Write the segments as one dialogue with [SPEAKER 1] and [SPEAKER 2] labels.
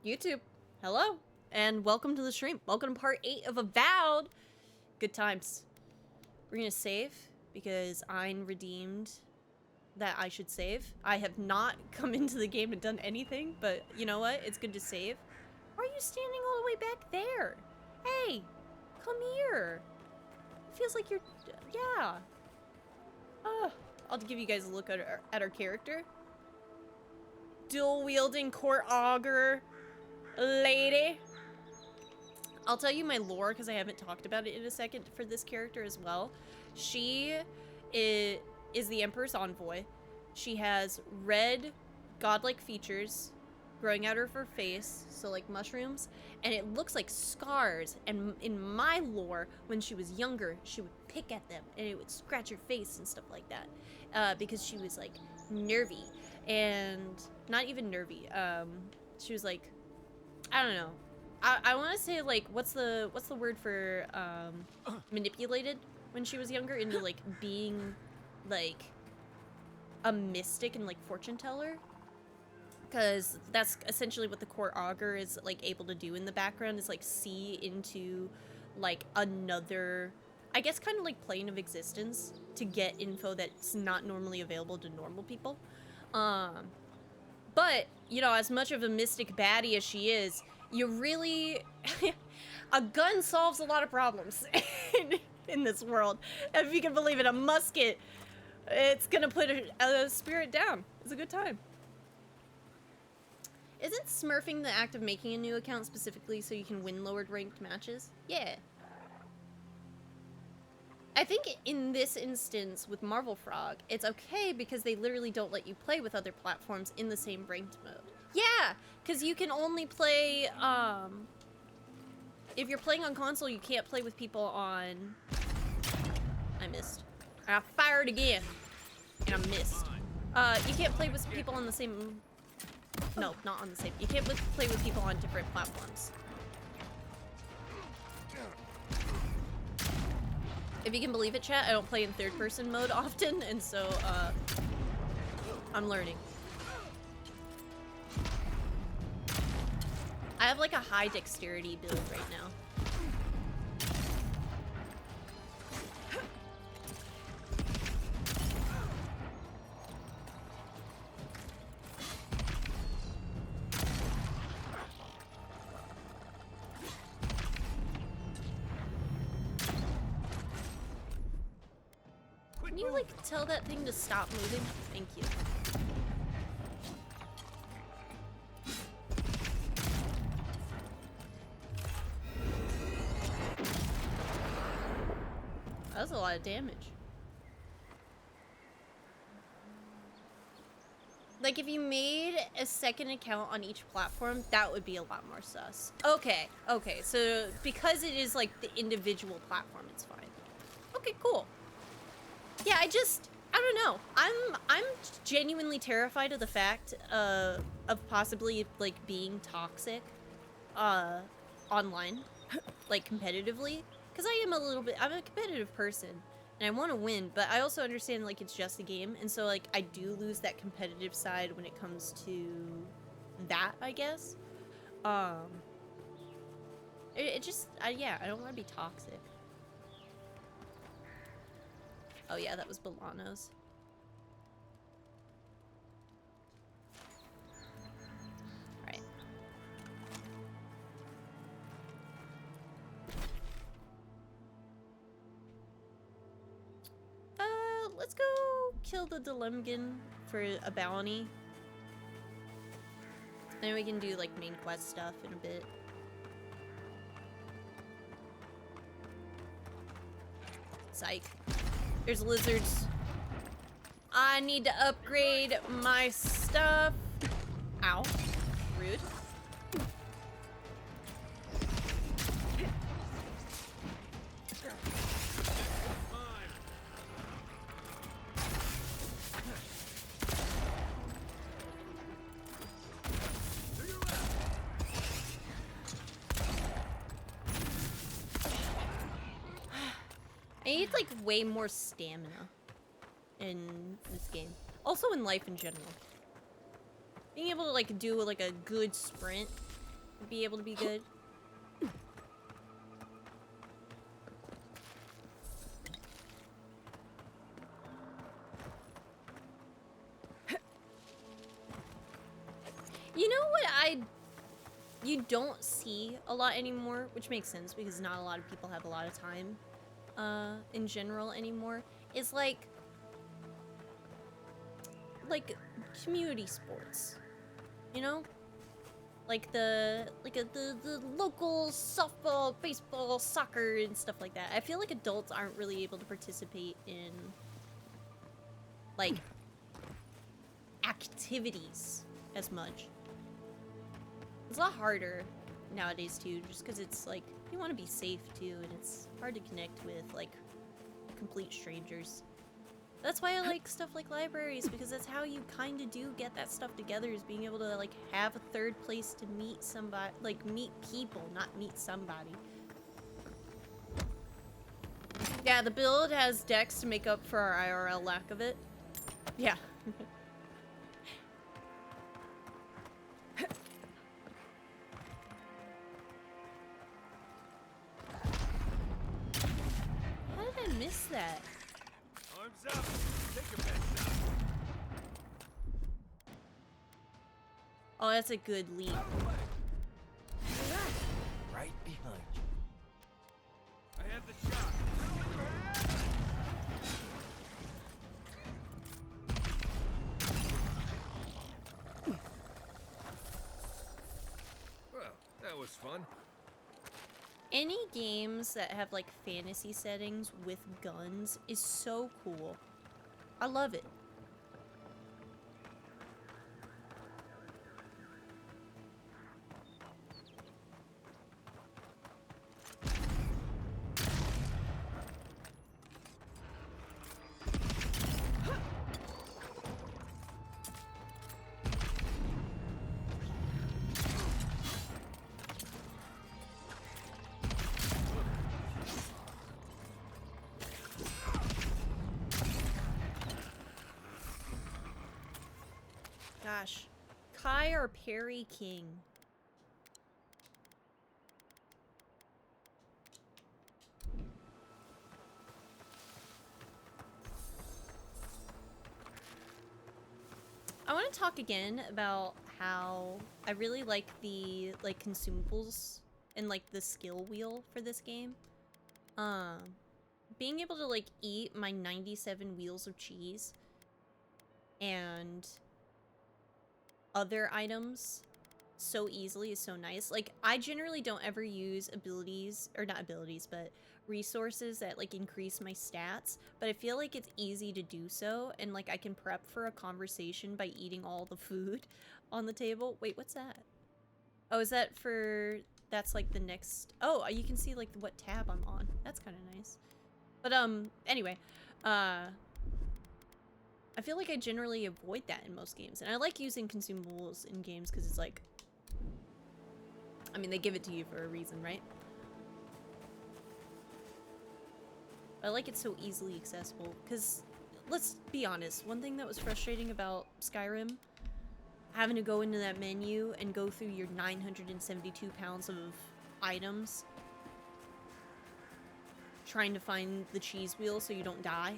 [SPEAKER 1] YouTube, hello, and welcome to the stream. Welcome to part 8 of Avowed. Good times. We're gonna save because I'm redeemed that I should save. I have not come into the game and done anything, but you know what? It's good to save. Why are you standing all the way back there? Hey, come here. It feels like you're, yeah. I'll give you guys a look at our character. Dual-wielding court augur lady. I'll tell you my lore because I haven't talked about it in a second for this character as well. She is the Emperor's envoy. She has red godlike features growing out of her face, so like mushrooms, and it looks like scars. And in my lore, when she was younger, she would pick at them and it would scratch her face and stuff like that, because she was like nervy, and not even nervy. She was like, I don't know. I want to say like what's the word for manipulated when she was younger into like being like a mystic and like fortune teller, because that's essentially what the court augur is like able to do in the background, is like see into like another, I guess, kind of like plane of existence to get info that's not normally available to normal people. But you know, as much of a mystic baddie as she is, you really a gun solves a lot of problems in this world. If you can believe it, a musket, it's gonna put a spirit down. It's a good time. Isn't smurfing the act of making a new account specifically so you can win lowered ranked matches? Yeah. I think in this instance with Marvel Frog, it's okay because they literally don't let you play with other platforms in the same ranked mode. Yeah, because you can only play, if you're playing on console, you can't play with people on... I missed. I fired again, and I missed. You can't play with people on the same... No, not on the same. You can't play with people on different platforms. If you can believe it, chat, I don't play in third-person mode often, and so, I'm learning. I have, like, a high dexterity build right now. Can you, like, tell that thing to stop moving? Thank you. That was a lot of damage. Like, if you made a second account on each platform, that would be a lot more sus. Okay, so because it is, like, the individual platform, it's fine. Okay, cool. Yeah, I don't know. I'm genuinely terrified of the fact of possibly, like, being toxic online, like, competitively. Because I'm a competitive person, and I want to win, but I also understand, like, it's just a game, and so, like, I do lose that competitive side when it comes to that, I guess. Yeah, I don't want to be toxic. Oh yeah, that was Bolano's. Alright. Let's go kill the Dilemgan for a bounty. Then we can do, like, main quest stuff in a bit. Psych. There's lizards. I need to upgrade my stuff. Ow. Rude. I need, like, way more stamina in this game. Also in life in general. Being able to, like, do, like, a good sprint be able to be good. You know what you don't see a lot anymore, which makes sense because not a lot of people have a lot of time in general anymore, is like community sports, you know? Like the local softball, baseball, soccer, and stuff like that. I feel like adults aren't really able to participate in like activities as much. It's a lot harder nowadays too, just because it's like you want to be safe too, and it's hard to connect with like complete strangers. That's why I like stuff like libraries, because that's how you kind of do get that stuff together, is being able to like have a third place to meet somebody, like meet people, not meet somebody. Yeah, the build has decks to make up for our IRL lack of it. Yeah. How did I miss that?
[SPEAKER 2] Arms up. Take your best shot.
[SPEAKER 1] Oh, that's a good leap.
[SPEAKER 2] Right behind you. I have the shot. Well, that was fun.
[SPEAKER 1] Any games that have like fantasy settings with guns is so cool. I love it. Gosh. Kai or Perry King? I want to talk again about how I really like the consumables and like the skill wheel for this game. Being able to like eat my 97 wheels of cheese and other items so easily is so nice. Like, I generally don't ever use abilities, or not abilities, but resources that like increase my stats, but I feel like it's easy to do so, and like I can prep for a conversation by eating all the food on the table. Wait, what's that? Oh, is that for, that's like the next, oh, you can see like what tab I'm on. That's kind of nice. But anyway, I feel like I generally avoid that in most games, and I like using consumables in games because it's like, I mean, they give it to you for a reason, right? I like it so easily accessible, because let's be honest, one thing that was frustrating about Skyrim, having to go into that menu and go through your 972 pounds of items, trying to find the cheese wheel so you don't die.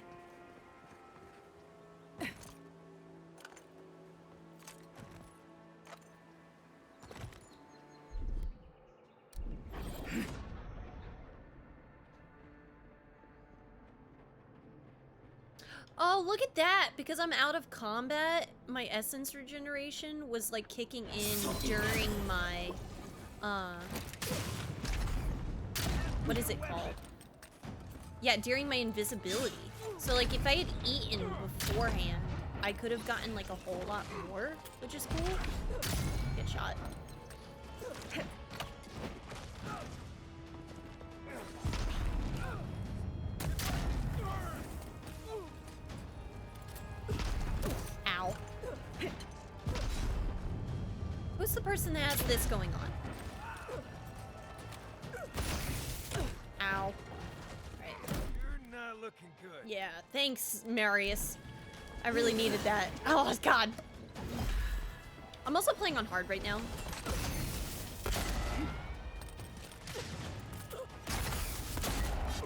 [SPEAKER 1] Oh, look at that! Because I'm out of combat, my essence regeneration was like kicking in during my, what is it called? Yeah, during my invisibility. So like if I had eaten beforehand, I could have gotten like a whole lot more, which is cool. Get shot. Ow. Who's the person that has this going on? Ow. Right.
[SPEAKER 2] You're not looking good.
[SPEAKER 1] Yeah, thanks, Marius. I really needed that. Oh, God. I'm also playing on hard right now.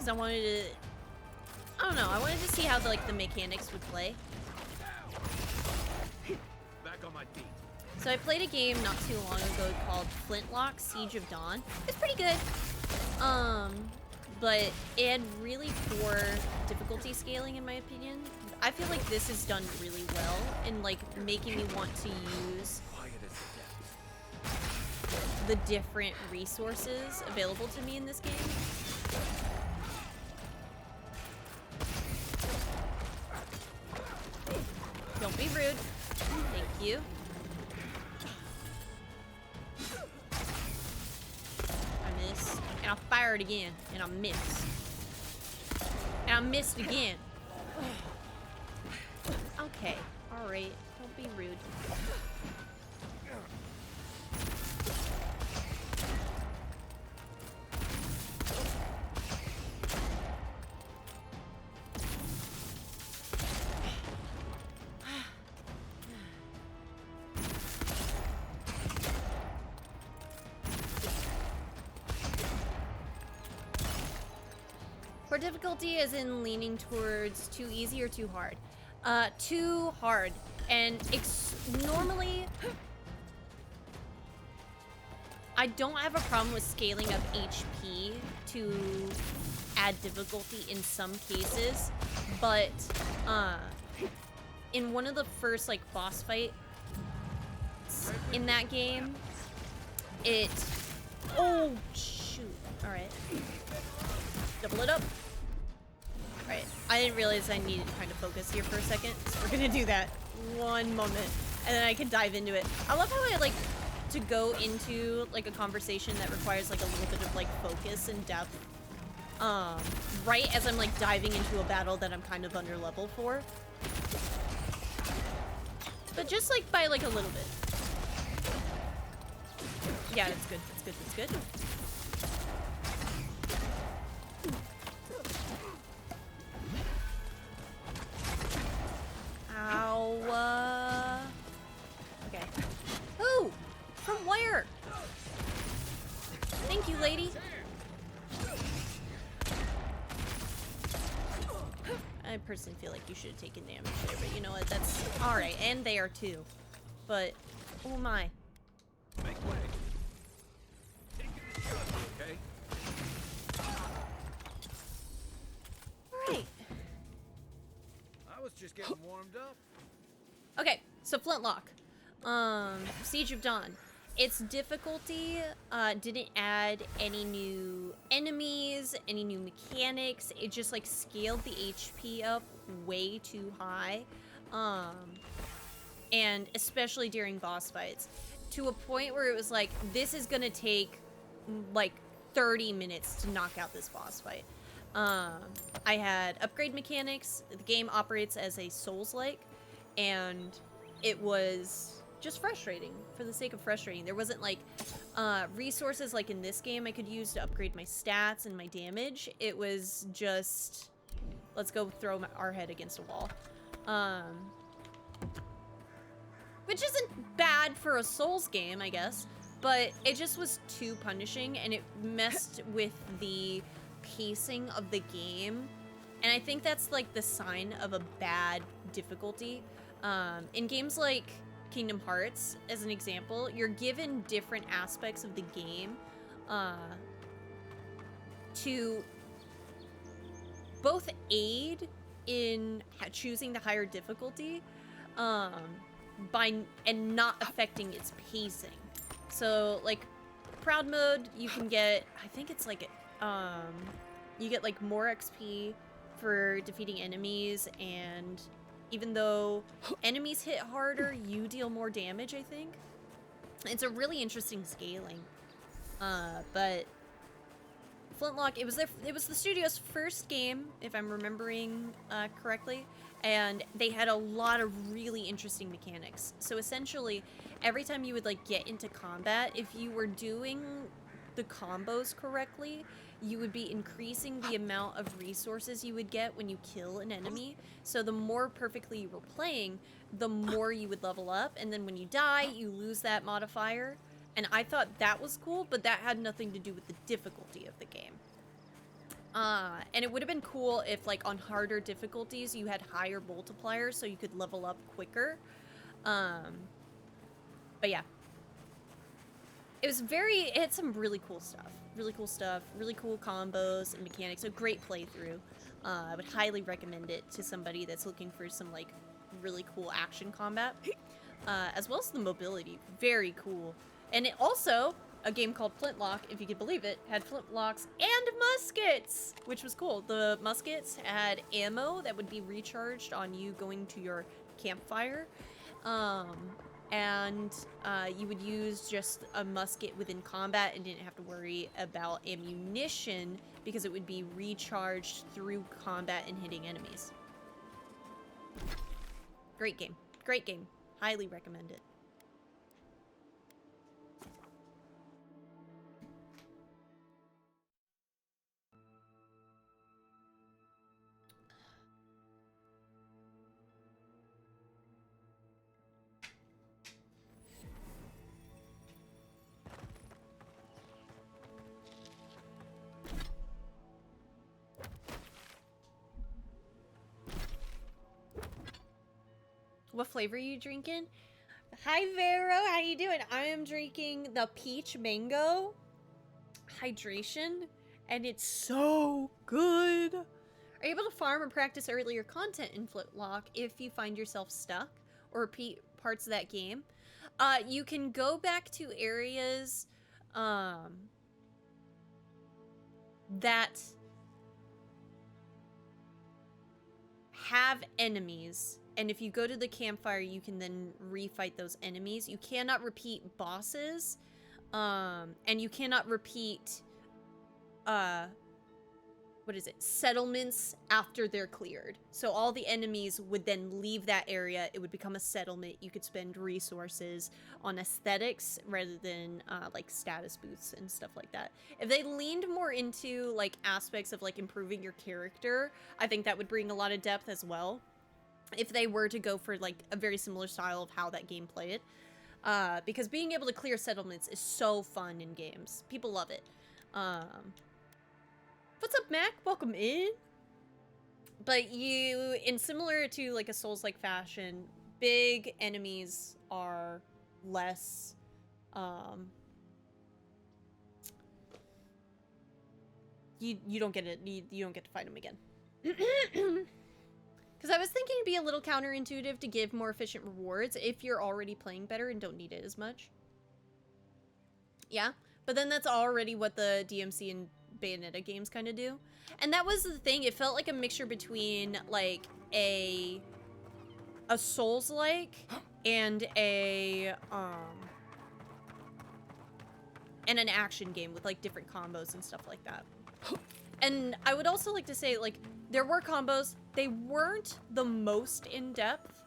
[SPEAKER 1] because I wanted to, I don't know, I wanted to see how the mechanics would play.
[SPEAKER 2] Back on my feet.
[SPEAKER 1] So I played a game not too long ago called Flintlock Siege of Dawn. It's pretty good. But it had really poor difficulty scaling in my opinion. I feel like this is done really well in like making me want to use the different resources available to me in this game. Don't be rude. Thank you. I missed. And I fired again. And I missed. And I missed again. Okay. Alright. Don't be rude. For difficulty as in leaning towards too easy or too hard? Too hard. And normally, I don't have a problem with scaling up HP to add difficulty in some cases, but in one of the first like boss fights in that game, oh shoot, all right. Double it up. Alright, I didn't realize I needed to kind of focus here for a second, so we're gonna do that one moment, and then I can dive into it. I love how I like to go into like a conversation that requires like a little bit of like focus and depth, right as I'm like diving into a battle that I'm kind of under level for. But just like by like a little bit. Yeah, that's good, that's good, that's good. Ow, okay. Ooh! From where? Thank you, lady. I personally feel like you should have taken damage there, but you know what, that's alright, and they are too. But, oh my.
[SPEAKER 2] Make way. Okay.
[SPEAKER 1] Alright.
[SPEAKER 2] I was just getting warmed up.
[SPEAKER 1] Okay, so Flintlock. Siege of Dawn. Its difficulty didn't add any new enemies, any new mechanics. It just like scaled the HP up way too high. And especially during boss fights. To a point where it was like, this is gonna take like 30 minutes to knock out this boss fight. I had upgrade mechanics. The game operates as a Souls-like, and it was just frustrating for the sake of frustrating. There wasn't like resources like in this game I could use to upgrade my stats and my damage. It was just, let's go throw our head against a wall. Which isn't bad for a Souls game, I guess, but it just was too punishing, and it messed with the pacing of the game, and I think that's like the sign of a bad difficulty. In games like Kingdom Hearts, as an example, you're given different aspects of the game to both aid in choosing the higher difficulty and not affecting its pacing. So like Proud Mode, you can get, I think it's like you get like more XP for defeating enemies, and even though enemies hit harder, you deal more damage, I think. It's a really interesting scaling. But Flintlock, it was the studio's first game, if I'm remembering correctly, and they had a lot of really interesting mechanics. So essentially, every time you would like get into combat, if you were doing the combos correctly, you would be increasing the amount of resources you would get when you kill an enemy. So the more perfectly you were playing, the more you would level up, and then when you die, you lose that modifier. And I thought that was cool, but that had nothing to do with the difficulty of the game. And it would have been cool if, like, on harder difficulties, you had higher multipliers so you could level up quicker. But yeah. It had some really cool stuff. Really cool combos and mechanics. A great playthrough. I would highly recommend it to somebody that's looking for some, like, really cool action combat. As well as the mobility. Very cool. And it also, a game called Flintlock, if you could believe it, had flintlocks and muskets, which was cool. The muskets had ammo that would be recharged on you going to your campfire. And you would use just a musket within combat and didn't have to worry about ammunition because it would be recharged through combat and hitting enemies. Great game. Great game. Highly recommend it. What flavor are you drinking? Hi, Vero. How you doing? I am drinking the peach mango hydration, and it's so good. Are you able to farm or practice earlier content in Flintlock if you find yourself stuck or repeat parts of that game? You can go back to areas that have enemies. And if you go to the campfire, you can then refight those enemies. You cannot repeat bosses. And you cannot repeat, settlements after they're cleared. So all the enemies would then leave that area. It would become a settlement. You could spend resources on aesthetics rather than, like, status boosts and stuff like that. If they leaned more into, like, aspects of, like, improving your character, I think that would bring a lot of depth as well. If they were to go for, like, a very similar style of how that game played. Because being able to clear settlements is so fun in games. People love it. What's up, Mac? Welcome in. But in similar to, like, a Souls-like fashion, big enemies are less, you don't get it. You don't get to fight them again. Because I was thinking it'd be a little counterintuitive to give more efficient rewards if you're already playing better and don't need it as much. Yeah, but then that's already what the DMC and Bayonetta games kind of do. And that was the thing. It felt like a mixture between, like, a Souls-like and an action game with, like, different combos and stuff like that. And I would also like to say, like, there were combos. They weren't the most in-depth.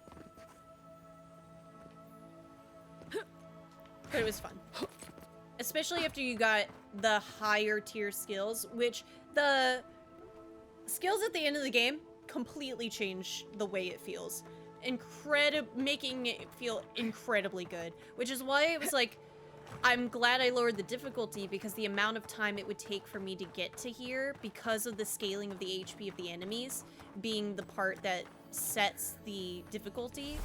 [SPEAKER 1] But it was fun. Especially after you got the higher tier skills, which the skills at the end of the game completely change the way it feels. Making it feel incredibly good. Which is why it was like, I'm glad I lowered the difficulty, because the amount of time it would take for me to get to here, because of the scaling of the HP of the enemies being the part that sets the difficulty,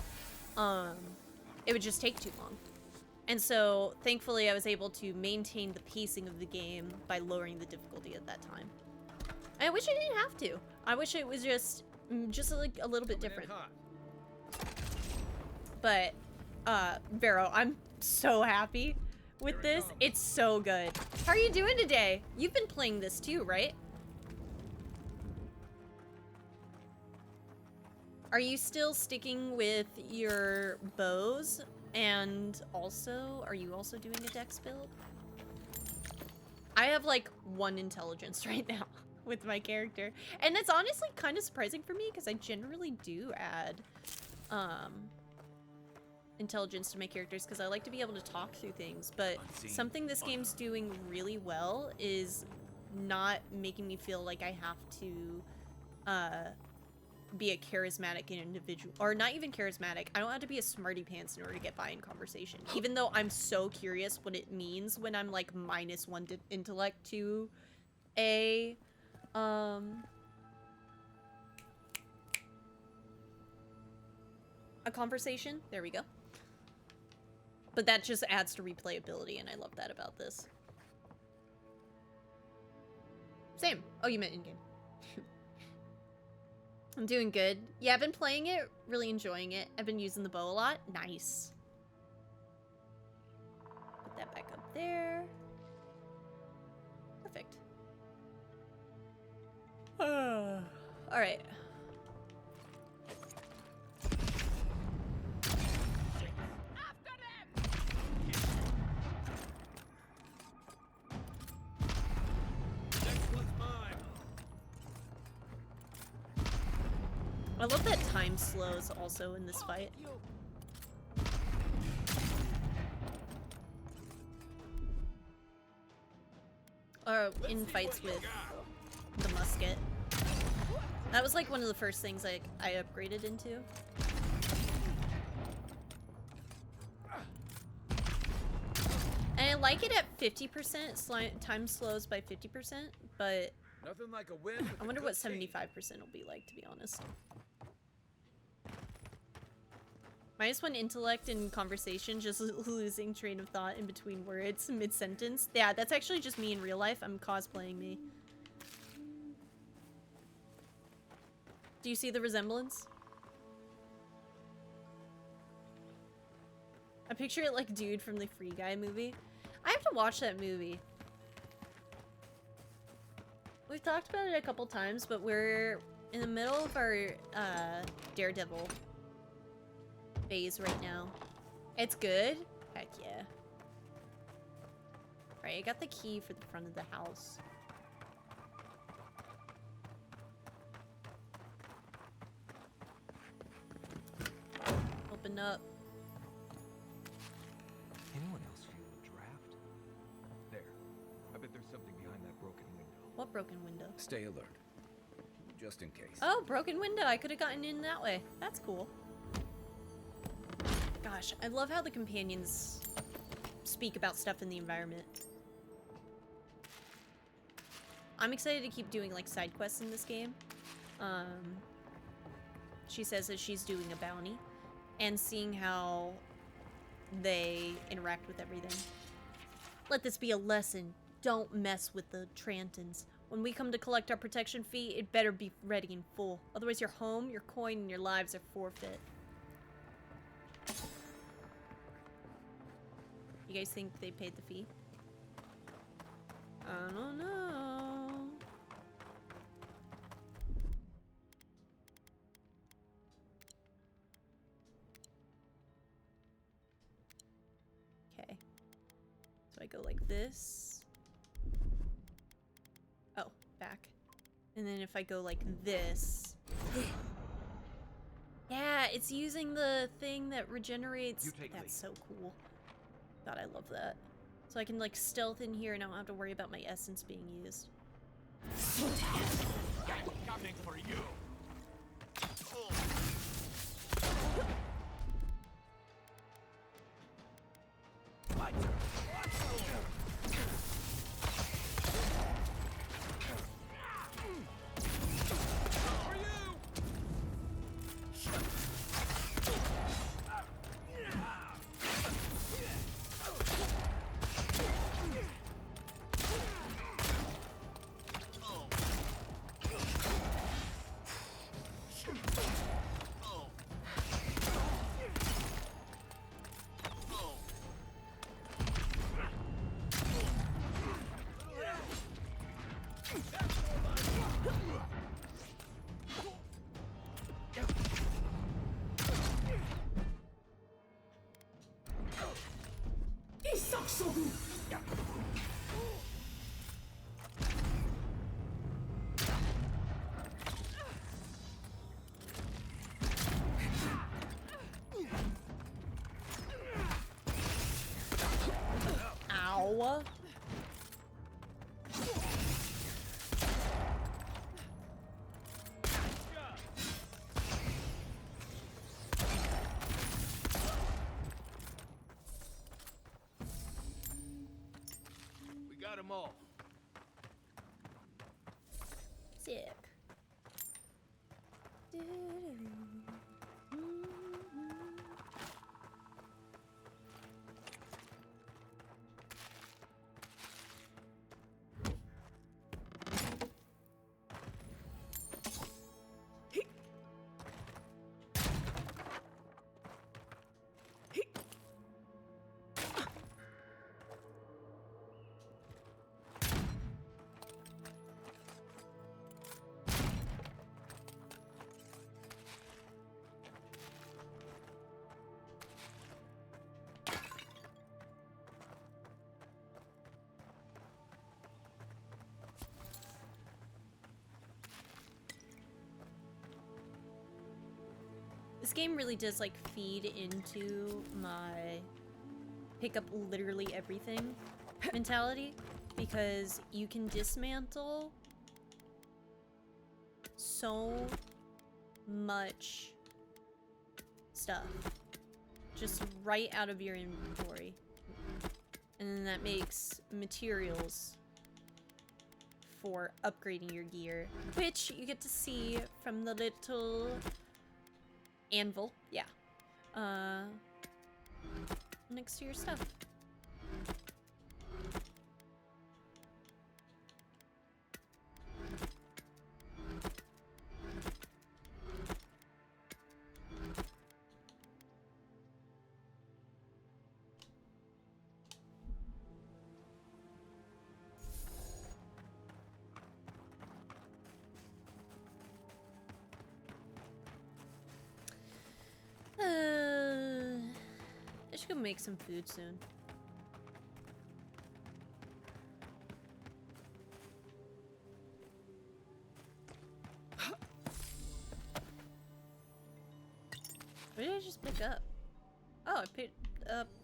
[SPEAKER 1] it would just take too long. And so, thankfully, I was able to maintain the pacing of the game by lowering the difficulty at that time. I wish I didn't have to. I wish it was just like a little bit different. But, Vero, I'm so happy with this. It's so good. How are you doing today? You've been playing this too, right? Are you still sticking with your bows? And also, are you also doing a dex build? I have, like, 1 intelligence right now with my character. And it's honestly kind of surprising for me, because I generally do add intelligence to my characters, because I like to be able to talk through things. But something this game's doing really well is not making me feel like I have to be a charismatic individual, or not even charismatic. I don't have to be a smarty pants in order to get by in conversation, even though I'm so curious what it means when I'm like -1 intellect to a A conversation. There we go. But that just adds to replayability, and I love that about this. Same. Oh, you meant in-game. I'm doing good. Yeah, I've been playing it, really enjoying it. I've been using the bow a lot. Nice. Put that back up there. Perfect. Alright. I love that time slows also in this fight. Or in fights with the musket. That was like one of the first things I upgraded into. And I like it at 50%, time slows by 50%, but
[SPEAKER 3] Nothing like a win.
[SPEAKER 1] I wonder what 75% will be like, to be honest. -1 intellect in conversation, just losing train of thought in between words mid-sentence. Yeah, that's actually just me in real life. I'm cosplaying me. Do you see the resemblance? I picture it like dude from the Free Guy movie. I have to watch that movie. We've talked about it a couple times, but we're in the middle of our Daredevil phase right now. It's good? Heck yeah. Right, I got the key for the front of the house. Open up.
[SPEAKER 3] Anyone else feel a draft? There. I bet there's something behind that broken window.
[SPEAKER 1] What broken window?
[SPEAKER 2] Stay alert. Just in case.
[SPEAKER 1] Oh, broken window. I could have gotten in that way. That's cool. Gosh, I love how the companions speak about stuff in the environment. I'm excited to keep doing like side quests in this game. She says that she's doing a bounty and seeing how they interact with everything. Let this be a lesson. Don't mess with the Trantons. When we come to collect our protection fee, it better be ready and full. Otherwise your home, your coin, and your lives are forfeit. You guys think they paid the fee? I don't know. Okay. So I go like this. Oh, back. And then if I go like this. Yeah, it's using the thing that regenerates. That's so cool. God, I love that. So I can like stealth in here and I don't have to worry about my essence being used.
[SPEAKER 3] Coming for you. My turn.
[SPEAKER 1] Ow.
[SPEAKER 3] We got them all.
[SPEAKER 1] Sick. This game really does like feed into my pick up literally everything mentality, because you can dismantle so much stuff just right out of your inventory, and then that makes materials for upgrading your gear, which you get to see from the little anvil, yeah, next to your stuff. I should go make some food soon. What did I just pick up? Oh, I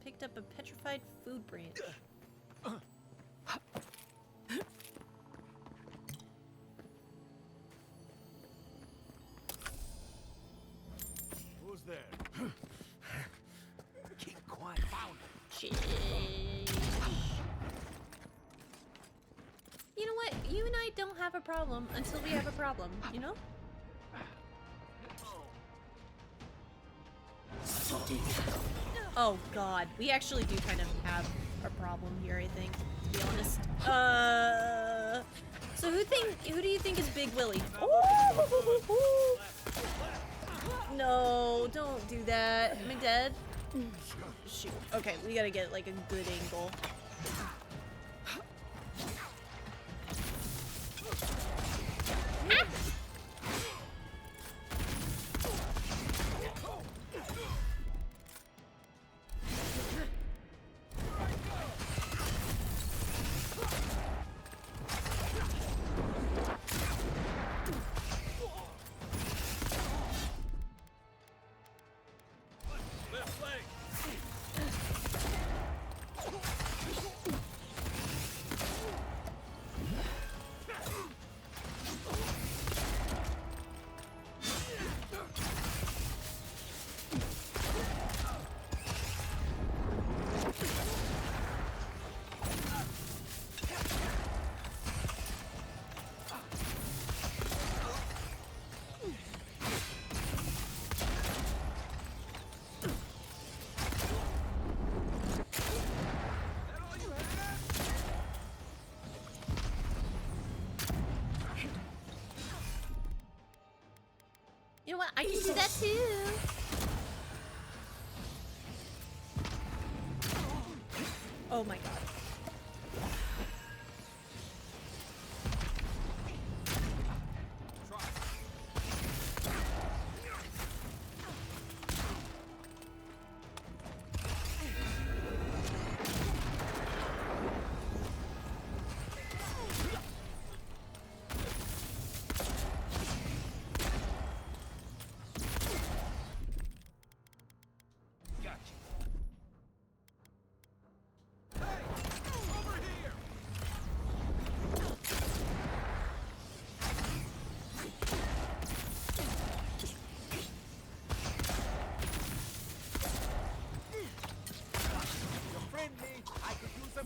[SPEAKER 1] picked up a petrified food branch.
[SPEAKER 2] Who's there? Keep quiet. Found it.
[SPEAKER 1] Shit. You know what? You and I don't have a problem until we have a problem, you know? Oh god, we actually do kind of have a problem here, I think, to be honest. So who do you think is Big Willie? Ooh! No, don't do that. Am I dead? Shoot. Okay, we gotta get like a good angle. You know what? I can do that too. Oh my god.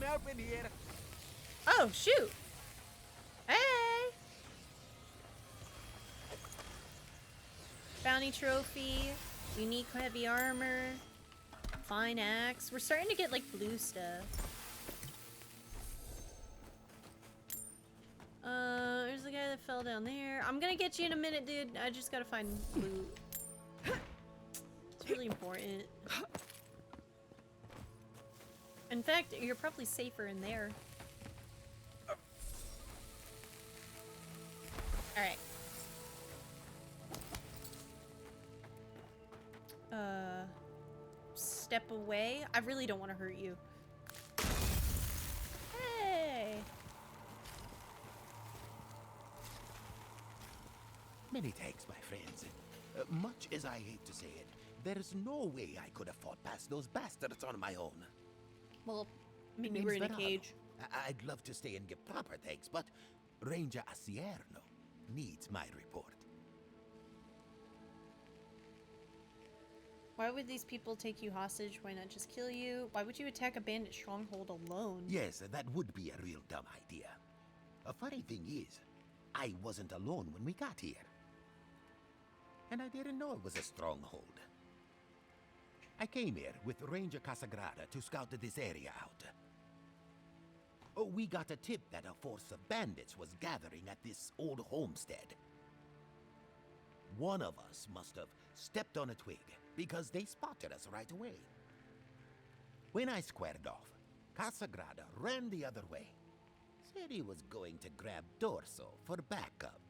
[SPEAKER 2] Help in here.
[SPEAKER 1] Oh shoot! Hey! Bounty trophy. Unique heavy armor. Fine axe. We're starting to get like blue stuff. There's the guy that fell down there. I'm gonna get you in a minute, dude. I just gotta find loot. It's really important. In fact, you're probably safer in there. Alright. Step away. I really don't want to hurt you. Hey!
[SPEAKER 4] Many thanks, my friends. Much as I hate to say it, there's no way I could have fought past those bastards on my own.
[SPEAKER 1] Well, I mean, you were in a cage.
[SPEAKER 4] I'd love to stay and give proper thanks, but Ranger Acierno needs my report.
[SPEAKER 1] Why would these people take you hostage? Why not just kill you? Why would you attack a bandit stronghold alone?
[SPEAKER 4] Yes, that would be a real dumb idea. A funny thing is, I wasn't alone when we got here. And I didn't know it was a stronghold. I came here with Ranger Casagrada to scout this area out. Oh, we got a tip that a force of bandits was gathering at this old homestead. One of us must have stepped on a twig, because they spotted us right away. When I squared off, Casagrada ran the other way. Said he was going to grab Dorso for backup.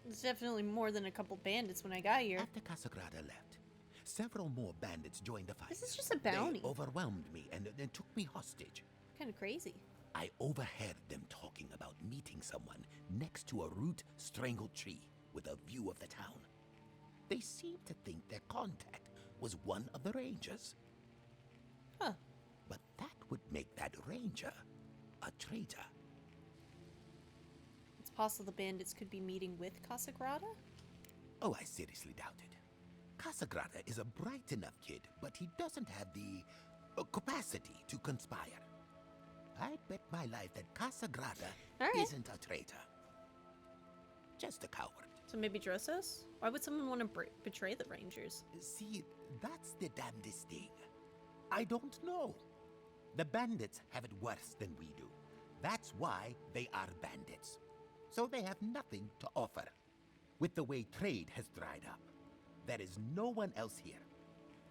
[SPEAKER 1] There's definitely more than a couple bandits when I got here.
[SPEAKER 4] After Casagrada left, several more bandits joined the fight.
[SPEAKER 1] This is just a bounty.
[SPEAKER 4] They overwhelmed me and took me hostage.
[SPEAKER 1] Kind of crazy.
[SPEAKER 4] I overheard them talking about meeting someone next to a root-strangled tree with a view of the town. They seemed to think their contact was one of the rangers.
[SPEAKER 1] Huh.
[SPEAKER 4] But that would make that ranger a traitor.
[SPEAKER 1] It's possible the bandits could be meeting with Casagrada?
[SPEAKER 4] Oh, I seriously doubt it. Casagrada is a bright enough kid, but he doesn't have the capacity to conspire. I'd bet my life that Casagrada isn't a traitor. Just a coward.
[SPEAKER 1] So maybe Drossos? Why would someone want to betray the Rangers?
[SPEAKER 4] See, that's the damnedest thing. I don't know. The bandits have it worse than we do. That's why they are bandits. So they have nothing to offer. With the way trade has dried up, there is no one else here.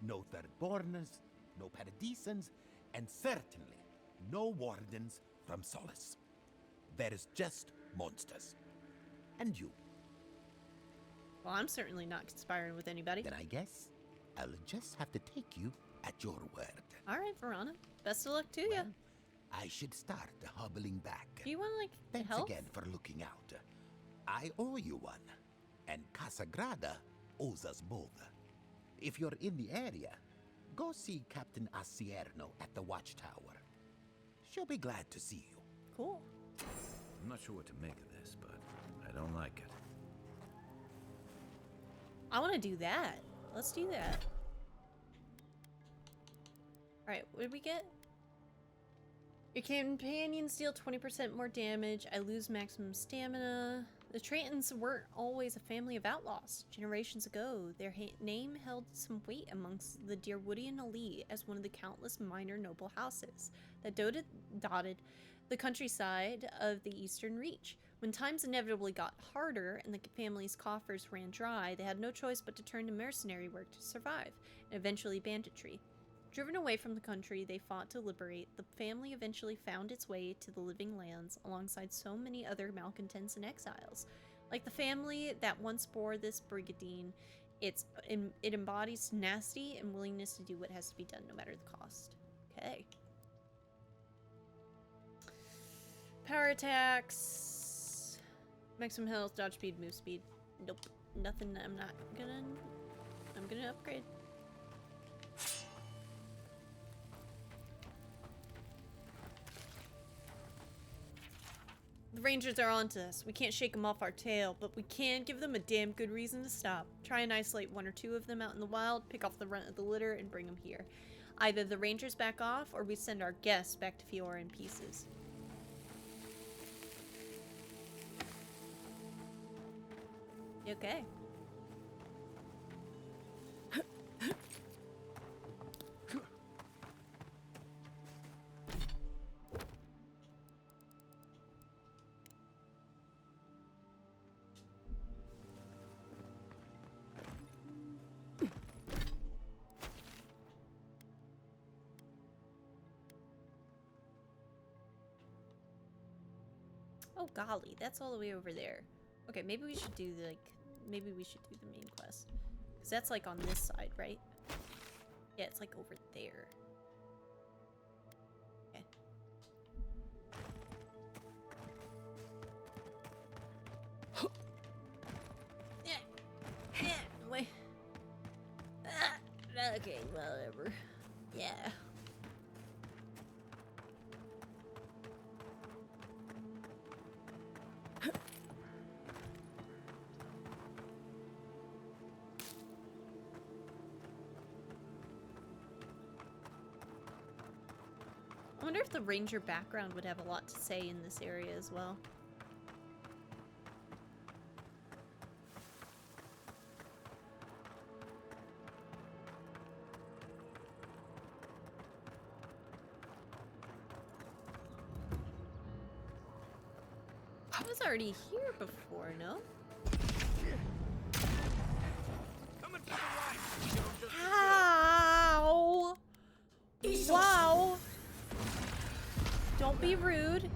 [SPEAKER 4] No Thirdborners, no Paradisans, and certainly no wardens from Solace. There is just monsters. And you.
[SPEAKER 1] Well, I'm certainly not conspiring with anybody.
[SPEAKER 4] Then I guess I'll just have to take you at your word.
[SPEAKER 1] All right, Verona. Best of luck to you.
[SPEAKER 4] Well, I should start hobbling back.
[SPEAKER 1] Do you want to, like,
[SPEAKER 4] Thanks
[SPEAKER 1] help?
[SPEAKER 4] again for looking out. I owe you one, and Casagrada owes us both. If you're in the area, go see Captain Acierno at the watchtower. She'll be glad to see you.
[SPEAKER 1] Cool.
[SPEAKER 2] I'm not sure what to make of this, but I don't like it.
[SPEAKER 1] I want to do that. Let's do that. Alright, what did we get? Your companions deal 20% more damage. I lose maximum stamina. The Traitons weren't always a family of outlaws. Generations ago, their name held some weight amongst the Deerwoodian elite as one of the countless minor noble houses that dotted the countryside of the Eastern Reach. When times inevitably got harder and the family's coffers ran dry, they had no choice but to turn to mercenary work to survive, and eventually banditry. Driven away from the country they fought to liberate, the family eventually found its way to the living lands alongside so many other malcontents and exiles. Like the family that once bore this brigandine, it embodies tenacity and willingness to do what has to be done no matter the cost. Okay. Power attacks. Maximum health, dodge speed, move speed. Nope. Nothing. I'm gonna upgrade. The Rangers are onto us. We can't shake them off our tail, but we can give them a damn good reason to stop. Try and isolate one or two of them out in the wild, pick off the runt of the litter, and bring them here. Either the Rangers back off, or we send our guests back to Fiora in pieces. You okay? Oh golly, that's all the way over there. Okay, maybe we should do the, maybe we should do the main quest. Because that's like on this side, right? Yeah, it's like over there. Okay. Yeah, wait. Okay, whatever. Yeah. I wonder if the ranger background would have a lot to say in this area as well. I was already here before, no?
[SPEAKER 3] Coming for the ride. You don't just
[SPEAKER 1] How? Wow! Don't be rude.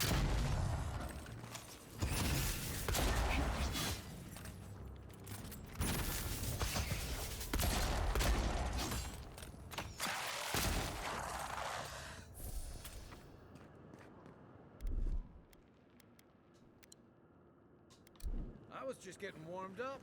[SPEAKER 3] I was just getting warmed up.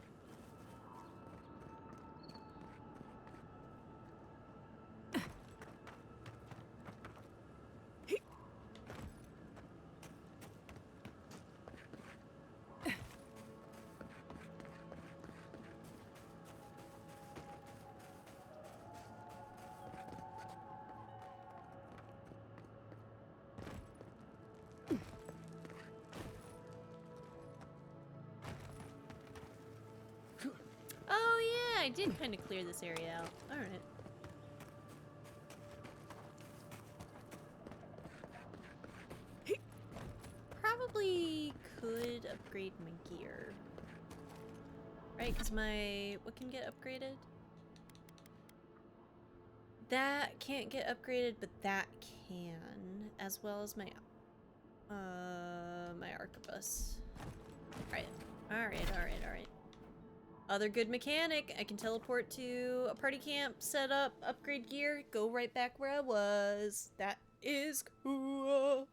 [SPEAKER 1] Oh yeah, I did kind of clear this area out. Alright. Probably could upgrade my gear. Right, because my... what can get upgraded? That can't get upgraded, but that can. As well as my... my arquebus. Alright. Alright. Other good mechanic. I can teleport to a party camp, set up, upgrade gear, go right back where I was. That is cool.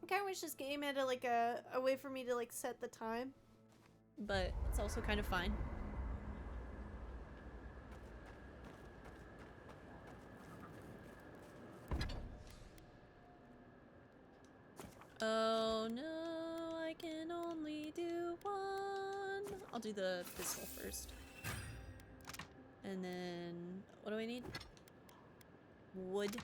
[SPEAKER 1] I kinda wish this game had a way for me to like set the time. But it's also kind of fine. Oh no, I can only do one. I'll do the pistol first. And then, what do I need? Wood.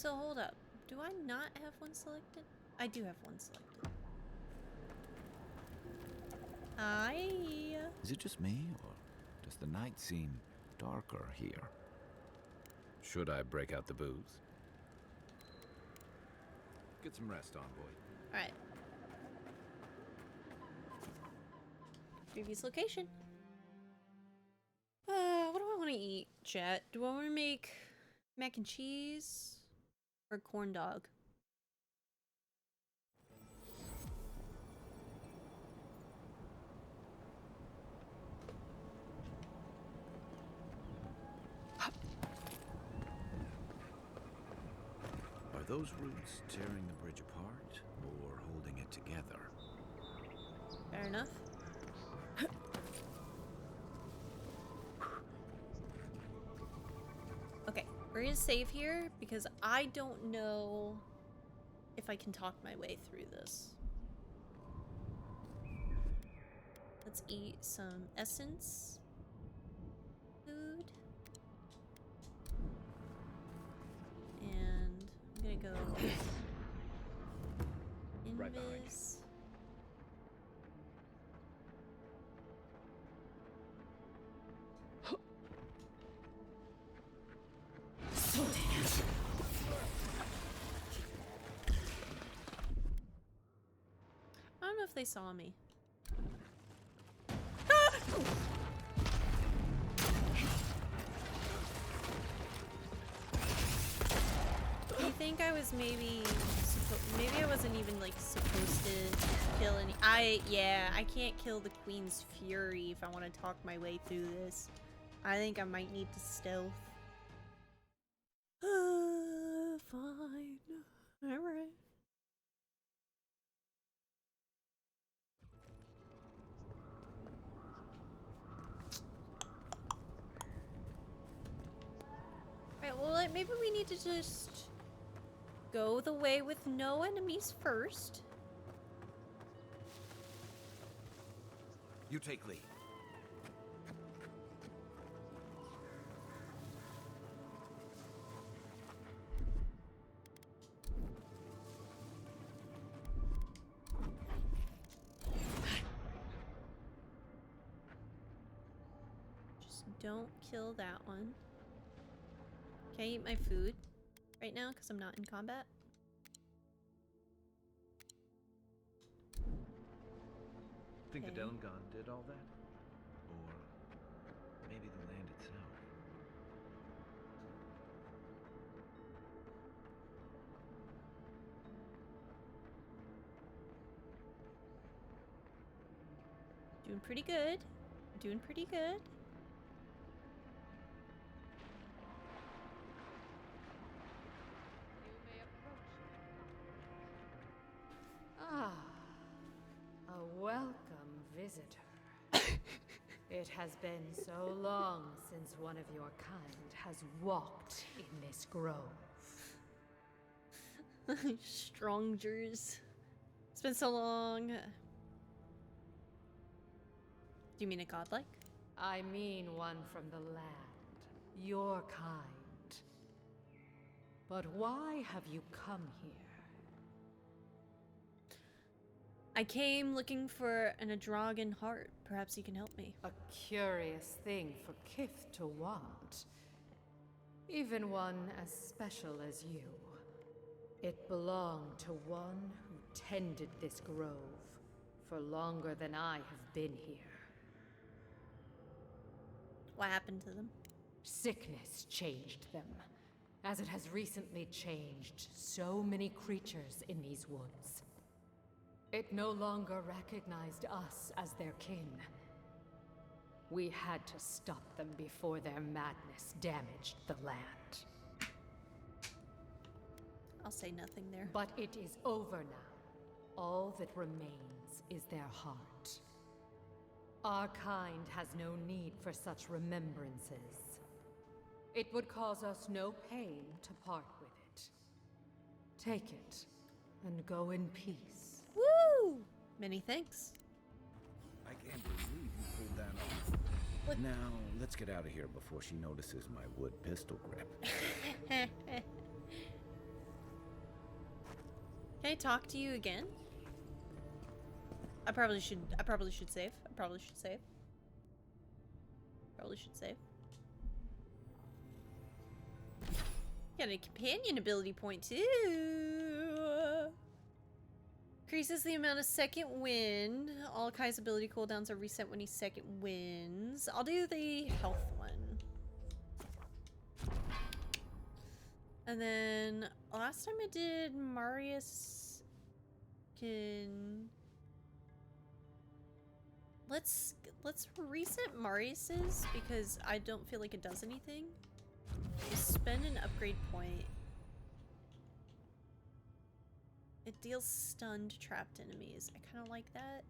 [SPEAKER 1] So hold up. Do I not have one selected? I do have one selected.
[SPEAKER 5] Is it just me, or does the night seem darker here? Should I break out the booze? Get some rest, envoy.
[SPEAKER 1] Alright. Previous location. What do I want to eat, chat? Do I want to make mac and cheese or corn dog?
[SPEAKER 5] Are those roots tearing the bridge apart, or holding it together?
[SPEAKER 1] Fair enough. Okay, we're gonna save here because I don't know if I can talk my way through this. Let's eat some essence food. And I'm gonna go
[SPEAKER 3] Right behind you.
[SPEAKER 1] invis. I don't know if they saw me. Ah! Do you think I was maybe I wasn't even like supposed to kill any? Yeah, I can't kill the Queen's Fury if I want to talk my way through this. I think I might need to stealth. Fine. All right. Alright, well, maybe we need to just go the way with no enemies first.
[SPEAKER 5] You take lead.
[SPEAKER 1] Just don't kill that one. Can I eat my food right now because I'm not in combat?
[SPEAKER 3] Think
[SPEAKER 1] Okay.
[SPEAKER 3] the Delengon did all that? Or maybe the land itself?
[SPEAKER 1] Doing pretty good. Doing pretty good.
[SPEAKER 6] Ah, a welcome visitor. It has been so long since one of your kind has walked in this grove.
[SPEAKER 1] Strongers. It's been so long. Do you mean a godlike?
[SPEAKER 6] I mean one from the land, your kind. But why have you come here?
[SPEAKER 1] I came looking for an Adragan heart. Perhaps you can help me.
[SPEAKER 6] A curious thing for Kith to want. Even one as special as you. It belonged to one who tended this grove for longer than I have been here.
[SPEAKER 1] What happened to them?
[SPEAKER 6] Sickness changed them, as it has recently changed so many creatures in these woods. It no longer recognized us as their kin. We had to stop them before their madness damaged the land.
[SPEAKER 1] I'll say nothing there.
[SPEAKER 6] But it is over now. All that remains is their heart. Our kind has no need for such remembrances. It would cause us no pain to part with it. Take it, and go in peace.
[SPEAKER 1] Woo! Many thanks.
[SPEAKER 5] I can't believe you pulled that off.
[SPEAKER 1] What?
[SPEAKER 5] Now, let's get out of here before she notices my wood pistol grip.
[SPEAKER 1] Can I talk to you again? I probably should save. I probably should save. Probably should save. Got a companion ability point too. Increases the amount of second wind. All Kai's ability cooldowns are reset when he second wins. I'll do the health one. And then last time I did Marius can let's reset Marius's because I don't feel like it does anything. Just spend an upgrade point. It deals stun to trapped enemies. I kind of like that.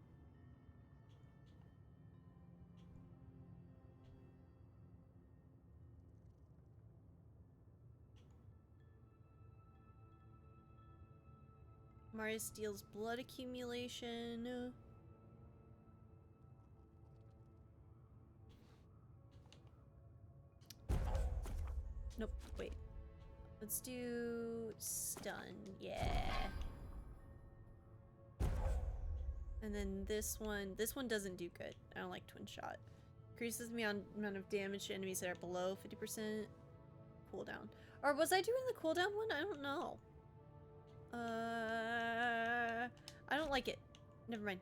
[SPEAKER 1] Marius deals blood accumulation. Nope, wait. Let's do stun, yeah. And then this one doesn't do good. I don't like twin shot. Increases the amount of damage to enemies that are below 50% cooldown. Or was I doing the cooldown one? I don't know. I don't like it. Never mind.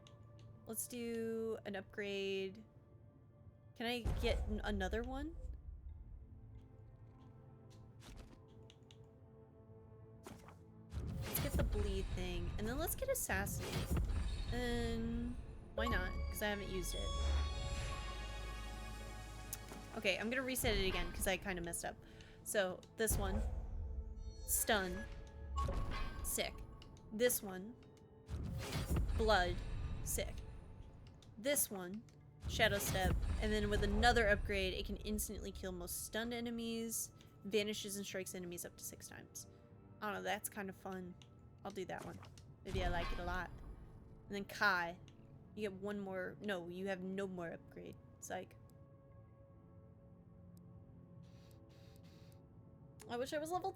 [SPEAKER 1] Let's do an upgrade. Can I get another one? Let's get the bleed thing. And then let's get assassinate. And why not? Because I haven't used it. Okay, I'm gonna reset it again because I kind of messed up. So this one, stun, sick. This one, blood, sick. This one, shadow step, and then with another upgrade, it can instantly kill most stunned enemies, vanishes and strikes enemies up to 6 times. I don't know, that's kind of fun. I'll do that one. Maybe I like it a lot. And then Kai, you get one more. No, you have no more upgrade. Psych. I wish I was level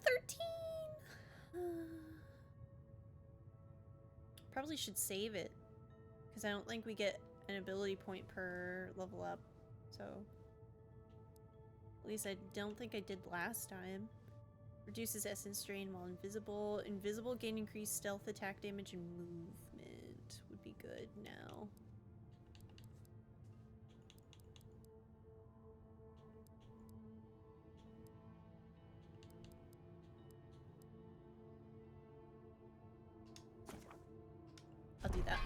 [SPEAKER 1] 13. Probably should save it because I don't think we get an ability point per level up. So at least I don't think I did last time. Reduces essence drain while invisible. Invisible gain increased stealth, attack damage, and movement would be good now. I'll do that.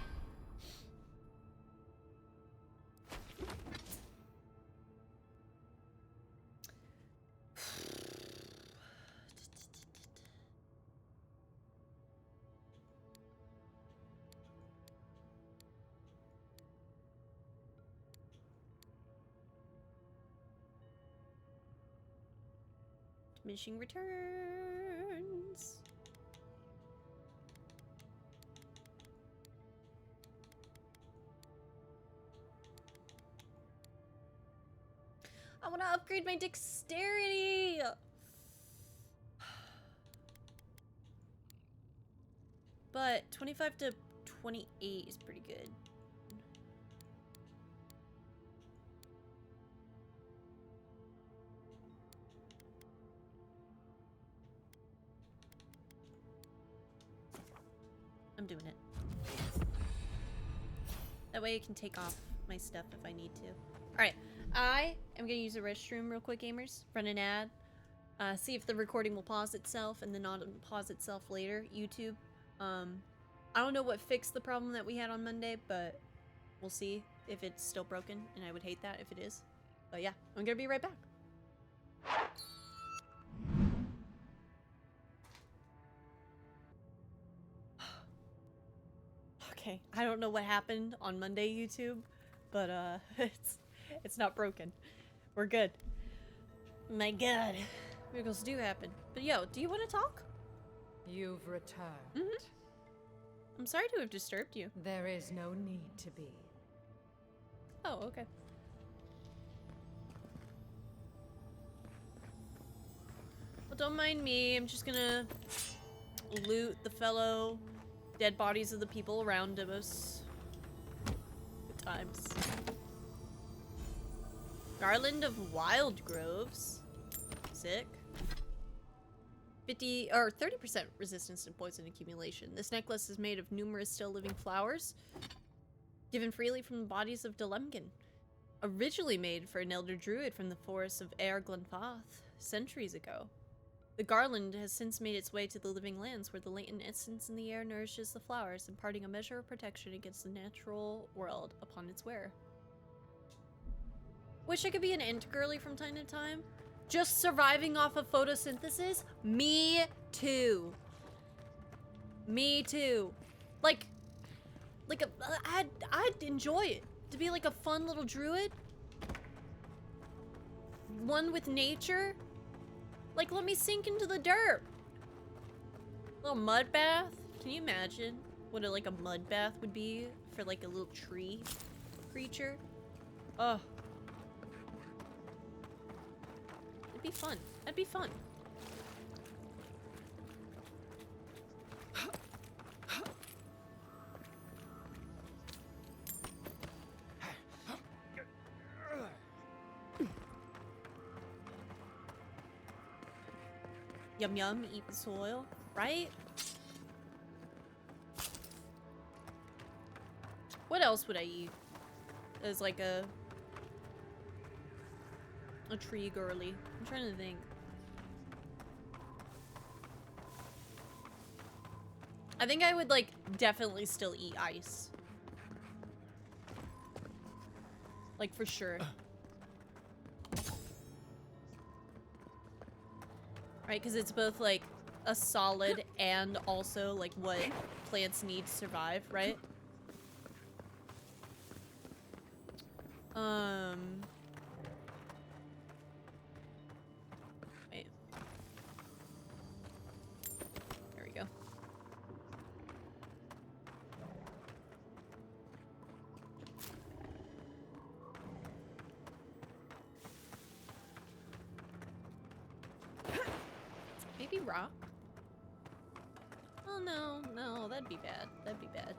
[SPEAKER 1] Diminishing returns. I want to upgrade my dexterity. But 25 to 28 is pretty good. I'm doing it. That way I can take off my stuff if I need to. Alright, I am going to use the restroom real quick, gamers. Run an ad. See if the recording will pause itself and then not pause itself later. YouTube. I don't know what fixed the problem that we had on Monday, but we'll see if it's still broken, and I would hate that if it is. But yeah, I'm going to be right back. Okay, I don't know what happened on Monday, YouTube, but it's not broken. We're good. My God, miracles do happen. But yo, do you want to talk?
[SPEAKER 6] You've returned.
[SPEAKER 1] Mm-hmm. I'm sorry to have disturbed you.
[SPEAKER 6] There is no need to be.
[SPEAKER 1] Oh, okay. Well, don't mind me. I'm just gonna loot the fellow dead bodies of the people around us. Good times. Garland of Wild Groves. Sick. 50 or 30% resistance to poison accumulation. This necklace is made of numerous still living flowers, given freely from the bodies of Delemgan. Originally made for an elder druid from the forests of Aer Glenfath centuries ago. The garland has since made its way to the living lands, where the latent essence in the air nourishes the flowers, imparting a measure of protection against the natural world upon its wearer. Wish I could be an ant girly from time to time. Just surviving off of photosynthesis? Me too. Me too. Like I'd enjoy it. To be like a fun little druid. One with nature. Like, let me sink into the dirt. Little mud bath. Can you imagine what like a mud bath would be for like a little tree creature? Oh. It'd be fun. That'd be fun. Yum yum, eat the soil, right? What else would I eat? As like a tree girly. I'm trying to think. I think I would like definitely still eat ice. Like for sure. Right, because it's both like a solid and also like what plants need to survive, right? Wait. There we go. Maybe rock? Oh no, no, that'd be bad. That'd be bad.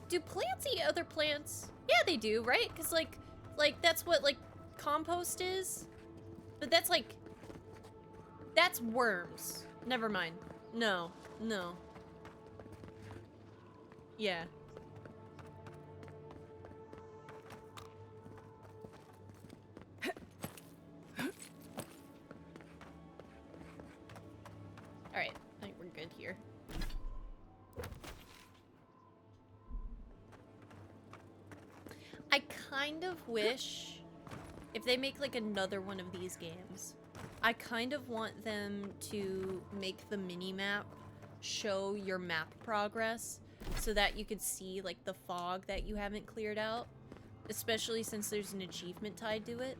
[SPEAKER 1] Do plants eat other plants? Yeah, they do, right? Because like that's what like compost is. But that's like, that's worms. Never mind. No, no. Yeah. Alright, I think we're good here. I kind of wish if they make like another one of these games, I kind of want them to make the mini-map show your map progress so that you could see like the fog that you haven't cleared out, especially since there's an achievement tied to it.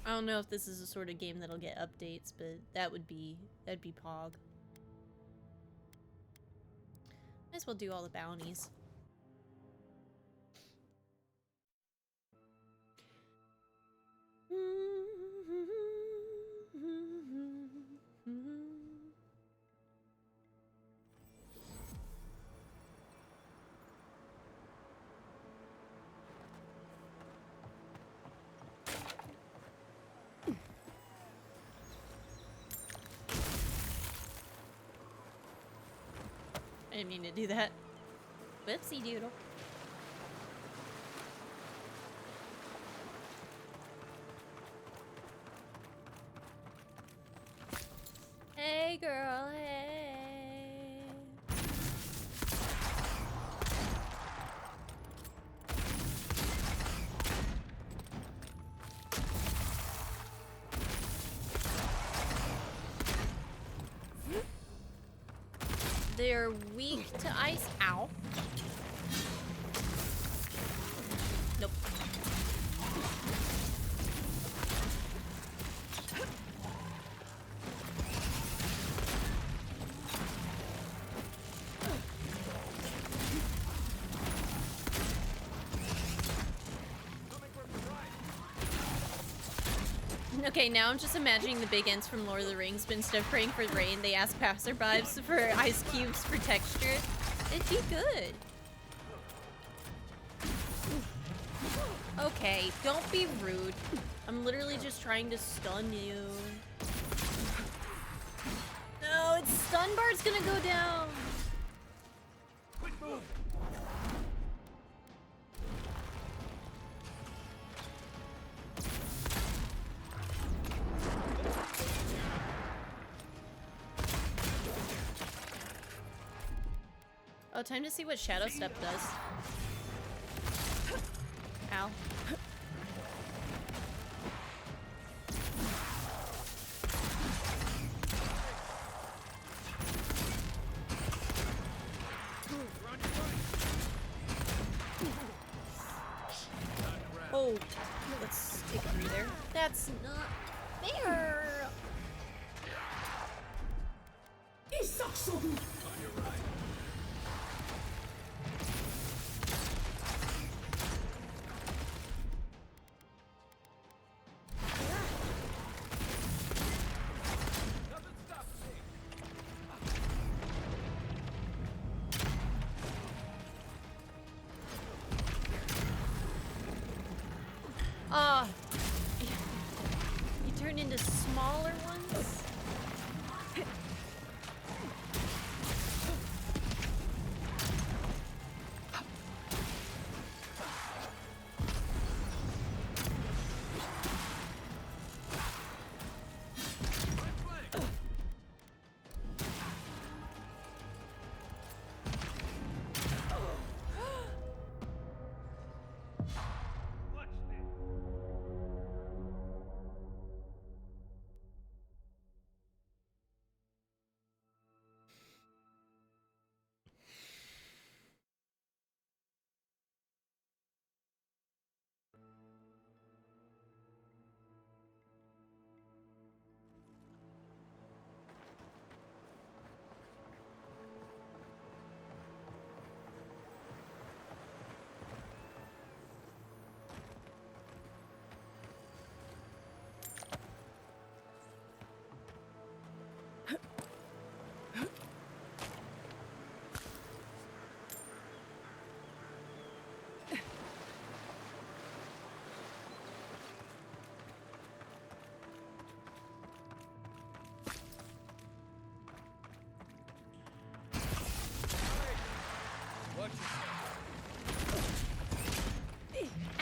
[SPEAKER 1] I don't know if this is a sort of game that'll get updates, but that'd be pog. Might as well do all the bounties. I didn't mean to do that. Whoopsie doodle. Hey girl, hey. They're weak to ice. Ow. Nope. Okay, now I'm just imagining the big ants from Lord of the Rings, but instead of praying for rain, they ask passerbys for ice cubes for texture. It'd be good. Okay, don't be rude. I'm literally just trying to stun you. No, its stun bar's gonna go down. Oh, time to see what Shadow Step does. Ow. Oh, let's take a breather. That's not fair. Ah, you turn into smaller ones?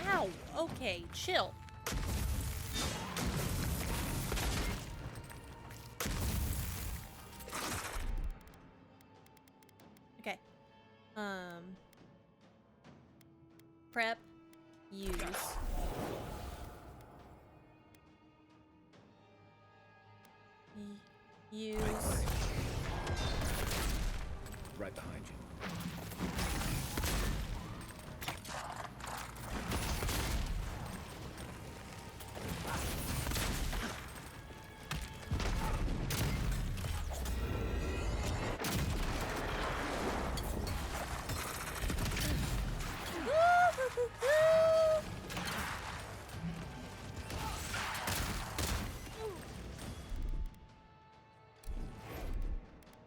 [SPEAKER 1] Ow, okay, chill. Okay. Prep, use. Use.
[SPEAKER 5] Right behind you.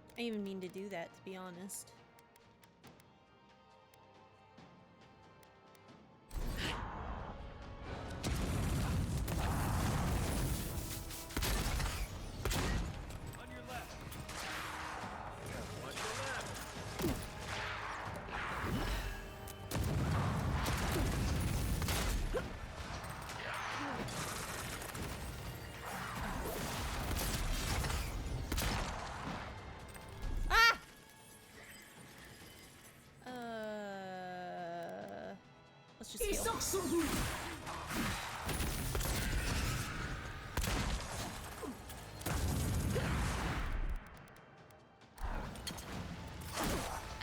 [SPEAKER 1] I didn't even mean to do that, to be honest.
[SPEAKER 3] On your left. On your left.
[SPEAKER 1] Ah! Let's just heal.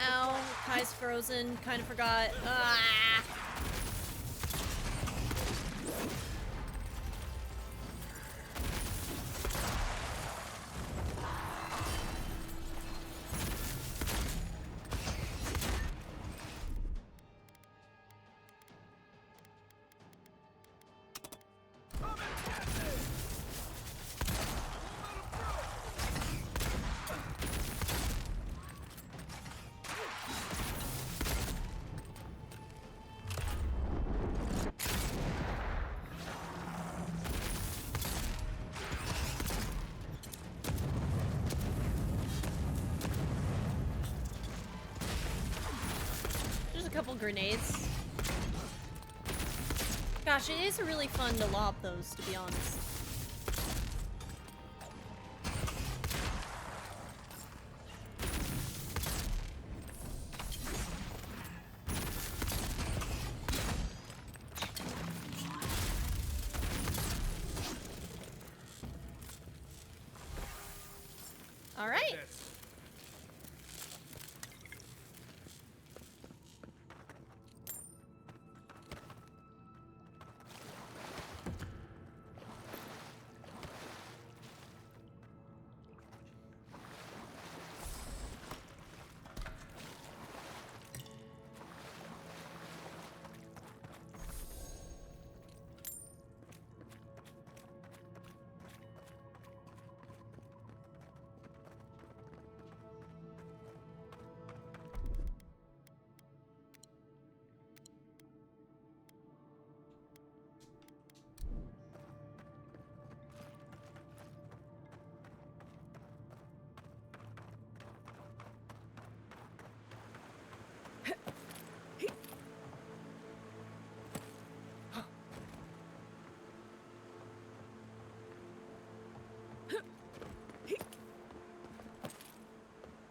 [SPEAKER 1] Ow, Kai's frozen, kind of forgot. Ah! grenades. Gosh, it is really fun to lob those, to be honest. All right.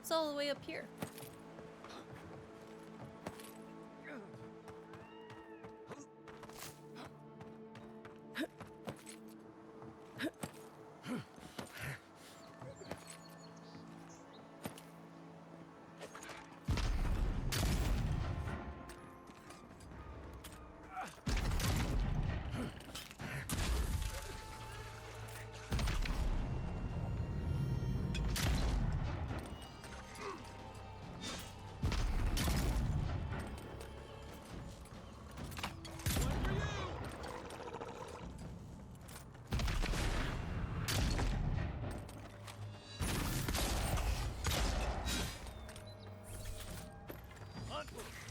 [SPEAKER 1] It's all the way up here.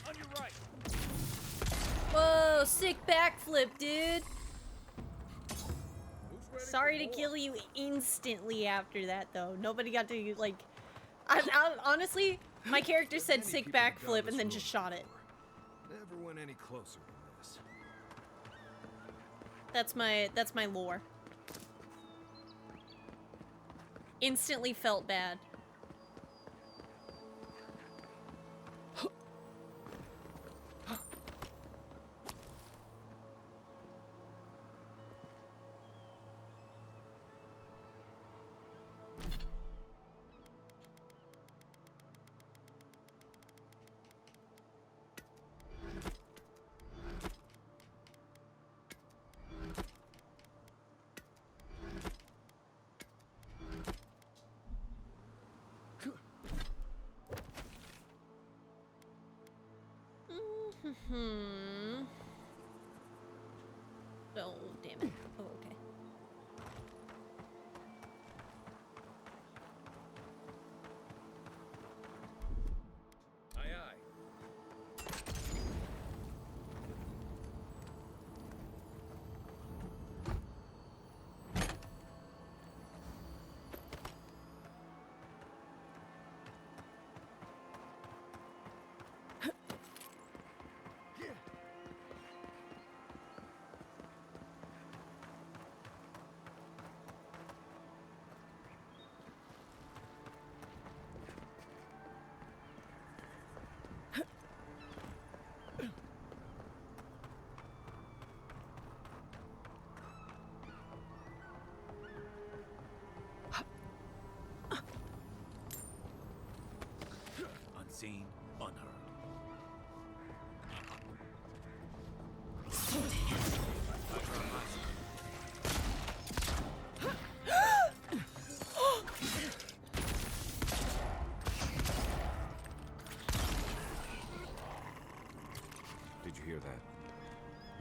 [SPEAKER 2] On your right.
[SPEAKER 1] Whoa, sick backflip, dude.
[SPEAKER 2] Who's ready
[SPEAKER 1] Sorry
[SPEAKER 2] for
[SPEAKER 1] to
[SPEAKER 2] more?
[SPEAKER 1] kill you instantly after that, though. Nobody got to, like... honestly, my character said
[SPEAKER 3] Many
[SPEAKER 1] sick
[SPEAKER 3] people have done
[SPEAKER 1] backflip
[SPEAKER 3] this
[SPEAKER 1] and then
[SPEAKER 3] road
[SPEAKER 1] just shot it.
[SPEAKER 3] before. Never went any closer than this.
[SPEAKER 1] That's my lore. Instantly felt bad. Oh, damn it. Oh, okay.
[SPEAKER 2] Aye, aye.
[SPEAKER 4] Unseen, unheard.
[SPEAKER 5] Did you hear that?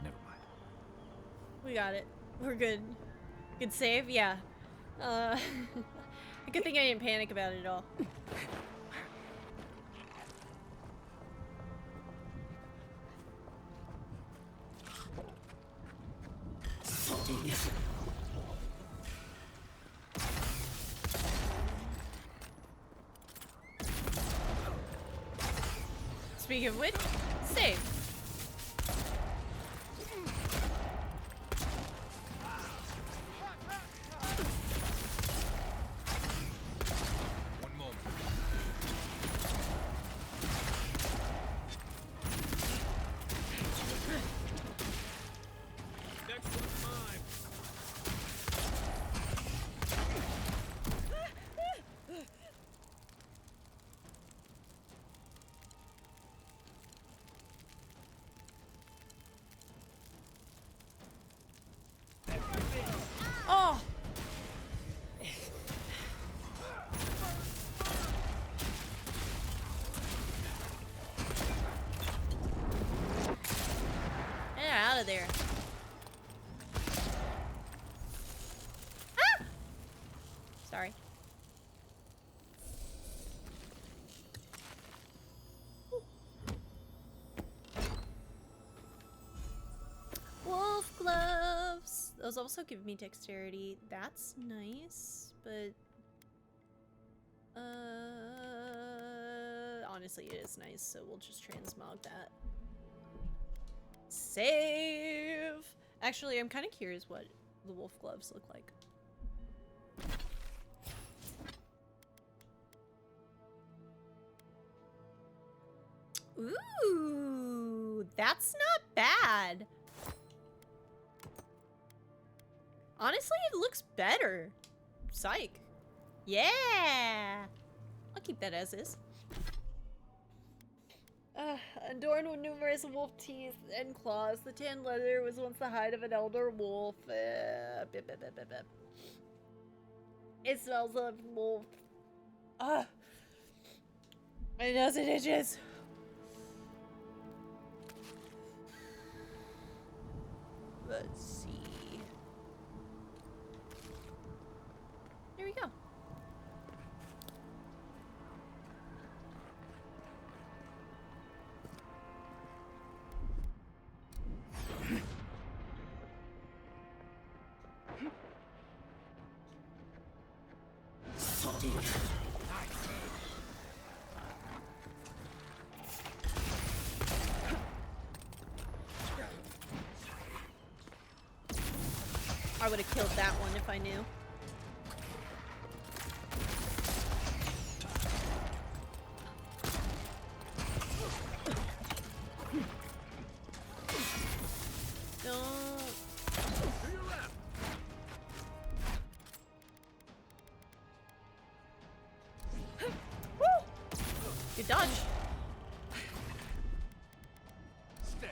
[SPEAKER 5] Never mind.
[SPEAKER 1] We got it. We're good. Good save? Yeah. Good thing I didn't panic about it at all. Speaking of which, save. of there. Ah! Sorry. Wolf gloves. Those also give me dexterity. That's nice, but honestly it is nice, so we'll just transmog that. Save! Actually, I'm kind of curious what the wolf gloves look like. Ooh, that's not bad. Honestly, it looks better. Psych. Yeah! I'll keep that as is. Adorned with numerous wolf teeth and claws, the tan leather was once the hide of an elder wolf. It smells of wolf. My nose and itches. Let's see. There we go. I would have killed that one if I knew. Don't. Woo! Good dodge.
[SPEAKER 3] Stay.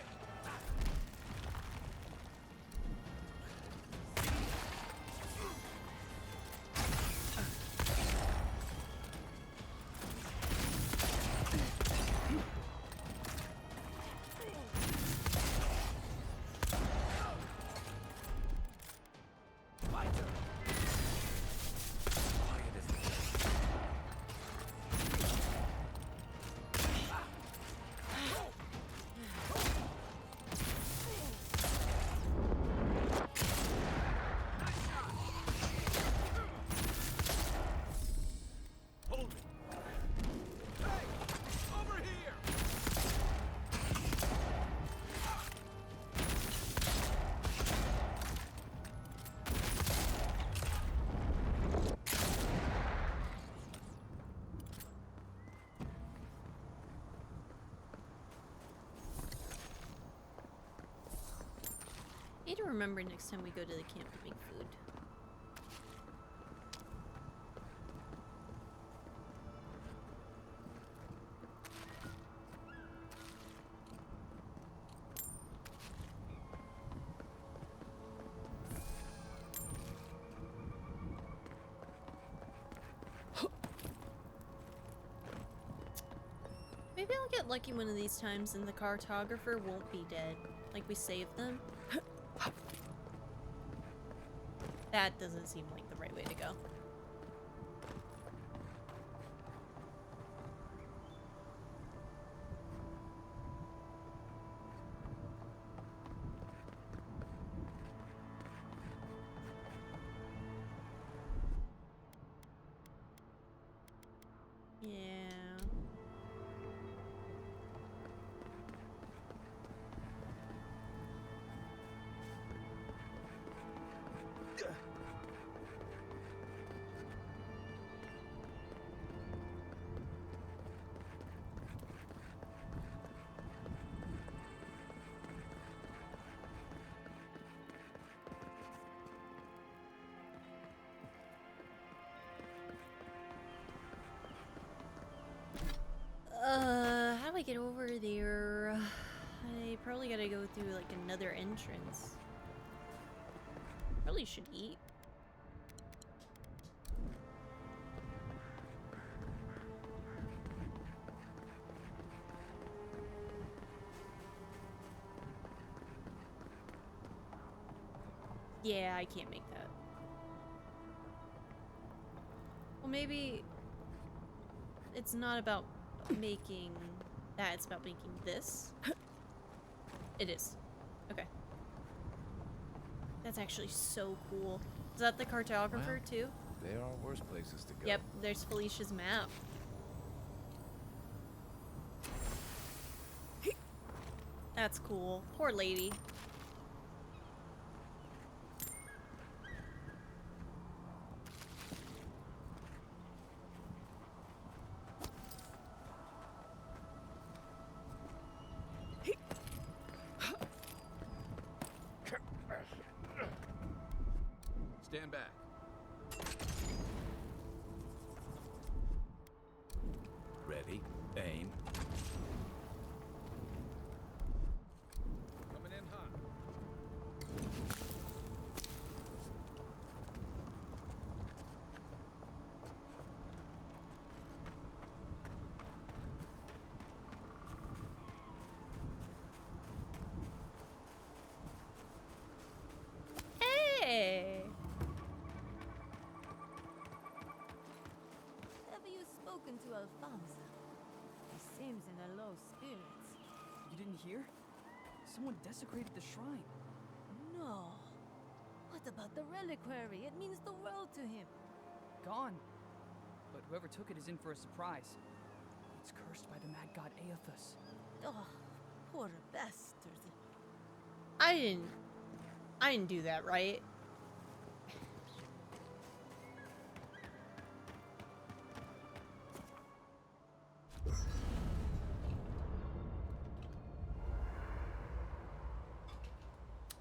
[SPEAKER 1] Need to remember next time we go to the camp to make food. Maybe I'll get lucky one of these times and the cartographer won't be dead. Like we saved them. That doesn't seem like the right way to go. Yeah. How do I get over there? I probably gotta go through like another entrance. Probably should eat. Yeah, I can't make that. Well, maybe it's not about making that, it's about making this. It is. Okay. That's actually so cool. Is that the cartographer
[SPEAKER 5] Well,
[SPEAKER 1] too?
[SPEAKER 5] There are worse places to go.
[SPEAKER 1] Yep, there's Felicia's map. That's cool. Poor lady.
[SPEAKER 3] Stand back.
[SPEAKER 2] Ready, aim.
[SPEAKER 3] Coming in hot.
[SPEAKER 1] Hey!
[SPEAKER 7] Have you spoken to Alfonso? He seems in a low spirits.
[SPEAKER 8] You didn't hear? Someone desecrated the shrine.
[SPEAKER 7] No. What about the reliquary? It means the world to him.
[SPEAKER 8] Gone. But whoever took it is in for a surprise. It's cursed by the mad god Aethus.
[SPEAKER 7] Oh, poor bastard.
[SPEAKER 1] I didn't do that, right?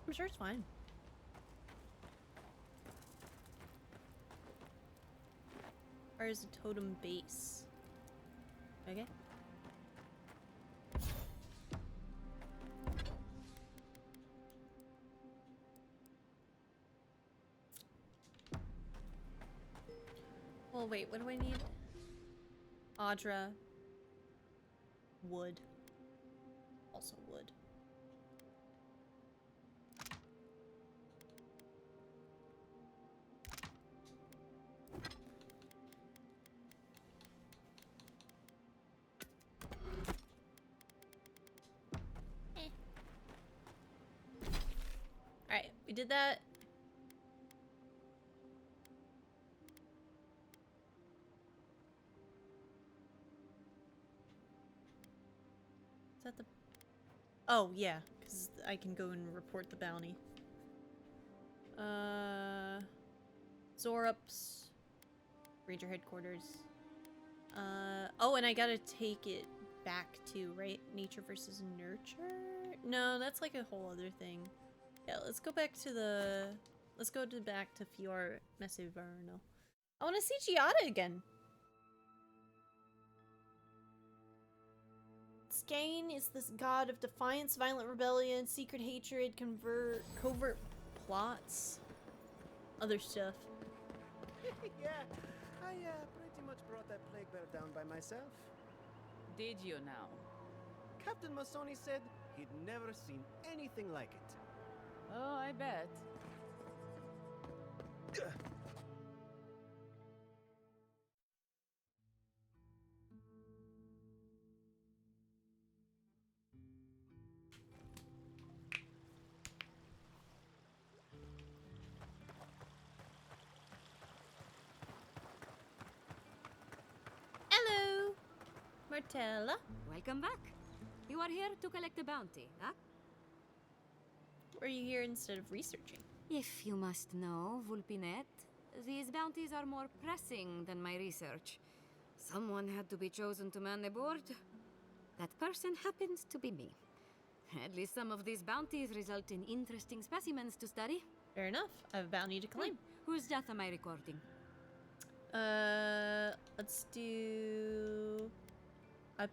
[SPEAKER 1] I'm sure it's fine. Or is a totem base? Okay. Well, wait, what do I need? Audra. Wood. Also wood. Alright, we did that. Is that the... Oh, yeah, because I can go and report the bounty. Zorups. Ranger headquarters. Oh, and I gotta take it back to, right? Nature versus nurture? No, that's like a whole other thing. Yeah, let's go back to the... Let's go to back to Fior Mesiverno. I want to see Giada again. Skane is this god of defiance, violent rebellion, secret hatred, covert plots, other stuff.
[SPEAKER 9] Yeah, I pretty much brought that plague bear down by myself.
[SPEAKER 10] Did you now?
[SPEAKER 9] Captain Masoni said he'd never seen anything like it.
[SPEAKER 10] Oh, I bet.
[SPEAKER 1] Hello, Martella.
[SPEAKER 6] Welcome back. You are here to collect a bounty, huh?
[SPEAKER 1] Or are you here instead of researching?
[SPEAKER 6] If you must know, Vulpinet, these bounties are more pressing than my research. Someone had to be chosen to man the board. That person happens to be me. At least some of these bounties result in interesting specimens to study.
[SPEAKER 1] Fair enough. I have a bounty to claim.
[SPEAKER 6] Whose death am I recording?
[SPEAKER 1] Let's do... I've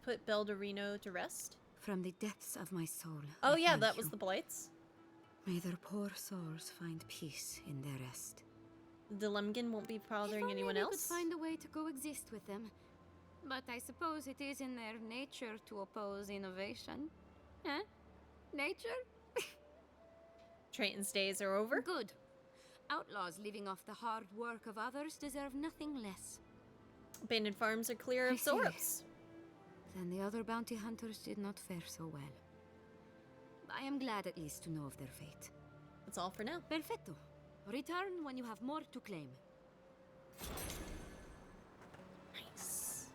[SPEAKER 1] put Beldarino to rest.
[SPEAKER 6] From the depths of my soul.
[SPEAKER 1] Oh
[SPEAKER 6] I
[SPEAKER 1] yeah,
[SPEAKER 6] thank
[SPEAKER 1] that was
[SPEAKER 6] you.
[SPEAKER 1] the Blights.
[SPEAKER 6] May their poor souls find peace in their rest.
[SPEAKER 1] The Lemgen won't be bothering
[SPEAKER 6] If only
[SPEAKER 1] anyone
[SPEAKER 6] we
[SPEAKER 1] else.
[SPEAKER 6] could find a way to coexist with them. But I suppose it is in their nature to oppose innovation. Huh? Nature?
[SPEAKER 1] Triton's days are over.
[SPEAKER 11] Good. Outlaws living off the hard work of others deserve nothing less.
[SPEAKER 1] Abandoned farms are clear
[SPEAKER 11] I
[SPEAKER 1] of
[SPEAKER 11] see.
[SPEAKER 1] Zorps.
[SPEAKER 11] Then the other bounty hunters did not fare so well. I am glad at least to know of their fate.
[SPEAKER 1] That's all for now.
[SPEAKER 11] Perfecto. Return when you have more to claim.
[SPEAKER 1] Nice.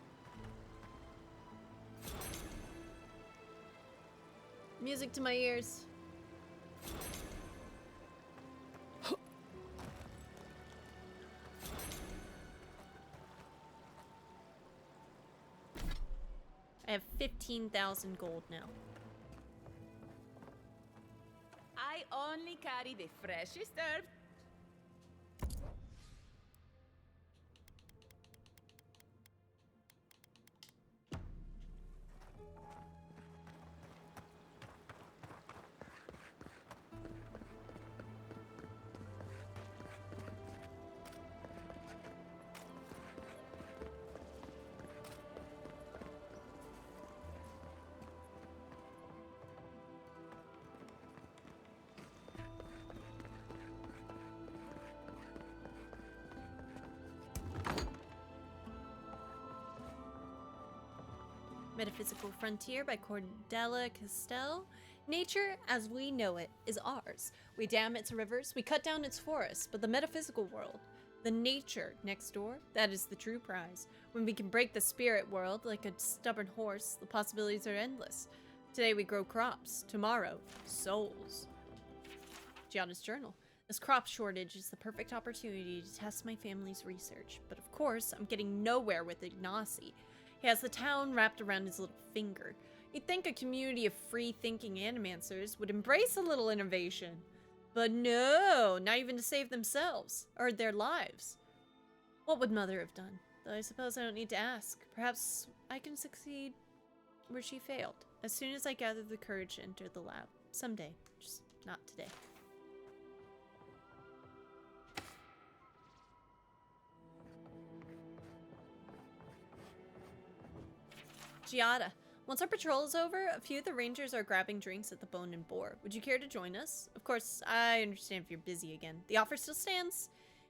[SPEAKER 1] Music to my ears. I have 15,000 gold now.
[SPEAKER 10] I only carry the freshest herbs.
[SPEAKER 1] Metaphysical Frontier by Cordella Castell. Nature, as we know it, is ours. We dam its rivers, we cut down its forests, but the metaphysical world, the nature next door, that is the true prize. When we can break the spirit world like a stubborn horse, the possibilities are endless. Today we grow crops, tomorrow, souls. Gianna's journal. This crop shortage is the perfect opportunity to test my family's research, but of course, I'm getting nowhere with Ignacy. He has the town wrapped around his little finger. You'd think a community of free-thinking animancers would embrace a little innovation. But no, not even to save themselves, or their lives. What would Mother have done? Though I suppose I don't need to ask. Perhaps I can succeed where she failed, as soon as I gather the courage to enter the lab. Someday, just not today. Giada. Once our patrol is over, a few of the rangers are grabbing drinks at the Bone and Boar. Would you care to join us? Of course, I understand if you're busy again. The offer still stands.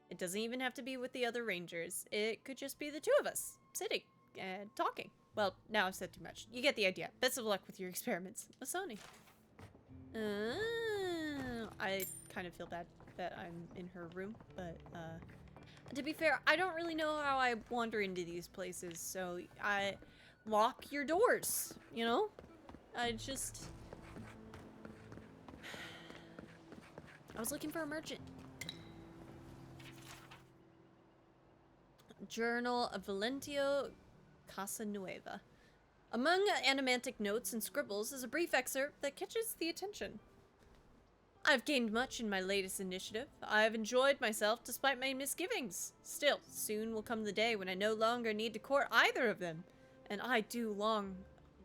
[SPEAKER 1] It doesn't even have to be with the other rangers. It could just be the two of us, sitting and talking. Well, now I've said too much. You get the idea. Best of luck with your experiments. Masoni. I kind of feel bad that I'm in her room, but, to be fair, I don't really know how I wander into these places, so lock your doors, you know? I was looking for a merchant. Journal of Valentio Casanueva. Among animantic notes and scribbles is a brief excerpt that catches the attention. I've gained much in my latest initiative. I've enjoyed myself despite my misgivings. Still, soon will come the day when I no longer need to court either of them. And I do long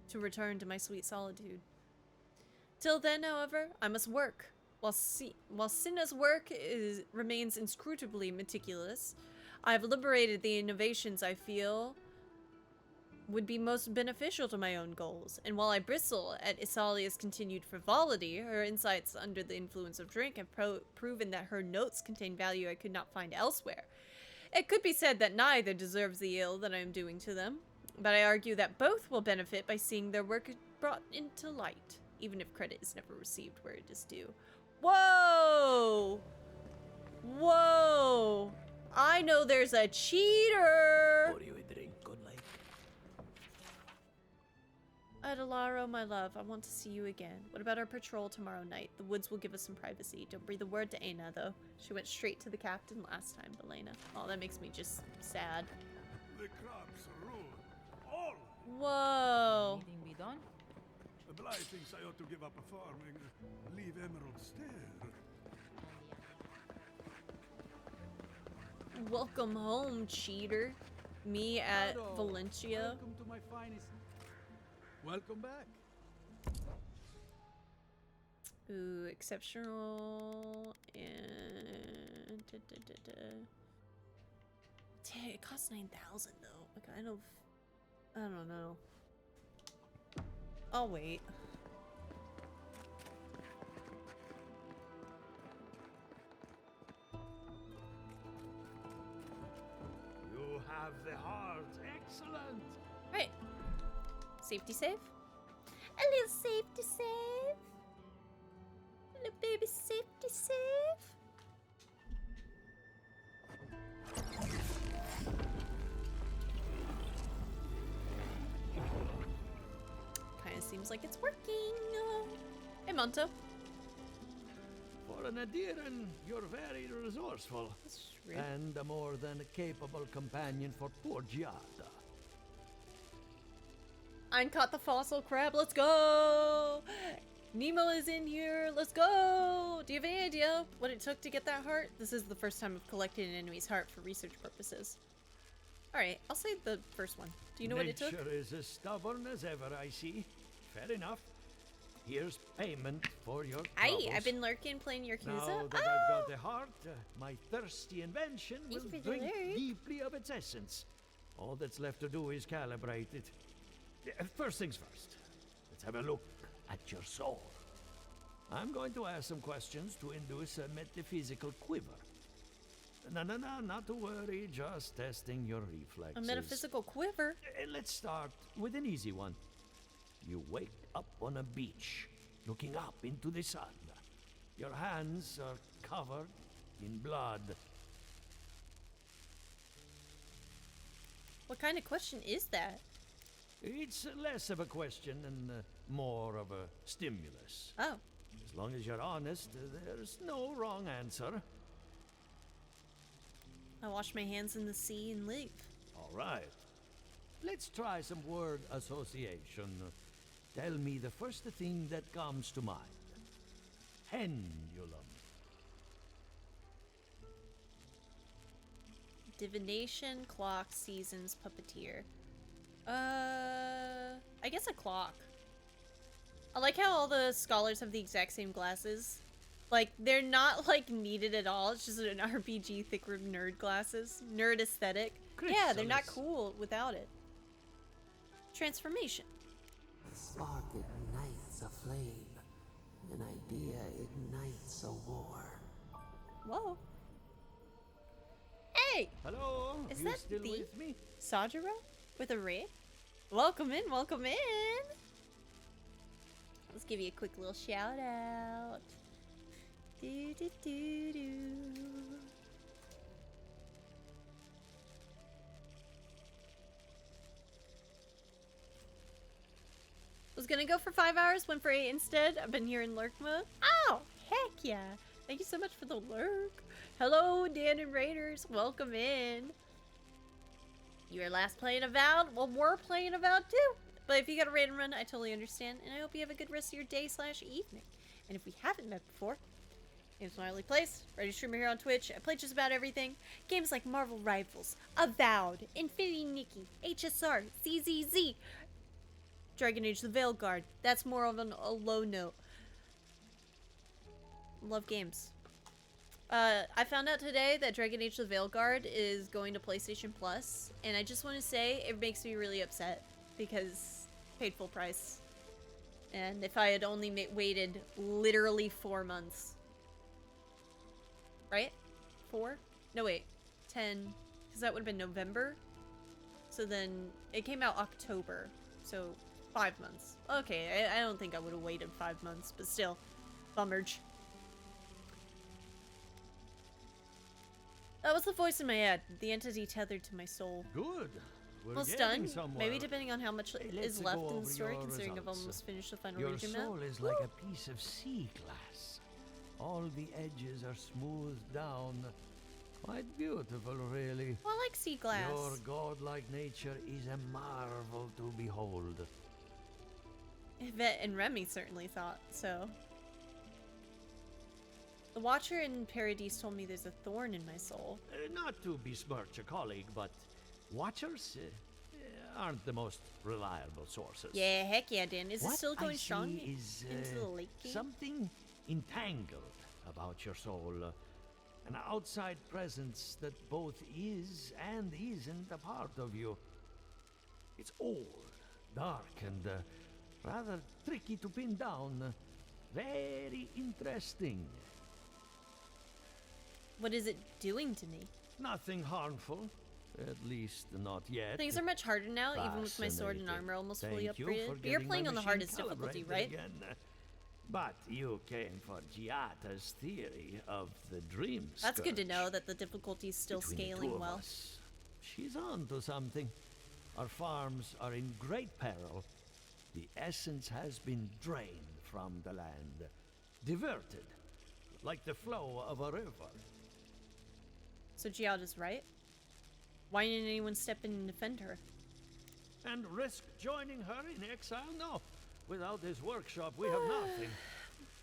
[SPEAKER 1] to return to my sweet solitude. Till then, however, I must work. While Cinna's work remains inscrutably meticulous, I have liberated the innovations I feel would be most beneficial to my own goals. And while I bristle at Isalia's continued frivolity, her insights under the influence of drink have proven that her notes contain value I could not find elsewhere. It could be said that neither deserves the ill that I am doing to them. But I argue that both will benefit by seeing their work brought into light, even if credit is never received where it is due. Whoa! Whoa! I know there's a cheater!
[SPEAKER 2] Pour you a drink, good life.
[SPEAKER 1] Adelaro, my love, I want to see you again. What about our patrol tomorrow night? The woods will give us some privacy. Don't breathe a word to Aina, though. She went straight to the captain last time, Belena. Oh, that makes me just sad.
[SPEAKER 12] The crops rule. All.
[SPEAKER 1] Whoa.
[SPEAKER 10] Anything be done?
[SPEAKER 12] The Bly thinks I ought to give up farming, leave Emerald Stair.
[SPEAKER 1] Welcome home, cheater. Me at Valencia.
[SPEAKER 9] Welcome to my finest. Welcome back.
[SPEAKER 1] Ooh, exceptional and Dang, it costs 9,000 though. I don't know. I'll wait.
[SPEAKER 12] have the heart. Excellent.
[SPEAKER 1] Right. Safety save? A little safety save. A little baby safety save. Kinda seems like it's working. Hey, Monto.
[SPEAKER 2] For an Adiran, you're very resourceful.
[SPEAKER 1] That's rude.
[SPEAKER 2] And a more than capable companion for poor Giada.
[SPEAKER 1] I caught the fossil crab. Let's go! Nemo is in here. Let's go! Do you have any idea what it took to get that heart? This is the first time I've collected an enemy's heart for research purposes. Alright, I'll say the first one. Do you know what it took?
[SPEAKER 2] Nature is as stubborn as ever, I see. Fair enough. Here's payment for your troubles.
[SPEAKER 1] Aye, I've been lurking playing Yakuza.
[SPEAKER 2] Now that I've got the heart, my thirsty invention will
[SPEAKER 1] Thank you for the
[SPEAKER 2] drink
[SPEAKER 1] alert.
[SPEAKER 2] deeply of its essence. All that's left to do is calibrate it. First things first, let's have a look at your soul. I'm going to ask some questions to induce a metaphysical quiver. No, not to worry, just testing your reflexes.
[SPEAKER 1] A metaphysical quiver?
[SPEAKER 2] Let's start with an easy one. You wake up on a beach, looking up into the sun. Your hands are covered in blood.
[SPEAKER 1] What kind of question is that?
[SPEAKER 2] It's less of a question and more of a stimulus.
[SPEAKER 1] Oh.
[SPEAKER 2] As long as you're honest, there's no wrong answer.
[SPEAKER 1] I wash my hands in the sea and leave.
[SPEAKER 2] All right. Let's try some word association. Tell me the first thing that comes to mind. Pendulum.
[SPEAKER 1] Divination, clock, seasons, puppeteer. I guess a clock. I like how all the scholars have the exact same glasses. Like, they're not, like, needed at all. It's just an RPG thick room nerd glasses. Nerd aesthetic. Yeah, they're not cool without it. Transformation.
[SPEAKER 13] A spark ignites a flame. An idea ignites a war.
[SPEAKER 1] Whoa. Hey!
[SPEAKER 2] Hello?
[SPEAKER 1] Is
[SPEAKER 2] You
[SPEAKER 1] that
[SPEAKER 2] still
[SPEAKER 1] the
[SPEAKER 2] with me?
[SPEAKER 1] Sajiro with a ray? Welcome in, welcome in! Let's give you a quick little shout out. Do do do do. Was gonna go for 5 hours, went for 8 instead. I've been here in lurk mode. Oh, heck yeah! Thank you so much for the lurk. Hello, Dan and Raiders. Welcome in. You were last playing Avowed? Well, we're playing Avowed too. But if you got a raid and run, I totally understand. And I hope you have a good rest of your day/evening. And if we haven't met before, it's my early place. Ready streamer here on Twitch. I play just about everything. Games like Marvel Rivals, Avowed, Infinity Nikki, HSR, ZZZ, Dragon Age the Veilguard. That's more of a low note. Love games. I found out today that Dragon Age the Veilguard is going to PlayStation Plus, and I just want to say it makes me really upset because paid full price. And if I had only waited literally 4 months. Right? 4? No, wait. 10. Because that would have been November. So then it came out October. So 5 months. Okay, I don't think I would have waited 5 months, but still. Bummerge. That was the voice in my head. The entity tethered to my soul.
[SPEAKER 2] Good. We're
[SPEAKER 1] Almost
[SPEAKER 2] getting
[SPEAKER 1] done.
[SPEAKER 2] somewhere.
[SPEAKER 1] Maybe depending on how much
[SPEAKER 2] Let's
[SPEAKER 1] is left
[SPEAKER 2] go
[SPEAKER 1] in the
[SPEAKER 2] over
[SPEAKER 1] story,
[SPEAKER 2] your
[SPEAKER 1] considering I've
[SPEAKER 2] results.
[SPEAKER 1] almost finished the final
[SPEAKER 2] Your
[SPEAKER 1] region map.
[SPEAKER 2] soul is like a piece of sea glass. All the edges are smoothed down. Quite beautiful, really.
[SPEAKER 1] Well, I like sea glass.
[SPEAKER 2] Your godlike nature is a marvel to behold.
[SPEAKER 1] Yvette and Remy certainly thought so. The Watcher in Paradise told me there's a thorn in my soul.
[SPEAKER 2] Not to besmirch a colleague, but Watchers aren't the most reliable sources.
[SPEAKER 1] Yeah, heck yeah, Dan. Is it
[SPEAKER 2] What
[SPEAKER 1] still
[SPEAKER 2] I
[SPEAKER 1] going strong
[SPEAKER 2] see is,
[SPEAKER 1] into the lake game?
[SPEAKER 2] something entangled about your soul. An outside presence that both is and isn't a part of you. It's old, dark, and rather tricky to pin down. Very interesting.
[SPEAKER 1] What is it doing to me?
[SPEAKER 2] Nothing harmful. At least not yet.
[SPEAKER 1] Things are much harder now, even with my sword and
[SPEAKER 2] Fascinating.
[SPEAKER 1] armor almost
[SPEAKER 2] Thank
[SPEAKER 1] fully
[SPEAKER 2] you
[SPEAKER 1] upgraded.
[SPEAKER 2] for
[SPEAKER 1] But you're
[SPEAKER 2] getting
[SPEAKER 1] playing
[SPEAKER 2] my
[SPEAKER 1] on the
[SPEAKER 2] machine
[SPEAKER 1] hardest difficulty,
[SPEAKER 2] calibrated
[SPEAKER 1] right?
[SPEAKER 2] again. But you came for Giata's theory of the dream
[SPEAKER 1] That's good to
[SPEAKER 2] scourge.
[SPEAKER 1] know that the difficulty's still
[SPEAKER 2] Between the two
[SPEAKER 1] scaling
[SPEAKER 2] of
[SPEAKER 1] well.
[SPEAKER 2] us, she's on to something. Our farms are in great peril. The essence has been drained from the land, diverted, like the flow of a river.
[SPEAKER 1] So Giada's right? Why didn't anyone step in and defend her?
[SPEAKER 2] And risk joining her in exile? No. Without this workshop, we have nothing.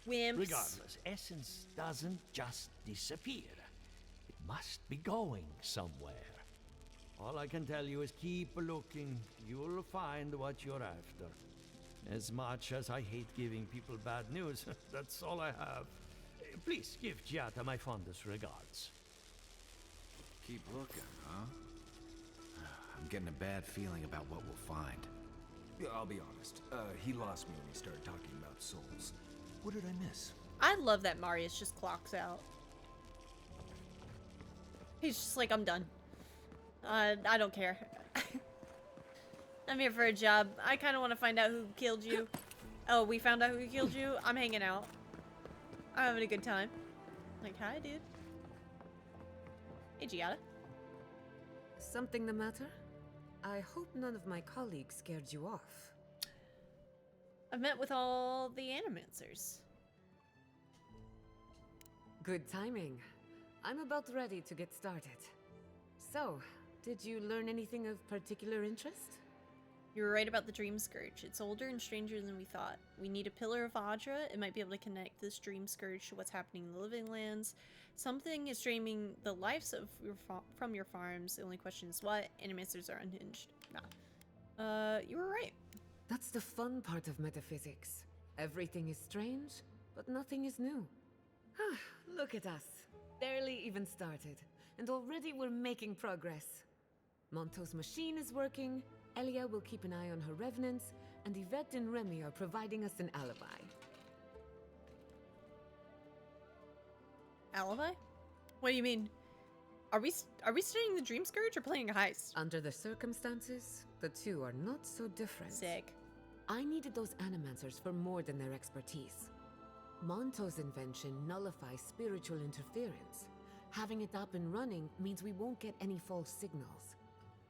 [SPEAKER 1] Wimps.
[SPEAKER 2] Regardless, essence doesn't just disappear. It must be going somewhere. All I can tell you is keep looking. You'll find what you're after. As much as I hate giving people bad news, that's all I have. Please give Giata my fondest regards.
[SPEAKER 5] Keep looking, huh? I'm getting a bad feeling about what we'll find.
[SPEAKER 3] Yeah, I'll be honest. He lost me when he started talking about souls. What did I miss?
[SPEAKER 1] I love that Marius just clocks out. He's just like, I'm done. I don't care. I'm here for a job. I kind of want to find out who killed you. Oh, we found out who killed you? I'm hanging out. I'm having a good time. Like, hi, dude. Hey, Giada.
[SPEAKER 14] Something the matter? I hope none of my colleagues scared you off.
[SPEAKER 1] I've met with all the animancers.
[SPEAKER 14] Good timing. I'm about ready to get started. So, did you learn anything of particular interest?
[SPEAKER 1] You were right about the Dream Scourge. It's older and stranger than we thought. We need a Pillar of Audra. It might be able to connect this Dream Scourge to what's happening in the Living Lands. Something is draining the lives of from your farms. The only question is what? Animancers are unhinged. Nah. You were right.
[SPEAKER 14] That's the fun part of metaphysics. Everything is strange, but nothing is new. Look at us. Barely even started, and already we're making progress. Monto's machine is working, Elia will keep an eye on her revenants, and Yvette and Remy are providing us an alibi.
[SPEAKER 1] Alibi? What do you mean? Are we studying the Dream Scourge or playing a heist?
[SPEAKER 14] Under the circumstances, the two are not so different.
[SPEAKER 1] Sick.
[SPEAKER 14] I needed those animancers for more than their expertise. Monto's invention nullifies spiritual interference. Having it up and running means we won't get any false signals.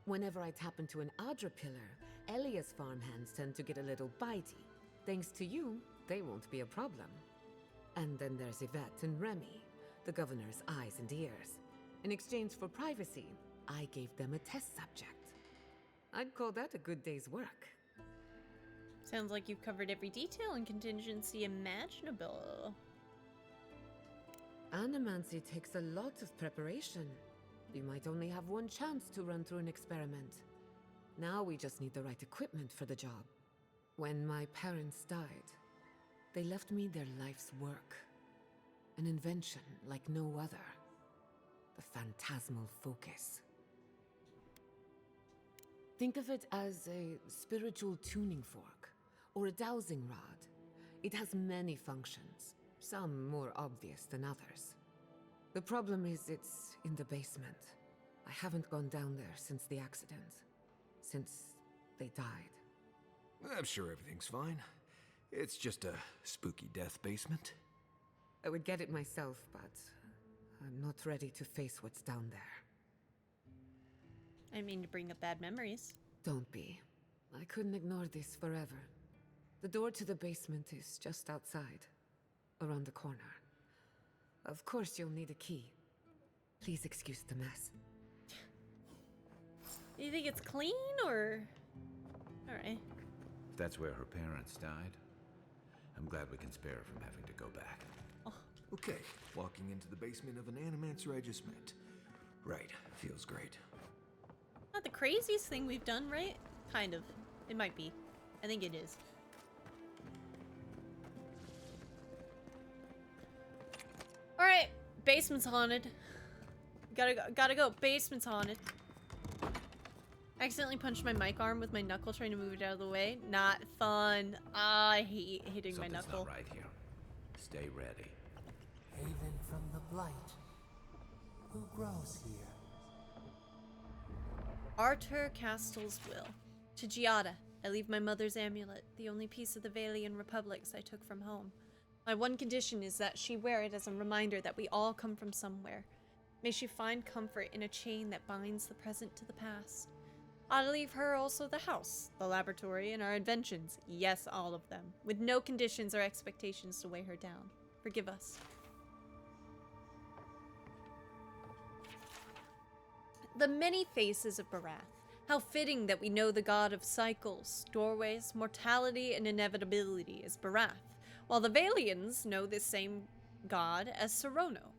[SPEAKER 14] Whenever I tap into an Audra pillar, Elia's farmhands tend to get a little bitey. Thanks to you, they won't be a problem. And then there's Yvette and Remy, the governor's eyes and ears. In exchange for privacy, I gave them a test subject. I'd call that a good day's work.
[SPEAKER 1] Sounds like you've covered every detail and contingency imaginable.
[SPEAKER 14] Animancy takes a lot of preparation. You might only have one chance to run through an experiment. Now we just need the right equipment for the job. When my parents died, they left me their life's work. An invention like no other. The phantasmal focus. Think of it as a spiritual tuning fork, or a dowsing rod. It has many functions, some more obvious than others. The problem is it's in the basement. I haven't gone down there since the accident. Since they died.
[SPEAKER 3] I'm sure everything's fine. It's just a spooky death basement.
[SPEAKER 14] I would get it myself, but I'm not ready to face what's down there.
[SPEAKER 1] I mean to bring up bad memories.
[SPEAKER 14] Don't be. I couldn't ignore this forever. The door to the basement is just outside, around the corner. Of course you'll need a key. Please excuse the mess.
[SPEAKER 1] You think it's clean, or...? Alright.
[SPEAKER 5] If that's where her parents died, I'm glad we can spare her from having to go back.
[SPEAKER 1] Oh.
[SPEAKER 3] Okay, walking into the basement of an animancer I just met. Right, feels great.
[SPEAKER 1] Not the craziest thing we've done, right? Kind of. It might be. I think it is. Alright, basement's haunted. Gotta go. Basement's haunted. I accidentally punched my mic arm with my knuckle trying to move it out of the way. Not fun. I hate hitting my knuckle.
[SPEAKER 5] Not right here. Stay ready.
[SPEAKER 13] Haven from the blight. Who grows here?
[SPEAKER 1] Arthur Castel's will. To Giada, I leave my mother's amulet, the only piece of the Valian Republics I took from home. My one condition is that she wear it as a reminder that we all come from somewhere. May she find comfort in a chain that binds the present to the past. I'll leave her also the house, the laboratory, and our inventions. Yes, all of them. With no conditions or expectations to weigh her down. Forgive us. The many faces of Barath. How fitting that we know the god of cycles, doorways, mortality, and inevitability is Barath, while the Valians know this same god as Serono.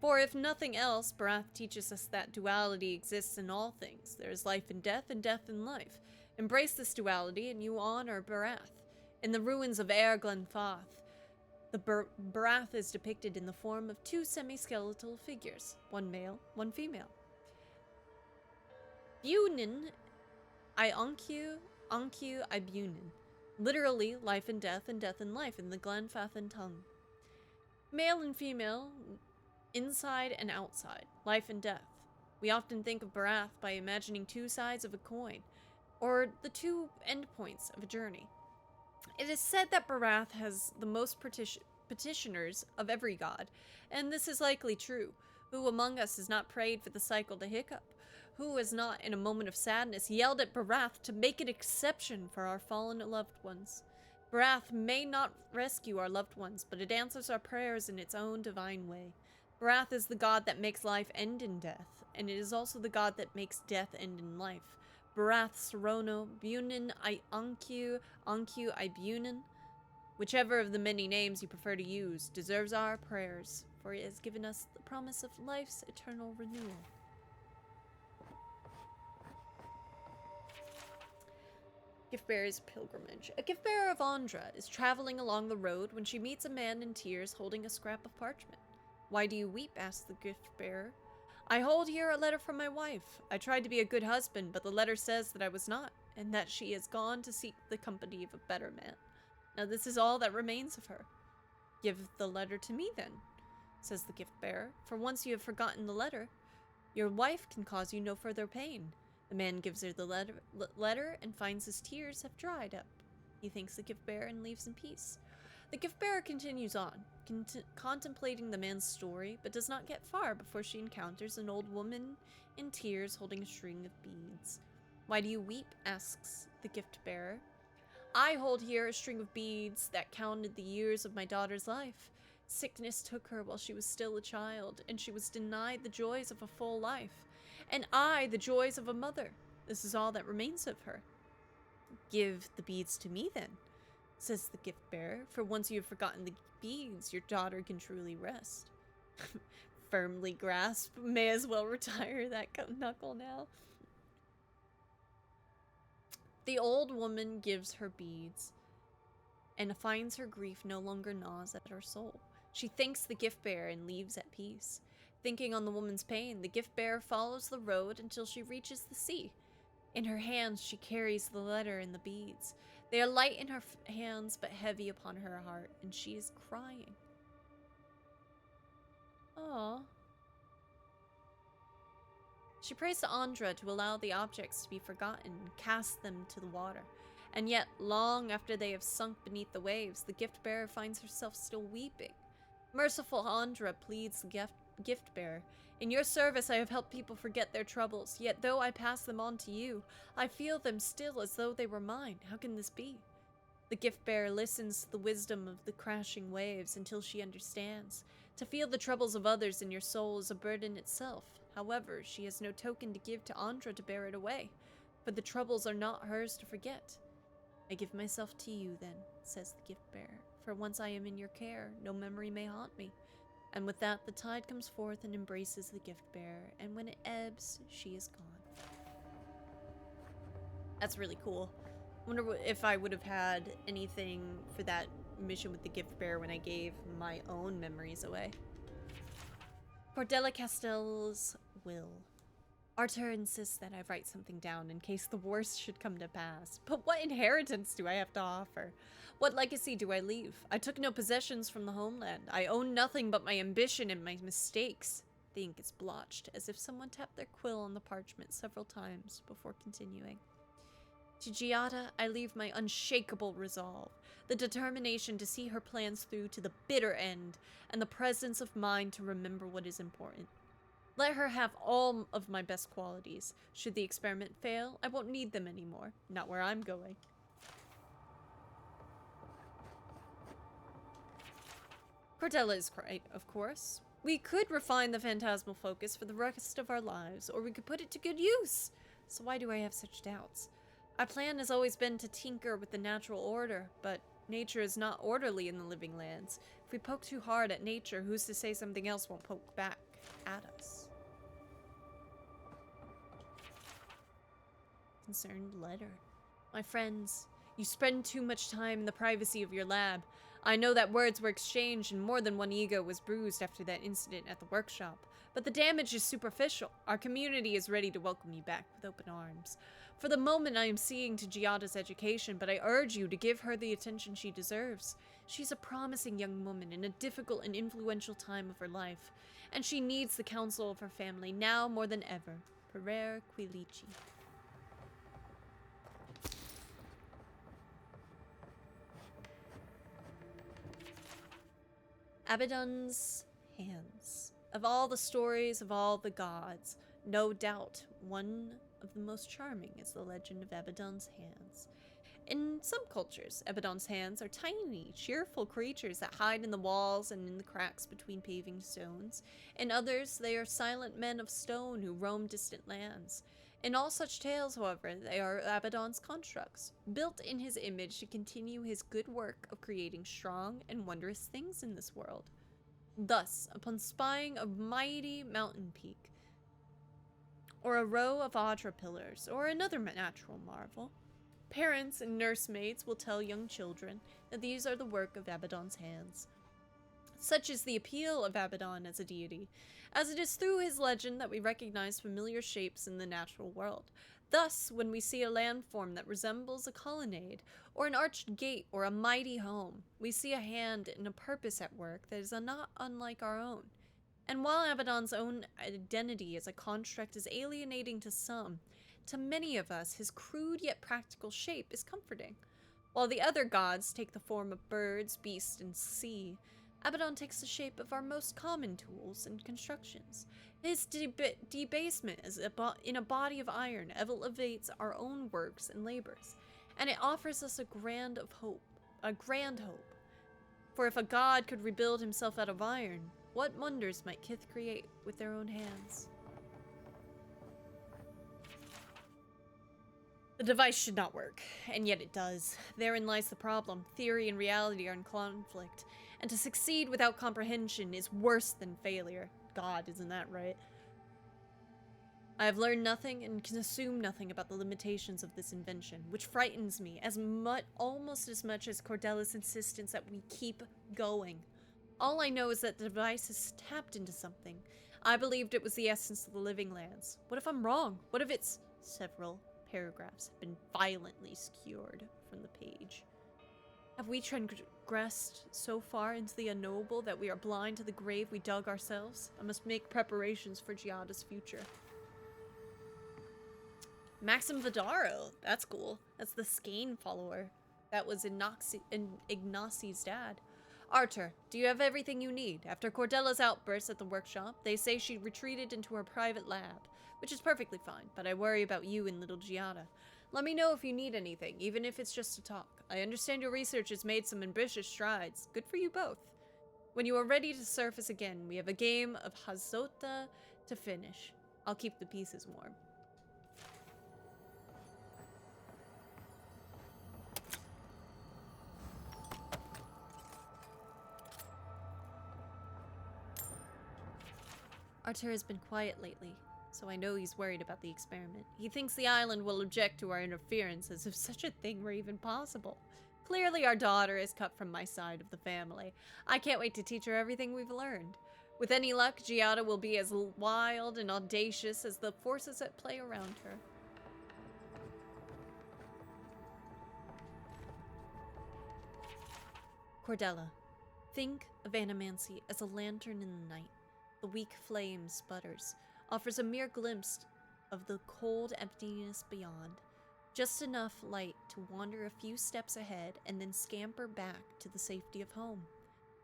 [SPEAKER 1] For if nothing else, Barath teaches us that duality exists in all things. There is life in death and death in life. Embrace this duality and you honor Barath. In the ruins of Aer Glenfath, the Barath is depicted in the form of two semi-skeletal figures, one male, one female. Bunin, Anku I Bunin. Literally, life and death and life in the Glenfathan tongue. Male and female, inside and outside, life and death. We often think of Barath by imagining two sides of a coin, or the two endpoints of a journey. It is said that Barath has the most petitioners of every god, and this is likely true. Who among us has not prayed for the cycle to hiccup? Who has not, in a moment of sadness, yelled at Barath to make an exception for our fallen loved ones? Barath may not rescue our loved ones, but it answers our prayers in its own divine way. Barath is the god that makes life end in death, and it is also the god that makes death end in life. Barath, Serono, Bunin, Anku I Bunin, whichever of the many names you prefer to use, deserves our prayers, for it has given us the promise of life's eternal renewal. Giftbearer's pilgrimage. A gift-bearer of Andra is traveling along the road when she meets a man in tears holding a scrap of parchment. Why do you weep? Asks the gift-bearer. I hold here a letter from my wife. I tried to be a good husband, but the letter says that I was not, and that she has gone to seek the company of a better man. Now this is all that remains of her. Give the letter to me then, says the gift-bearer, for once you have forgotten the letter, your wife can cause you no further pain. The man gives her the letter and finds his tears have dried up. He thanks the gift-bearer and leaves in peace. The gift-bearer continues on, contemplating the man's story, but does not get far before she encounters an old woman in tears holding a string of beads. Why do you weep? Asks the gift-bearer. I hold here a string of beads that counted the years of my daughter's life. Sickness took her while she was still a child, and she was denied the joys of a full life. And I, the joys of a mother. This is all that remains of her. Give the beads to me then, says the gift-bearer, for once you have forgotten the beads, your daughter can truly rest. Firmly grasp, may as well retire that knuckle now. The old woman gives her beads, and finds her grief no longer gnaws at her soul. She thanks the gift-bearer and leaves at peace. Thinking on the woman's pain, the gift-bearer follows the road until she reaches the sea. In her hands, she carries the letter and the beads. They are light in her hands, but heavy upon her heart, and she is crying. Aww. She prays to Andra to allow the objects to be forgotten and cast them to the water. And yet, long after they have sunk beneath the waves, the gift-bearer finds herself still weeping. Merciful Andra pleads the gift-bearer. In your service I have helped people forget their troubles, yet though I pass them on to you, I feel them still as though they were mine. How can this be? The gift-bearer listens to the wisdom of the crashing waves until she understands. To feel the troubles of others in your soul is a burden itself. However, she has no token to give to Andra to bear it away, for the troubles are not hers to forget. I give myself to you then, says the gift-bearer, for once I am in your care, no memory may haunt me. And with that, the tide comes forth and embraces the gift-bearer, and when it ebbs, she is gone. That's really cool. I wonder if I would have had anything for that mission with the gift-bearer when I gave my own memories away. Cordella Castell's will. Arthur insists that I write something down in case the worst should come to pass. But what inheritance do I have to offer? What legacy do I leave? I took no possessions from the homeland. I own nothing but my ambition and my mistakes. The ink is blotched, as if someone tapped their quill on the parchment several times before continuing. To Giada, I leave my unshakable resolve, the determination to see her plans through to the bitter end, and the presence of mind to remember what is important. Let her have all of my best qualities. Should the experiment fail, I won't need them anymore. Not where I'm going. Cordella is right, of course. We could refine the phantasmal focus for the rest of our lives, or we could put it to good use. So why do I have such doubts? Our plan has always been to tinker with the natural order, but nature is not orderly in the living lands. If we poke too hard at nature, who's to say something else won't poke back at us? Concerned letter. My friends, you spend too much time in the privacy of your lab. I know that words were exchanged and more than one ego was bruised after that incident at the workshop, but the damage is superficial. Our community is ready to welcome you back with open arms. For the moment, I am seeing to Giada's education, but I urge you to give her the attention she deserves. She's a promising young woman in a difficult and influential time of her life, and she needs the counsel of her family now more than ever. Pereira Quilici. Abaddon's hands. Of all the stories of all the gods, no doubt one of the most charming is the legend of Abaddon's hands. In some cultures, Abaddon's hands are tiny, cheerful creatures that hide in the walls and in the cracks between paving stones. In others, they are silent men of stone who roam distant lands. In all such tales, however, they are Abaddon's constructs, built in his image to continue his good work of creating strong and wondrous things in this world. Thus, upon spying a mighty mountain peak, or a row of Audra pillars, or another natural marvel, parents and nursemaids will tell young children that these are the work of Abaddon's hands. Such is the appeal of Abaddon as a deity, as it is through his legend that we recognize familiar shapes in the natural world. Thus, when we see a landform that resembles a colonnade, or an arched gate, or a mighty home, we see a hand and a purpose at work that is not unlike our own. And while Abaddon's own identity as a construct is alienating to some, to many of us, his crude yet practical shape is comforting. While the other gods take the form of birds, beasts, and sea, Abaddon takes the shape of our most common tools and constructions. His debasement in a body of iron elevates our own works and labors, and it offers us a grand hope. For if a god could rebuild himself out of iron, what wonders might Kith create with their own hands? The device should not work, and yet it does. Therein lies the problem. Theory and reality are in conflict, and to succeed without comprehension is worse than failure. God, isn't that right? I have learned nothing and can assume nothing about the limitations of this invention, which frightens me almost as much as Cordella's insistence that we keep going. All I know is that the device has tapped into something. I believed it was the essence of the living lands. What if I'm wrong? What if it's several paragraphs have been violently skewered from the page? Have we transgressed so far into the unknowable that we are blind to the grave we dug ourselves? I must make preparations for Giada's future. Maxim Vidaro, that's cool. That's the Skane follower. That was Ignacie's dad. Artur, do you have everything you need? After Cordella's outburst at the workshop, they say she retreated into her private lab, which is perfectly fine, but I worry about you and little Giada. Let me know if you need anything, even if it's just to talk. I understand your research has made some ambitious strides. Good for you both. When you are ready to surface again, we have a game of Hazota to finish. I'll keep the pieces warm. Artur has been quiet lately, so I know he's worried about the experiment. He thinks the island will object to our interference, as if such a thing were even possible. Clearly our daughter is cut from my side of the family. I can't wait to teach her everything we've learned. With any luck, Giada will be as wild and audacious as the forces at play around her. Cordella, think of animancy as a lantern in the night. The weak flame sputters, offers a mere glimpse of the cold emptiness beyond. Just enough light to wander a few steps ahead and then scamper back to the safety of home.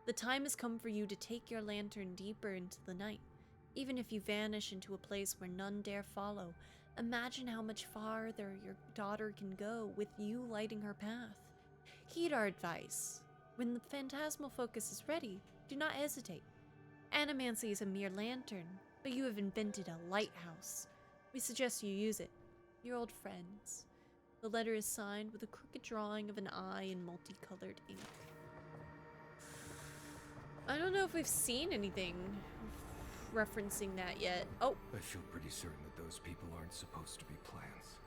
[SPEAKER 1] The time has come for you to take your lantern deeper into the night. Even if you vanish into a place where none dare follow, imagine how much farther your daughter can go with you lighting her path. Heed our advice. When the phantasmal focus is ready, do not hesitate. Animancy is a mere lantern, but you have invented a lighthouse. We suggest you use it. Your old friends. The letter is signed with a crooked drawing of an eye in multicolored ink. I don't know if we've seen anything referencing that yet. Oh.
[SPEAKER 3] I feel pretty certain that those people aren't supposed to be plants.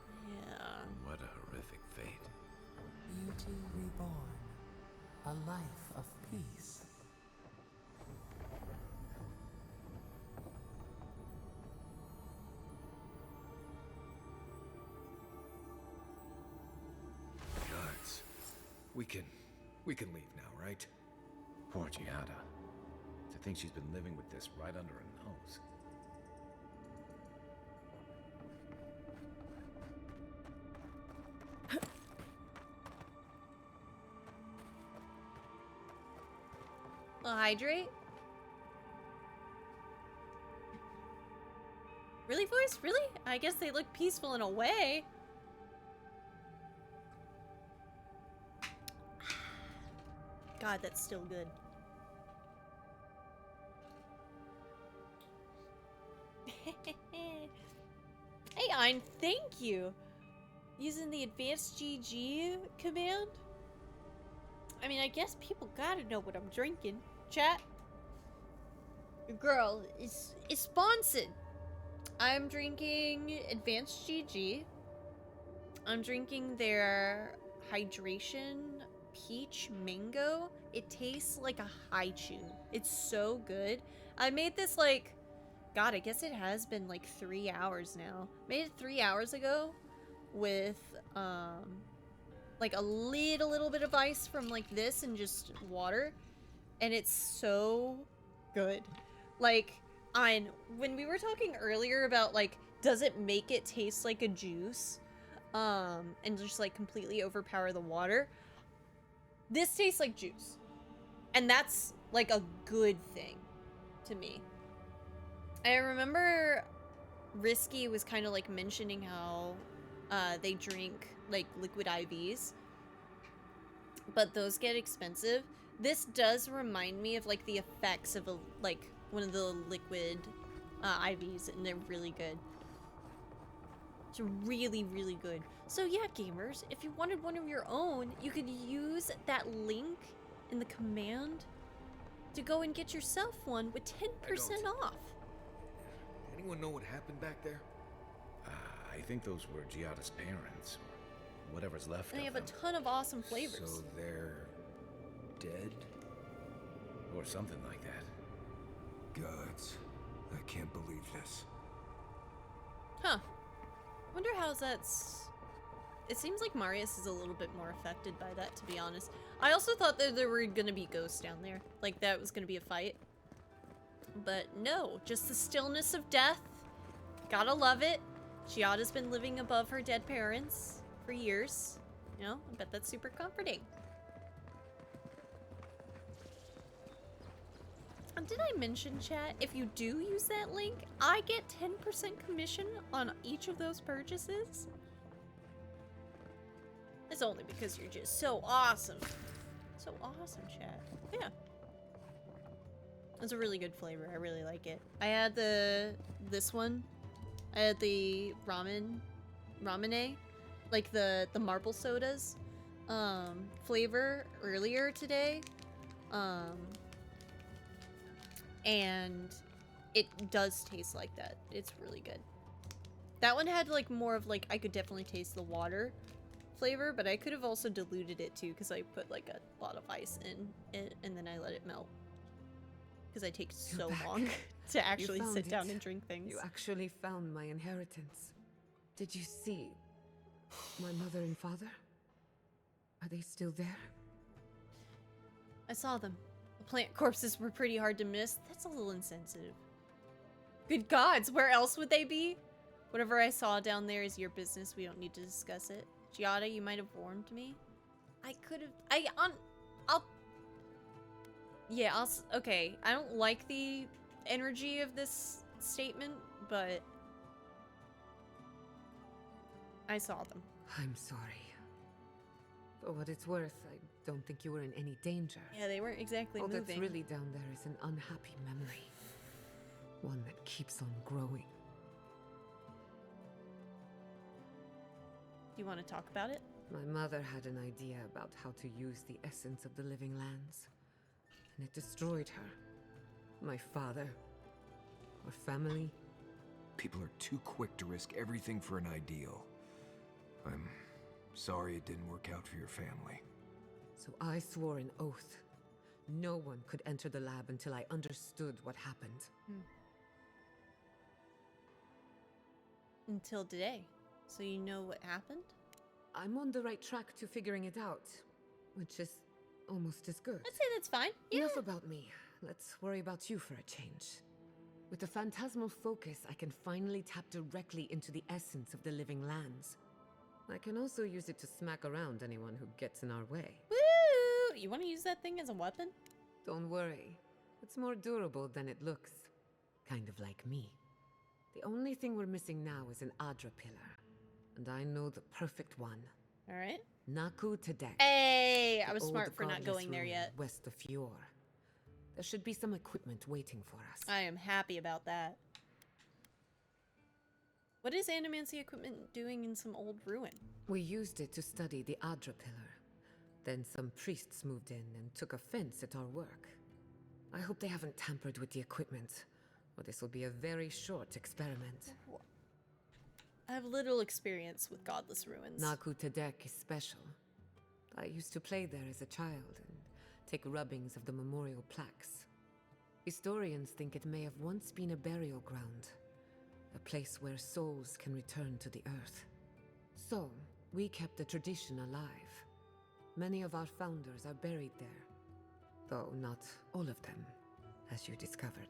[SPEAKER 1] Yeah.
[SPEAKER 5] What a horrific fate.
[SPEAKER 13] Beauty reborn. A life of peace.
[SPEAKER 3] Guards. We can leave now, right?
[SPEAKER 5] Poor Giada. To think she's been living with this right under her nose.
[SPEAKER 1] Hydrate? Really, voice? Really? I guess they look peaceful in a way. God, that's still good. Hey, Ein, thank you. Using the advanced GG command? I mean, I guess people gotta know what I'm drinking. Chat? Your girl is sponsored. I'm drinking advanced GG. I'm drinking their hydration peach mango. It tastes like a haichu. It's so good. I made this like, God, I guess it has been like 3 hours now. Made it 3 hours ago with like a little bit of ice from like this and just water, and it's so good. Like, when we were talking earlier about like, does it make it taste like a juice and just like completely overpower the water? This tastes like juice, and that's like a good thing to me. I remember Risky was kind of like mentioning how they drink like liquid IVs, but those get expensive. This does remind me of like the effects of like one of the liquid IVs, and they're really good. It's really, really good. So yeah, gamers, if you wanted one of your own, you could use that link in the command to go and get yourself one with 10% off.
[SPEAKER 3] Anyone know what happened back there?
[SPEAKER 5] I think those were Giada's parents, or whatever's left
[SPEAKER 1] And they
[SPEAKER 5] of
[SPEAKER 1] have
[SPEAKER 5] them.
[SPEAKER 1] a ton of awesome flavors.
[SPEAKER 3] So they're dead?
[SPEAKER 5] Or something like that.
[SPEAKER 3] Gods, I can't believe this.
[SPEAKER 1] Huh. Wonder how that's... It seems like Marius is a little bit more affected by that, to be honest. I also thought that there were gonna be ghosts down there. Like, that was gonna be a fight. But no, just the stillness of death. Gotta love it. Giada's been living above her dead parents for years. You know, I bet that's super comforting. And did I mention, chat, if you do use that link, I get 10% commission on each of those purchases? It's only because you're just so awesome. So awesome, chat. Yeah. It's a really good flavor. I really like it. I had this one. I had the ramune, like the marble sodas, flavor earlier today. And it does taste like that. It's really good. That one had like more of like, I could definitely taste the water flavor, but I could have also diluted it too, because I put like a lot of ice in it and then I let it melt. Because I take so long to actually sit down and drink things.
[SPEAKER 14] You actually found my inheritance. Did you see my mother and father? Are they still there?
[SPEAKER 1] I saw them. The plant corpses were pretty hard to miss. That's a little insensitive. Good gods, where else would they be? Whatever I saw down there is your business. We don't need to discuss it. Giada, you might have warned me. I could have... okay. I don't like the energy of this statement, but... I saw them.
[SPEAKER 14] I'm sorry. For what it's worth, I don't think you were in any danger.
[SPEAKER 1] Yeah, they weren't exactly moving.
[SPEAKER 14] All that's really down there is an unhappy memory. One that keeps on growing.
[SPEAKER 1] Do you want to talk about it?
[SPEAKER 14] My mother had an idea about how to use the essence of the living lands. And it destroyed her. My father. Our family.
[SPEAKER 3] People are too quick to risk everything for an ideal. I'm sorry it didn't work out for your family.
[SPEAKER 14] So I swore an oath. No one could enter the lab until I understood what happened.
[SPEAKER 1] Until today. So you know what happened?
[SPEAKER 14] I'm on the right track to figuring it out, which is almost as good.
[SPEAKER 1] I'd say that's fine. Yeah.
[SPEAKER 14] Enough about me. Let's worry about you for a change. With the phantasmal focus, I can finally tap directly into the essence of the living lands. I can also use it to smack around anyone who gets in our way.
[SPEAKER 1] Woo! You want to use that thing as a weapon?
[SPEAKER 14] Don't worry. It's more durable than it looks. Kind of like me. The only thing we're missing now is an Adra pillar. And I know the perfect one.
[SPEAKER 1] Alright.
[SPEAKER 14] Naku Tedek.
[SPEAKER 1] Hey! I was smart for not going there yet.
[SPEAKER 14] West of Fior. There should be some equipment waiting for us.
[SPEAKER 1] I am happy about that. What is Animancy equipment doing in some old ruin?
[SPEAKER 14] We used it to study the Adra pillar. Then some priests moved in and took offense at our work. I hope they haven't tampered with the equipment, or this will be a very short experiment.
[SPEAKER 1] I have little experience with godless ruins.
[SPEAKER 14] Naku Tedek is special. I used to play there as a child and take rubbings of the memorial plaques. Historians think it may have once been a burial ground, a place where souls can return to the earth. So, we kept the tradition alive. Many of our founders are buried there, though not all of them, as you discovered.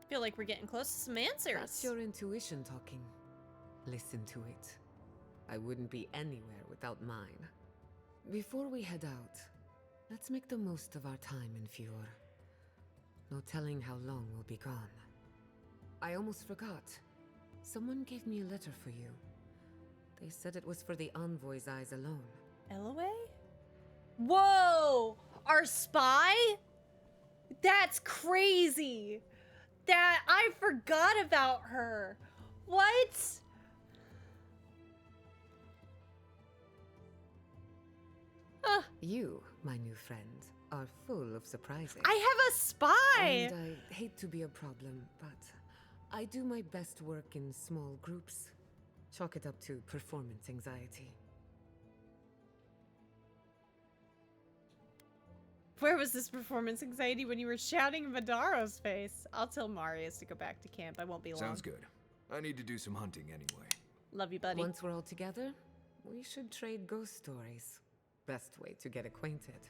[SPEAKER 1] I feel like we're getting close to some answers.
[SPEAKER 14] That's your intuition talking. Listen to it. I wouldn't be anywhere without mine. Before we head out, let's make the most of our time in Fior. No telling how long we'll be gone. I almost forgot. Someone gave me a letter for you. They said it was for the Envoy's eyes alone.
[SPEAKER 1] Eloe? Whoa! Our spy? That's crazy! I forgot about her. What?
[SPEAKER 14] You, my new friend, are full of surprises.
[SPEAKER 1] I have a spy!
[SPEAKER 14] And I hate to be a problem, but I do my best work in small groups. Chalk it up to performance anxiety.
[SPEAKER 1] Where was this performance anxiety when you were shouting in Vidaro's face? I'll tell Marius to go back to camp. I won't be long.
[SPEAKER 3] Sounds good. I need to do some hunting anyway.
[SPEAKER 1] Love you, buddy.
[SPEAKER 14] Once we're all together, we should trade ghost stories. Best way to get acquainted.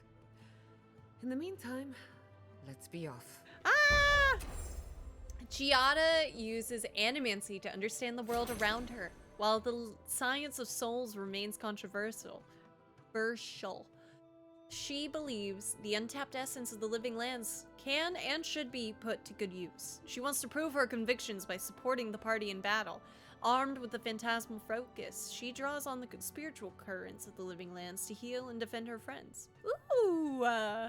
[SPEAKER 14] In the meantime, let's be off.
[SPEAKER 1] Ah! Giada uses animancy to understand the world around her, while the science of souls remains controversial. She believes the untapped essence of the living lands can and should be put to good use. She wants to prove her convictions by supporting the party in battle. Armed with the phantasmal focus, she draws on the spiritual currents of the living lands to heal and defend her friends. Ooh! Yeah...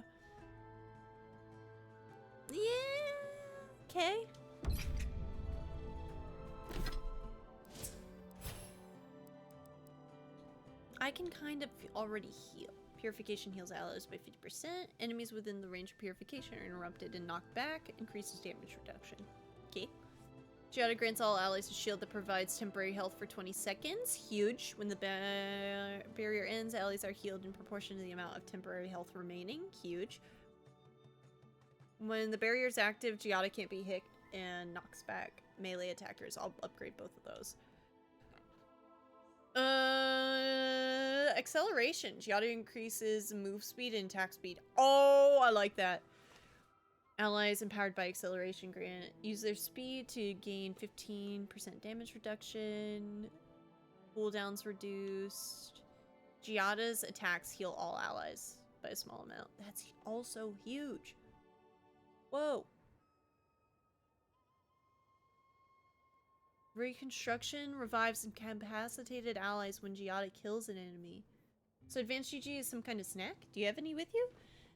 [SPEAKER 1] Okay. I can kind of already heal. Purification heals allies by 50%. Enemies within the range of purification are interrupted and knocked back. Increases damage reduction. Okay. Giada grants all allies a shield that provides temporary health for 20 seconds. Huge. When the barrier ends, allies are healed in proportion to the amount of temporary health remaining. Huge. When the barrier is active, Giada can't be hit and knocks back melee attackers. I'll upgrade both of those. Acceleration. Giada increases move speed and attack speed. Oh, I like that. Allies empowered by acceleration grant use their speed to gain 15% damage reduction. Cooldowns reduced. Giada's attacks heal all allies by a small amount. That's also huge. Whoa. Reconstruction revives incapacitated allies when Giada kills an enemy. So advanced GG is some kind of snack? Do you have any with you?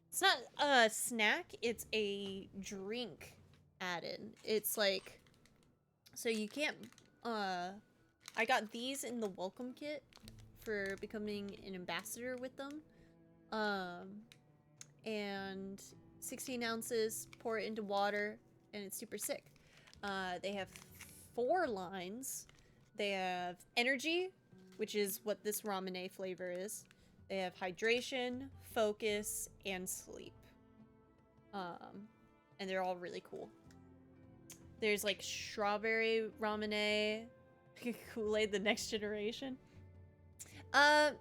[SPEAKER 1] It's not a snack, it's a drink add-in. It's like, so you can't, I got these in the welcome kit for becoming an ambassador with them. And 16 ounces, pour it into water, and it's super sick. They have 4 lines. They have energy, which is what this ramune flavor is. They have hydration, focus, and sleep. And they're all really cool. There's like strawberry ramune, Kool-Aid the next generation. Not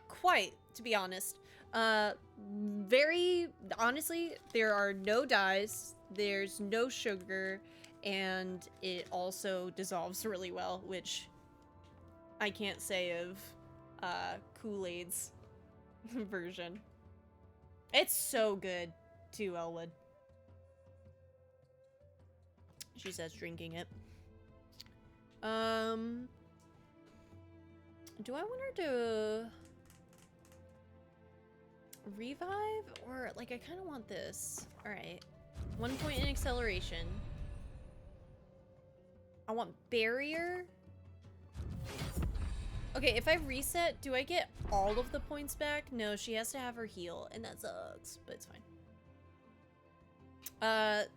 [SPEAKER 1] quite, to be honest. Very honestly, there are no dyes, there's no sugar, and it also dissolves really well, which I can't say of Kool-Aid's version. It's so good too, Elwood. She says drinking it. Do I want her to revive? Or, like, I kind of want this. Alright. 1 point in acceleration. I want barrier. Okay, if I reset, do I get all of the points back? No, she has to have her heal, and that sucks, but it's fine.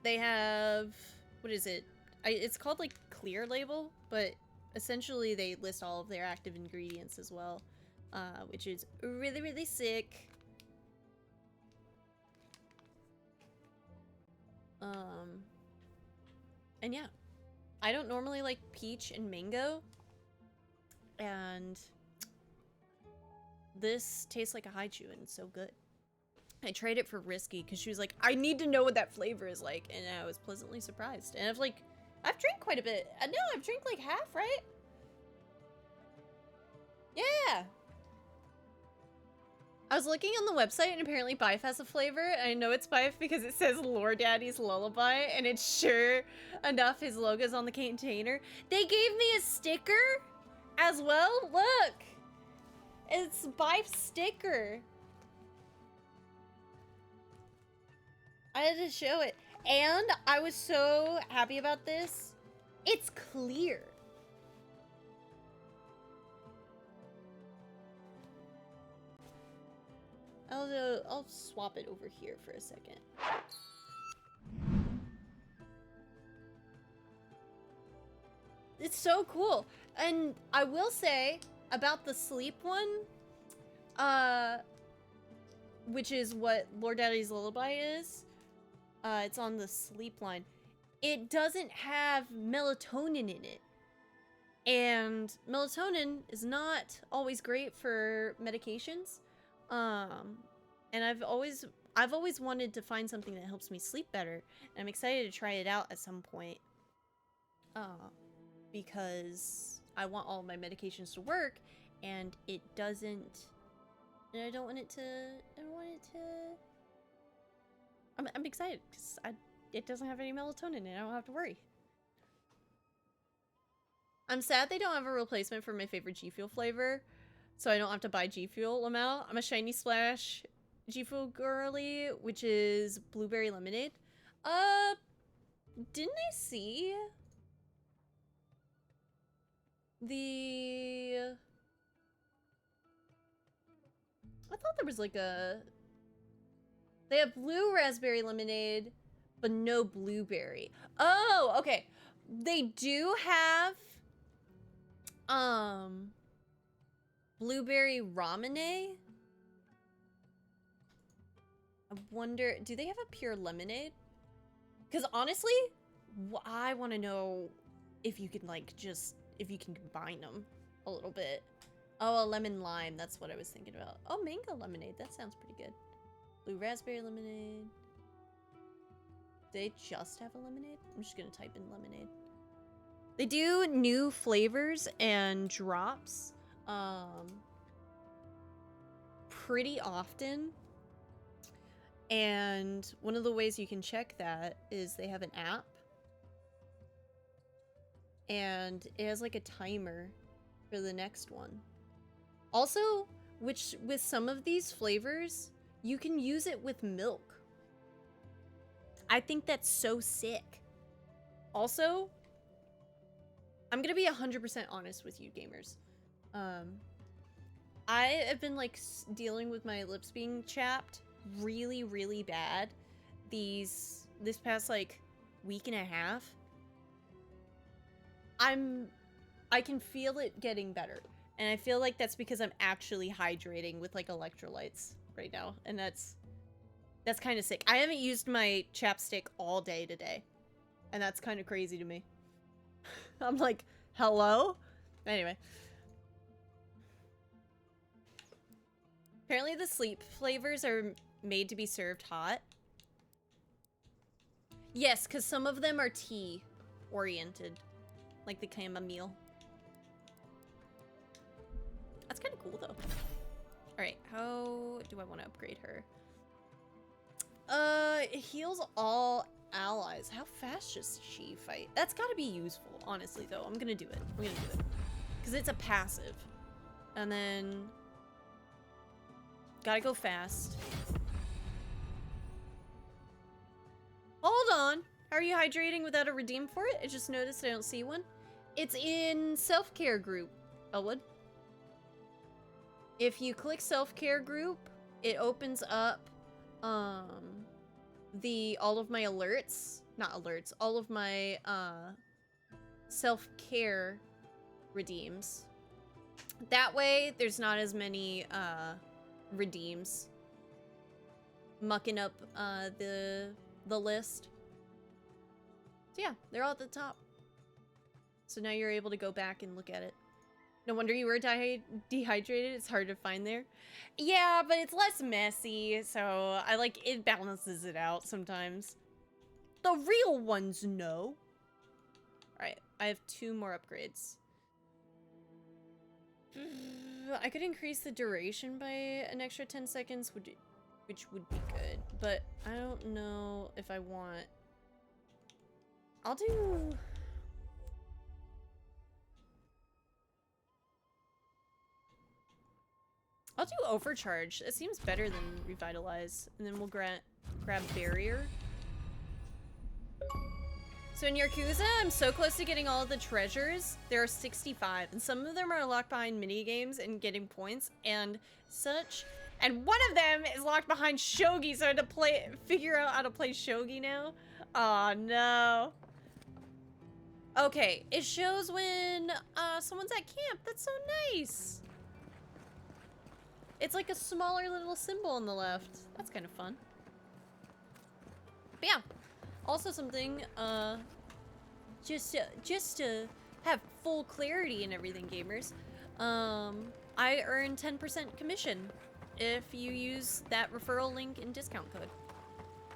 [SPEAKER 1] They have... What is it? It's called, like, clear label, but essentially they list all of their active ingredients as well, which is really, really sick. And yeah. I don't normally like peach and mango, and this tastes like a haichu and it's so good. I tried it for Risky because she was like, I need to know what that flavor is like, and I was pleasantly surprised. And I've drank quite a bit. No, I've drank like half, right? Yeah. I was looking on the website and apparently Bife has a flavor. I know it's Bife because it says Lord Daddy's Lullaby, and it's sure enough his logo's on the container. They gave me a sticker as well. Look, it's Bife's sticker. I had to show it, and I was so happy about this. It's clear. I'll swap it over here for a second. It's so cool. And I will say about the sleep one, which is what Lord Daddy's Lullaby is. It's on the sleep line. It doesn't have melatonin in it. And melatonin is not always great for medications. And I've always wanted to find something that helps me sleep better, and I'm excited to try it out at some point. Because I want all of my medications to work, and it doesn't. And I don't want it to. I'm excited because it doesn't have any melatonin, and I don't have to worry. I'm sad they don't have a replacement for my favorite G Fuel flavor, so I don't have to buy G Fuel Lamau. I'm a Shiny Splash G Fuel girly, which is blueberry lemonade. Didn't I see the... I thought there was like a... They have blue raspberry lemonade, but no blueberry. Oh, okay. They do have blueberry ramune. I wonder, do they have a pure lemonade? Because honestly, I want to know if you can like if you can combine them a little bit. Oh, a lemon lime, that's what I was thinking about. Oh, mango lemonade, that sounds pretty good. Blue raspberry lemonade. they just have a lemonade? I'm just gonna type in lemonade. They do new flavors and drops pretty often. And one of the ways you can check that is they have an app. And it has like a timer for the next one. Also, with some of these flavors, you can use it with milk. I think that's so sick. Also, I'm gonna be 100% honest with you gamers. I have been like dealing with my lips being chapped really, really bad this past like week and a half. I can feel it getting better. And I feel like that's because I'm actually hydrating with like electrolytes right now. And that's kind of sick. I haven't used my chapstick all day today. And that's kind of crazy to me. I'm like, hello? Anyway. Apparently the sleep flavors are made to be served hot. Yes, because some of them are tea oriented. Like the chamomile. That's kind of cool though. Alright, how do I want to upgrade her? It heals all allies. How fast does she fight? That's gotta be useful, honestly though. I'm gonna do it. I'm gonna do it. Because it's a passive. And then gotta go fast. Hold on. How are you hydrating without a redeem for it? I just noticed I don't see one. It's in self-care group, Elwood. If you click self-care group, it opens up all of my alerts. Not alerts. All of my self-care redeems. That way, there's not as many redeems mucking up the list. So yeah, they're all at the top. So now you're able to go back and look at it. No wonder you were dehydrated. It's hard to find there. Yeah, but it's less messy, so I like it balances it out sometimes. The real ones know. Alright, I have 2 more upgrades. I could increase the duration by an extra 10 seconds, which would be good, but I don't know if I want... I'll do Overcharge. It seems better than Revitalize. And then we'll grab Barrier. So in Yakuza, I'm so close to getting all of the treasures. There are 65, and some of them are locked behind minigames and getting points and such. And one of them is locked behind Shogi, so I had to figure out how to play Shogi now. Oh no. Okay, it shows when someone's at camp. That's so nice. It's like a smaller little symbol on the left. That's kind of fun. But yeah, also something, just to have full clarity and everything, gamers. I earn 10% commission if you use that referral link and discount code.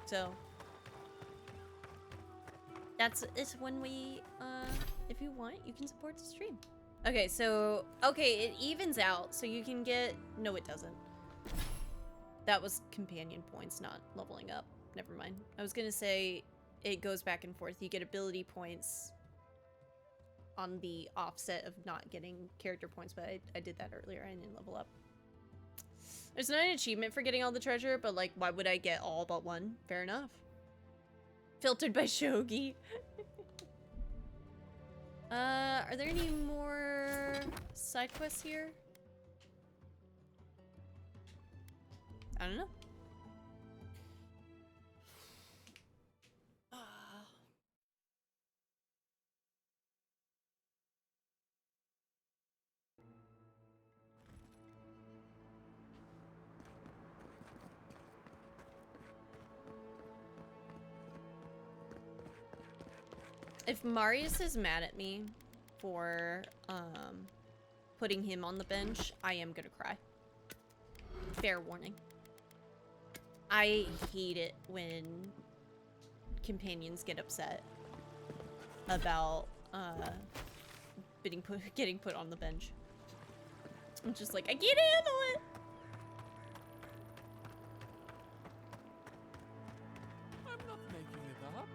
[SPEAKER 1] So it's when we, if you want, you can support the stream. Okay, so, okay, it evens out, so you can get... No, it doesn't. That was companion points, not leveling up. Never mind. I was gonna say it goes back and forth. You get ability points on the offset of not getting character points, but I did that earlier. I didn't level up. There's not an achievement for getting all the treasure, but, like, why would I get all but one? Fair enough. Filtered by Shogi. Are there any more side quests here? I don't know. If Marius is mad at me for putting him on the bench, I am gonna cry. Fair warning. I hate it when companions get upset about getting put on the bench. I'm just like, I can't handle it.
[SPEAKER 15] I'm not making it up.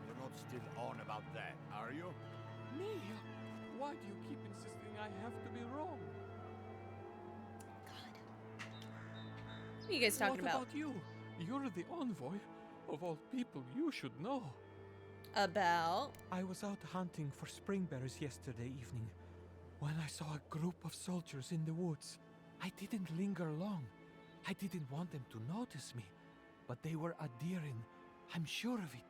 [SPEAKER 16] You're not still on about that, are you?
[SPEAKER 15] Me? Why do you keep insisting I have to be wrong?
[SPEAKER 1] What are you guys talking about?
[SPEAKER 15] What about you? You're the envoy. Of all people, you should know.
[SPEAKER 1] About?
[SPEAKER 15] I was out hunting for springberries yesterday evening when I saw a group of soldiers in the woods. I didn't linger long. I didn't want them to notice me, but they were adhering. I'm sure of it.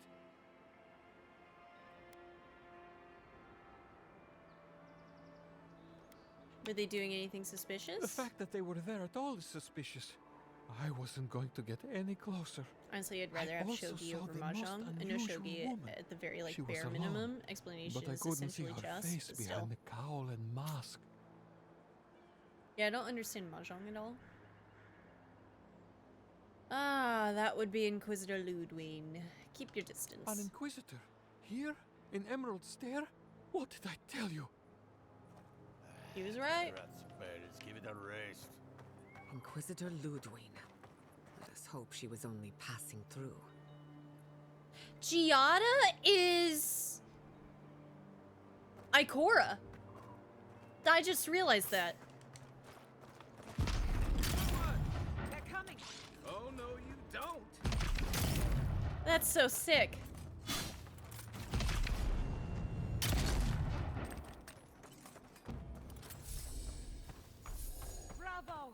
[SPEAKER 1] Were they doing anything suspicious?
[SPEAKER 15] The fact that they were there at all is suspicious. I wasn't going to get any closer.
[SPEAKER 1] Honestly, I'd rather have Shogi over Mahjong. I know Shogi, at the very bare minimum, explanation
[SPEAKER 15] but I
[SPEAKER 1] is
[SPEAKER 15] couldn't see
[SPEAKER 1] essentially
[SPEAKER 15] her
[SPEAKER 1] chess,
[SPEAKER 15] face
[SPEAKER 1] but
[SPEAKER 15] behind
[SPEAKER 1] still.
[SPEAKER 15] the cowl and mask.
[SPEAKER 1] Yeah, I don't understand Mahjong at all. Ah, that would be Inquisitor Ludwig. Keep your distance.
[SPEAKER 15] An Inquisitor? Here? In Emerald Stair? What did I tell you?
[SPEAKER 1] He was right.
[SPEAKER 16] Let's give it a rest.
[SPEAKER 14] Inquisitor Ludwig. Let us hope she was only passing through.
[SPEAKER 1] Giada is Ikora. I just realized that.
[SPEAKER 10] They're coming.
[SPEAKER 16] Oh no, you don't.
[SPEAKER 1] That's so sick.
[SPEAKER 10] Bravo.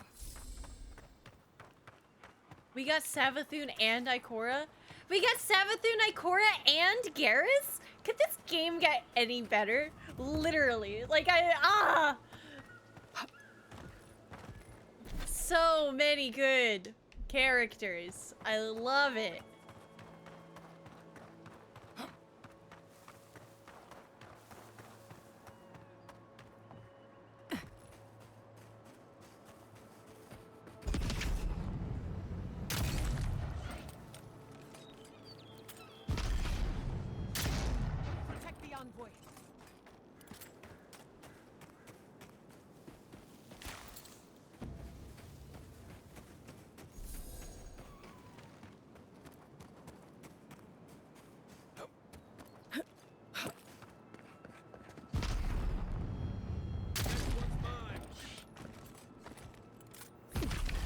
[SPEAKER 1] We got Savathun and Ikora. We got Savathun, Ikora, and Garrus? Could this game get any better? Literally. Like, so many good characters. I love it.
[SPEAKER 10] Protect the envoy.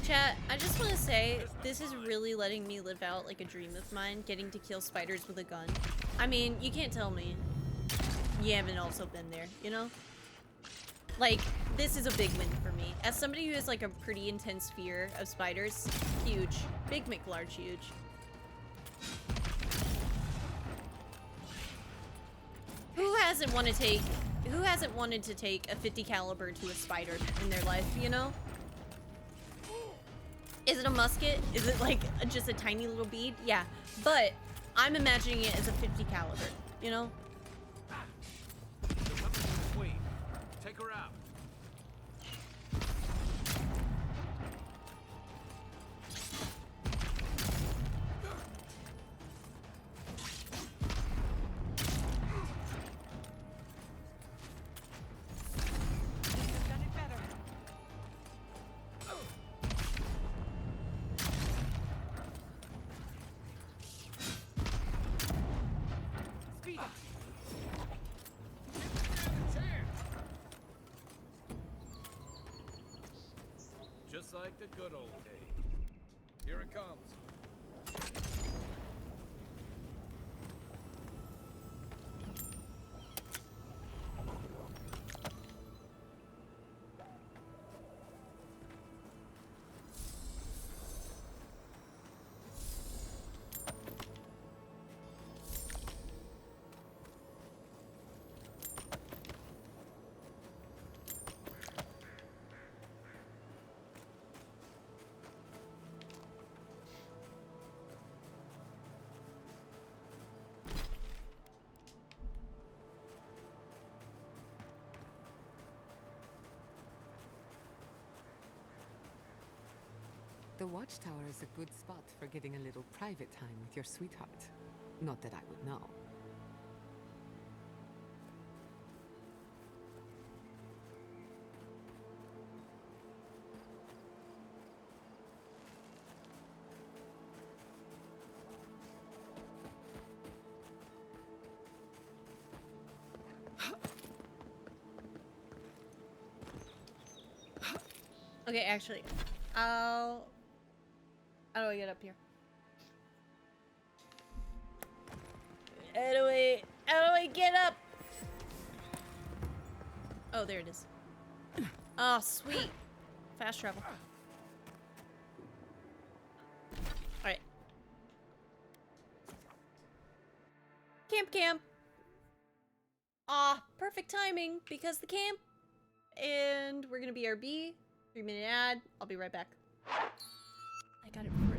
[SPEAKER 1] Chat, I just want to say, this is really letting me live out like a dream of mine, getting to kill spiders with a gun. I mean, you can't tell me you haven't also been there, you know? Like, this is a big win for me. As somebody who has like a pretty intense fear of spiders, huge. Big McLarge huge. Who hasn't wanted to take a 50 caliber to a spider in their life, you know? Is it a musket? Is it like just a tiny little bead? Yeah, but I'm imagining it as a 50 caliber, you know?
[SPEAKER 16] Queen, take her out.
[SPEAKER 10] Done it better. Speed up.
[SPEAKER 16] Just like the good old days. Here it comes.
[SPEAKER 14] The watchtower is a good spot for getting a little private time with your sweetheart. Not that I would know.
[SPEAKER 1] Okay, actually, how do I get up here? How do I get up? Oh, there it is. Oh, sweet. Fast travel. Alright. Camp. Ah, perfect timing because the camp. And we're gonna BRB. 3-minute ad. I'll be right back. I got it before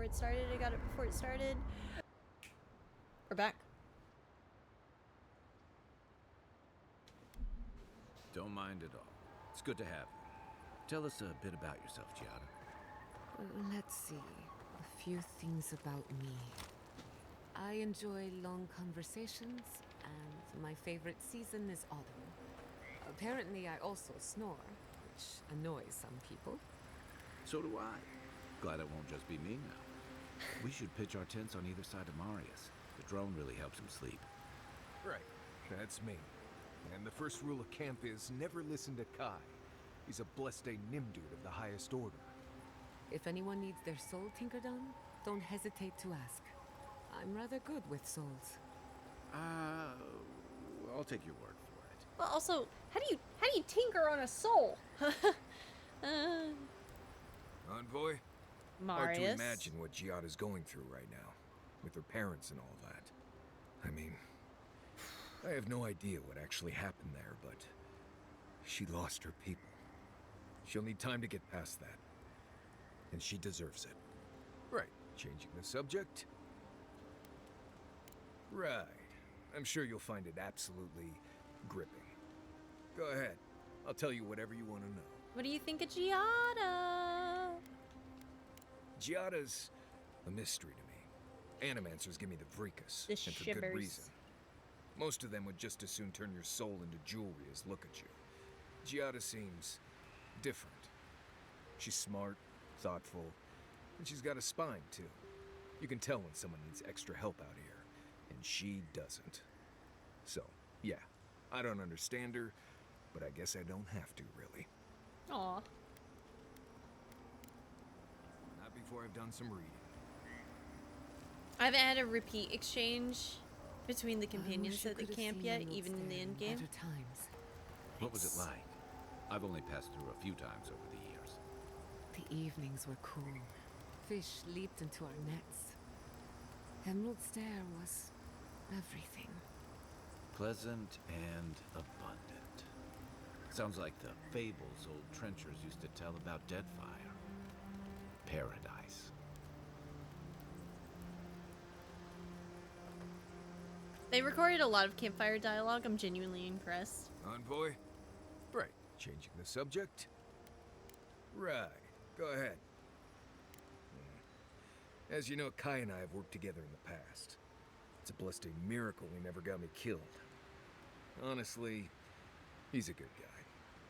[SPEAKER 1] it started. We're back.
[SPEAKER 5] Don't mind at all. It's good to have you. Tell us a bit about yourself, Giada.
[SPEAKER 14] Let's see. A few things about me. I enjoy long conversations, and my favorite season is autumn. Apparently, I also snore, which annoys some people.
[SPEAKER 5] So do I. Glad it won't just be me now. We should pitch our tents on either side of Marius. The drone really helps him sleep.
[SPEAKER 3] Right. That's me. And the first rule of camp is never listen to Kai. He's a blessed Nimdude of the highest order.
[SPEAKER 14] If anyone needs their soul tinkered on, don't hesitate to ask. I'm rather good with souls.
[SPEAKER 5] I'll take your word for it.
[SPEAKER 1] Well, also, how do you tinker on a soul?
[SPEAKER 3] Envoy?
[SPEAKER 1] Marius.
[SPEAKER 3] Hard to imagine what Giada's going through right now, with her parents and all that. I mean, I have no idea what actually happened there, but she lost her people. She'll need time to get past that. And she deserves it. Right. Changing the subject? Right. I'm sure you'll find it absolutely gripping. Go ahead. I'll tell you whatever you want to know.
[SPEAKER 1] What do you think of Giada?
[SPEAKER 3] Giada's a mystery to me. Animancers give me the Vricus,
[SPEAKER 1] The
[SPEAKER 3] and for good
[SPEAKER 1] shivers.
[SPEAKER 3] reason. Most of them would just as soon turn your soul into jewelry as look at you. Giada seems different. She's smart, thoughtful, and she's got a spine, too. You can tell when someone needs extra help out here, and she doesn't. So, yeah, I don't understand her, but I guess I don't have to, really.
[SPEAKER 1] Aw.
[SPEAKER 3] Not before I've done some reading.
[SPEAKER 1] I haven't had a repeat exchange between the companions at the camp yet, even in the end game.
[SPEAKER 5] What was it like? I've only passed through a few times over the years.
[SPEAKER 14] The evenings were cool. Fish leaped into our nets. Emerald Stair was everything.
[SPEAKER 5] Pleasant and abundant. Sounds like the fables old trenchers used to tell about Deadfire. Paradise.
[SPEAKER 1] They recorded a lot of campfire dialogue. I'm genuinely impressed.
[SPEAKER 3] Envoy? Right. Changing the subject? Right. Go ahead. As you know, Kai and I have worked together in the past. It's a blessed miracle he never got me killed. Honestly, he's a good guy.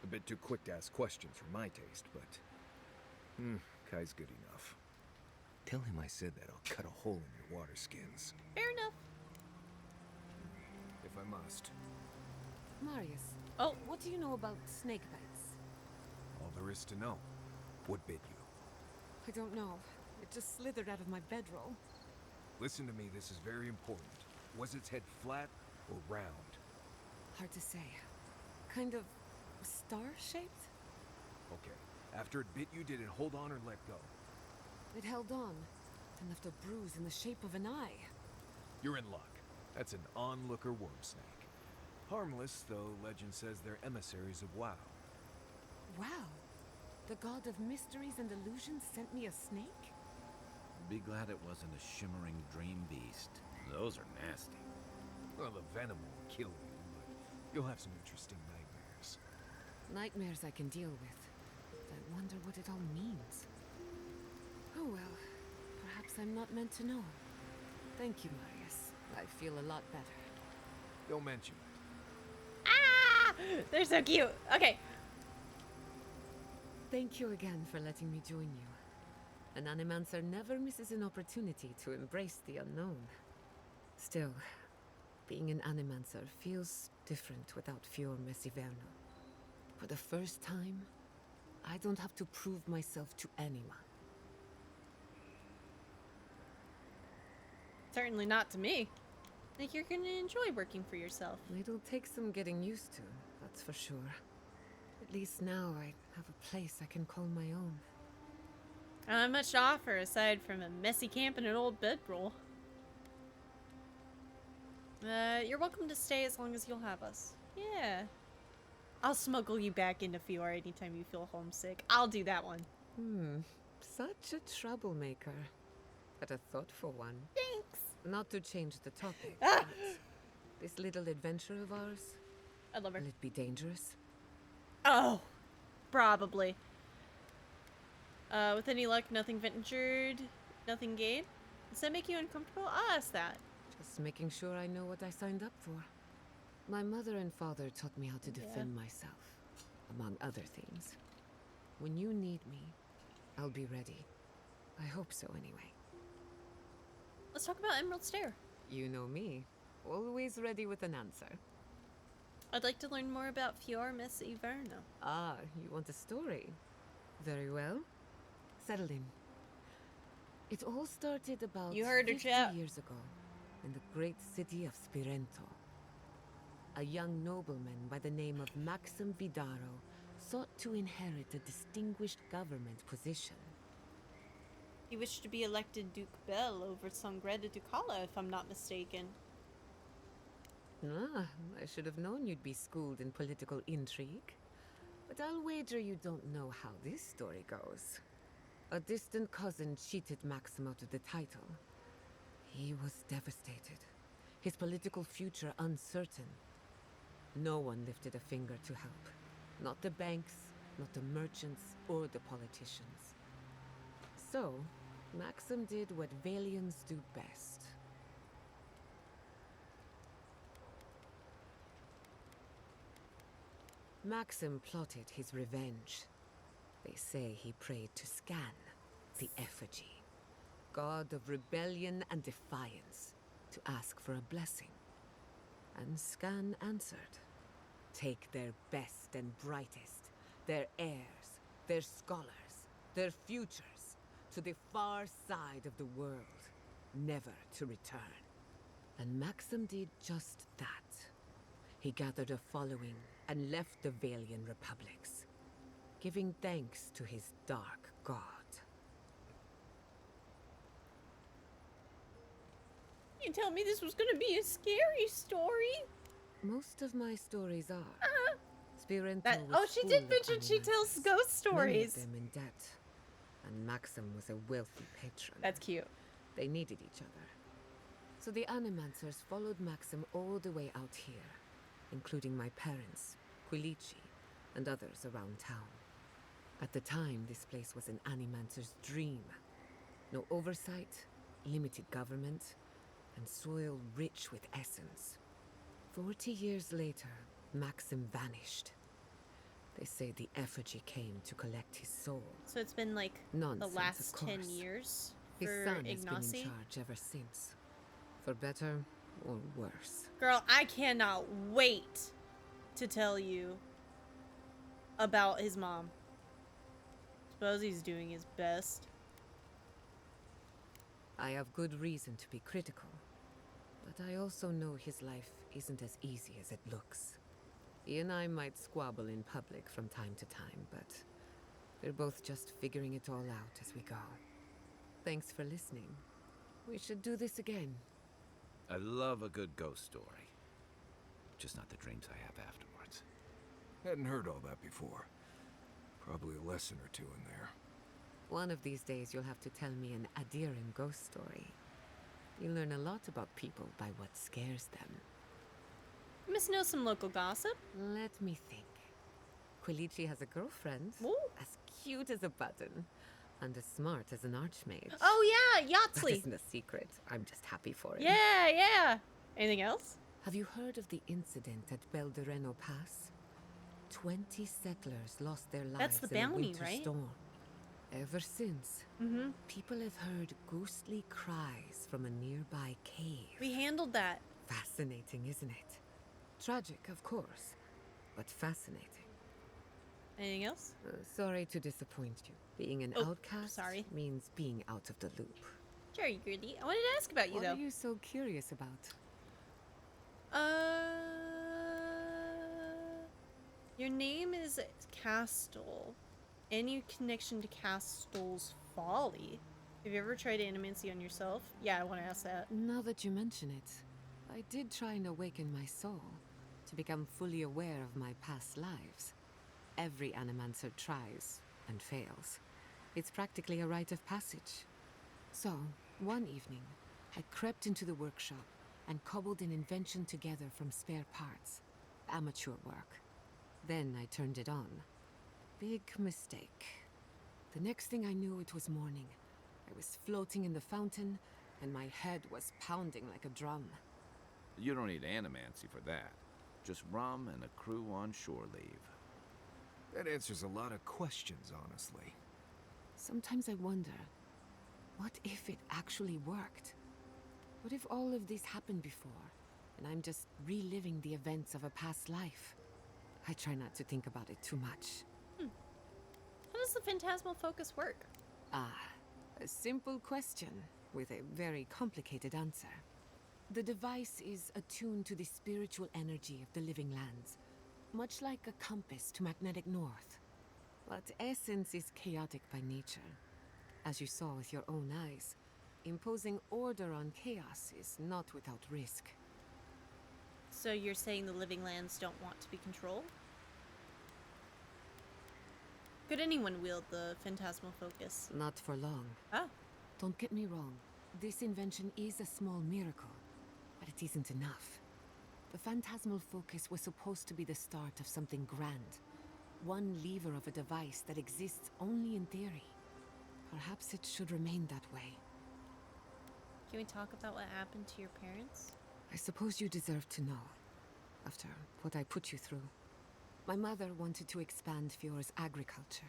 [SPEAKER 3] A bit too quick to ask questions for my taste, but Kai's good enough. Tell him I said that I'll cut a hole in your water skins.
[SPEAKER 1] Fair enough.
[SPEAKER 3] If I must.
[SPEAKER 14] Marius.
[SPEAKER 1] Oh.
[SPEAKER 14] What do you know about snake bites?
[SPEAKER 3] All there is to know. What bit you?
[SPEAKER 14] I don't know. It just slithered out of my bedroll.
[SPEAKER 3] Listen to me, this is very important. Was its head flat or round?
[SPEAKER 14] Hard to say. Kind of star-shaped?
[SPEAKER 3] Okay. After it bit you, did it hold on or let go?
[SPEAKER 14] It held on, and left a bruise in the shape of an eye.
[SPEAKER 3] You're in luck. That's an onlooker worm snake. Harmless, though legend says they're emissaries of WoW.
[SPEAKER 14] Wow. The god of mysteries and illusions sent me a snake?
[SPEAKER 5] Be glad it wasn't a shimmering dream beast. Those are nasty.
[SPEAKER 3] Well, the venom won't kill you, but you'll have some interesting nightmares.
[SPEAKER 14] Nightmares I can deal with. But I wonder what it all means. Oh well. Perhaps I'm not meant to know. Thank you, Marius. I feel a lot better.
[SPEAKER 3] Don't mention it.
[SPEAKER 1] Ah! They're so cute. Okay.
[SPEAKER 14] Thank you again for letting me join you. An Animancer never misses an opportunity to embrace the unknown. Still, being an Animancer feels different without Fior Messiverno. For the first time, I don't have to prove myself to anyone.
[SPEAKER 1] Certainly not to me. I think you're gonna enjoy working for yourself.
[SPEAKER 14] It'll take some getting used to, that's for sure. At least now I have a place I can call my own.
[SPEAKER 1] I don't have much to offer aside from a messy camp and an old bedroll. You're welcome to stay as long as you'll have us. Yeah. I'll smuggle you back into Fior anytime you feel homesick. I'll do that one.
[SPEAKER 14] Such a troublemaker. But a thoughtful one.
[SPEAKER 1] Thanks.
[SPEAKER 14] Not to change the topic, but this little adventure of ours,
[SPEAKER 1] I love her.
[SPEAKER 14] will it be dangerous?
[SPEAKER 1] Oh, probably. With any luck, nothing ventured, nothing gained. Does that make you uncomfortable? I'll ask that.
[SPEAKER 14] Just making sure I know what I signed up for. My mother and father taught me how to defend myself, among other things. When you need me, I'll be ready. I hope so, anyway.
[SPEAKER 1] Let's talk about Emerald Stair.
[SPEAKER 14] You know me. Always ready with an answer.
[SPEAKER 1] I'd like to learn more about Fior Messiverno.
[SPEAKER 14] Ah, you want a story? Very well. Settle in. It all started about
[SPEAKER 1] You heard her,
[SPEAKER 14] 50
[SPEAKER 1] chat.
[SPEAKER 14] years ago, in the great city of Spirento. A young nobleman by the name of Maxim Vidaro sought to inherit a distinguished government position.
[SPEAKER 1] He wished to be elected Duke Bell over Sangreda Ducala, if I'm not mistaken.
[SPEAKER 14] Ah, I should have known you'd be schooled in political intrigue. But I'll wager you don't know how this story goes. A distant cousin cheated Maxim out of the title. He was devastated, his political future uncertain. No one lifted a finger to help. Not the banks, not the merchants, or the politicians. So, Maxim did what Valians do best. Maxim plotted his revenge. They say he prayed to Scan, the effigy, god of rebellion and defiance, to ask for a blessing. And Scan answered. Take their best and brightest, their heirs, their scholars, their futures, to the far side of the world, never to return. And Maxim did just that. He gathered a following and left the Valian republics, giving thanks to his dark god.
[SPEAKER 1] You tell me this was gonna be a scary story?
[SPEAKER 14] Most of my stories are. Spirento was
[SPEAKER 1] Oh, she
[SPEAKER 14] full
[SPEAKER 1] did
[SPEAKER 14] of
[SPEAKER 1] mention she
[SPEAKER 14] animals,
[SPEAKER 1] tells ghost
[SPEAKER 14] many of
[SPEAKER 1] stories.
[SPEAKER 14] them in debt. And Maxim was a wealthy patron.
[SPEAKER 1] That's cute.
[SPEAKER 14] They needed each other. So the Animancers followed Maxim all the way out here, including my parents, Quilici, and others around town. At the time, this place was an Animancer's dream. No oversight, limited government, and soil rich with essence. 40 years later, Maxim vanished. They say the effigy came to collect his soul.
[SPEAKER 1] So it's been like
[SPEAKER 14] Nonsense,
[SPEAKER 1] the last
[SPEAKER 14] of
[SPEAKER 1] 10
[SPEAKER 14] course.
[SPEAKER 1] years
[SPEAKER 14] His
[SPEAKER 1] for
[SPEAKER 14] son has been in
[SPEAKER 1] Ignacy.
[SPEAKER 14] charge ever since. For better or worse.
[SPEAKER 1] Girl, I cannot wait to tell you about his mom. Suppose he's doing his best.
[SPEAKER 14] I have good reason to be critical. But I also know his life isn't as easy as it looks. He and I might squabble in public from time to time, but we're both just figuring it all out as we go. Thanks for listening. We should do this again.
[SPEAKER 5] I love a good ghost story. Just not the dreams I have afterwards.
[SPEAKER 3] Hadn't heard all that before. Probably a lesson or two in there.
[SPEAKER 14] One of these days you'll have to tell me an Adiran ghost story. You learn a lot about people by what scares them.
[SPEAKER 1] You must know some local gossip.
[SPEAKER 14] Let me think. Quilici has a girlfriend.
[SPEAKER 1] Ooh.
[SPEAKER 14] As cute as a button. And as smart as an archmage.
[SPEAKER 1] Oh yeah,
[SPEAKER 14] That
[SPEAKER 1] Yahtzee.
[SPEAKER 14] isn't a secret. I'm just happy for it.
[SPEAKER 1] Yeah, yeah. Anything else?
[SPEAKER 14] Have you heard of the incident at Beldereno Pass? 20 settlers lost their lives
[SPEAKER 1] That's the
[SPEAKER 14] in a
[SPEAKER 1] bounty,
[SPEAKER 14] winter
[SPEAKER 1] right?
[SPEAKER 14] storm. Ever since, people have heard ghostly cries from a nearby cave.
[SPEAKER 1] We handled that.
[SPEAKER 14] Fascinating, isn't it? Tragic, of course, but fascinating.
[SPEAKER 1] Anything else?
[SPEAKER 14] Sorry to disappoint you. Being an outcast means being out of the loop.
[SPEAKER 1] Sure, you goody. I wanted to ask about you,
[SPEAKER 14] What
[SPEAKER 1] though.
[SPEAKER 14] are you so curious about?
[SPEAKER 1] Your name is Castle. Any connection to Castle's Folly? Have you ever tried animancy on yourself? Yeah, I want to ask that.
[SPEAKER 14] Now that you mention it, I did try and awaken my soul to become fully aware of my past lives. Every animancer tries and fails. It's practically a rite of passage. So, one evening, I crept into the workshop and cobbled an invention together from spare parts. Amateur work. Then I turned it on. Big mistake. The next thing I knew, it was morning. I was floating in the fountain, and my head was pounding like a drum.
[SPEAKER 5] You don't need animancy for that. Just rum and a crew on shore leave.
[SPEAKER 3] That answers a lot of questions, honestly.
[SPEAKER 14] Sometimes I wonder, what if it actually worked? What if all of this happened before, and I'm just reliving the events of a past life? I try not to think about it too much.
[SPEAKER 1] How does the phantasmal focus work?
[SPEAKER 14] A simple question with a very complicated answer. The device is attuned to the spiritual energy of the living lands, much like a compass to magnetic north. But essence is chaotic by nature. As you saw with your own eyes, imposing order on chaos is not without risk.
[SPEAKER 1] So you're saying the living lands don't want to be controlled? Could anyone wield the phantasmal focus?
[SPEAKER 14] Not for long.
[SPEAKER 1] Oh.
[SPEAKER 14] Don't get me wrong. This invention is a small miracle, but it isn't enough. The phantasmal focus was supposed to be the start of something grand. One lever of a device that exists only in theory. Perhaps it should remain that way.
[SPEAKER 1] Can we talk about what happened to your parents?
[SPEAKER 14] I suppose you deserve to know, after what I put you through. My mother wanted to expand Fiore's agriculture.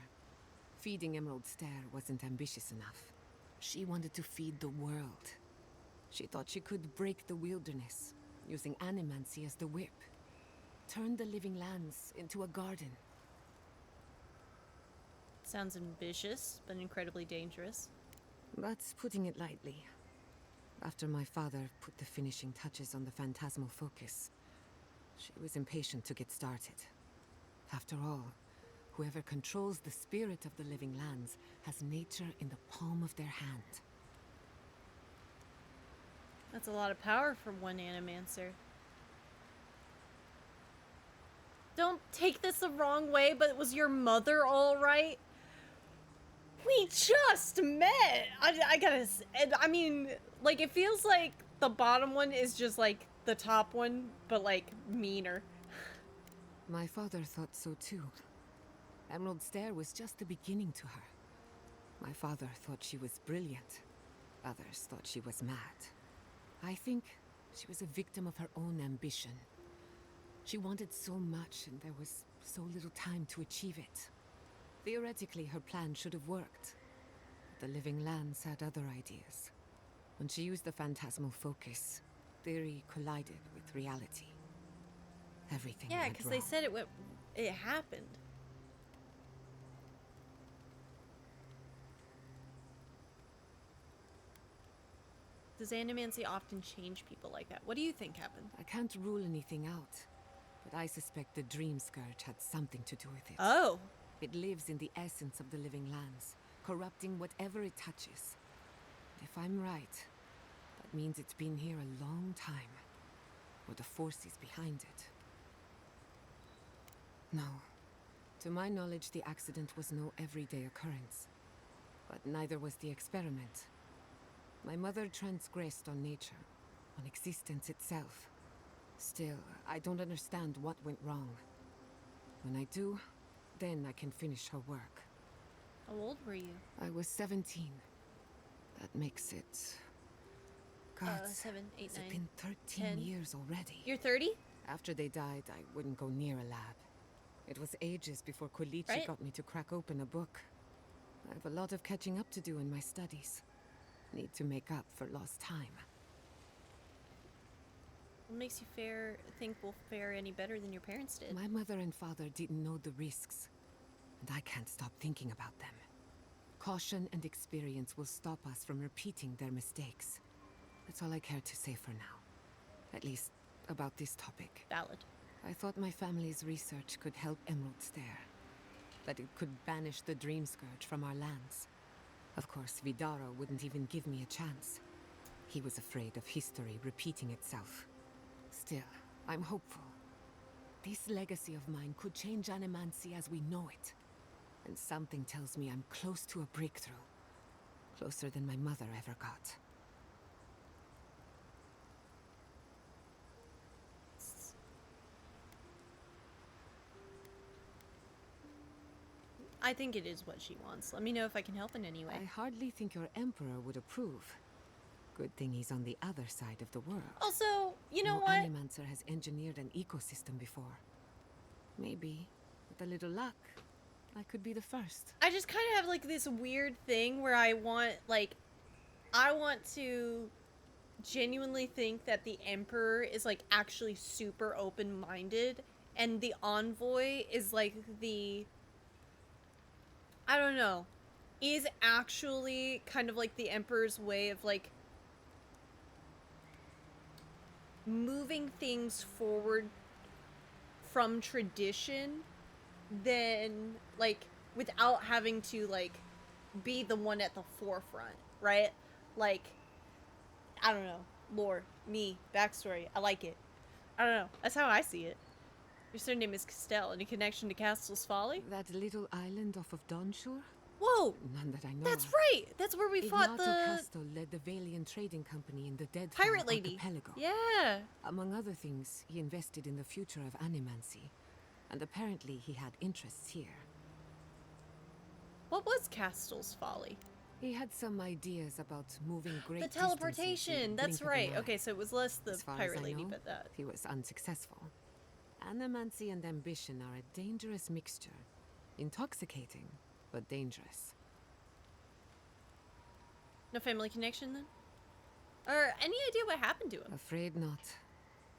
[SPEAKER 14] Feeding Emerald Stair wasn't ambitious enough. She wanted to feed the world. She thought she could break the wilderness, using animancy as the whip. Turn the living lands into a garden.
[SPEAKER 1] Sounds ambitious, but incredibly dangerous.
[SPEAKER 14] That's putting it lightly. After my father put the finishing touches on the phantasmal focus, she was impatient to get started. After all, whoever controls the spirit of the living lands has nature in the palm of their hand.
[SPEAKER 1] That's a lot of power for one animancer. Don't take this the wrong way, but was your mother alright? We just met! I mean, like, it feels like the bottom one is just like the top one, but like meaner.
[SPEAKER 14] My father thought so too. Emerald Stair was just the beginning to her. My father thought she was brilliant. Others thought she was mad. I think she was a victim of her own ambition. She wanted so much, and there was so little time to achieve it. Theoretically, her plan should have worked. But the living lands had other ideas. When she used the phantasmal focus, theory collided with reality. Everything
[SPEAKER 1] Yeah,
[SPEAKER 14] went
[SPEAKER 1] because
[SPEAKER 14] wrong.
[SPEAKER 1] they said it happened. Does animancy often change people like that? What do you think happened?
[SPEAKER 14] I can't rule anything out, but I suspect the Dream Scourge had something to do with it.
[SPEAKER 1] Oh!
[SPEAKER 14] It lives in the essence of the living lands, corrupting whatever it touches. But if I'm right, that means it's been here a long time, or the forces behind it. No. To my knowledge, the accident was no everyday occurrence. But neither was the experiment. My mother transgressed on nature, on existence itself. Still, I don't understand what went wrong. When I do, then I can finish her work.
[SPEAKER 1] How old were you?
[SPEAKER 14] I was 17. That makes it... God,
[SPEAKER 1] 7, 8,
[SPEAKER 14] has
[SPEAKER 1] 9,
[SPEAKER 14] it been 13
[SPEAKER 1] 10.
[SPEAKER 14] years already?
[SPEAKER 1] You're 30?
[SPEAKER 14] After they died, I wouldn't go near a lab. It was ages before Kolichi
[SPEAKER 1] Right.
[SPEAKER 14] got me to crack open a book. I have a lot of catching up to do in my studies. Need to make up for lost time.
[SPEAKER 1] What makes you think we'll fare any better than your parents did?
[SPEAKER 14] My mother and father didn't know the risks, and I can't stop thinking about them. Caution and experience will stop us from repeating their mistakes. That's all I care to say for now. At least, about this topic.
[SPEAKER 1] Valid.
[SPEAKER 14] I thought my family's research could help Emerald's there. That it could banish the Dream Scourge from our lands. Of course, Vidaro wouldn't even give me a chance. He was afraid of history repeating itself. Still, I'm hopeful. This legacy of mine could change Animancy as we know it. And something tells me I'm close to a breakthrough. Closer than my mother ever got.
[SPEAKER 1] I think it is what she wants. Let me know if I can help in any way.
[SPEAKER 14] I hardly think your Emperor would approve. Good thing he's on the other side of the world.
[SPEAKER 1] Also, you know
[SPEAKER 14] no
[SPEAKER 1] what?
[SPEAKER 14] Animancer has engineered an ecosystem before. Maybe, with a little luck, I could be the first.
[SPEAKER 1] I just kind of have like this weird thing where I want to genuinely think that the Emperor is like actually super open-minded, and the Envoy is like I don't know, is actually kind of like the Emperor's way of like moving things forward from tradition, then like without having to like be the one at the forefront, right? Like, I don't know, lore, me, backstory, I like it. I don't know, that's how I see it. Your surname is Castell. Any connection to Castle's Folly?
[SPEAKER 14] That little island off of Dawnshore?
[SPEAKER 1] Whoa!
[SPEAKER 14] None that I know
[SPEAKER 1] That's
[SPEAKER 14] of.
[SPEAKER 1] right! That's where we fought the...
[SPEAKER 14] Castle led the Valiant trading company in the Dead
[SPEAKER 1] Pirate Lady.
[SPEAKER 14] Archipelago.
[SPEAKER 1] Yeah!
[SPEAKER 14] Among other things, he invested in the future of Animancy. And apparently he had interests here.
[SPEAKER 1] What was Castle's Folly?
[SPEAKER 14] He had some ideas about moving great
[SPEAKER 1] The
[SPEAKER 14] distances in
[SPEAKER 1] teleportation!
[SPEAKER 14] the
[SPEAKER 1] That's
[SPEAKER 14] blink of an
[SPEAKER 1] right.
[SPEAKER 14] eye.
[SPEAKER 1] Okay, so it was less the
[SPEAKER 14] As far
[SPEAKER 1] Pirate
[SPEAKER 14] as I
[SPEAKER 1] Lady,
[SPEAKER 14] know,
[SPEAKER 1] but that...
[SPEAKER 14] he was unsuccessful. Animancy and ambition are a dangerous mixture. Intoxicating, but dangerous.
[SPEAKER 1] No family connection, then? Or any idea what happened to him?
[SPEAKER 14] Afraid not.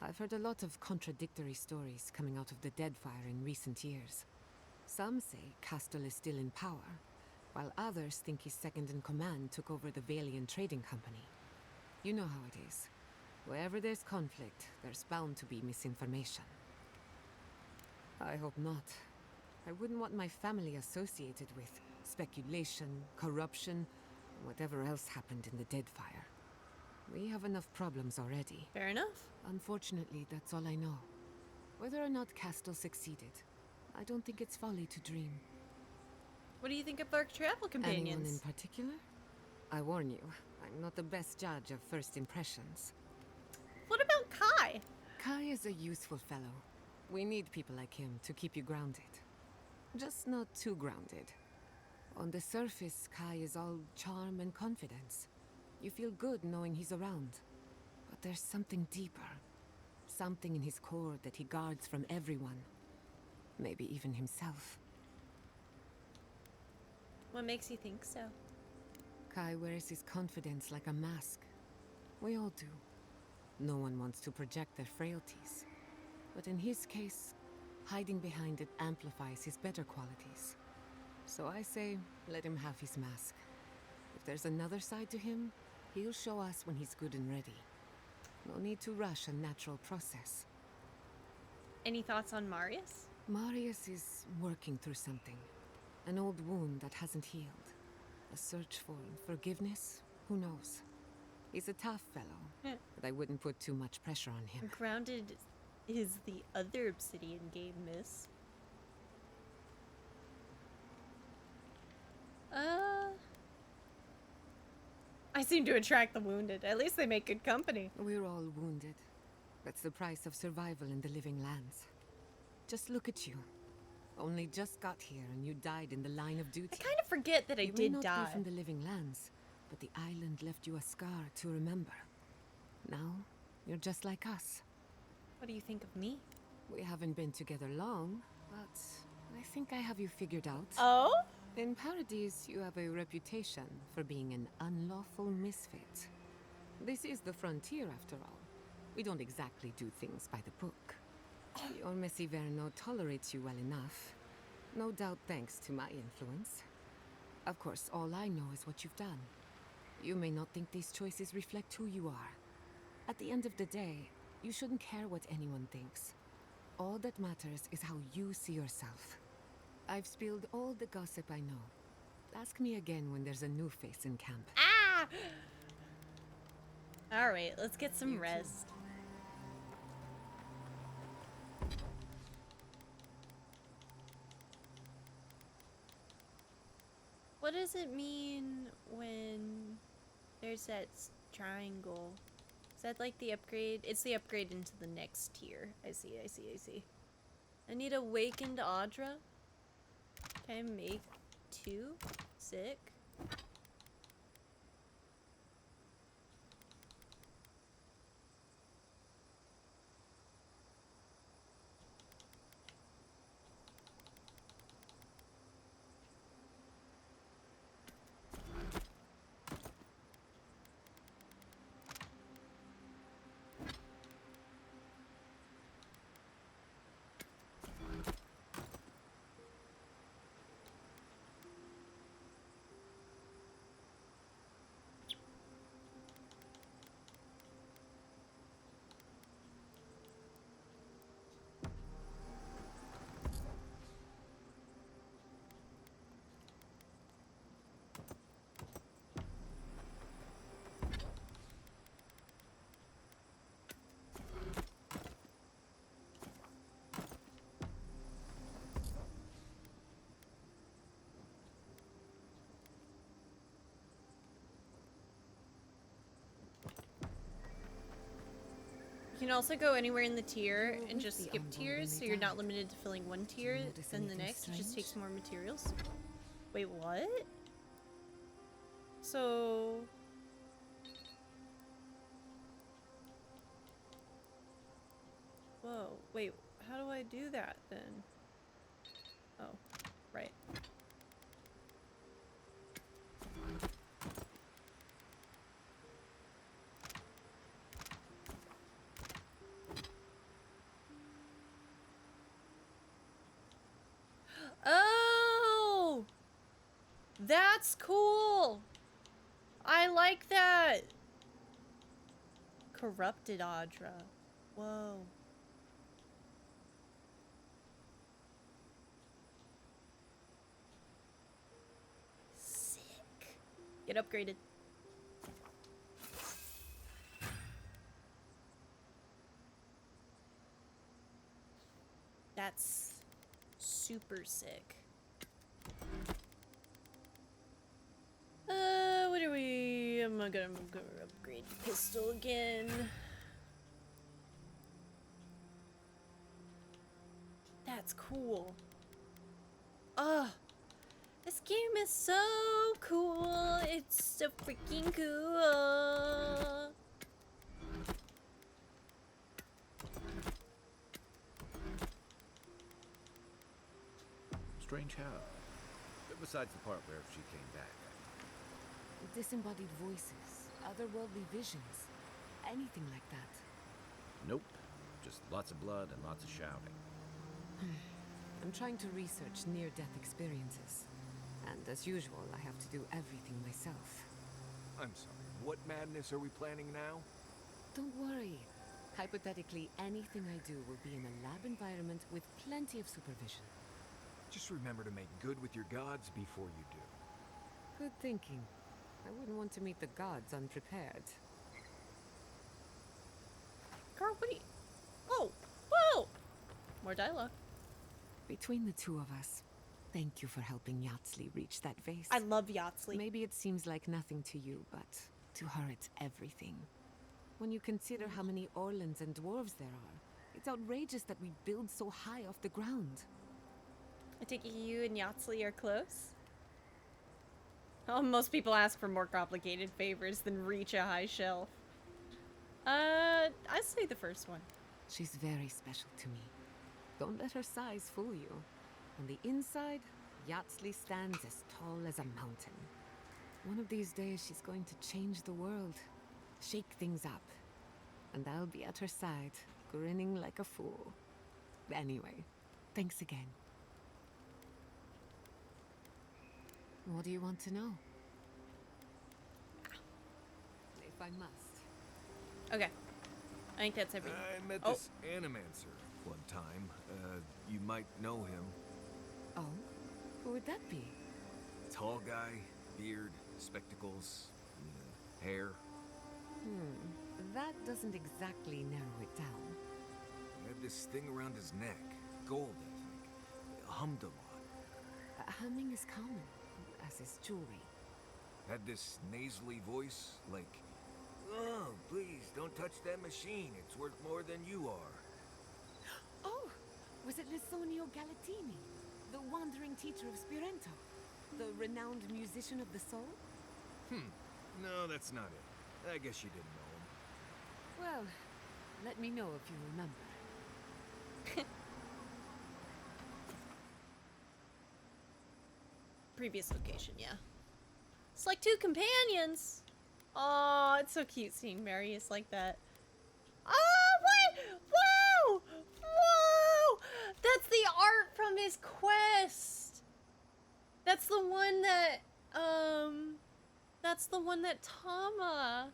[SPEAKER 14] I've heard a lot of contradictory stories coming out of the Deadfire in recent years. Some say Castle is still in power, while others think his second-in-command took over the Valiant trading company. You know how it is. Wherever there's conflict, there's bound to be misinformation. I hope not. I wouldn't want my family associated with speculation, corruption, and whatever else happened in the Deadfire. We have enough problems already.
[SPEAKER 1] Fair enough.
[SPEAKER 14] Unfortunately, that's all I know. Whether or not Castle succeeded, I don't think it's folly to dream.
[SPEAKER 1] What do you think of our travel companions?
[SPEAKER 14] Anyone in particular? I warn you, I'm not the best judge of first impressions.
[SPEAKER 1] What about Kai?
[SPEAKER 14] Kai is a useful fellow. We need people like him to keep you grounded. Just not too grounded. On the surface, Kai is all charm and confidence. You feel good knowing he's around. But there's something deeper. Something in his core that he guards from everyone. Maybe even himself.
[SPEAKER 1] What makes you think so?
[SPEAKER 14] Kai wears his confidence like a mask. We all do. No one wants to project their frailties. But in his case, hiding behind it amplifies his better qualities. So I say, let him have his mask. If there's another side to him, he'll show us when he's good and ready. No need to rush a natural process.
[SPEAKER 1] Any thoughts on Marius?
[SPEAKER 14] Marius is working through something. An old wound that hasn't healed. A search for forgiveness? Who knows? He's a tough fellow, but I wouldn't put too much pressure on him.
[SPEAKER 1] Grounded is the other Obsidian game, miss. I seem to attract the wounded. At least they make good company.
[SPEAKER 14] We're all wounded. That's the price of survival in the living lands. Just look at you. Only just got here and you died in the line of duty.
[SPEAKER 1] I kind of forget that I
[SPEAKER 14] you
[SPEAKER 1] did
[SPEAKER 14] may not
[SPEAKER 1] die.
[SPEAKER 14] be from the living lands, but the island left you a scar to remember. Now, you're just like us.
[SPEAKER 1] What do you think of me?
[SPEAKER 14] We haven't been together long, but I think I have you figured out.
[SPEAKER 1] Oh?
[SPEAKER 14] In Paradise, you have a reputation for being an unlawful misfit. This is the frontier, after all. We don't exactly do things by the book. Your Messi Verno tolerates you well enough. No doubt thanks to my influence. Of course, all I know is what you've done. You may not think these choices reflect who you are. At the end of the day, you shouldn't care what anyone thinks. All that matters is how you see yourself. I've spilled all the gossip I know. Ask me again when there's a new face in camp.
[SPEAKER 1] Ah! Alright, let's get some rest. What does it mean when there's that triangle? Is that like the upgrade? It's the upgrade into the next tier. I see. I need Awakened Audra. Can I make 2? Sick. You can also go anywhere in the tier and just skip tiers, so you're not limited to filling one tier, then the next. It just takes more materials. Wait, what? So... Whoa, wait, how do I do that then? Oh, right. Oh! That's cool! I like that! Corrupted Audra. Whoa. Sick. Get upgraded. That's super sick. What are we? I'm gonna upgrade pistol again. That's cool. This game is so cool. It's so freaking cool.
[SPEAKER 5] Strange how. Besides the part where she came back.
[SPEAKER 14] Disembodied voices, otherworldly visions, anything like that.
[SPEAKER 5] Nope. Just lots of blood and lots of shouting.
[SPEAKER 14] I'm trying to research near-death experiences. And as usual, I have to do everything myself.
[SPEAKER 3] I'm sorry, what madness are we planning now?
[SPEAKER 14] Don't worry. Hypothetically, anything I do will be in a lab environment with plenty of supervision.
[SPEAKER 3] Just remember to make good with your gods before you do.
[SPEAKER 14] Good thinking. I wouldn't want to meet the gods unprepared.
[SPEAKER 1] Girl, what are you... Whoa! Whoa! More dialogue.
[SPEAKER 14] Between the two of us, thank you for helping Yatsley reach that vase.
[SPEAKER 1] I love Yatsley.
[SPEAKER 14] Maybe it seems like nothing to you, but to her it's everything. When you consider how many Orlans and dwarves there are, it's outrageous that we build so high off the ground.
[SPEAKER 1] I take it you and Yahtzee are close? Oh, most people ask for more complicated favors than reach a high shelf. I'd say the first one.
[SPEAKER 14] She's very special to me. Don't let her size fool you. On the inside, Yahtzee stands as tall as a mountain. One of these days, she's going to change the world, shake things up. And I'll be at her side, grinning like a fool. Anyway, thanks again. What do you want to know? If I must.
[SPEAKER 1] Okay. I think that's everything.
[SPEAKER 3] I met this animancer one time. You might know him.
[SPEAKER 14] Oh? Who would that be?
[SPEAKER 3] Tall guy, beard, spectacles, hair.
[SPEAKER 14] That doesn't exactly narrow it down.
[SPEAKER 3] Had this thing around his neck. Gold, I think. Hummed a lot.
[SPEAKER 14] Humming is common, as is jewelry.
[SPEAKER 3] Had this nasally voice, like, "Oh, please, don't touch that machine. It's worth more than you are."
[SPEAKER 14] Oh! Was it Lissonio Galatini, the wandering teacher of Spirento? The renowned musician of the soul?
[SPEAKER 3] No, that's not it. I guess you didn't know him.
[SPEAKER 14] Well, let me know if you remember.
[SPEAKER 1] Previous location, yeah. It's like two companions. Oh, it's so cute seeing Marius like that. Oh, what? Whoa! Whoa! That's the art from his quest. That's the one that, that's the one that Tama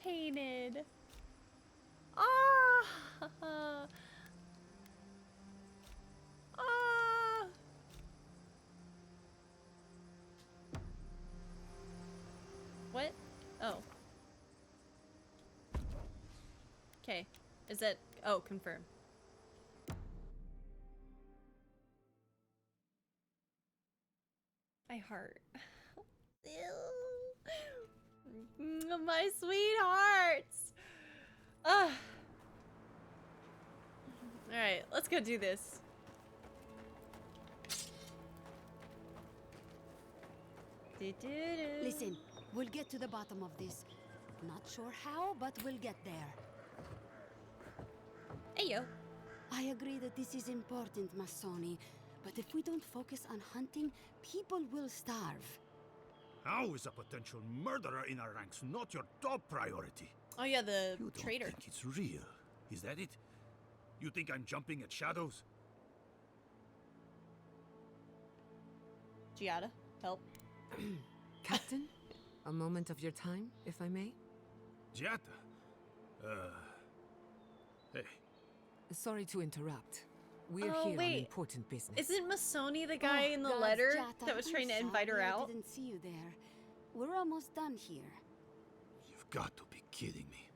[SPEAKER 1] painted. Ah! Ah! What? Oh. Okay. Is that... Oh, confirm. My heart. My sweethearts! Ugh. Alright, let's go do this.
[SPEAKER 11] Listen, we'll get to the bottom of this. Not sure how, but we'll get there.
[SPEAKER 1] Hey, yo.
[SPEAKER 11] I agree that this is important, Masoni, but if we don't focus on hunting, people will starve.
[SPEAKER 17] How is a potential murderer in our ranks not your top priority?
[SPEAKER 1] Oh yeah, the traitor.
[SPEAKER 17] You don't think it's real? Is that it? You think I'm jumping at shadows?
[SPEAKER 1] Giada, help.
[SPEAKER 14] Captain, a moment of your time, if I may?
[SPEAKER 17] Giata? Hey.
[SPEAKER 14] Sorry to interrupt. We're
[SPEAKER 1] Oh,
[SPEAKER 14] here
[SPEAKER 1] wait.
[SPEAKER 14] on important business.
[SPEAKER 1] Isn't Masoni the guy in the
[SPEAKER 11] Gods,
[SPEAKER 1] letter
[SPEAKER 11] Jata,
[SPEAKER 1] that was trying
[SPEAKER 11] I'm
[SPEAKER 1] to invite her
[SPEAKER 11] sorry
[SPEAKER 1] out?
[SPEAKER 11] I didn't see you there. We're almost done here.
[SPEAKER 17] You've got to be kidding me.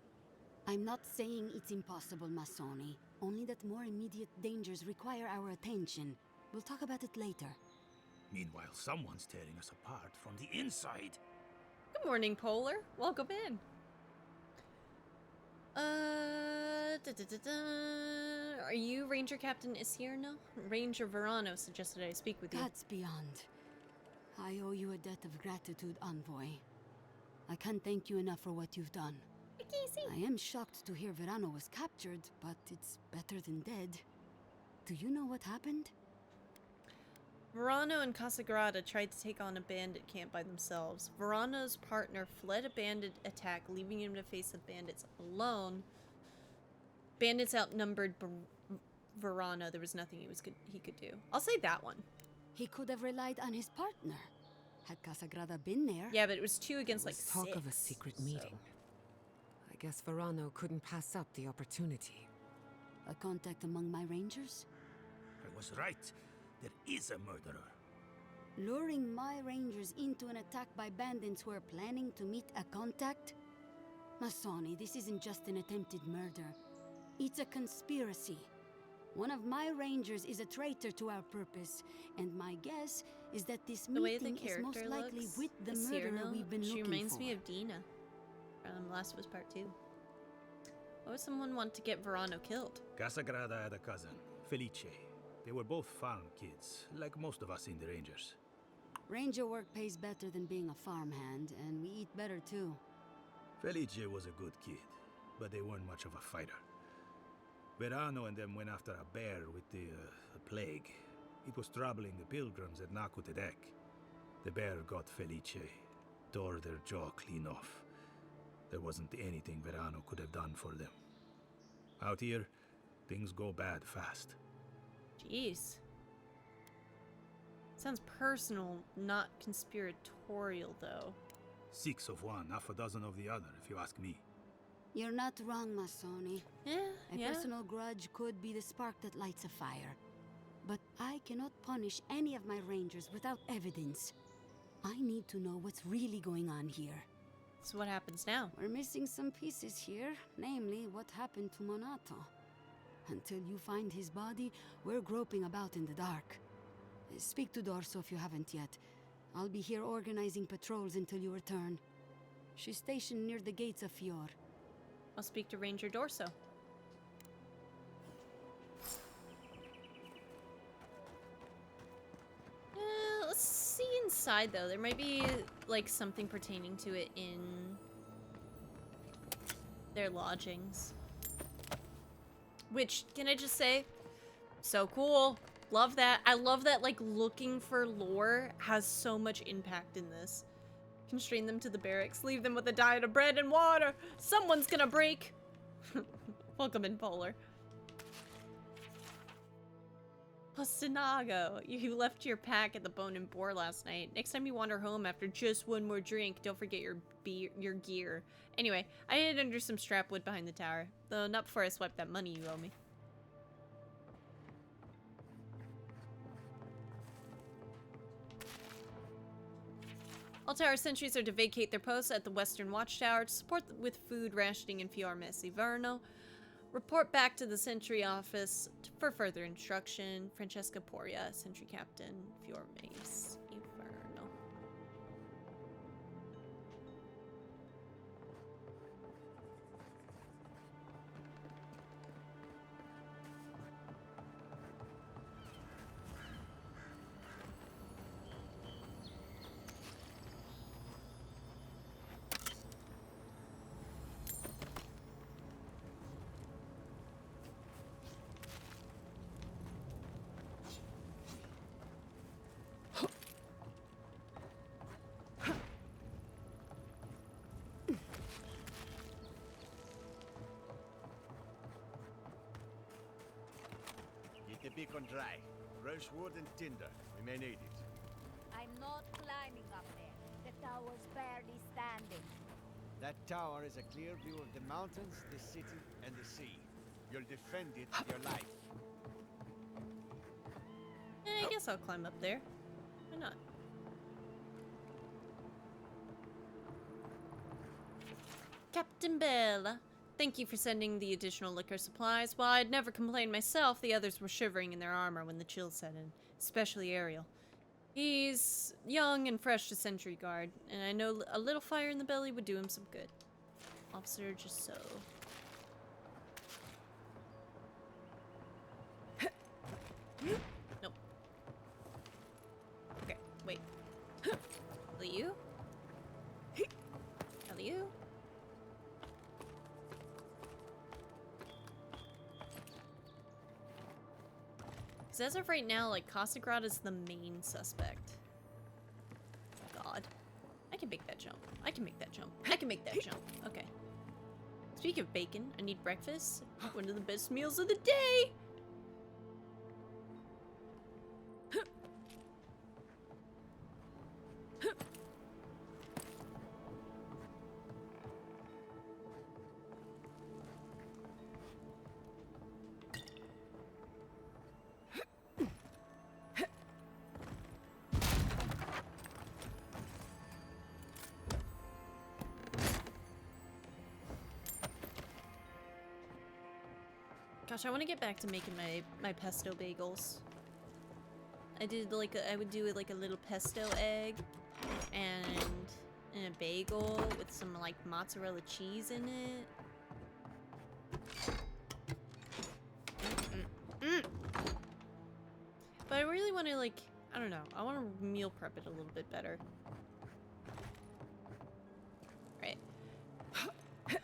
[SPEAKER 11] I'm not saying it's impossible, Masoni. Only that more immediate dangers require our attention. We'll talk about it later.
[SPEAKER 17] Meanwhile, someone's tearing us apart from the inside.
[SPEAKER 1] Good morning, Polar. Welcome in. Are you Ranger Captain Isierno? Ranger Verano suggested I speak with you.
[SPEAKER 11] Gods beyond. I owe you a debt of gratitude, Envoy. I can't thank you enough for what you've done. I am shocked to hear Verano was captured, but it's better than dead. Do you know what happened?
[SPEAKER 1] Verano and Casagrada tried to take on a bandit camp by themselves. Verano's partner fled a bandit attack, leaving him to face the bandits alone. Bandits outnumbered Verano. There was nothing he could do. I'll say that one.
[SPEAKER 11] He could have relied on his partner. Had Casagrada been there...
[SPEAKER 1] Yeah, but it was 2 against like 6.
[SPEAKER 14] Talk of a secret meeting. I guess Verano couldn't pass up the opportunity.
[SPEAKER 11] A contact among my rangers?
[SPEAKER 17] I was right. There is a murderer.
[SPEAKER 11] Luring my rangers into an attack by bandits who are planning to meet a contact? Masoni, this isn't just an attempted murder. It's a conspiracy. One of my rangers is a traitor to our purpose, and my guess is that this meeting is most likely with the murderer we've been looking for.
[SPEAKER 1] She reminds me of Dina from Last of Us Part 2. Why would someone want to get Verano killed?
[SPEAKER 17] Casagrada had a cousin, Felice. They were both farm kids, like most of us in the Rangers.
[SPEAKER 11] Ranger work pays better than being a farmhand, and we eat better too.
[SPEAKER 17] Felice was a good kid, but they weren't much of a fighter. Verano and them went after a bear with the plague. It was troubling the pilgrims at Nakutedek. The bear got Felice, tore their jaw clean off. There wasn't anything Verano could have done for them. Out here, things go bad fast.
[SPEAKER 1] Jeez. Sounds personal, not conspiratorial, though.
[SPEAKER 17] 6 of one, half a dozen of the other, if you ask me.
[SPEAKER 11] You're not wrong, Masoni. A
[SPEAKER 1] Yeah.
[SPEAKER 11] personal grudge could be the spark that lights a fire. But I cannot punish any of my rangers without evidence. I need to know what's really going on here.
[SPEAKER 1] So what happens now?
[SPEAKER 11] We're missing some pieces here, namely what happened to Monato. Until you find his body, we're groping about in the dark. Speak to Dorso if you haven't yet. I'll be here organizing patrols until you return. She's stationed near the gates of Fior.
[SPEAKER 1] I'll speak to Ranger Dorso. Let's see inside, though. There might be, like, something pertaining to it in their lodgings. Which, can I just say, so cool. Love that. I love that, like, looking for lore has so much impact in this. Constrain them to the barracks. Leave them with a diet of bread and water. Someone's gonna break. Welcome in, Polar. Pastanago, you left your pack at the Bone and Boar last night. Next time you wander home after just one more drink, don't forget your gear. Anyway, I hid under some strap wood behind the tower. Though not before I swipe that money you owe me. All tower sentries are to vacate their posts at the Western Watchtower to support with food rationing in Fior Messiverno. Report back to the sentry office for further instruction. Francesca Poria, sentry captain, Fior Messiverno.
[SPEAKER 18] Keep the beacon dry. Fresh wood and tinder. We may need it.
[SPEAKER 7] I'm not climbing up there. The tower's barely standing.
[SPEAKER 18] That tower is a clear view of the mountains, the city, and the sea. You'll defend it with your life.
[SPEAKER 1] I guess I'll climb up there. Why not? Captain Bell, thank you for sending the additional liquor supplies. While I'd never complained myself, the others were shivering in their armor when the chill set in, especially Ariel. He's young and fresh to Sentry Guard, and I know a little fire in the belly would do him some good. Officer just so. Nope. Okay, wait. Hello, you? Hello, you? Because as of right now, like, Casagrad is the main suspect. God. I can make that jump. I can make that jump. I can make that jump. Okay. Speaking of bacon, I need breakfast. One of the best meals of the day! Gosh, I want to get back to making my pesto bagels. I did like I would do like a little pesto egg and a bagel with some like mozzarella cheese in it. really want to, like, I don't know. I want to meal prep it a little bit better. Right. Okay.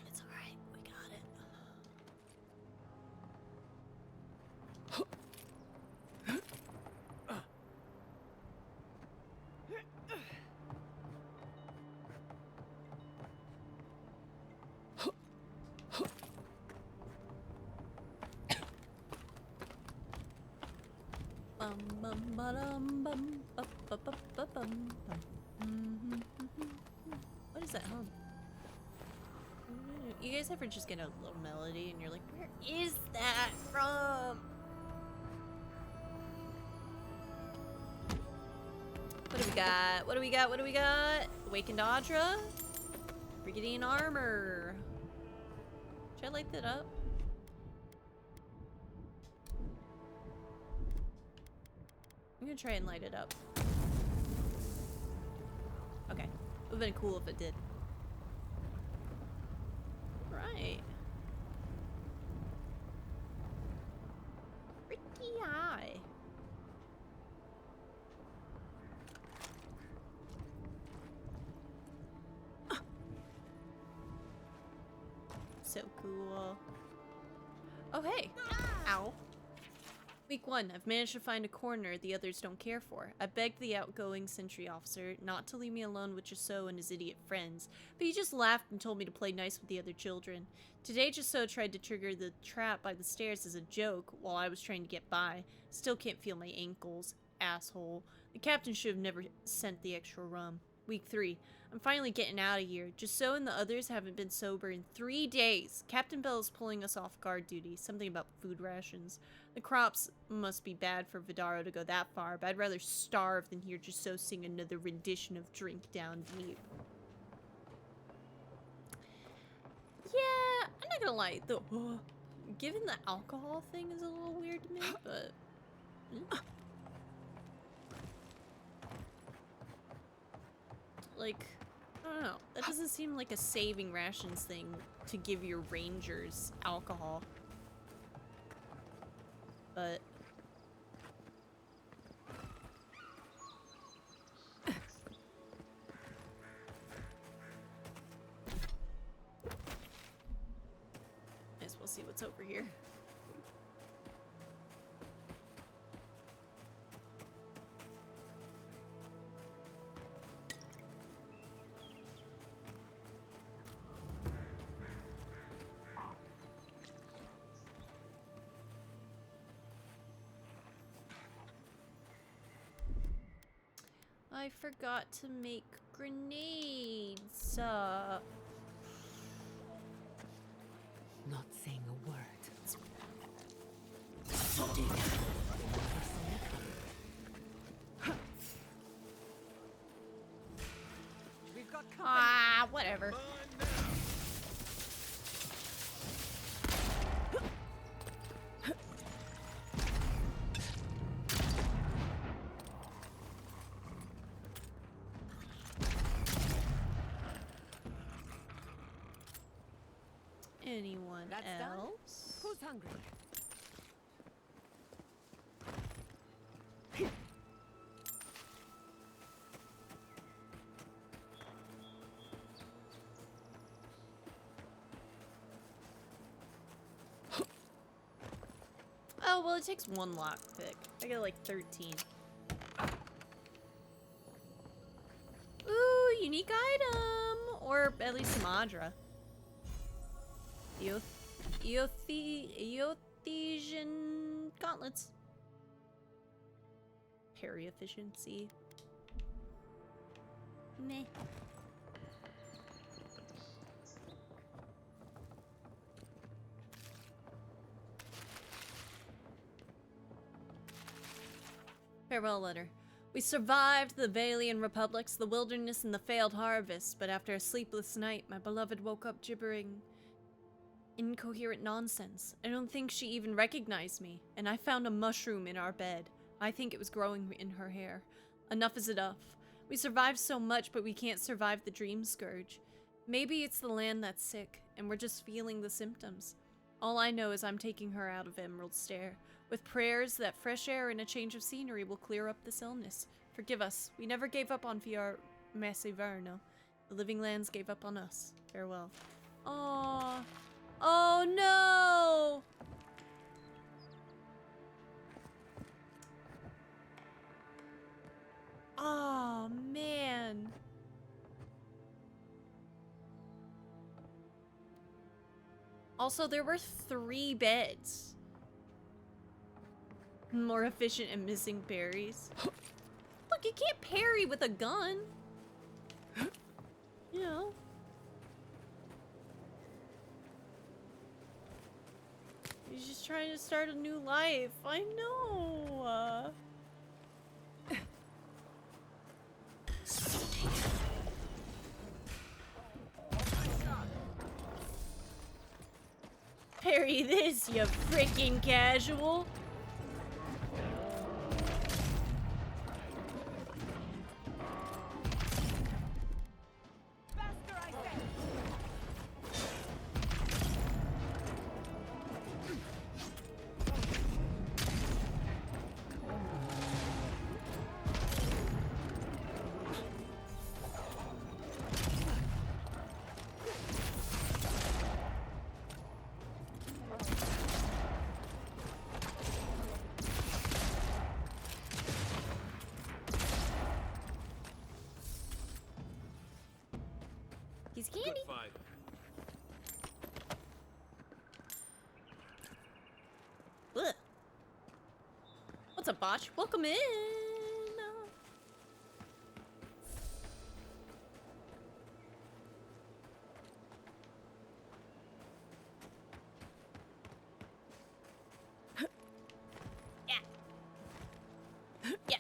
[SPEAKER 1] It's alright. We got it. Bum bum ba-dum bum ba ba ba ba bum bum. What is that hum? You guys ever just get a little melody and you're like, where is that from? What do we got? What do we got? What do we got? Awakened Audra? Brigadier armor. Should I light that up? I'm gonna try and light it up. Okay. It would've been cool if it did. Right. Pretty high. So cool. Oh, hey. Ow. Week 1, I've managed to find a corner the others don't care for. I begged the outgoing sentry officer not to leave me alone with Jisoo and his idiot friends, but he just laughed and told me to play nice with the other children. Today, Jisoo tried to trigger the trap by the stairs as a joke while I was trying to get by. Still can't feel my ankles. Asshole. The captain should have never sent the extra rum. Week 3. I'm finally getting out of here. Jisoo and the others haven't been sober in 3 days. Captain Bell is pulling us off guard duty. Something about food rations. The crops must be bad for Vidaro to go that far, but I'd rather starve than hear Jisoo sing another rendition of Drink Down Deep. Yeah, I'm not gonna lie. Given the alcohol thing is a little weird to me, but... Like, I don't know. That doesn't seem like a saving rations thing to give your rangers alcohol. But... Might as well see what's over here. I forgot to make grenades.
[SPEAKER 14] Not saying a word.
[SPEAKER 8] We've got company.
[SPEAKER 1] Ah, whatever. Anyone else?
[SPEAKER 6] Who's hungry?
[SPEAKER 1] Oh, well, it takes 1 lockpick. I got like 13. Ooh, unique item! Or at least some Audra. Eothesian gauntlets. Parry efficiency. Meh. Farewell letter. We survived the Valian Republics, the wilderness, and the failed harvest, but after a sleepless night, my beloved woke up gibbering incoherent nonsense. I don't think she even recognized me, and I found a mushroom in our bed. I think it was growing in her hair. Enough is enough. We survived so much, but we can't survive the dream scourge. Maybe it's the land that's sick, and we're just feeling the symptoms. All I know is I'm taking her out of Emerald Stair. With prayers that fresh air and a change of scenery will clear up this illness. Forgive us. We never gave up on Fiar Massiverno. The living lands gave up on us. Farewell. Aww. Oh no! Oh man. Also, there were 3 beds. More efficient and missing berries. Look, you can't parry with a gun. You know. He's just trying to start a new life. I know. Parry this, you freaking casual. He's candy.
[SPEAKER 16] Good fight.
[SPEAKER 1] Ugh. What's up, Botch? Welcome in. Yeah. Yeah.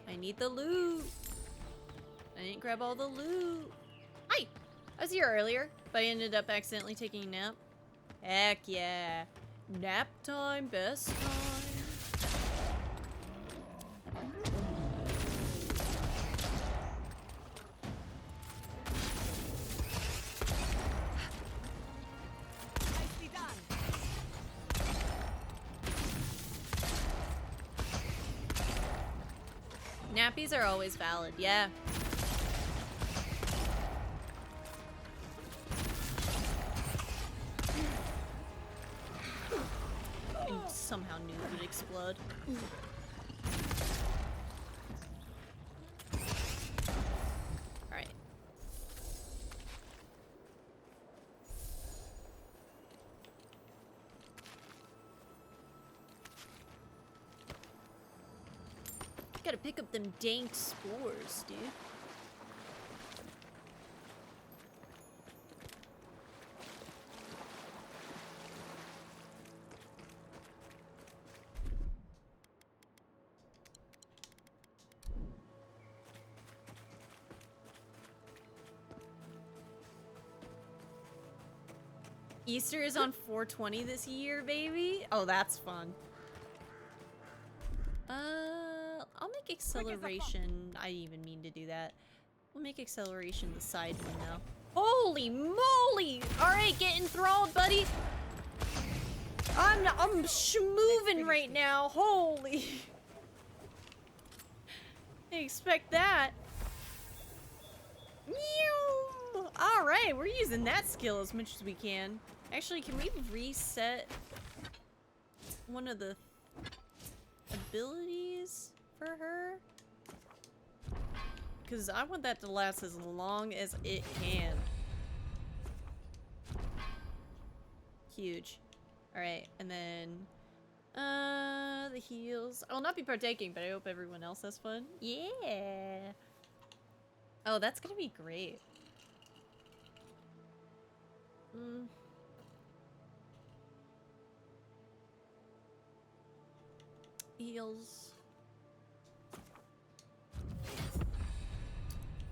[SPEAKER 1] I need the loot. I didn't grab all the loot. Hi! I was here earlier, but I ended up accidentally taking a nap. Heck yeah. Nap time, best time.
[SPEAKER 10] Nicely done.
[SPEAKER 1] Nappies are always valid, yeah. I somehow knew it would explode. Alright. Gotta pick up them dank spores, dude. Easter is on 4/20 this year, baby. Oh, that's fun. I'll make acceleration. I didn't even mean to do that. We'll make acceleration the side one now. Holy moly! Alright, get enthralled, buddy. I'm moving right now. Holy. I expect that. Alright, we're using that skill as much as we can. Actually, can we reset one of the abilities for her? Because I want that to last as long as it can. Huge. Alright, and then the heals. I will not be partaking, but I hope everyone else has fun. Yeah. Oh, that's gonna be great. Heals.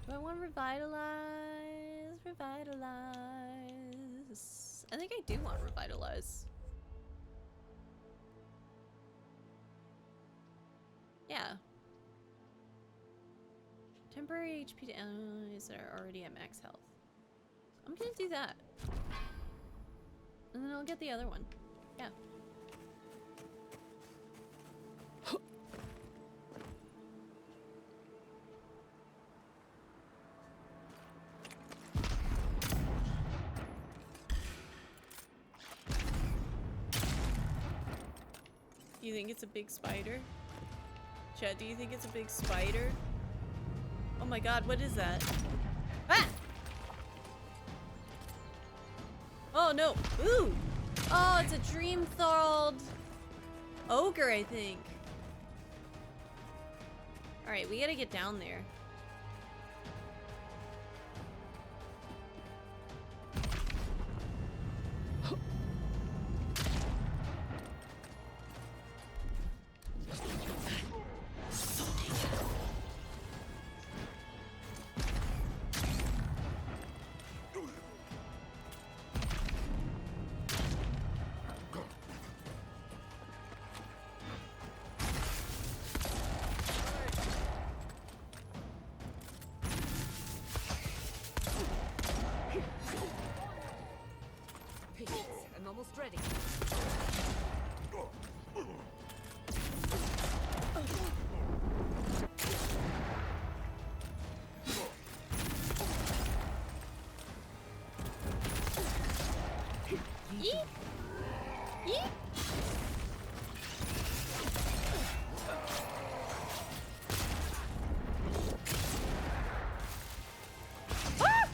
[SPEAKER 1] Do I want revitalize? Revitalize. I think I do want revitalize. Yeah, temporary HP to enemies that are already at max health. I'm gonna do that. And then I'll get the other one. Yeah. You think it's a big spider? Chat, do you think it's a big spider? Oh my god, what is that? Ah! Oh no! Ooh! Oh, it's a dream-thralled ogre, I think. Alright, we gotta get down there.
[SPEAKER 14] I'm almost ready.
[SPEAKER 1] Yeet! Yeet! Ah!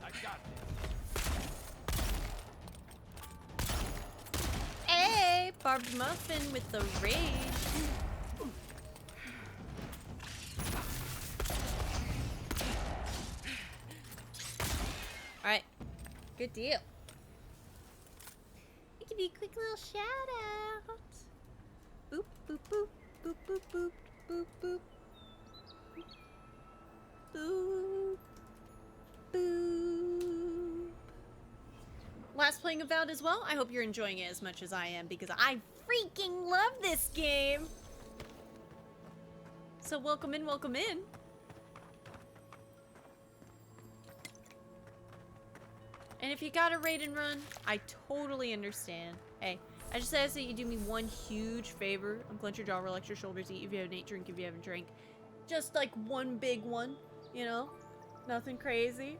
[SPEAKER 16] I got this.
[SPEAKER 1] Hey! Barbed Muffin with the rage. Alright. Good deal. I'll give you a quick little shout out. Boop, boop, boop, boop, boop, boop, boop, boop. Boop. Boop. Last playing Avowed as well. I hope you're enjoying it as much as I am because I freaking love this game. So welcome in, welcome in. And if you gotta raid and run, I totally understand. Hey, I just ask that you do me one huge favor. Unclench your jaw, relax your shoulders, eat if you haven't ate, drink if you haven't drank. Just like one big one, you know? Nothing crazy.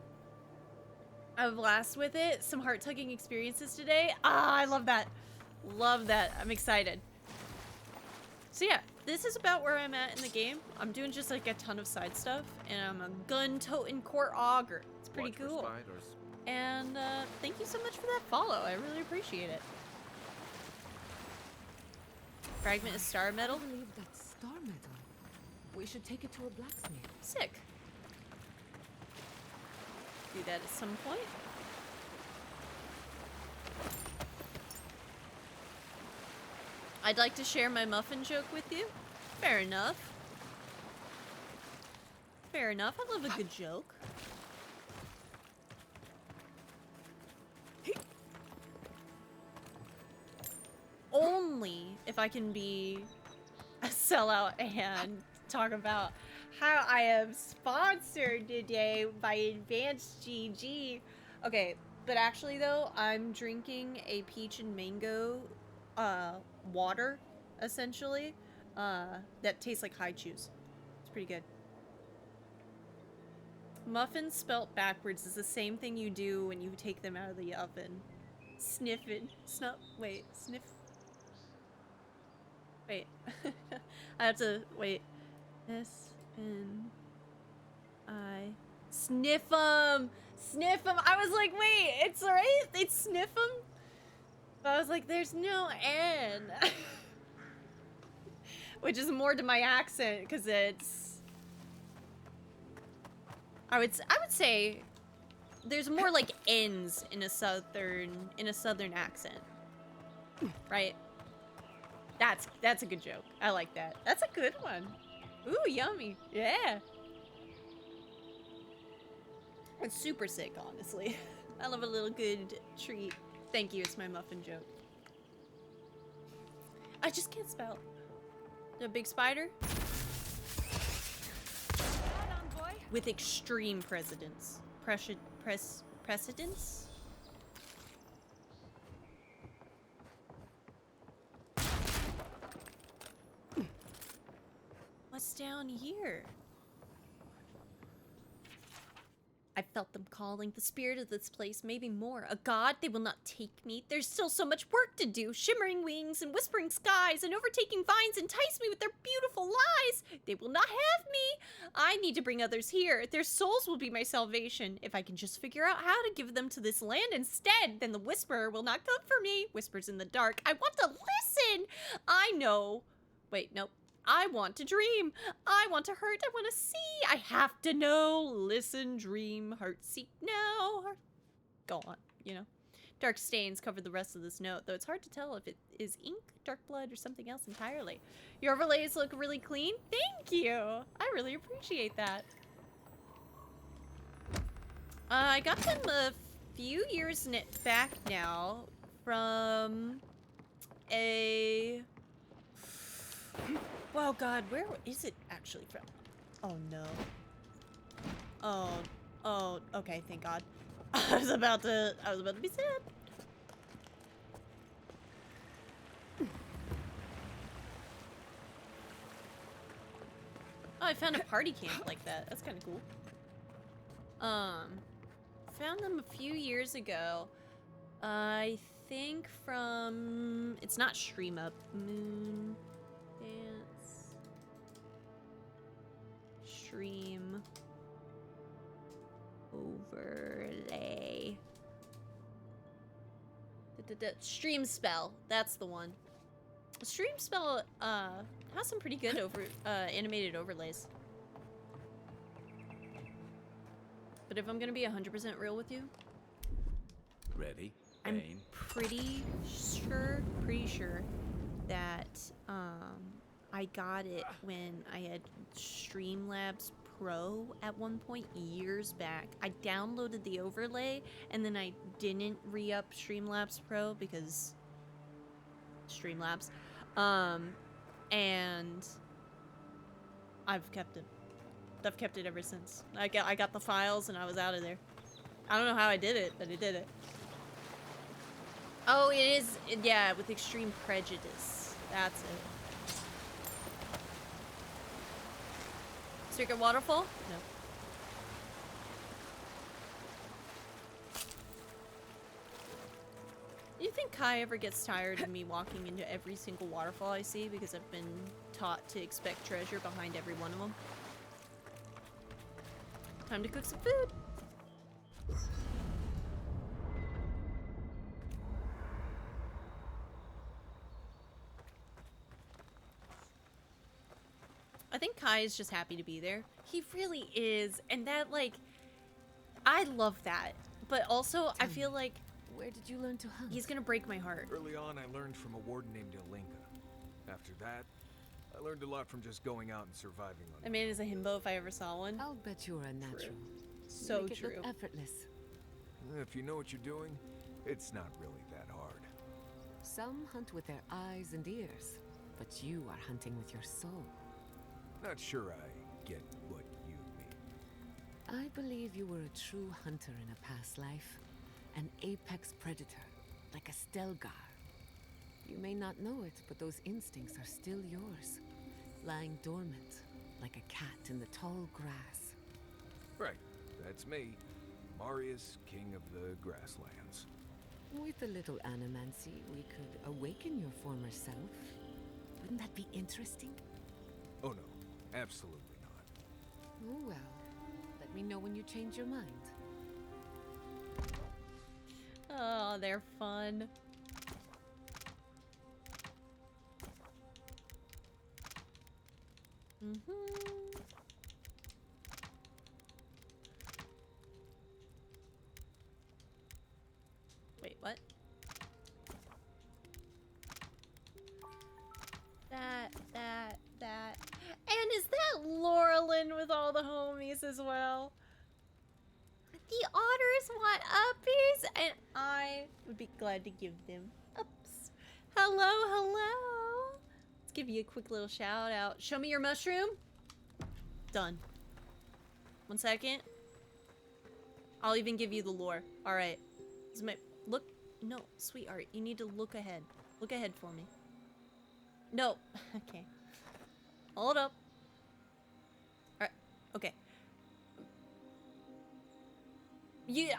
[SPEAKER 1] I have a blast with it. Some heart-tugging experiences today. Ah, I love that. Love that. I'm excited. So yeah, this is about where I'm at in the game. I'm doing just like a ton of side stuff, and I'm a gun-toting court augur. It's pretty cool. And thank you so much for that follow. I really appreciate it. Fragment of star metal.
[SPEAKER 14] I believe that's star metal. We should take it to a blacksmith.
[SPEAKER 1] Sick. Do that at some point. I'd like to share my muffin joke with you. Fair enough. Fair enough. I love a good joke. Only if I can be a sellout and talk about how I am sponsored today by Advanced GG. Okay, but actually though, I'm drinking a peach and mango water, essentially, that tastes like high chews. It's pretty good. Muffins spelt backwards is the same thing you do when you take them out of the oven. Sniff it. Wait, sniff. Wait. I have to, wait. S-N-I. Sniff 'em! Sniff 'em! I was like, wait, it's right? They sniff 'em? But I was like, there's no N. Which is more to my accent, because it's... I would say there's more like N's in a southern accent. Right? That's a good joke. I like that. That's a good one. Ooh, yummy. Yeah. It's super sick, honestly. I love a little good treat. Thank you, it's my muffin joke. I just can't spell. The big spider? With extreme precedence. Precedence? What's down here? I felt them calling, the spirit of this place, maybe more. A god? They will not take me. There's still so much work to do. Shimmering wings and whispering skies and overtaking vines entice me with their beautiful lies. They will not have me. I need to bring others here. Their souls will be my salvation. If I can just figure out how to give them to this land instead, then the whisperer will not come for me. Whispers in the dark. I want to listen. I know. Wait, nope. I want to dream. I want to hurt. I want to see. I have to know. Listen, dream, heart, seek now. Go on, you know. Dark stains cover the rest of this note, though it's hard to tell if it is ink, dark blood, or something else entirely. Your overlays look really clean. Thank you. I really appreciate that. I got them a few years back now from a... Well, God, where is it actually from? Oh, no. Oh, okay, thank God. I was about to be sad. Oh, I found a party camp like that. That's kind of cool. Found them a few years ago. I think from... It's not Stream Up. Moon... Dance... Stream... Overlay... Stream Spell. That's the one. Stream Spell, has some pretty good animated overlays. But if I'm gonna be 100% real with you...
[SPEAKER 5] Ready?
[SPEAKER 1] I'm
[SPEAKER 5] Aim.
[SPEAKER 1] pretty sure that I got it when I had Streamlabs Pro at one point years back. I downloaded the overlay and then I didn't re-up Streamlabs Pro because Streamlabs. And I've kept it. I've kept it ever since. I got the files and I was out of there. I don't know how I did it, but I did it. Oh, it is, yeah, with extreme prejudice. That's it. Secret waterfall? No. Do you think Kai ever gets tired of me walking into every single waterfall I see because I've been taught to expect treasure behind every one of them? Time to cook some food. I think Kai is just happy to be there. He really is. And that, like, I love that. But also, I feel like...
[SPEAKER 14] Where did you learn to hunt?
[SPEAKER 1] He's gonna break my heart.
[SPEAKER 3] Early on, I learned from a warden named Ilinka. After that, I learned a lot from just going out and surviving on
[SPEAKER 1] That man is a himbo if I ever saw one.
[SPEAKER 14] I'll bet you're a natural.
[SPEAKER 1] So
[SPEAKER 14] Make it
[SPEAKER 1] true.
[SPEAKER 14] look effortless.
[SPEAKER 3] If you know what you're doing, it's not really that hard.
[SPEAKER 14] Some hunt with their eyes and ears, but you are hunting with your soul.
[SPEAKER 3] Not sure I get what you mean.
[SPEAKER 14] I believe you were a true hunter in a past life. An apex predator, like a Stelgar. You may not know it, but those instincts are still yours. Lying dormant, like a cat in the tall grass.
[SPEAKER 3] Right, that's me. Marius, king of the grasslands.
[SPEAKER 14] With a little animancy, we could awaken your former self. Wouldn't that be interesting?
[SPEAKER 3] Oh no, absolutely not.
[SPEAKER 14] Oh well. Let me know when you change your mind.
[SPEAKER 1] Oh, they're fun. Wait, what? That. And is that Laurelin with all the homies as well? The otters want uppies, and I would be glad to give them ups. Hello. give you a quick little shout out. Show me your mushroom. Done. 1 second. I'll even give you the lore. All right. This is my look. No, sweetheart, you need to look ahead. Look ahead for me. No. Okay. Hold up. All right. Okay.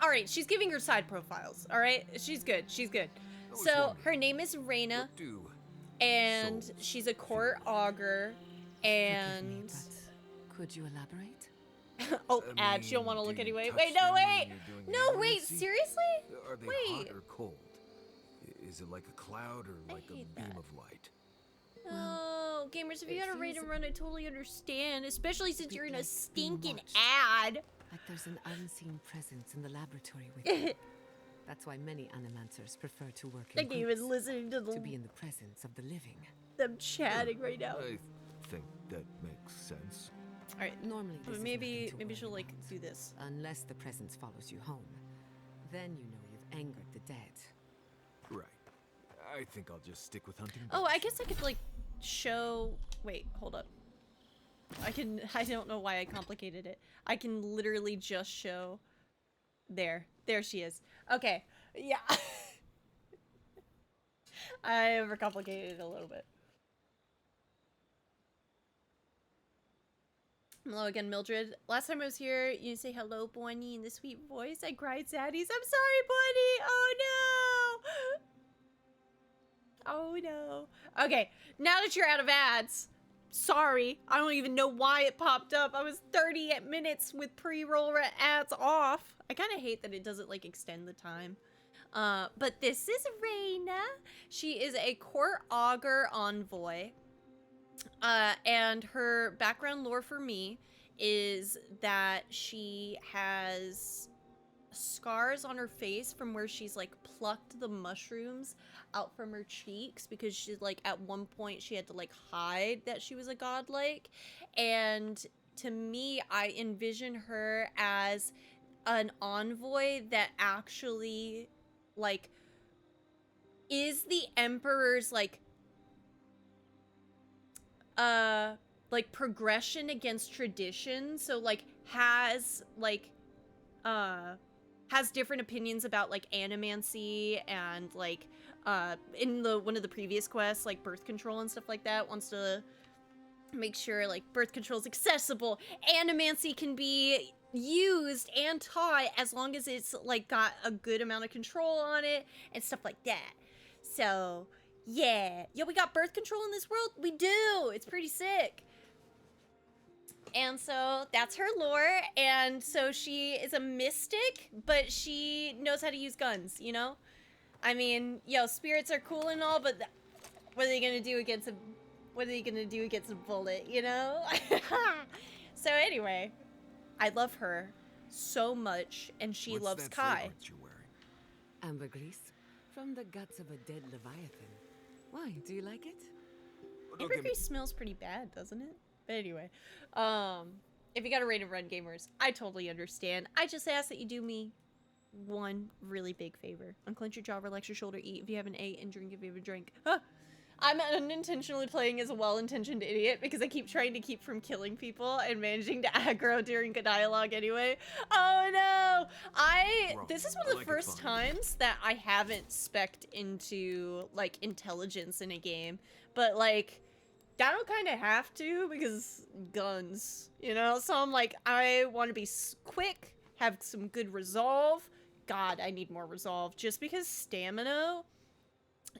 [SPEAKER 1] All right. She's giving her side profiles. All right. She's good. She's good. So her name is Reyna, and she's a court augur. And
[SPEAKER 14] could you elaborate?
[SPEAKER 1] Oh, Ad, she don't want to look anyway. Wait, no, wait. No, wait, seriously?
[SPEAKER 3] Are they
[SPEAKER 1] wait.
[SPEAKER 3] hot or cold? Is it like a cloud or like a beam of light?
[SPEAKER 1] Oh, gamers, if you got a raid and run, I totally understand. Especially since you're in a stinking ad.
[SPEAKER 14] Like there's an unseen presence in the laboratory with you. That's why many animancers prefer to work in
[SPEAKER 1] Like even listening to
[SPEAKER 14] be in the presence of the living.
[SPEAKER 1] Them chatting right now.
[SPEAKER 3] I think that makes sense.
[SPEAKER 1] All right,
[SPEAKER 14] normally this
[SPEAKER 1] maybe she'll like do this.
[SPEAKER 14] Unless the presence follows you home, then you know you've angered the dead.
[SPEAKER 3] Right. I think I'll just stick with hunting.
[SPEAKER 1] Oh, I guess I could like show. Wait, hold up. I don't know why I complicated it. I can literally just show. There she is. Okay, yeah. I overcomplicated it a little bit. Hello again, Mildred. Last time I was here, you say hello, Bonnie, in the sweet voice. I cried saddies. I'm sorry, Bonnie. Oh no. Oh no. Okay, now that you're out of ads, sorry. I don't even know why it popped up. I was 30 minutes with pre-roll ads off. I kind of hate that it doesn't like extend the time. But this is Reyna. She is a court augur envoy. And her background lore for me is that she has scars on her face from where she's like plucked the mushrooms out from her cheeks because she's like at one point she had to like hide that she was a godlike. And to me, I envision her as an envoy that actually like is the emperor's like progression against tradition, so like has different opinions about like animancy and like in one of the previous quests like birth control and stuff like that, wants to make sure like birth control is accessible, animancy can be used and taught as long as it's like got a good amount of control on it and stuff like that. So yeah, we got birth control in this world. We do. It's pretty sick. And so that's her lore. And so she is a mystic, but she knows how to use guns, you know? I mean, spirits are cool and all, but what are they gonna do against a bullet, you know? So anyway, I love her so much, and she loves Kai.
[SPEAKER 3] You're wearing?
[SPEAKER 14] Ambergris, from the guts of a dead leviathan. Why? Do you like it?
[SPEAKER 1] Ambergris smells pretty bad, doesn't it? But anyway, if you got a raid and run, gamers, I totally understand. I just ask that you do me one really big favor. Unclench your jaw, relax your shoulder, eat if you haven't ate, and drink if you haven't drank. Huh. I'm unintentionally playing as a well-intentioned idiot because I keep trying to keep from killing people and managing to aggro during a dialogue anyway. Oh no! This is one of the first times that I haven't spec'd into like intelligence in a game, but like I don't kind of have to because guns, you know? So I'm like, I want to be quick, have some good resolve. God, I need more resolve just because stamina.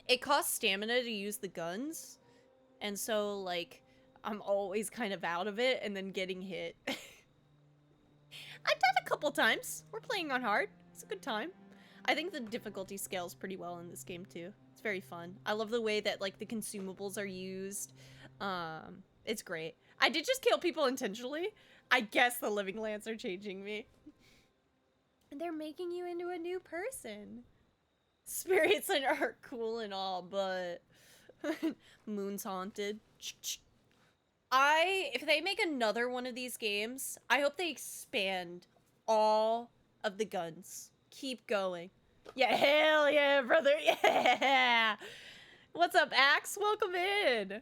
[SPEAKER 1] It costs stamina to use the guns, and so, like, I'm always kind of out of it and then getting hit. I've done a couple times. We're playing on hard. It's a good time. I think the difficulty scales pretty well in this game, too. It's very fun. I love the way that, like, the consumables are used. It's great. I did just kill people intentionally. I guess the living lands are changing me. And they're making you into a new person. Spirits are cool and all, but Moon's haunted. If they make another one of these games, I hope they expand all of the guns. Keep going. Yeah, hell yeah, brother. Yeah. What's up, Axe? Welcome in.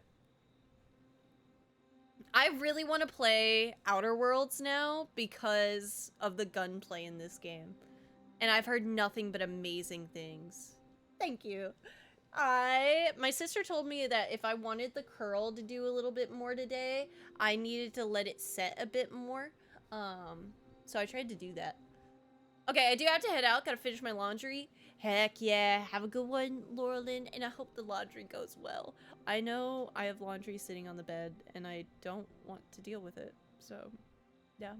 [SPEAKER 1] I really want to play Outer Worlds now because of the gunplay in this game. And I've heard nothing but amazing things. Thank you. My sister told me that if I wanted the curl to do a little bit more today, I needed to let it set a bit more. So I tried to do that. Okay, I do have to head out. Gotta finish my laundry. Heck yeah. Have a good one, Laurelyn, and I hope the laundry goes well. I know I have laundry sitting on the bed, and I don't want to deal with it. So, yeah.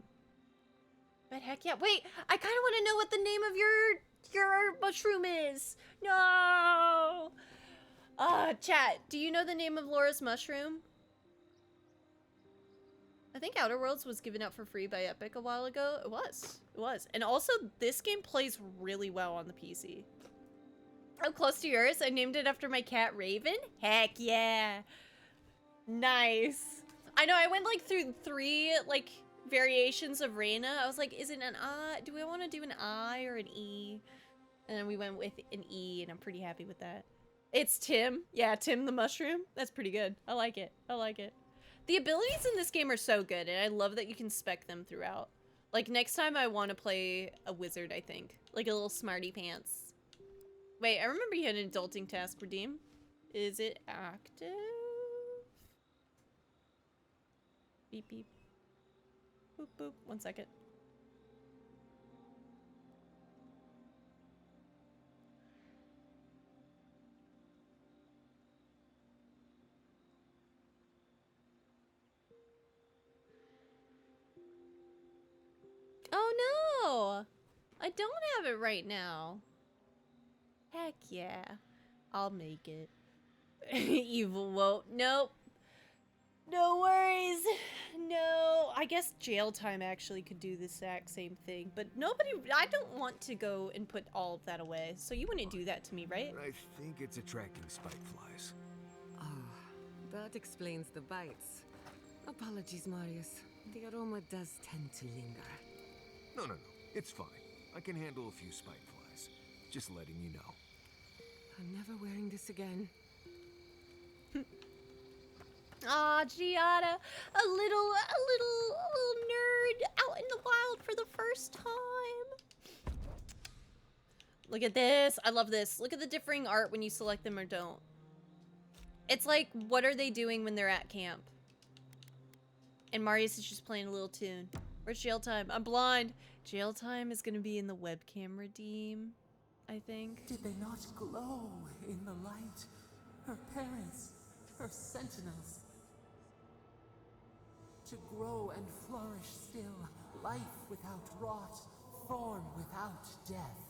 [SPEAKER 1] But heck yeah. Wait, I kind of want to know what the name of your mushroom is. No! Chat, do you know the name of Laura's mushroom? I think Outer Worlds was given out for free by Epic a while ago. It was. It was. And also, this game plays really well on the PC. Oh, close to yours. I named it after my cat, Raven. Heck yeah. Nice. I know, I went, like, through 3, like, variations of Reina. I was like, is it an I? Do we want to do an I or an E? And then we went with an E, and I'm pretty happy with that. It's Tim. Yeah, Tim the Mushroom. That's pretty good. I like it. I like it. The abilities in this game are so good, and I love that you can spec them throughout. Like, next time I want to play a wizard, I think. Like a little smarty pants. Wait, I remember you had an adulting task, Redeem. Is it active? Beep, beep. Boop, boop. 1 second. Oh no! I don't have it right now. Heck yeah. I'll make it. Evil won't. Nope. No worries. No. I guess jail time actually could do the exact same thing, but nobody. I don't want to go and put all of that away, so you wouldn't do that to me, right?
[SPEAKER 3] I think it's attracting spike flies.
[SPEAKER 14] Oh, that explains the bites. Apologies, Marius. The aroma does tend to linger.
[SPEAKER 3] No, no, no. It's fine. I can handle a few spike flies. Just letting you know.
[SPEAKER 14] I'm never wearing this again.
[SPEAKER 1] Ah, Giada, a little nerd out in the wild for the first time. Look at this. I love this. Look at the differing art when you select them or don't. It's like, what are they doing when they're at camp? And Marius is just playing a little tune. Where's jail time? I'm blind. Jail time is gonna be in the webcam redeem, I think.
[SPEAKER 13] Did they not glow in the light? Her parents, her sentinels. To grow and flourish still, life without rot, form without death.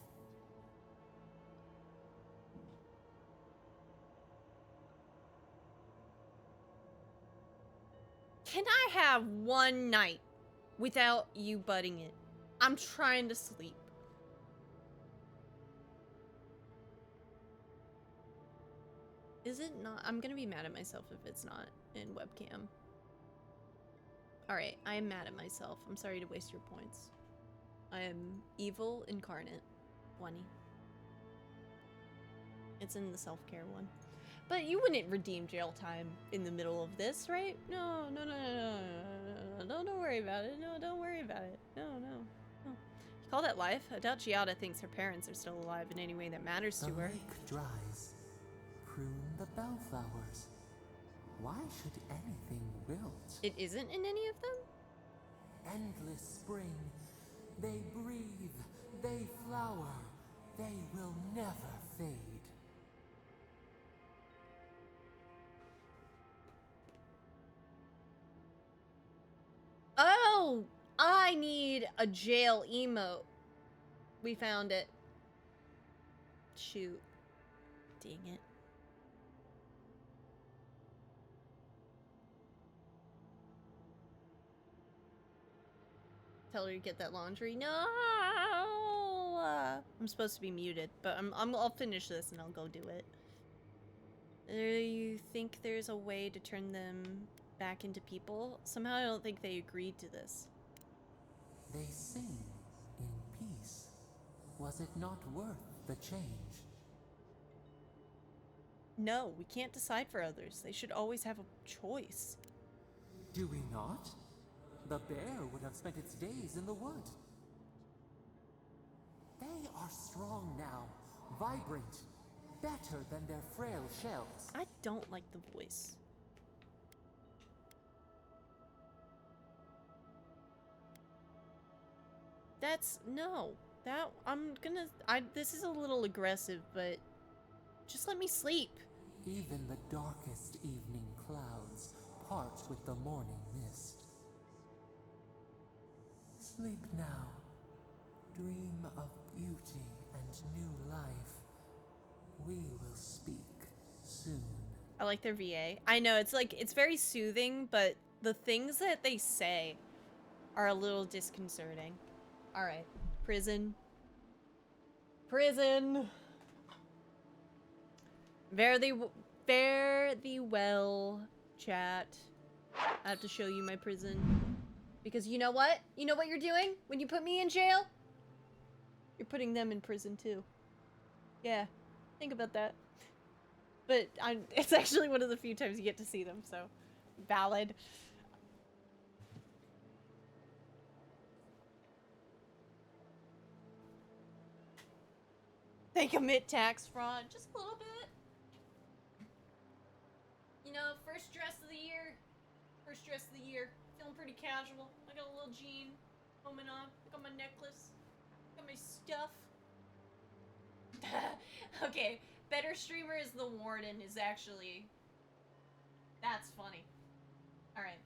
[SPEAKER 1] Can I have one night without you butting it? I'm trying to sleep. Is it not? I'm gonna be mad at myself if it's not in webcam. Alright, I am mad at myself. I'm sorry to waste your points. I am evil incarnate. 20. It's in the self-care one. But you wouldn't redeem jail time in the middle of this, right? No, no, no, no, no, no, don't worry about it. No, don't worry about it. No, no, no. You call that life? I doubt Giada thinks her parents are still alive in any way that matters to her.
[SPEAKER 13] The lake dries. Prune the bellflowers. Why should anything wilt?
[SPEAKER 1] It isn't in any of them?
[SPEAKER 13] Endless spring. They breathe. They flower. They will never fade.
[SPEAKER 1] Oh! I need a jail emote. We found it. Shoot. Dang it. Tell her to get that laundry. No! I'm supposed to be muted, but I'll finish this and I'll go do it. Do you think there's a way to turn them back into people? Somehow I don't think they agreed to this.
[SPEAKER 13] They sing in peace. Was it not worth the change?
[SPEAKER 1] No, we can't decide for others. They should always have a choice.
[SPEAKER 15] Do we not? The bear would have spent its days in the wood. They are strong now, vibrant, better than their frail shells.
[SPEAKER 1] I don't like the voice. No. This is a little aggressive, but just let me sleep.
[SPEAKER 15] Even the darkest evening clouds part with the morning mist. Sleep now. Dream of beauty and new life. We will speak soon.
[SPEAKER 1] I like their VA. I know, it's very soothing, but the things that they say are a little disconcerting. Alright. Prison. Prison! Fare thee well, chat. I have to show you my prison. Because you know what? You know what you're doing when you put me in jail? You're putting them in prison too. Yeah. Think about that. But it's actually one of the few times you get to see them, so valid. They commit tax fraud. Just a little bit. You know, first dress of the year. First dress of the year. Feeling pretty casual. I got a little jean coming on. I got my necklace. Got my stuff. Okay, better streamer is the warden is actually... That's funny. Alright.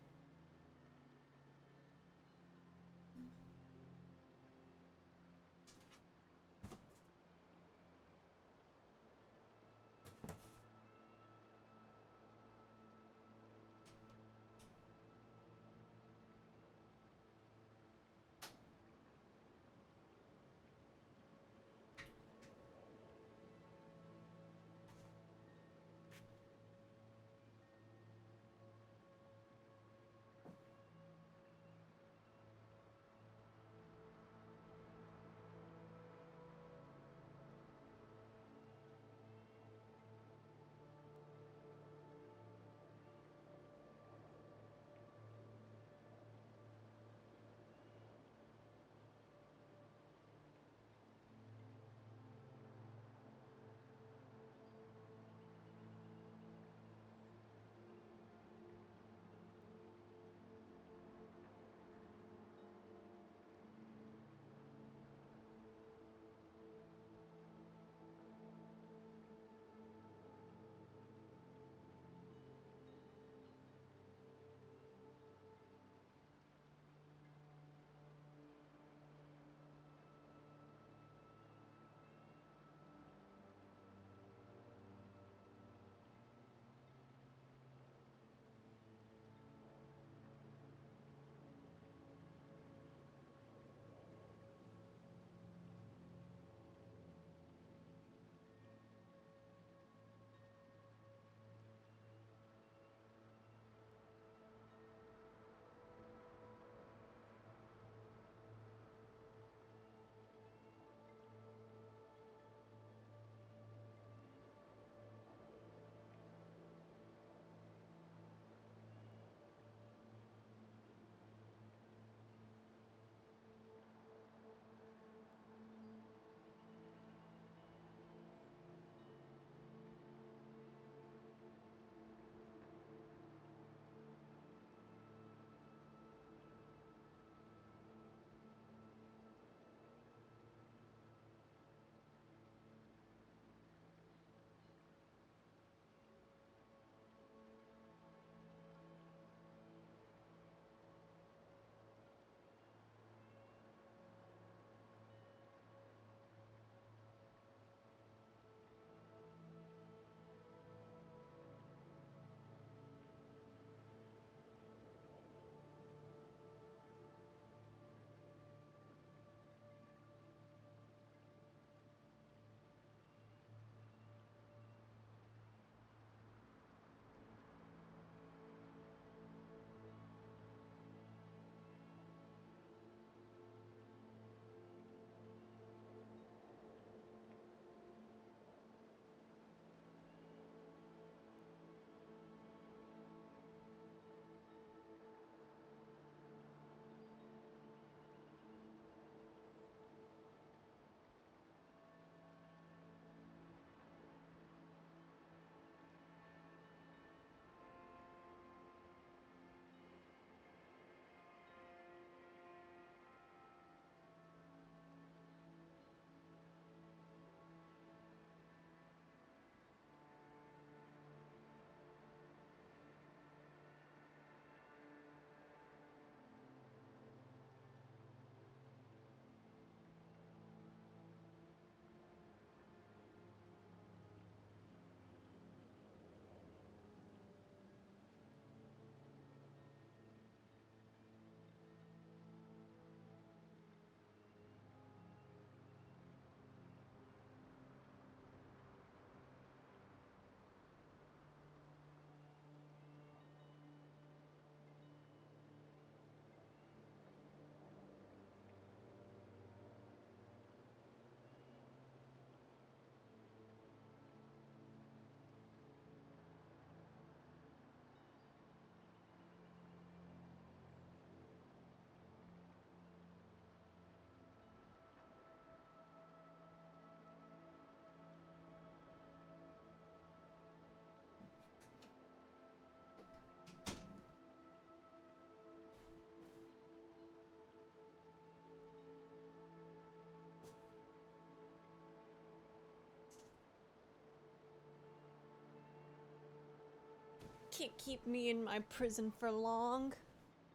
[SPEAKER 1] can't keep me in my prison for long.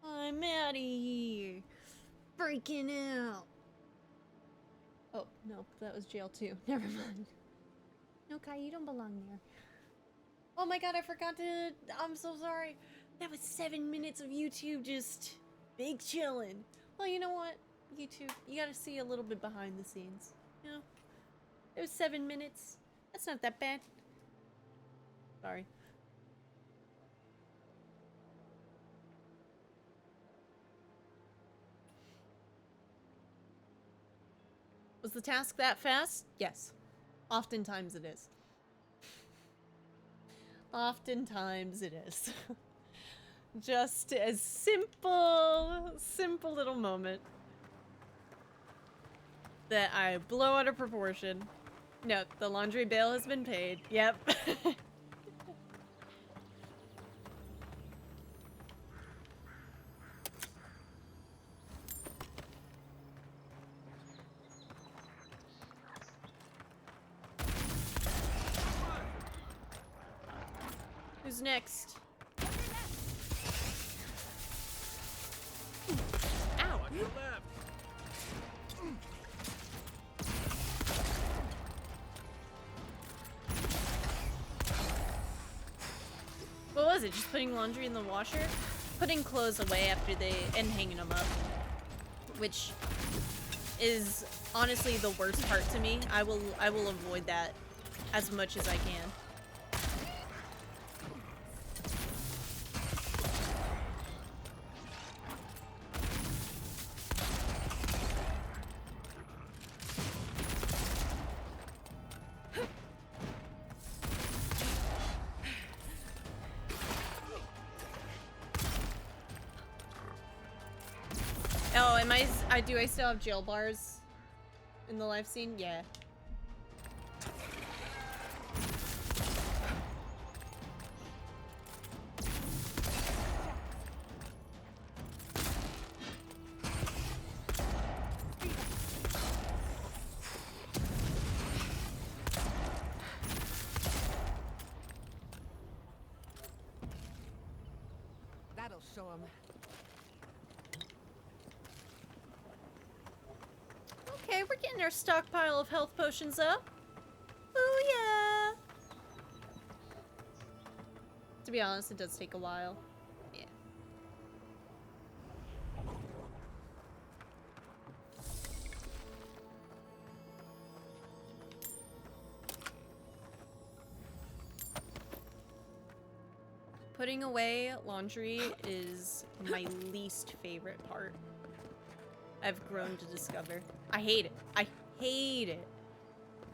[SPEAKER 1] I'm out of here. Freaking out. Oh, no, that was jail too. Never mind. No, Kai, you don't belong there. Oh my god, I forgot to... I'm so sorry. That was 7 minutes of YouTube just big chillin'. Well, you know what? YouTube, you gotta see a little bit behind the scenes. You know? It was 7 minutes. That's not that bad. Sorry. Was the task that fast? Yes. Oftentimes it is. Oftentimes it is. Just a simple little moment that I blow out of proportion. No, the laundry bill has been paid. Yep. Who's next? Ow!
[SPEAKER 16] On your left.
[SPEAKER 1] What was it? Just putting laundry in the washer? Putting clothes away after and hanging them up. Which is honestly the worst part to me. I will avoid that as much as I can. Oh, do I still have jail bars in the live scene? Yeah.
[SPEAKER 14] That'll show him.
[SPEAKER 1] Okay, we're getting our stockpile of health potions up. Oh yeah. To be honest, it does take a while. Yeah. Putting away laundry is my least favorite part. I've grown to discover. I hate it. I hate it.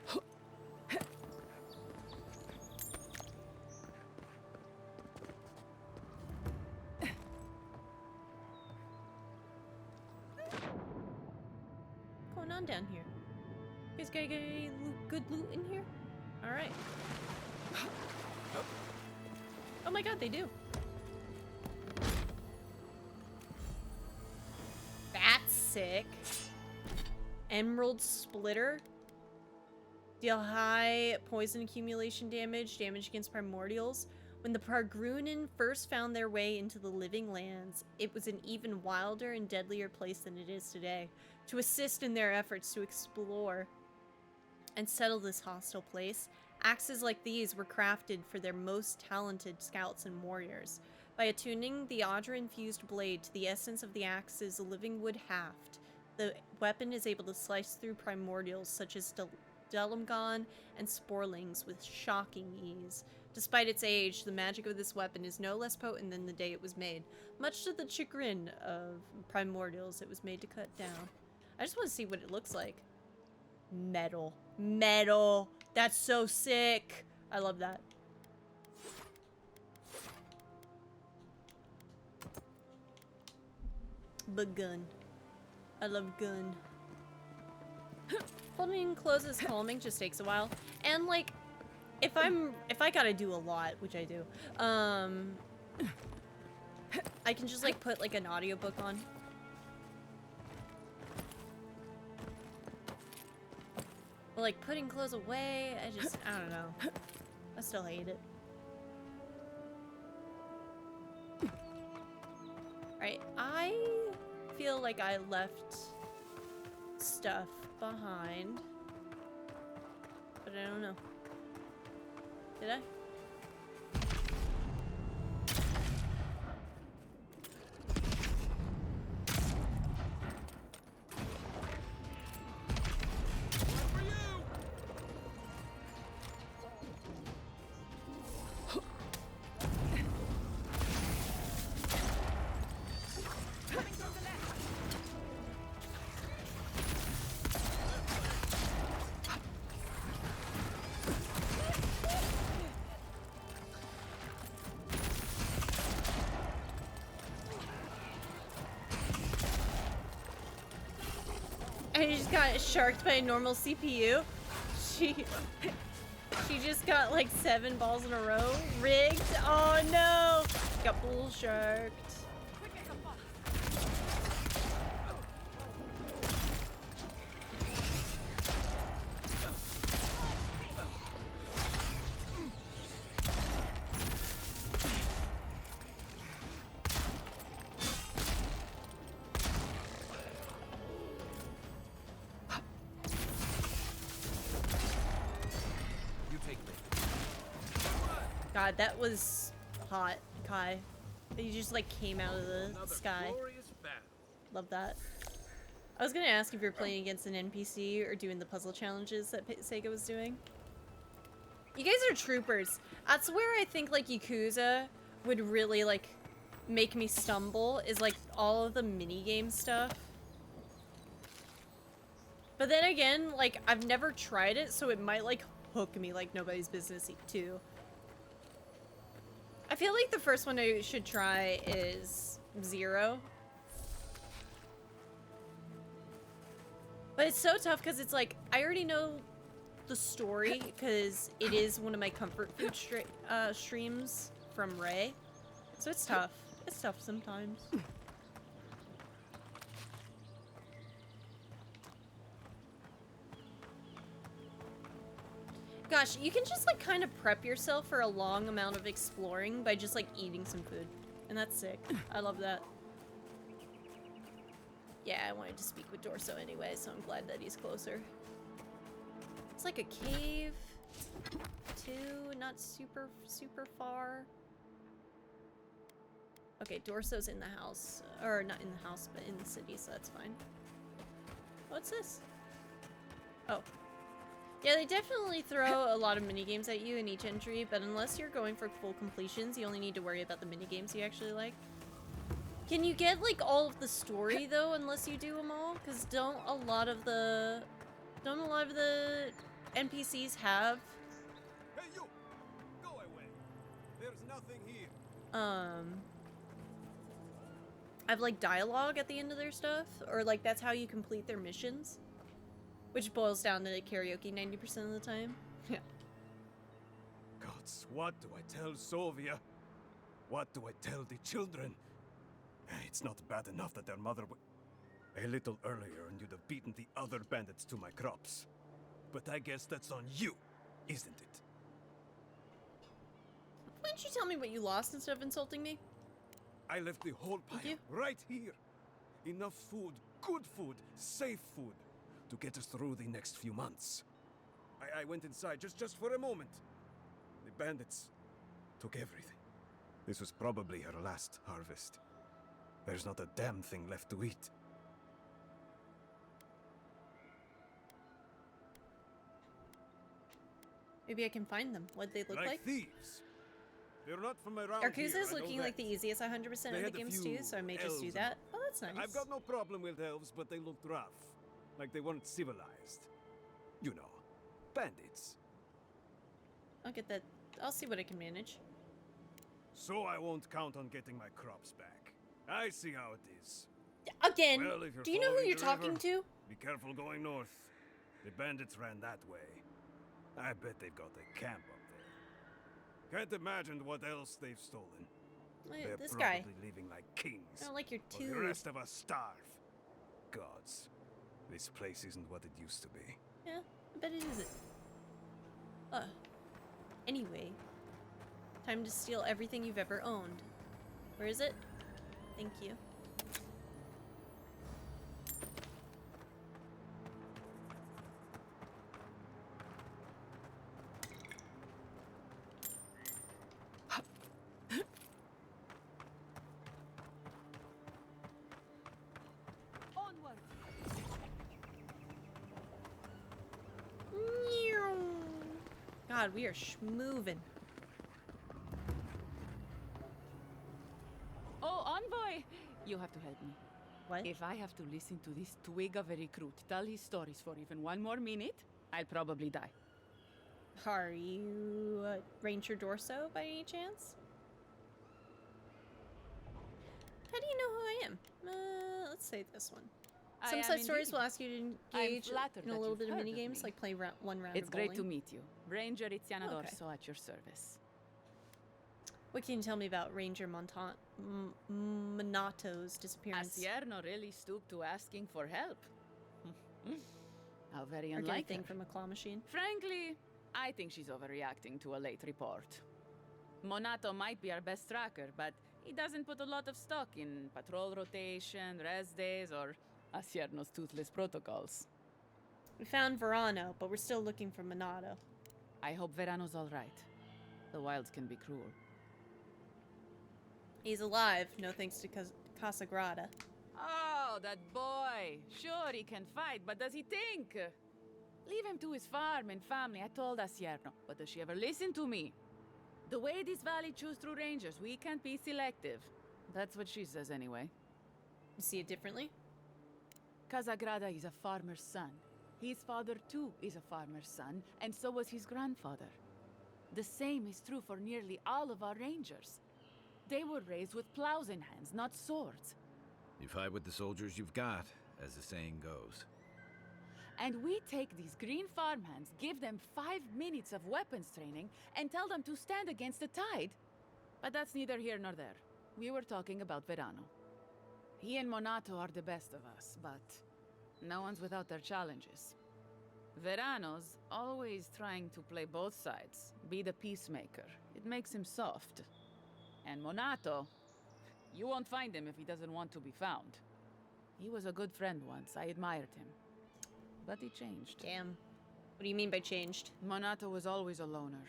[SPEAKER 1] What's going on down here? You guys gotta get any good loot in here? Alright. Oh my god, they do. That's sick. Emerald Splitter. Deal high poison accumulation damage, damage against primordials. When the Pargrunen first found their way into the living lands, it was an even wilder and deadlier place than it is today. To assist in their efforts to explore and settle this hostile place, axes like these were crafted for their most talented scouts and warriors. By attuning the Audra-infused blade to the essence of the axe's living wood haft, the weapon is able to slice through primordials such as Delumgon and Sporlings with shocking ease. Despite its age, the magic of this weapon is no less potent than the day it was made. Much to the chagrin of primordials it was made to cut down. I just want to see what it looks like. Metal. Metal! That's so sick! I love that. But gun. I love gun. Folding clothes is calming, just takes a while. And like, if I gotta do a lot, which I do, I can just like put like an audiobook on. But like putting clothes away, I don't know. I still hate it. I feel like I left stuff behind, but I don't know. Did I? I just got sharked by a normal CPU. She just got like 7 balls in a row. Rigged. Oh no! Got bull sharked. God, that was hot, Kai. He just like came out of the sky. Love that. I was gonna ask if you're playing against an NPC or doing the puzzle challenges that Sega was doing. You guys are troopers. That's where I think like Yakuza would really like make me stumble, is like all of the minigame stuff. But then again, like I've never tried it, so it might like hook me like nobody's business too. I feel like the first one I should try is 0. But it's so tough because it's like, I already know the story because it is one of my comfort food streams from Ray. So it's tough. It's tough sometimes. Gosh, you can just like kind of prep yourself for a long amount of exploring by just like eating some food. And that's sick. I love that. Yeah, I wanted to speak with Dorso anyway, so I'm glad that he's closer. It's like a cave, too, not super far. Okay, Dorso's in the house. Or not in the house, but in the city, so that's fine. What's this? Oh. Yeah, they definitely throw a lot of minigames at you in each entry, but unless you're going for full completions, you only need to worry about the minigames you actually like. Can you get, like, all of the story, though, unless you do them all? Because don't a lot of the NPCs have...
[SPEAKER 18] Hey, you! Go away! There's nothing here!
[SPEAKER 1] have, like, dialogue at the end of their stuff? Or, like, that's how you complete their missions? Which boils down to karaoke 90% of the time. Yeah.
[SPEAKER 18] Gods, what do I tell Sovia? What do I tell the children? It's not bad enough that their mother a little earlier and you'd have beaten the other bandits to my crops. But I guess that's on you, isn't it?
[SPEAKER 1] Why don't you tell me what you lost instead of insulting me?
[SPEAKER 18] I left the whole pile right here. Enough food, good food, safe food, to get us through the next few months. I went inside just for a moment. The bandits took everything. This was probably her last harvest. There's not a damn thing left to eat.
[SPEAKER 1] Maybe I can find them. What'd they look like?
[SPEAKER 18] Thieves. They're not from around
[SPEAKER 1] Yakuza
[SPEAKER 18] here,
[SPEAKER 1] is looking like the easiest 100% of the games too, so I may just do that. Oh, that's nice.
[SPEAKER 18] I've got no problem with elves, but they looked rough. Like they weren't civilized. You know, bandits.
[SPEAKER 1] I'll get that. I'll see what I can manage.
[SPEAKER 18] So I won't count on getting my crops back. I see how it is.
[SPEAKER 1] Again,
[SPEAKER 18] well, if you're
[SPEAKER 1] do you know who
[SPEAKER 18] following
[SPEAKER 1] you're
[SPEAKER 18] the
[SPEAKER 1] talking
[SPEAKER 18] river,
[SPEAKER 1] to?
[SPEAKER 18] Be careful going north. The bandits ran that way. I bet they've got a camp up there. Can't imagine what else they've stolen. They're
[SPEAKER 1] This
[SPEAKER 18] probably
[SPEAKER 1] guy.
[SPEAKER 18] living like kings.
[SPEAKER 1] I don't like your
[SPEAKER 18] while the
[SPEAKER 1] tooth.
[SPEAKER 18] rest of us starve. Gods, this place isn't what it used to be.
[SPEAKER 1] Yeah, I bet it isn't. Anyway. Time to steal everything you've ever owned. Where is it? Thank you. God, we are schmoving.
[SPEAKER 10] Oh, Envoy! You have to help me.
[SPEAKER 1] What?
[SPEAKER 10] If I have to listen to this twig of a recruit tell his stories for even one more minute, I'll probably die.
[SPEAKER 1] Are you Ranger Dorso by any chance? How do you know who I am? Let's say this one.
[SPEAKER 10] I
[SPEAKER 1] Some
[SPEAKER 10] am
[SPEAKER 1] side stories
[SPEAKER 10] indeed.
[SPEAKER 1] will ask you to
[SPEAKER 10] I'm
[SPEAKER 1] engage
[SPEAKER 10] flattered
[SPEAKER 1] in a
[SPEAKER 10] that
[SPEAKER 1] little
[SPEAKER 10] you've
[SPEAKER 1] bit of
[SPEAKER 10] heard
[SPEAKER 1] mini
[SPEAKER 10] of
[SPEAKER 1] games,
[SPEAKER 10] me.
[SPEAKER 1] like play one round
[SPEAKER 10] It's
[SPEAKER 1] of
[SPEAKER 10] great to
[SPEAKER 1] bowling.
[SPEAKER 10] meet you. Ranger Tiziana
[SPEAKER 1] Oh, okay.
[SPEAKER 10] Dorso at your service.
[SPEAKER 1] What can you tell me about Ranger Monato's disappearance?
[SPEAKER 10] Asierno really stooped to asking for help. How very
[SPEAKER 1] Or get a
[SPEAKER 10] unlike
[SPEAKER 1] thing
[SPEAKER 10] her.
[SPEAKER 1] from a claw machine?
[SPEAKER 10] Frankly, I think she's overreacting to a late report. Monato might be our best tracker, but he doesn't put a lot of stock in patrol rotation, rest days, or Asierno's toothless protocols.
[SPEAKER 1] We found Verano, but we're still looking for Monato.
[SPEAKER 10] I hope Verano's all right. The wilds can be cruel.
[SPEAKER 1] He's alive, no thanks to Casagrada.
[SPEAKER 10] Oh, that boy! Sure, he can fight, but does he think? Leave him to his farm and family, I told Asierno. But does she ever listen to me? The way this valley chews through rangers, we can't be selective. That's what she says anyway.
[SPEAKER 1] You see it differently?
[SPEAKER 10] Casagrada is a farmer's son. His father, too, is a farmer's son, and so was his grandfather. The same is true for nearly all of our rangers. They were raised with plows in hands, not swords.
[SPEAKER 5] You fight with the soldiers you've got, as the saying goes.
[SPEAKER 10] And we take these green farmhands, give them 5 minutes of weapons training, and tell them to stand against the tide. But that's neither here nor there. We were talking about Verano. He and Monato are the best of us, but no one's without their challenges. Verano's always trying to play both sides, be the peacemaker. It makes him soft. And Monato, you won't find him if he doesn't want to be found. He was a good friend once. I admired him. But he changed.
[SPEAKER 1] Damn. What do you mean by changed?
[SPEAKER 10] Monato was always a loner.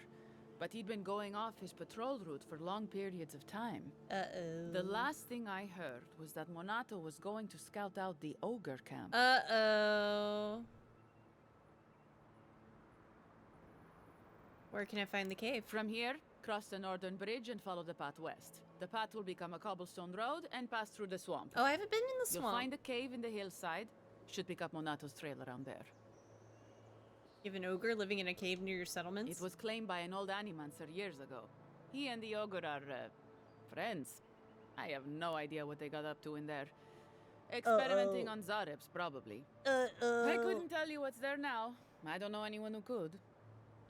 [SPEAKER 10] But he'd been going off his patrol route for long periods of time.
[SPEAKER 1] Uh-oh.
[SPEAKER 10] The last thing I heard was that Monato was going to scout out the ogre camp.
[SPEAKER 1] Uh-oh. Where can I find the cave?
[SPEAKER 10] From here, cross the northern bridge and follow the path west. The path will become a cobblestone road and pass through the swamp.
[SPEAKER 1] Oh, I haven't been in the swamp.
[SPEAKER 10] You'll find a cave in the hillside. Should pick up Monato's trail around there.
[SPEAKER 1] You have an ogre living in a cave near your settlements?
[SPEAKER 10] It was claimed by an old animancer years ago. He and the ogre are, friends. I have no idea what they got up to in there. Experimenting on Zarebs, probably. I couldn't tell you what's there now. I don't know anyone who could.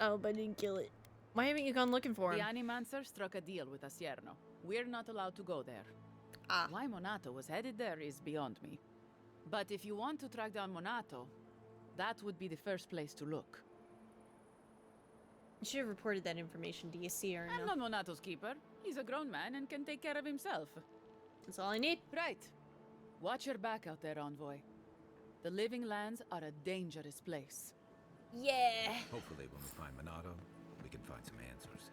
[SPEAKER 1] Oh, but I didn't kill it. Why haven't you gone looking for him?
[SPEAKER 10] The animancer struck a deal with Asierno. We're not allowed to go there. Why Monato was headed there is beyond me. But if you want to track down Monato, that would be the first place to look.
[SPEAKER 1] You should have reported that information to DSC or
[SPEAKER 10] I'm not Monato's keeper. He's a grown man and can take care of himself.
[SPEAKER 1] That's all I need.
[SPEAKER 10] Right. Watch your back out there, Envoy. The Living Lands are a dangerous place.
[SPEAKER 1] Yeah.
[SPEAKER 5] Hopefully when we find Monato, we can find some answers.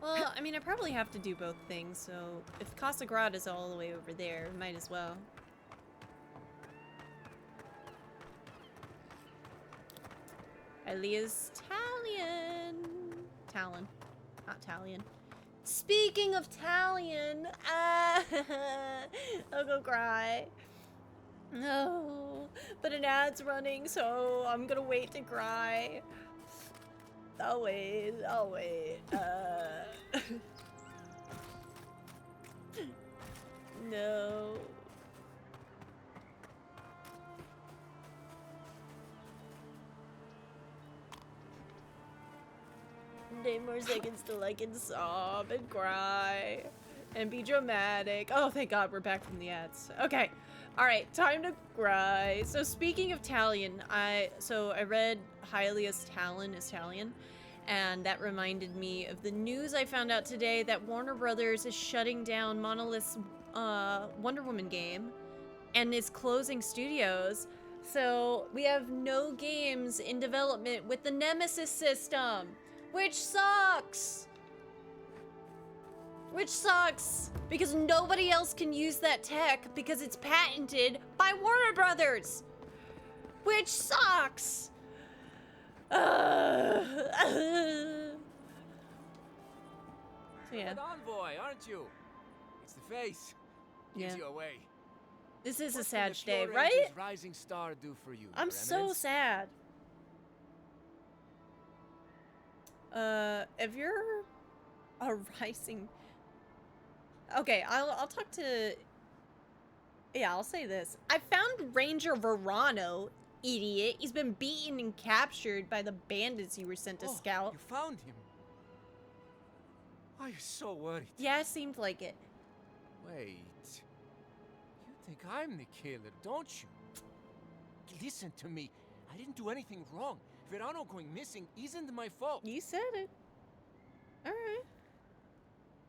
[SPEAKER 1] Well, I mean, I probably have to do both things, so if Casagrada's all the way over there, might as well. Elia's Talion. Talon. Not Talion. Speaking of Talion, I'll go cry. No, but an ad's running, so I'm gonna wait to cry. I'll wait. No. Need more seconds till I can sob and cry and be dramatic. Oh, thank God we're back from the ads. Okay. All right, time to cry. So speaking of Talion, I read Hylia's Talon is Talion, and that reminded me of the news I found out today that Warner Brothers is shutting down Monolith's Wonder Woman game and is closing studios. So we have no games in development with the Nemesis system, which sucks. Which sucks, because nobody else can use that tech because it's patented by Warner Brothers. Which sucks. So yeah.
[SPEAKER 19] An envoy, aren't you? It's the face. Gives
[SPEAKER 1] Yeah.
[SPEAKER 19] you away.
[SPEAKER 1] This is a
[SPEAKER 19] What
[SPEAKER 1] sad
[SPEAKER 19] can the
[SPEAKER 1] day,
[SPEAKER 19] Pure
[SPEAKER 1] right?
[SPEAKER 19] Ranger's Rising Star do for you,
[SPEAKER 1] I'm
[SPEAKER 19] Your
[SPEAKER 1] so
[SPEAKER 19] Eminence?
[SPEAKER 1] sad. If you're a rising... Okay, I'll talk to... Yeah, I'll say this. I found Ranger Verano, idiot. He's been beaten and captured by the bandits you were sent to scout.
[SPEAKER 19] You found him. Why are you so worried?
[SPEAKER 1] Yeah, it seemed like it.
[SPEAKER 19] Wait. You think I'm the killer, don't you? Listen to me. I didn't do anything wrong. Verano going missing isn't my fault.
[SPEAKER 1] You said it. Alright.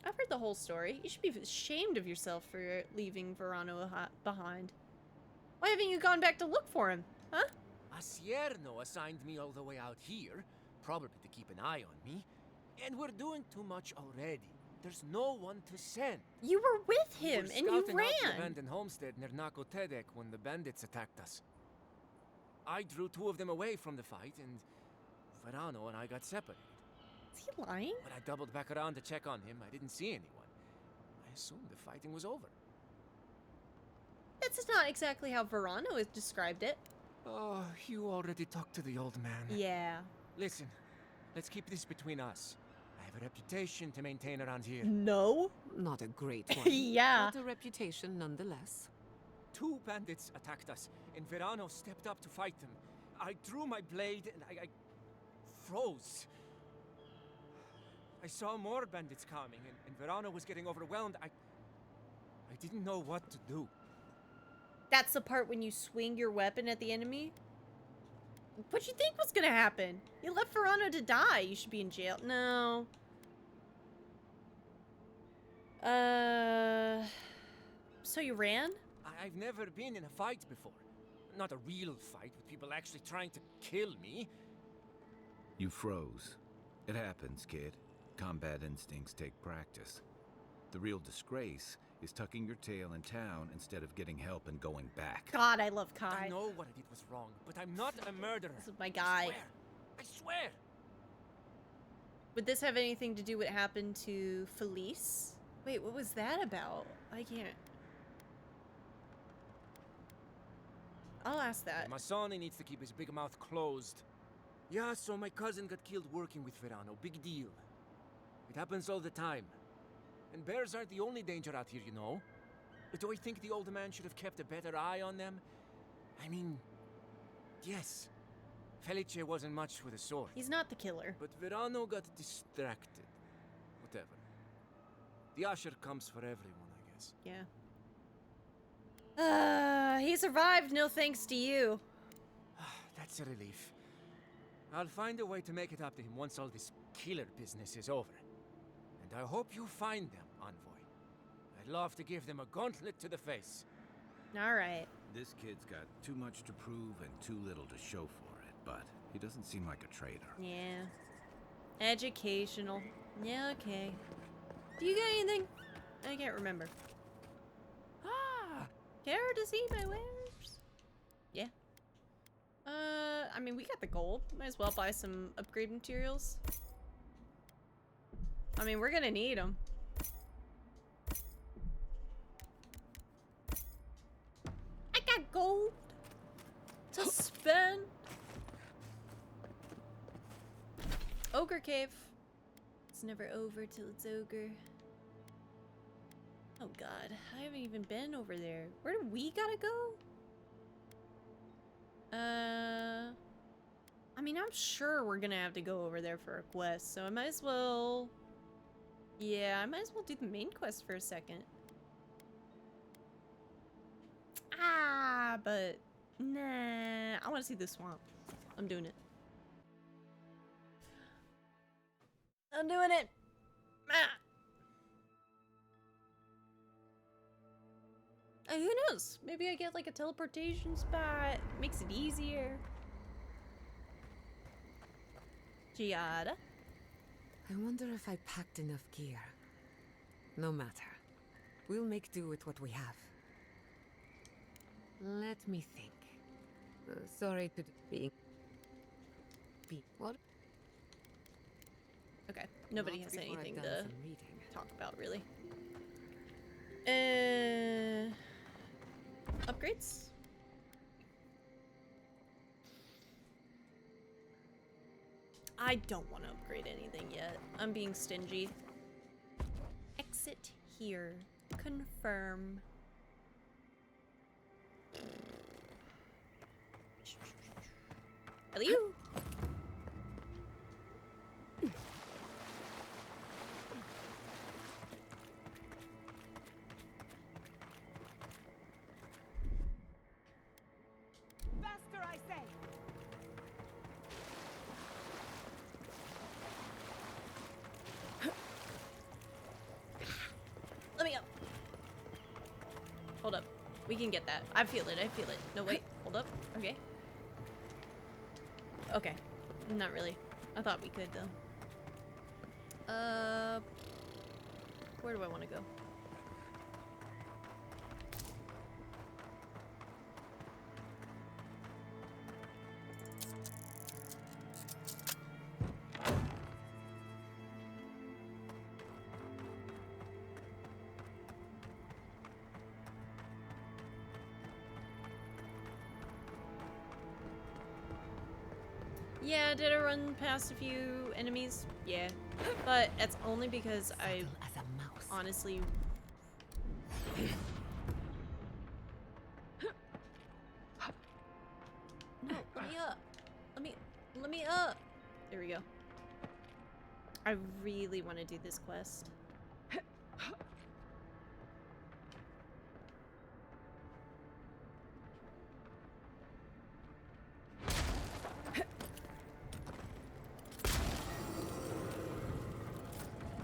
[SPEAKER 1] I've heard the whole story. You should be ashamed of yourself for leaving Verano behind. Why haven't you gone back to look for him? Huh?
[SPEAKER 19] Asierno assigned me all the way out here, probably to keep an eye on me. And we're doing too much already. There's no one to send.
[SPEAKER 1] You were with
[SPEAKER 19] We
[SPEAKER 1] him,
[SPEAKER 19] were
[SPEAKER 1] and you
[SPEAKER 19] scouting out the
[SPEAKER 1] ran.
[SPEAKER 19] abandoned homestead near Nakotedek when the bandits attacked us. I drew 2 of them away from the fight, and Verano and I got separated.
[SPEAKER 1] Is he lying?
[SPEAKER 19] When I doubled back around to check on him, I didn't see anyone. I assumed the fighting was over.
[SPEAKER 1] That's not exactly how Verano has described it.
[SPEAKER 19] Oh, you already talked to the old man.
[SPEAKER 1] Yeah.
[SPEAKER 19] Listen, let's keep this between us. I have a reputation to maintain around here.
[SPEAKER 1] No.
[SPEAKER 14] Not a great one.
[SPEAKER 1] Yeah.
[SPEAKER 14] But a reputation nonetheless.
[SPEAKER 19] 2 bandits attacked us, and Verano stepped up to fight them. I drew my blade, and I froze. I saw more bandits coming, and Verano was getting overwhelmed. I didn't know what to do.
[SPEAKER 1] That's the part when you swing your weapon at the enemy? What'd you think was gonna happen? You left Verano to die. You should be in jail. No. So you ran?
[SPEAKER 19] I've never been in a fight before. Not a real fight with people actually trying to kill me.
[SPEAKER 5] You froze. It happens, kid. Combat instincts take practice. The real disgrace is tucking your tail in town instead of getting help and going back.
[SPEAKER 1] God, I love Kai.
[SPEAKER 19] I know what I did was wrong, but I'm not a murderer.
[SPEAKER 1] This is my guy.
[SPEAKER 19] I swear.
[SPEAKER 1] Would this have anything to do with what happened to Felice? Wait, what was that about? I can't... I'll ask that.
[SPEAKER 19] Masoni needs to keep his big mouth closed. Yeah, so my cousin got killed working with Verano. Big deal. It happens all the time. And bears aren't the only danger out here, you know. But do I think the old man should have kept a better eye on them? I mean, yes. Felice wasn't much with a sword.
[SPEAKER 1] He's not the killer.
[SPEAKER 19] But Verano got distracted. Whatever. The Usher comes for everyone, I guess.
[SPEAKER 1] Yeah. He survived, no thanks to you.
[SPEAKER 19] That's a relief. I'll find a way to make it up to him once all this killer business is over. And I hope you find them, Envoy. I'd love to give them a gauntlet to the face.
[SPEAKER 1] Alright.
[SPEAKER 5] This kid's got too much to prove and too little to show for it, but he doesn't seem like a traitor.
[SPEAKER 1] Yeah. Educational. Yeah, okay. Do you got anything? I can't remember. Care to see my wares? Yeah. I mean, we got the gold. Might as well buy some upgrade materials. I mean, we're gonna need them. I got gold to spend. Ogre Cave. It's never over till it's ogre. Oh god, I haven't even been over there. Where do we gotta go? I mean, I'm sure we're gonna have to go over there for a quest, so I might as well... Yeah, I might as well do the main quest for a second. But... Nah, I want to see the swamp. I'm doing it. I'm doing it! Who knows? Maybe I get like a teleportation spot. Makes it easier. Giada?
[SPEAKER 14] I wonder if I packed enough gear. No matter. We'll make do with what we have. Let me think. Sorry to be what?
[SPEAKER 1] Okay, nobody
[SPEAKER 14] Not
[SPEAKER 1] has
[SPEAKER 14] before I've
[SPEAKER 1] anything
[SPEAKER 14] done
[SPEAKER 1] to
[SPEAKER 14] some reading.
[SPEAKER 1] talk about, really. Upgrades? I don't want to upgrade anything yet. I'm being stingy. Exit here. Confirm. Hello?
[SPEAKER 10] Faster, I say!
[SPEAKER 1] Let me up. Hold up. We can get that. I feel it. I feel it. No, wait. Hold up. Okay. Okay. Not really. I thought we could, though. Where do I want to go? Yeah, did I run past a few enemies? Yeah. But it's only because I honestly... No, let me up. Let me up. There we go. I really want to do this quest.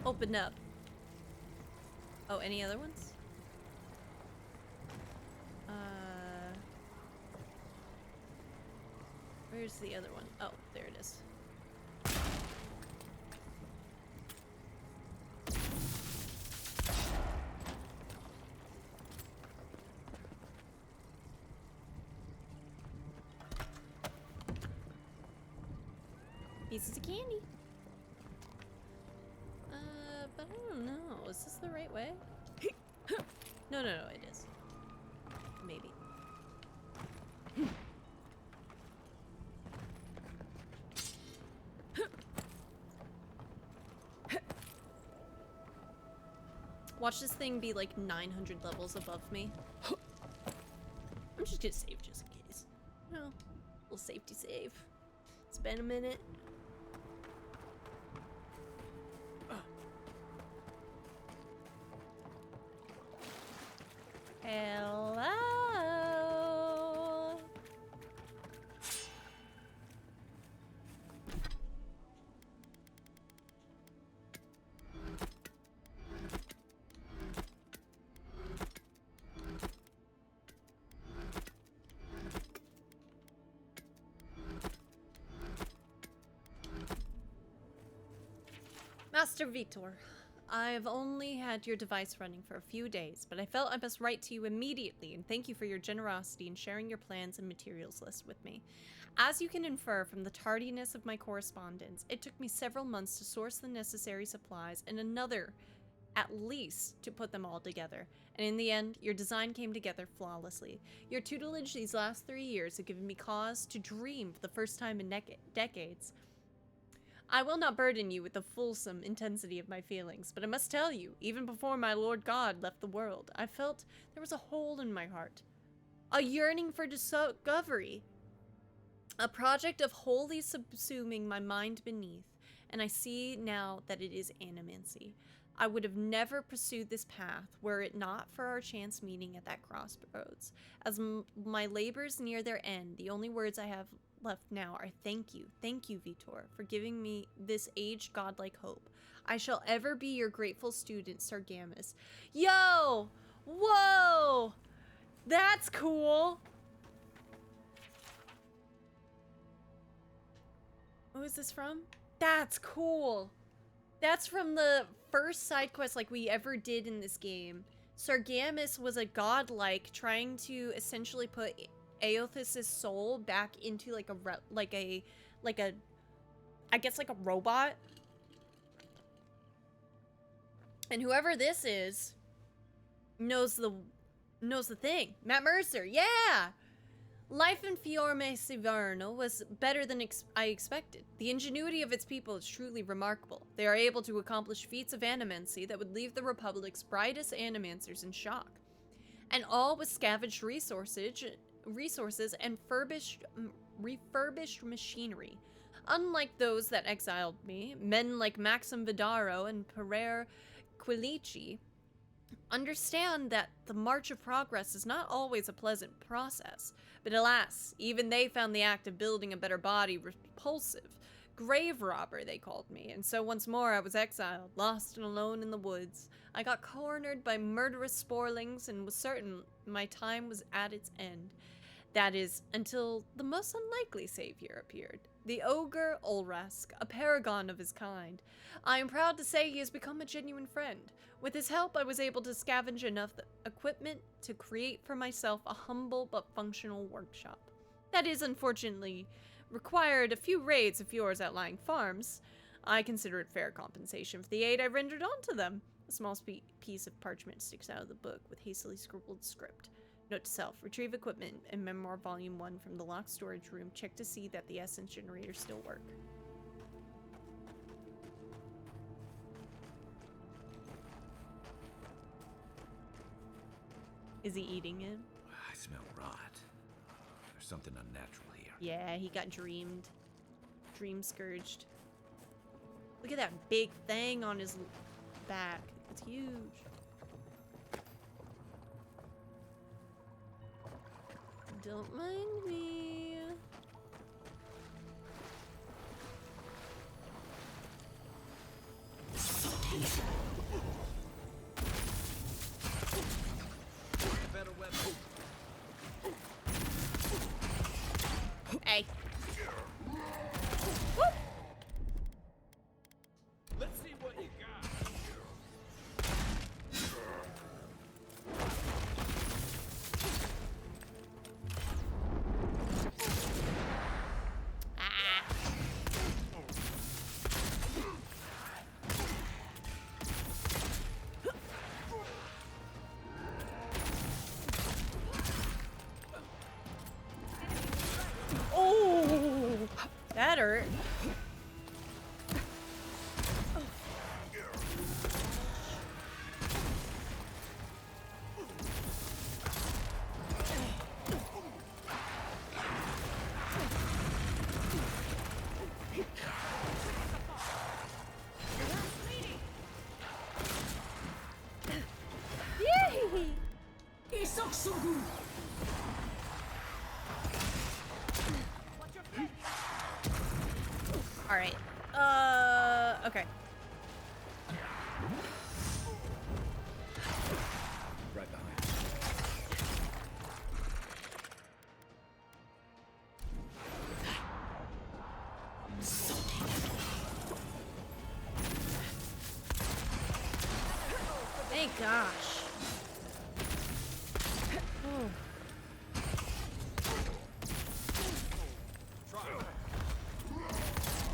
[SPEAKER 1] Open up. Oh, any other ones? Where's the other one? Oh, there it is. Pieces of candy. But I don't know. Is this the right way? No, it is. Maybe. Watch this thing be like 900 levels above me. I'm just gonna save just in case. No, little safety save. It's been a minute. Hello. Master Vitor, I've only had your device running for a few days, but I felt I must write to you immediately and thank you for your generosity in sharing your plans and materials list with me. As you can infer from the tardiness of my correspondence, it took me several months to source the necessary supplies and another, at least, to put them all together. And in the end, your design came together flawlessly. Your tutelage these last 3 years have given me cause to dream for the first time in decades. I will not burden you with the fulsome intensity of my feelings, but I must tell you, even before my Lord God left the world, I felt there was a hole in my heart. A yearning for discovery. A project of wholly subsuming my mind beneath, and I see now that it is animancy. I would have never pursued this path were it not for our chance meeting at that crossroads. As my labors near their end, the only words I have left now are thank you, Vitor, for giving me this aged godlike hope. I shall ever be your grateful student, Sargamus. Yo! Whoa! That's cool! Who is this from? That's cool! That's from the first side quest like we ever did in this game. Sargamus was a godlike trying to essentially put Aothis' soul back into like a I guess like a robot. And whoever this is knows the thing. Matt Mercer, yeah! Life in Fiorme Siverno was better than I expected. The ingenuity of its people is truly remarkable. They are able to accomplish feats of animancy that would leave the Republic's brightest animancers in shock. And all with scavenged resources and refurbished machinery. Unlike those that exiled me, men like Maxim Vidaro and Pereira Quilici understand that the march of progress is not always a pleasant process, but alas, even they found the act of building a better body repulsive. Grave robber, they called me, and so once more I was exiled, lost and alone in the woods. I got cornered by murderous sporlings and was certain my time was at its end. That is, until the most unlikely savior appeared. The ogre Ulrask, a paragon of his kind. I am proud to say he has become a genuine friend. With his help, I was able to scavenge enough equipment to create for myself a humble but functional workshop. That is, unfortunately, required a few raids of yours outlying farms. I consider it fair compensation for the aid I rendered onto them. A small piece of parchment sticks out of the book with hastily scribbled script. Note to self, retrieve equipment and Memoir Volume 1 from the locked storage room. Check to see that the essence generators still work. Is he eating it?
[SPEAKER 5] I smell rot. There's something unnatural here.
[SPEAKER 1] Yeah, he got dream scourged. Look at that big thing on his back. It's huge. Don't mind me. Hey. Woo!
[SPEAKER 16] Let's see what you got.
[SPEAKER 1] Oh, that hurt. Alright. Okay.
[SPEAKER 3] Right behind.
[SPEAKER 1] Thank gosh. Oh.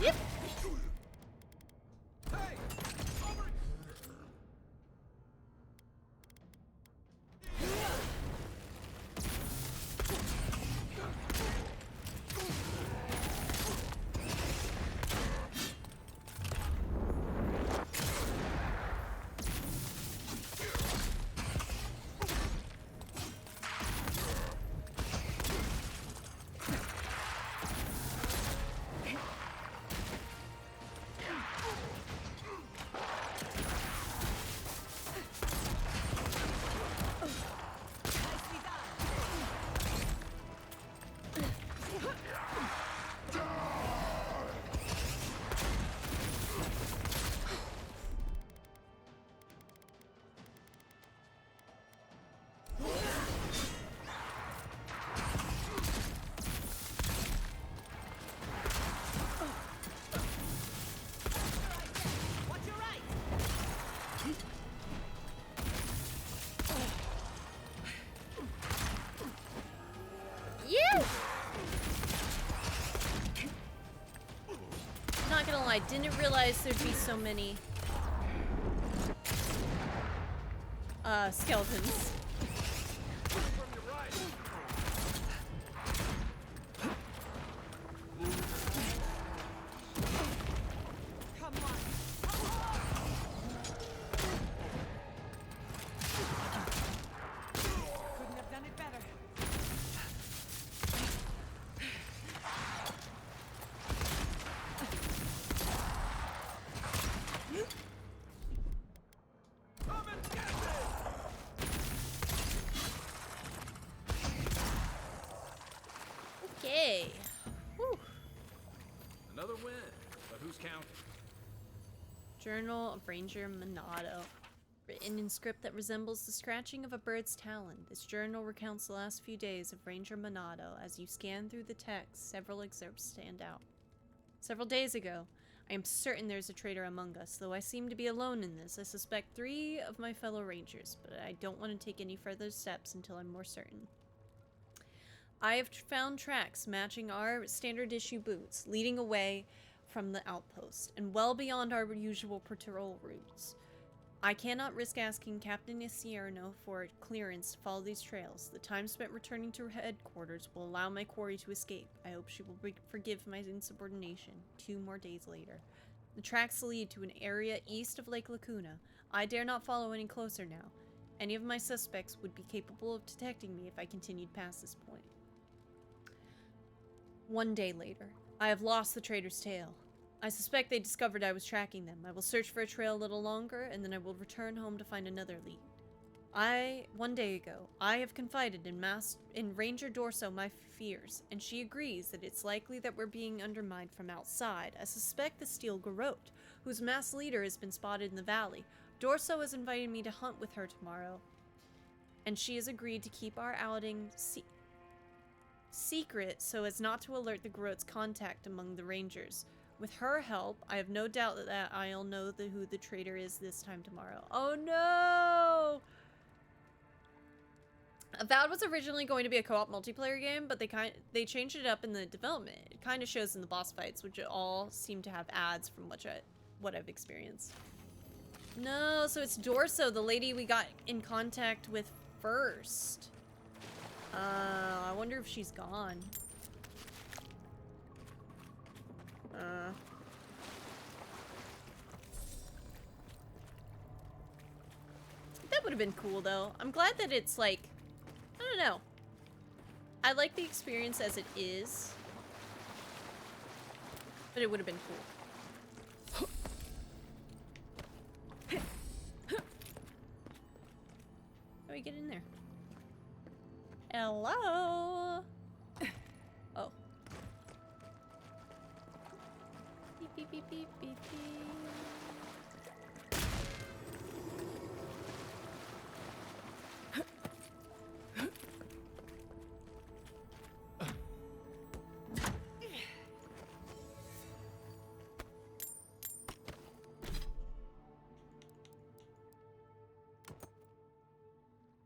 [SPEAKER 1] Yep. lie, I didn't realize there'd be so many skeletons. Okay. Whew.
[SPEAKER 16] Another win, but who's counting?
[SPEAKER 1] Journal of Ranger Monado. Written in script that resembles the scratching of a bird's talon, this journal recounts the last few days of Ranger Monado. As you scan through the text, several excerpts stand out. Several days ago, I am certain there's a traitor among us, though I seem to be alone in this. I suspect 3 of my fellow rangers, but I don't want to take any further steps until I'm more certain. I have found tracks matching our standard issue boots, leading away from the outpost, and well beyond our usual patrol routes. I cannot risk asking Captain Isierno for clearance to follow these trails. The time spent returning to her headquarters will allow my quarry to escape. I hope she will forgive my insubordination. 2 more days later. The tracks lead to an area east of Lake Lacuna. I dare not follow any closer now. Any of my suspects would be capable of detecting me if I continued past this point. 1 day later. I have lost the traitor's tail. I suspect they discovered I was tracking them. I will search for a trail a little longer, and then I will return home to find another lead. 1 day ago, I have confided in Ranger Dorso my fears, and she agrees that it's likely that we're being undermined from outside. I suspect the Steel Garrote, whose mass leader has been spotted in the valley. Dorso has invited me to hunt with her tomorrow, and she has agreed to keep our outing secret so as not to alert the Garrote's contact among the Rangers. With her help, I have no doubt that I'll know who the traitor is this time tomorrow. Oh no! Avowed was originally going to be a co-op multiplayer game, but they changed it up in the development. It kind of shows in the boss fights, which all seem to have ads from what I've experienced. No, so it's Dorso, the lady we got in contact with first. I wonder if she's gone. That would have been cool, though. I'm glad that it's like, I don't know. I like the experience as it is, but it would have been cool. How do we get in there? Hello? Oh. Beep, beep, beep, beep, beep, beep.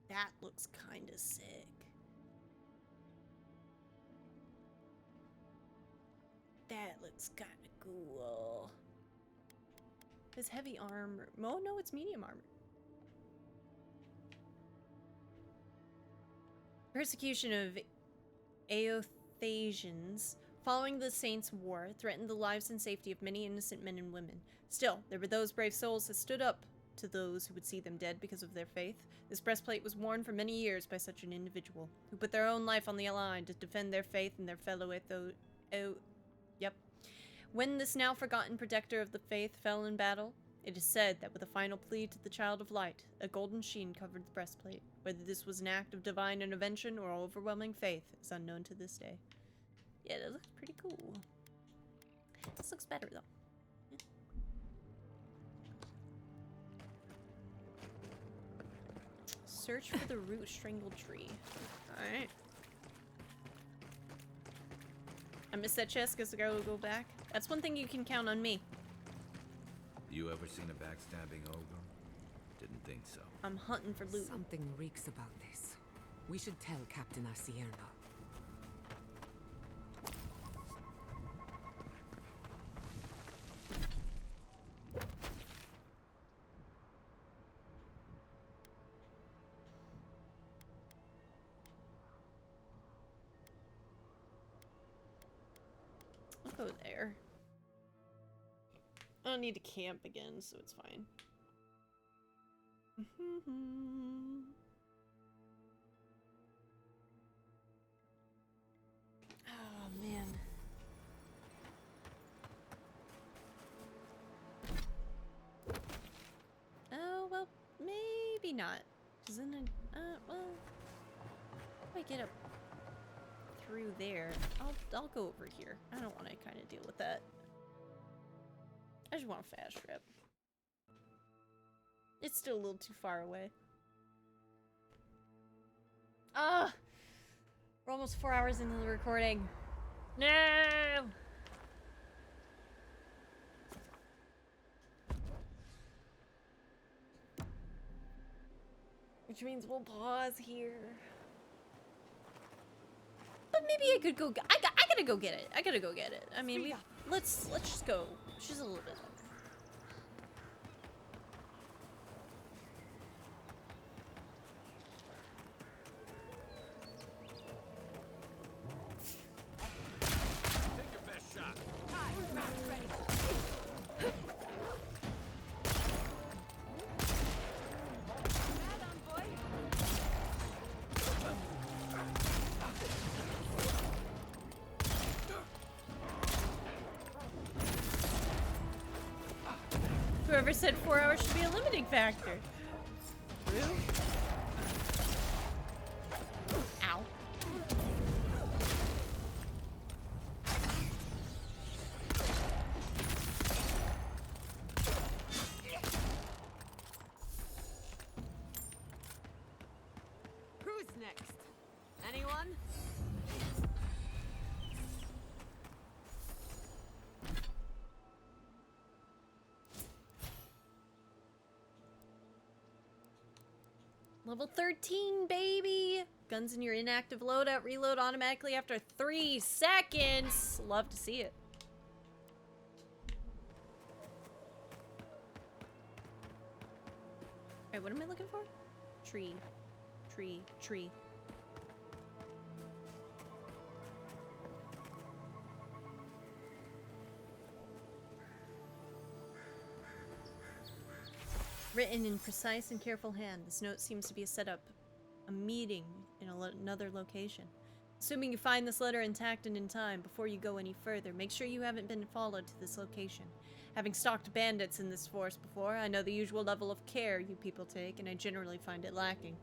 [SPEAKER 1] That looks kinda sick. That looks kinda cool. It's heavy armor. Oh no, it's medium armor. Persecution of Aothasians following the Saints' War threatened the lives and safety of many innocent men and women. Still, there were those brave souls that stood up to those who would see them dead because of their faith. This breastplate was worn for many years by such an individual, who put their own life on the line to defend their faith and their fellow When this now forgotten protector of the faith fell in battle, it is said that with a final plea to the Child of Light, a golden sheen covered the breastplate. Whether this was an act of divine intervention or overwhelming faith is unknown to this day. Yeah, that looks pretty cool. This looks better, though. Search for the root strangled tree. Alright. I missed that chest because the guy will go back. That's one thing you can count on me.
[SPEAKER 5] You ever seen a backstabbing ogre? Didn't think so.
[SPEAKER 1] I'm hunting for loot.
[SPEAKER 14] Something reeks about this. We should tell Captain Isierno.
[SPEAKER 1] go there. I don't need to camp again, so it's fine. Oh, man. Oh, well, maybe not. Cause then well, if I get up through there, I'll go over here. I don't want to kind of deal with that. I just want a fast trip. It's still a little too far away. Ah! We're almost 4 hours into the recording. No! Which means we'll pause here. But maybe I could go. I gotta go get it. I gotta go get it. I mean, let's just go. She's a little bit longer.
[SPEAKER 16] Take your best shot.
[SPEAKER 1] Whoever said 4 hours should be a limiting factor. True. Ow.
[SPEAKER 14] Who's next? Anyone?
[SPEAKER 1] Level 13, baby! Guns in your inactive loadout reload automatically after 3 seconds. Love to see it. Alright, what am I looking for? Tree. Tree. Tree. Written in precise and careful hand, this note seems to be a setup, a meeting in another location. Assuming you find this letter intact and in time, before you go any further, make sure you haven't been followed to this location. Having stalked bandits in this forest before, I know the usual level of care you people take, and I generally find it lacking.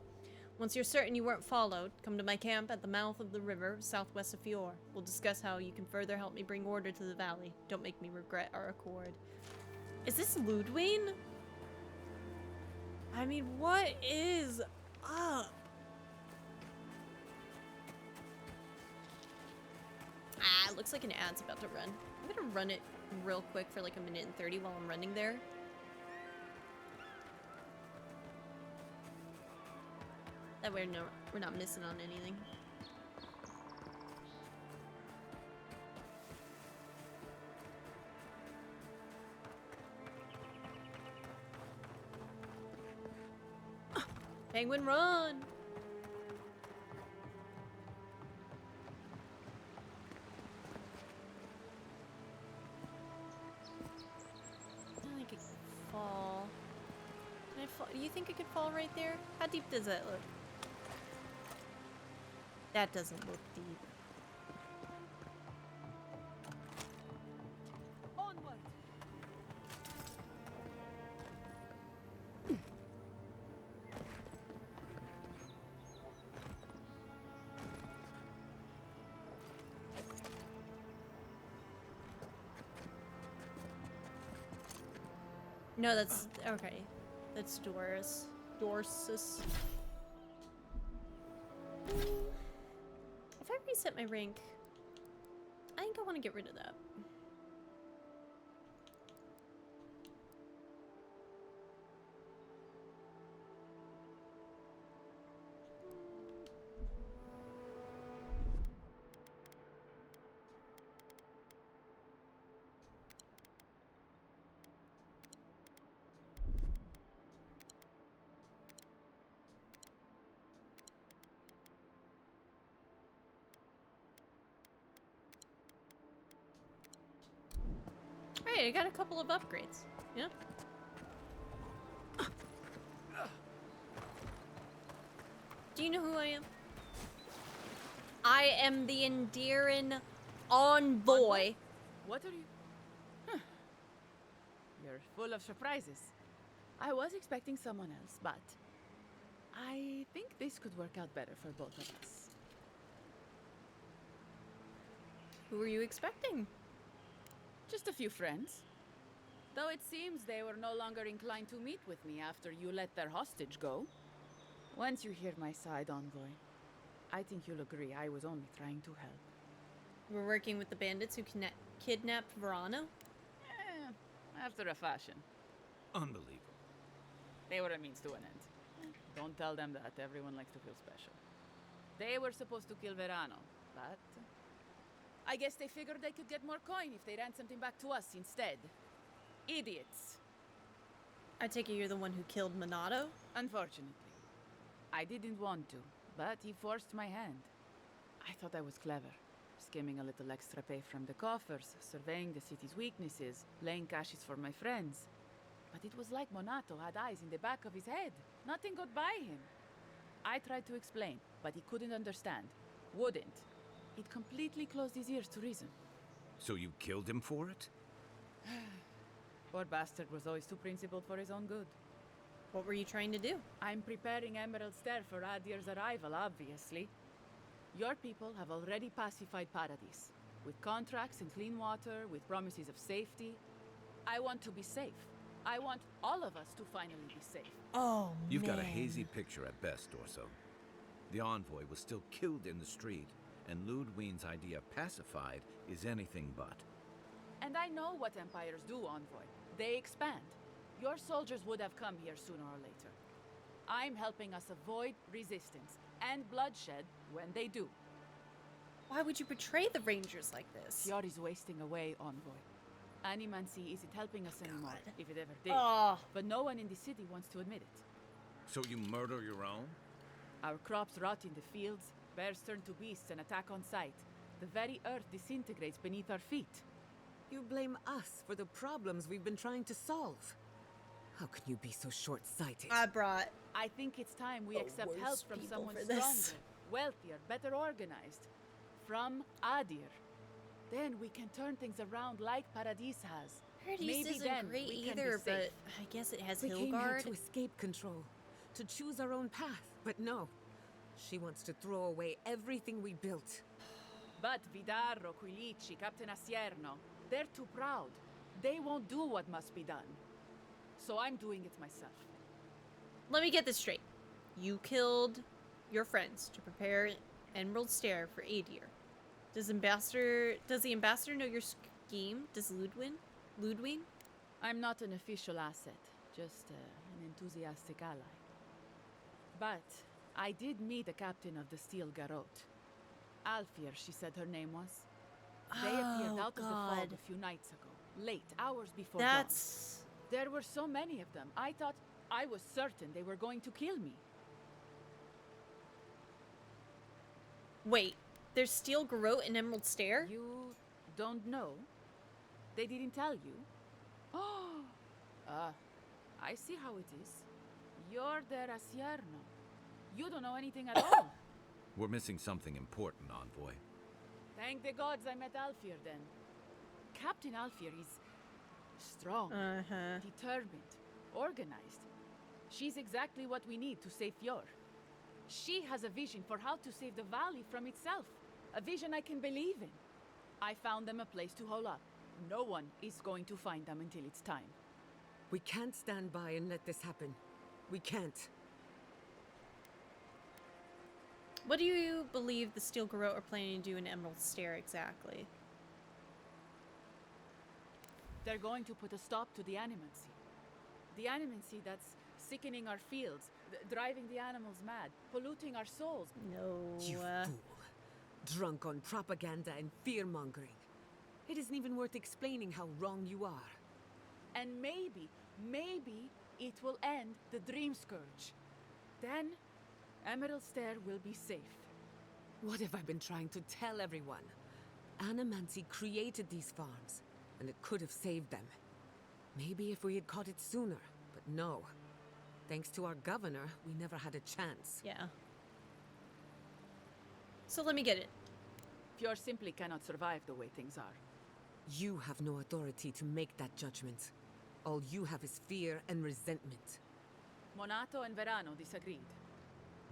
[SPEAKER 1] Once you're certain you weren't followed, come to my camp at the mouth of the river, southwest of Fior. We'll discuss how you can further help me bring order to the valley. Don't make me regret our accord. Is this Ludwig? I mean, what is up? Ah, it looks like an ad's about to run. I'm gonna run it real quick for like 1:30 while I'm running there. That way we're not missing on anything. Penguin, run! I think it could fall. Can I fall? Do you think it could fall right there? How deep does that look? That doesn't look deep.
[SPEAKER 10] Onward.
[SPEAKER 1] No, that's okay. That's Doris. Dorsus. If I reset my rank, I think I want to get rid of that. you got a couple of upgrades. Yeah. Do you know who I am? I am the Endearin envoy.
[SPEAKER 10] What are you? Huh. You're full of surprises. I was expecting someone else, but I think this could work out better for both of us.
[SPEAKER 1] Who were you expecting?
[SPEAKER 10] Just a few friends. Though it seems they were no longer inclined to meet with me after you let their hostage go. Once you hear my side, Envoy, I think you'll agree I was only trying to help.
[SPEAKER 1] We're working with the bandits who kidnapped Verano?
[SPEAKER 10] After a fashion.
[SPEAKER 5] Unbelievable.
[SPEAKER 10] They were a means to an end. Don't tell them that. Everyone likes to feel special. They were supposed to kill Verano, but I guess they figured they could get more coin if they ransomed him back to us instead. Idiots.
[SPEAKER 1] I take it you're the one who killed Minato?
[SPEAKER 10] Unfortunately. I didn't want to, but he forced my hand. I thought I was clever, skimming a little extra pay from the coffers, surveying the city's weaknesses, laying caches for my friends. But it was like Monato had eyes in the back of his head. Nothing got by him. I tried to explain, but he couldn't understand. Wouldn't. It completely closed his ears to reason.
[SPEAKER 5] So you killed him for it?
[SPEAKER 10] Poor bastard was always too principled for his own good.
[SPEAKER 1] What were you trying to do?
[SPEAKER 10] I'm preparing Emerald Stair for Adir's arrival, obviously. Your people have already pacified Paradise, with contracts and clean water, with promises of safety. I want to be safe. I want all of us to finally be safe.
[SPEAKER 1] Oh,
[SPEAKER 5] You've got a hazy picture at best, Dorso. The envoy was still killed in the street, and Ludwine's idea of pacified is anything but.
[SPEAKER 10] And I know what empires do, Envoy. They expand. Your soldiers would have come here sooner or later. I'm helping us avoid resistance and bloodshed when they do.
[SPEAKER 1] Why would you betray the Rangers like this?
[SPEAKER 10] Fiori's wasting away, Envoy. Animancy isn't helping us anymore, if it ever did.
[SPEAKER 1] Oh.
[SPEAKER 10] But no one in the city wants to admit it.
[SPEAKER 5] So you murder your own?
[SPEAKER 10] Our crops rot in the fields, bears turn to beasts and attack on sight. The very earth disintegrates beneath our feet.
[SPEAKER 14] You blame us for the problems we've been trying to solve. How can you be so short-sighted?
[SPEAKER 10] I think it's time we accept help
[SPEAKER 1] worst
[SPEAKER 10] from
[SPEAKER 1] people
[SPEAKER 10] someone
[SPEAKER 1] for this.
[SPEAKER 10] stronger, wealthier, better organized. From Adir. Then we can turn things around like Paradis has.
[SPEAKER 1] Paradis
[SPEAKER 10] Maybe
[SPEAKER 1] isn't
[SPEAKER 10] then
[SPEAKER 1] great
[SPEAKER 10] we can be
[SPEAKER 1] either,
[SPEAKER 10] safe.
[SPEAKER 1] but I guess it has
[SPEAKER 14] We came here
[SPEAKER 1] Hillguard.
[SPEAKER 14] to escape control, to choose our own path, but no. She wants to throw away everything we built.
[SPEAKER 10] But Vidarro, Quilici, Captain Asierno, they're too proud. They won't do what must be done. So I'm doing it myself.
[SPEAKER 1] Let me get this straight. You killed your friends to prepare Emerald Stair for Adir. Does the ambassador know your scheme? Does Ludwine?
[SPEAKER 10] I'm not an official asset, just an enthusiastic ally. But I did meet the captain of the Steel Garrote. Alfir, she said her name was. They appeared out of the fog a few nights ago, late, hours before dawn. There were so many of them. I was certain they were going to kill me.
[SPEAKER 1] Wait, there's Steel Garrote and Emerald Stair?
[SPEAKER 10] You don't know? They didn't tell you? Oh, I see how it is. You're their Asierno. You don't know anything at all.
[SPEAKER 5] We're missing something important, Envoy.
[SPEAKER 10] Thank the gods I met Alfir then. Captain Alfir is strong, determined, organized. She's exactly what we need to save Fior. She has a vision for how to save the valley from itself. A vision I can believe in. I found them a place to hole up. No one is going to find them until it's time.
[SPEAKER 14] We can't stand by and let this happen. We can't.
[SPEAKER 1] What do you believe the Steel Garrote are planning to do in Emerald Stair exactly?
[SPEAKER 10] They're going to put a stop to the animancy. The animancy that's sickening our fields, driving the animals mad, polluting our souls.
[SPEAKER 1] No.
[SPEAKER 14] You fool. Drunk on propaganda and fear-mongering. It isn't even worth explaining how wrong you are.
[SPEAKER 10] And maybe it will end the Dream Scourge. Then, Emerald Stair will be safe.
[SPEAKER 14] What have I been trying to tell everyone? Animancy created these farms. and it could have saved them. Maybe if we had caught it sooner, but no. Thanks to our governor, we never had a chance.
[SPEAKER 1] Yeah. So let me get it.
[SPEAKER 10] Fjord simply cannot survive the way things are.
[SPEAKER 14] You have no authority to make that judgment. All you have is fear and resentment.
[SPEAKER 10] Monato and Verano disagreed.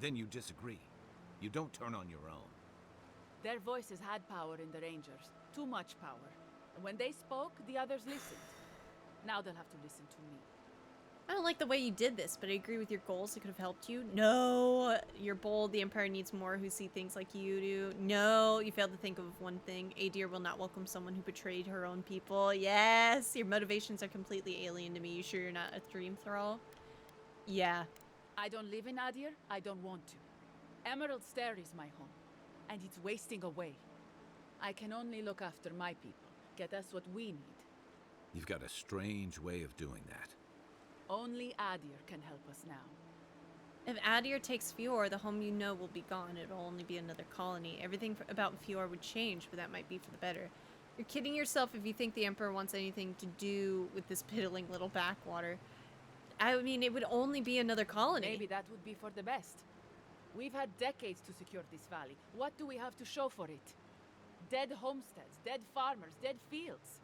[SPEAKER 5] Then you disagree. You don't turn on your own.
[SPEAKER 10] Their voices had power in the Rangers. Too much power. And when they spoke, the others listened. Now they'll have to listen to me.
[SPEAKER 1] I don't like the way you did this, but I agree with your goals. It could have helped you. No, you're bold. The Empire needs more who see things like you do. No, you failed to think of one thing. Adir will not welcome someone who betrayed her own people. Yes, your motivations are completely alien to me. You sure you're not a dream thrall? Yeah.
[SPEAKER 10] I don't live in Adir. I don't want to. Emerald Stair is my home, and it's wasting away. I can only look after my people, get us what we need.
[SPEAKER 5] You've got a strange way of doing that.
[SPEAKER 10] Only Adir can help us now.
[SPEAKER 1] If Adir takes Fjord, the home you know will be gone. It'll only be another colony. Everything about Fjord would change, but that might be for the better. You're kidding yourself if you think the Emperor wants anything to do with this piddling little backwater. I mean, it would only be another colony.
[SPEAKER 10] Maybe that would be for the best. We've had decades to secure this valley. What do we have to show for it? Dead homesteads, dead farmers, dead fields.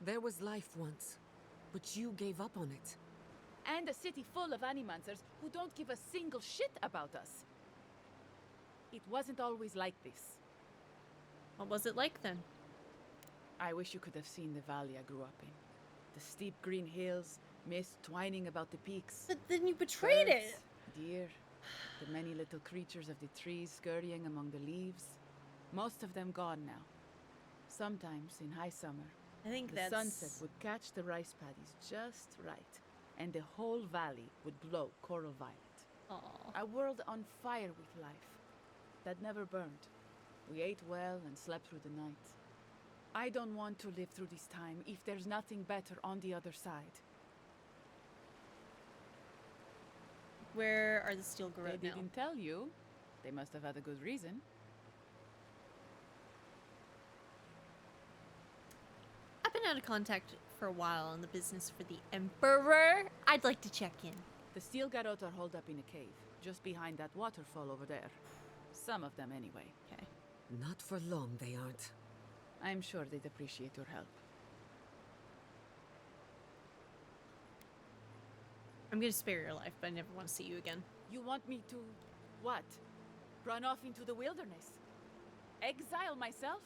[SPEAKER 14] There was life once, but you gave up on it.
[SPEAKER 10] And a city full of animancers who don't give a single shit about us. It wasn't always like this.
[SPEAKER 1] What was it like then?
[SPEAKER 10] I wish you could have seen the valley I grew up in. The steep green hills, mist twining about the peaks.
[SPEAKER 1] But then you betrayed it!
[SPEAKER 10] Deer, the many little creatures of the trees scurrying among the leaves. Most of them gone now. Sometimes, in high summer,
[SPEAKER 1] I think
[SPEAKER 10] the sunset would catch the rice paddies just right, and the whole valley would glow coral violet.
[SPEAKER 1] Aww.
[SPEAKER 10] A world on fire with life that never burned. We ate well and slept through the night. I don't want to live through this time if there's nothing better on the other side.
[SPEAKER 1] Where are the steel garrote
[SPEAKER 10] They
[SPEAKER 1] now?
[SPEAKER 10] didn't tell you. They must have had a good reason.
[SPEAKER 1] I've been out of contact for a while on the business for the Emperor. I'd like to check in.
[SPEAKER 10] The steel garrote are holed up in a cave, just behind that waterfall over there. Some of them, anyway.
[SPEAKER 1] Okay.
[SPEAKER 14] Not for long, they aren't.
[SPEAKER 10] I'm sure they'd appreciate your help.
[SPEAKER 1] I'm gonna spare your life, but I never want to see you again.
[SPEAKER 10] You want me to... what? Run off into the wilderness? Exile myself?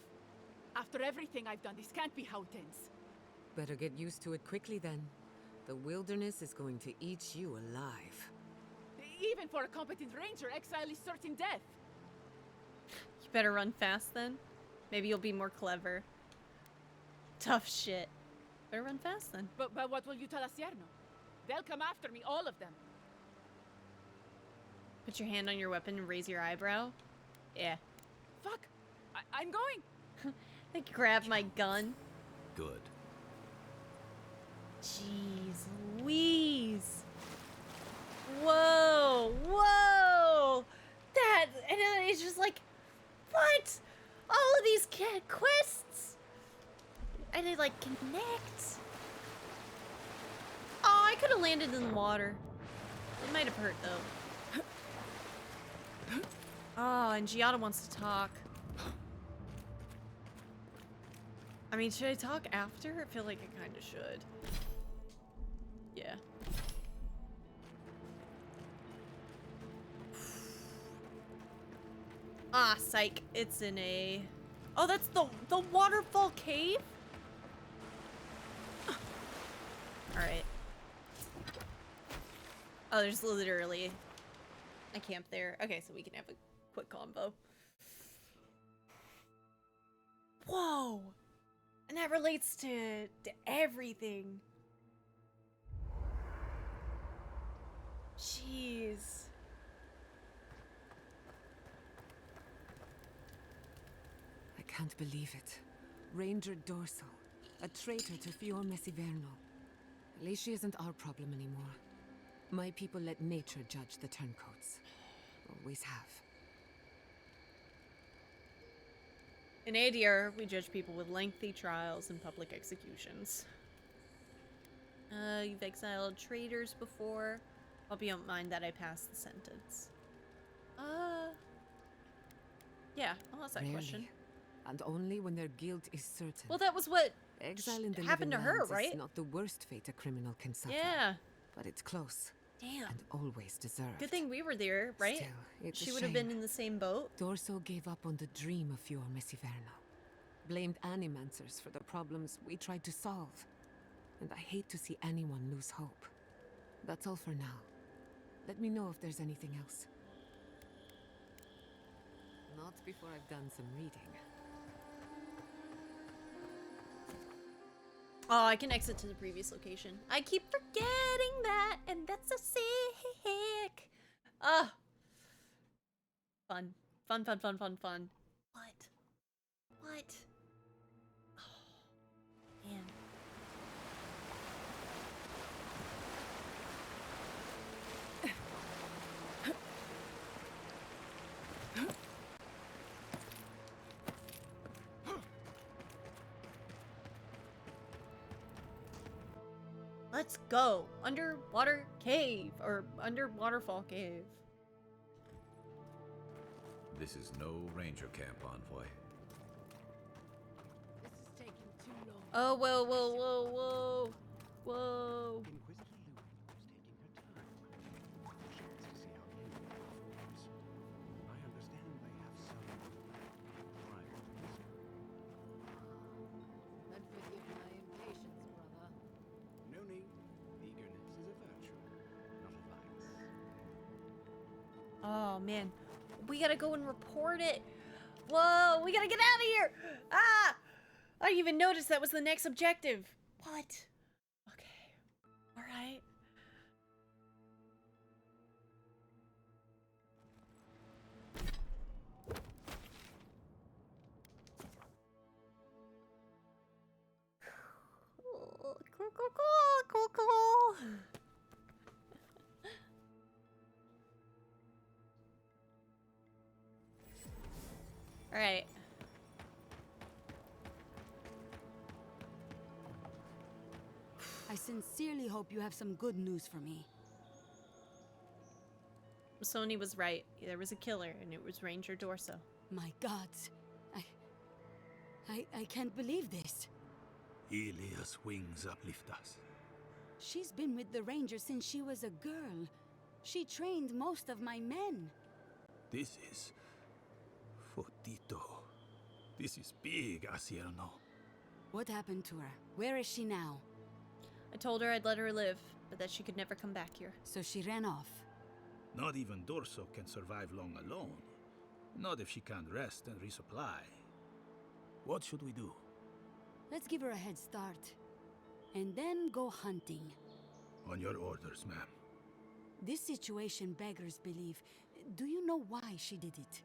[SPEAKER 10] After everything I've done, this can't be how it ends.
[SPEAKER 14] Better get used to it quickly then. The wilderness is going to eat you alive.
[SPEAKER 10] Even for a competent ranger, exile is certain death.
[SPEAKER 1] You better run fast then. Maybe you'll be more clever. Tough shit. Better run fast then.
[SPEAKER 10] But what will you tell Asierno? They'll come after me, all of them.
[SPEAKER 1] Put your hand on your weapon and raise your eyebrow. Yeah.
[SPEAKER 10] Fuck! I'm going!
[SPEAKER 1] I grab my gun.
[SPEAKER 5] Good.
[SPEAKER 1] Jeez Louise. Whoa! Whoa! That, and it's just like, what? All of these quests? And they like connect. Oh, I could have landed in the water. It might have hurt though. Oh, and Giada wants to talk. I mean, should I talk after? I feel like I kind of should. Yeah. Ah, psych. It's in a... Oh, that's the waterfall cave? Alright. Oh, there's literally a camp there. Okay, so we can have a quick combo. Whoa! And that relates to everything. Jeez.
[SPEAKER 14] I can't believe it. Ranger Dorsal, a traitor to Fior Messiverno. At least she isn't our problem anymore. My people let nature judge the turncoats. Always have.
[SPEAKER 1] In ADR, we judge people with lengthy trials and public executions. You've exiled traitors before. Hope you don't mind that I passed the sentence. Yeah, I'll ask that
[SPEAKER 14] Rarely.
[SPEAKER 1] question.
[SPEAKER 14] And only when their guilt is certain.
[SPEAKER 1] Well, that was what
[SPEAKER 14] Exile in the
[SPEAKER 1] happened to
[SPEAKER 14] living
[SPEAKER 1] her,
[SPEAKER 14] lands
[SPEAKER 1] right?
[SPEAKER 14] is not the worst fate a criminal can suffer.
[SPEAKER 1] Yeah.
[SPEAKER 14] But it's close.
[SPEAKER 1] Damn.
[SPEAKER 14] And always deserved.
[SPEAKER 1] Good thing we were there, right?
[SPEAKER 14] Still, it's
[SPEAKER 1] She
[SPEAKER 14] a
[SPEAKER 1] would have been
[SPEAKER 14] shame.
[SPEAKER 1] in the same boat.
[SPEAKER 14] Dorso gave up on the dream of your Miss Iverna. Blamed Animancers for the problems we tried to solve. And I hate to see anyone lose hope. That's all for now. Let me know if there's anything else. Not before I've done some reading.
[SPEAKER 1] Oh, I can exit to the previous location. I keep forgetting that, and that's so sick. Ah. Fun. Fun, fun, fun, fun, fun. What? Oh, man. Let's go. Underwater cave. Or underwaterfall cave.
[SPEAKER 5] This is no ranger camp, Envoy.
[SPEAKER 10] This is taking too long.
[SPEAKER 1] Oh, whoa, whoa, whoa, whoa. Whoa.
[SPEAKER 10] Then forgive my impatience, brother.
[SPEAKER 9] No need. Eagerness is a virtue, not a vice.
[SPEAKER 1] Oh, man. We gotta go and report it. Whoa, we gotta get out of here. Ah! I didn't even notice that was the next objective. What? Okay. Alright. Cool. Alright.
[SPEAKER 11] I sincerely hope you have some good news for me.
[SPEAKER 1] Sony was right. There was a killer, and it was Ranger Dorso.
[SPEAKER 11] My gods. I can't believe this.
[SPEAKER 17] Ilia's wings uplift us.
[SPEAKER 11] She's been with the Rangers since she was a girl. She trained most of my men.
[SPEAKER 17] This is... Fotito. This is big, Asierno.
[SPEAKER 11] What happened to her? Where is she now?
[SPEAKER 1] I told her I'd let her live, but that she could never come back here.
[SPEAKER 11] So she ran off.
[SPEAKER 17] Not even Dorso can survive long alone. Not if she can't rest and resupply. What should we do?
[SPEAKER 11] Let's give her a head start. And then go hunting.
[SPEAKER 17] On your orders, ma'am.
[SPEAKER 11] This situation beggars belief. Do you know why she did it?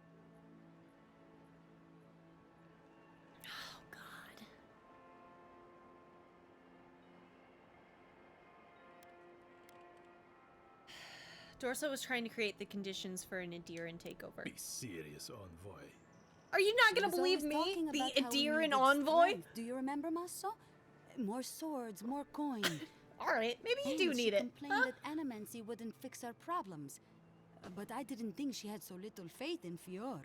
[SPEAKER 1] Oh, God. Dorso was trying to create the conditions for an Adiran takeover.
[SPEAKER 17] Be serious, Envoy.
[SPEAKER 1] Are you not
[SPEAKER 11] She
[SPEAKER 1] gonna
[SPEAKER 11] was
[SPEAKER 1] believe
[SPEAKER 11] always
[SPEAKER 1] me?
[SPEAKER 11] talking
[SPEAKER 1] The
[SPEAKER 11] about how we
[SPEAKER 1] Adiran
[SPEAKER 11] needed
[SPEAKER 1] envoy?
[SPEAKER 11] strength. Do you remember, Maso? More swords, more coin.
[SPEAKER 1] Alright, maybe you
[SPEAKER 11] And
[SPEAKER 1] do need
[SPEAKER 11] she
[SPEAKER 1] it.
[SPEAKER 11] complained
[SPEAKER 1] Huh?
[SPEAKER 11] that Animancy wouldn't fix our problems. But I didn't think she had so little faith in Fior.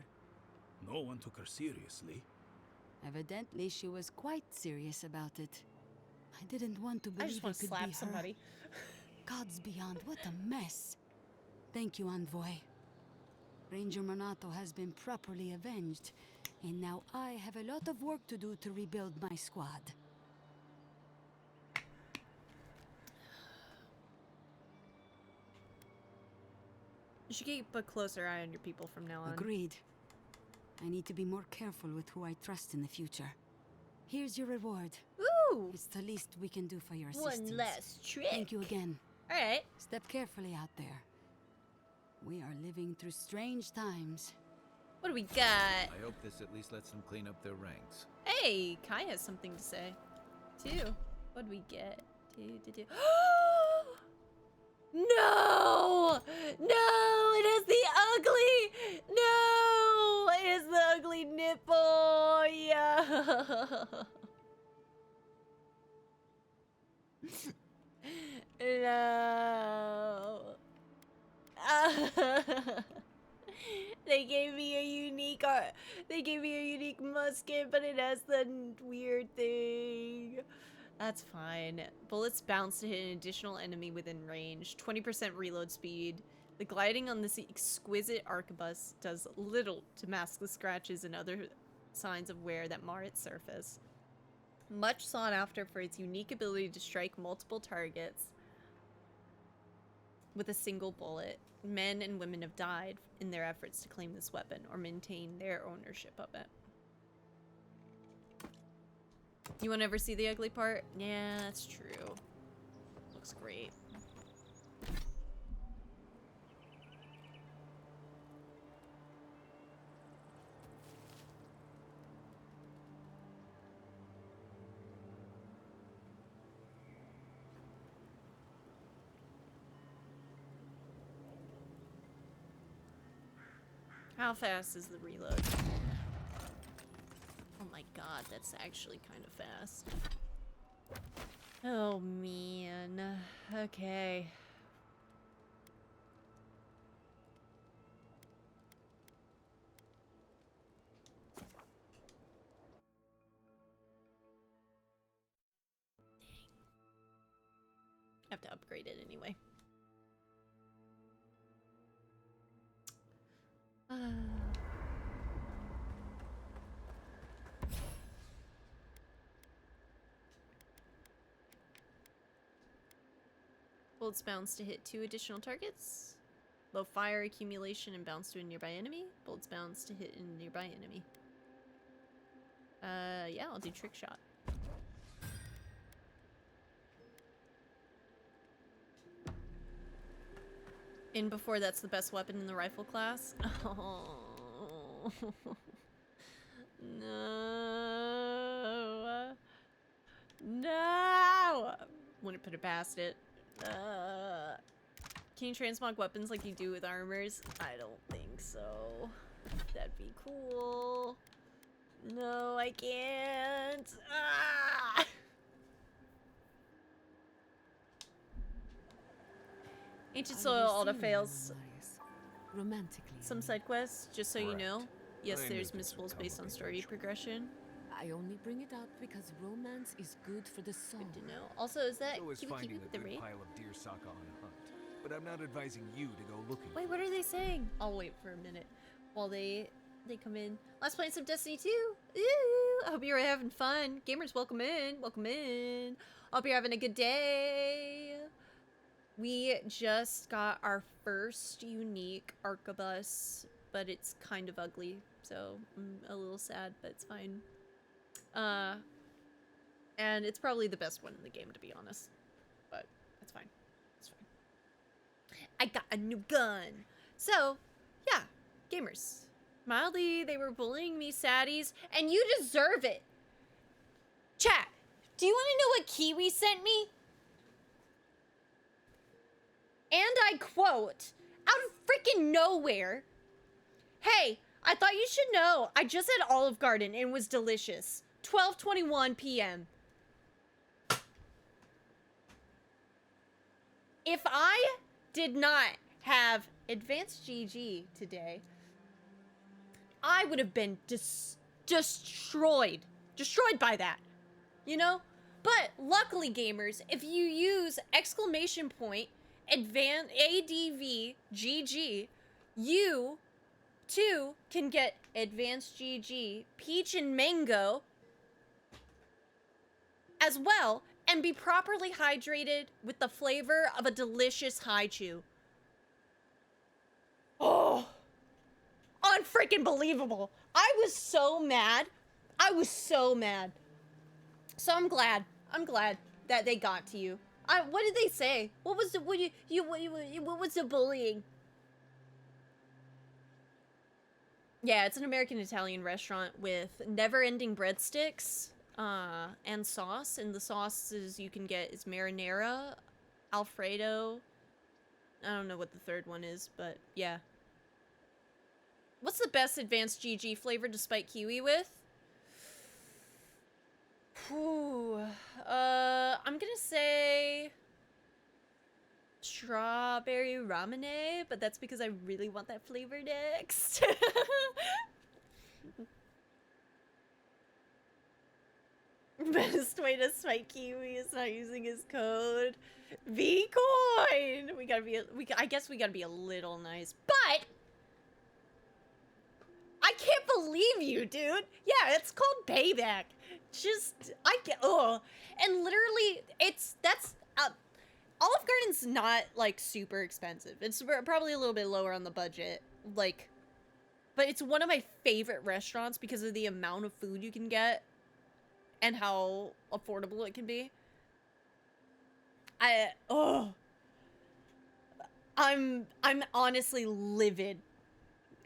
[SPEAKER 17] No one took her seriously.
[SPEAKER 11] Evidently, she was quite serious about it. I didn't want to
[SPEAKER 1] I
[SPEAKER 11] believe
[SPEAKER 1] just want to
[SPEAKER 11] it could
[SPEAKER 1] slap
[SPEAKER 11] be her.
[SPEAKER 1] somebody.
[SPEAKER 11] Gods beyond, what a mess. Thank you, Envoy. Ranger Monato has been properly avenged, and now I have a lot of work to do to rebuild my squad.
[SPEAKER 1] You should keep a closer eye on your people from now on.
[SPEAKER 11] Agreed. I need to be more careful with who I trust in the future. Here's your reward.
[SPEAKER 1] Ooh!
[SPEAKER 11] It's the least we can do for your assistance.
[SPEAKER 1] One last trick.
[SPEAKER 11] Thank you again.
[SPEAKER 1] Alright.
[SPEAKER 11] Step carefully out there. We are living through strange times.
[SPEAKER 1] What do we got?
[SPEAKER 5] I hope this at least lets them clean up their ranks.
[SPEAKER 1] Hey, Kai has something to say. Too. What do we get? No! No! It is the ugly! No! It is the ugly nipple! No. They gave me a unique they gave me a unique musket, but it has the weird thing. That's fine. Bullets bounce to hit an additional enemy within range. 20% reload speed. The gliding on this exquisite arquebus does little to mask the scratches and other signs of wear that mar its surface. Much sought after for its unique ability to strike multiple targets with a single bullet, men and women have died in their efforts to claim this weapon or maintain their ownership of it. You want to ever see the ugly part? Yeah, that's true. Looks great. How fast is the reload? Oh my god, that's actually kind of fast. Oh man. Okay. I have to upgrade it anyway. Bullets bounce to hit 2 additional targets. Low fire accumulation and bounce to a nearby enemy. Bullets bounce to hit a nearby enemy. Yeah, I'll do trick shot. In before that's the best weapon in the rifle class. Oh. No. No! Wouldn't put it past it. Can you transmog weapons like you do with armors? I don't think so. That'd be cool. No, I can't. Ah! Ancient Soil auto fails. Some side quests, just so you know. Yes, there's missables based on story progression.
[SPEAKER 14] I only bring it up because romance is good for the soul.
[SPEAKER 1] Good to know. Also, is that
[SPEAKER 3] Always
[SPEAKER 1] Kiwi
[SPEAKER 3] finding
[SPEAKER 1] Kiwi
[SPEAKER 3] a
[SPEAKER 1] with the
[SPEAKER 3] good
[SPEAKER 1] raid?
[SPEAKER 3] pile of deer saka on a hunt, but I'm not advising you to go looking.
[SPEAKER 1] Wait, what are they saying? I'll wait for a minute while they come in. Let's play some Destiny 2. Ooh, I hope you're having fun. Gamers, welcome in. Welcome in. I hope you're having a good day. We just got our first unique arquebus, but it's kind of ugly, so I'm a little sad, but it's fine. And it's probably the best one in the game, to be honest. But it's fine. It's fine. I got a new gun. So, yeah, gamers. Mildly, they were bullying me, saddies, and you deserve it. Chat, do you want to know what Kiwi sent me? And I quote, out of freaking nowhere, "Hey, I thought you should know, I just had Olive Garden and it was delicious. 12:21 p.m. If I did not have advanced GG today, I would have been destroyed. Destroyed by that. You know? But luckily, gamers, if you use exclamation point advanced ADV GG, you too can get advanced GG peach and mango as well and be properly hydrated with the flavor of a delicious haichu. Oh, unfreaking believable. I was so mad. I was so mad. So I'm glad that they got to you. What did they say? What was the what was the bullying? Yeah, it's an American-Italian restaurant with never-ending breadsticks and sauce. And the sauces you can get is marinara, Alfredo. I don't know what the third one is, but yeah. What's the best advanced GG flavor to spike kiwi with? Whew. I'm gonna say strawberry ramune, but that's because I really want that flavor next. Best way to spite Kiwi is not using his code. V-coin! We gotta be, I guess we gotta be a little nice, but I can't believe you, dude. Yeah, it's called payback. Just, I get, oh, and literally, that's, Olive Garden's not, like, super expensive. It's probably a little bit lower on the budget, like, but it's one of my favorite restaurants because of the amount of food you can get and how affordable it can be. I'm honestly livid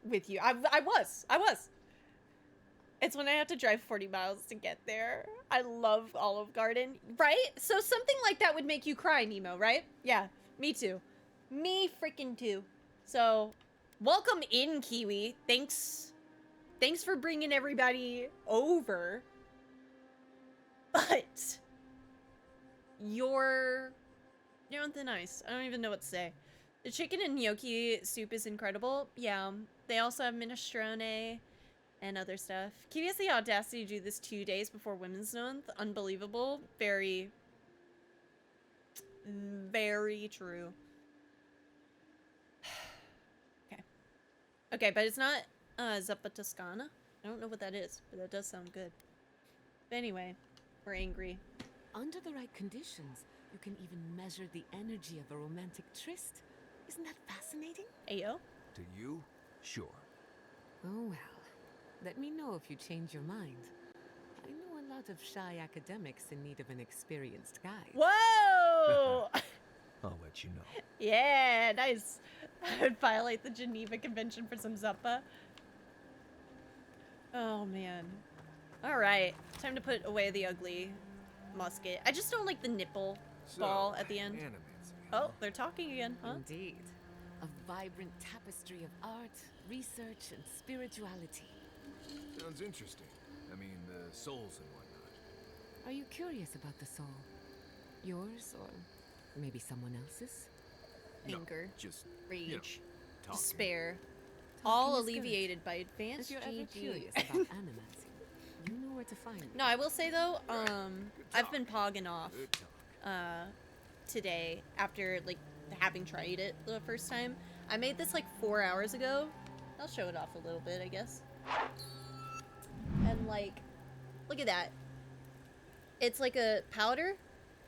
[SPEAKER 1] with you. I was. It's when I have to drive 40 miles to get there. I love Olive Garden, right? So something like that would make you cry, Nemo, right? Yeah, me too. Me freaking too. So, welcome in, Kiwi. Thanks for bringing everybody over. But you're on thin ice. I don't even know what to say. The chicken and gnocchi soup is incredible. Yeah, they also have minestrone and other stuff. Kiwi has the audacity to do this 2 days before Women's Month. Unbelievable. Very, very true. Okay, but it's not Zuppa Toscana. I don't know what that is, but that does sound good. But anyway, we're angry.
[SPEAKER 14] Under the right conditions, you can even measure the energy of a romantic tryst. Isn't that fascinating?
[SPEAKER 1] Ayo.
[SPEAKER 3] To you, sure.
[SPEAKER 14] Oh well. Let me know if you change your mind. I know a lot of shy academics in need of an experienced guide.
[SPEAKER 1] Whoa!
[SPEAKER 3] I'll let you know.
[SPEAKER 1] Yeah, nice. I would violate the Geneva Convention for some Zuppa. Oh, man. Alright, time to put away the ugly musket. I just don't like the nipple ball at the end. Oh, they're talking again, huh?
[SPEAKER 14] Indeed. A vibrant tapestry of art, research, and spirituality.
[SPEAKER 3] Sounds interesting. I mean, the souls and whatnot.
[SPEAKER 14] Are you curious about the soul? Yours, or maybe someone else's?
[SPEAKER 1] Anger,
[SPEAKER 3] just
[SPEAKER 1] rage,
[SPEAKER 3] talking.
[SPEAKER 1] despair,
[SPEAKER 14] Talking
[SPEAKER 1] all
[SPEAKER 14] is
[SPEAKER 1] alleviated by advanced
[SPEAKER 14] If you're ever
[SPEAKER 1] GG.
[SPEAKER 14] curious about animancing, you know where to find me.
[SPEAKER 1] No, I will say though, I've been pogging off today after like having tried it the first time. I made this like 4 hours ago. I'll show it off a little bit, I guess. And like, look at that. It's like a powder.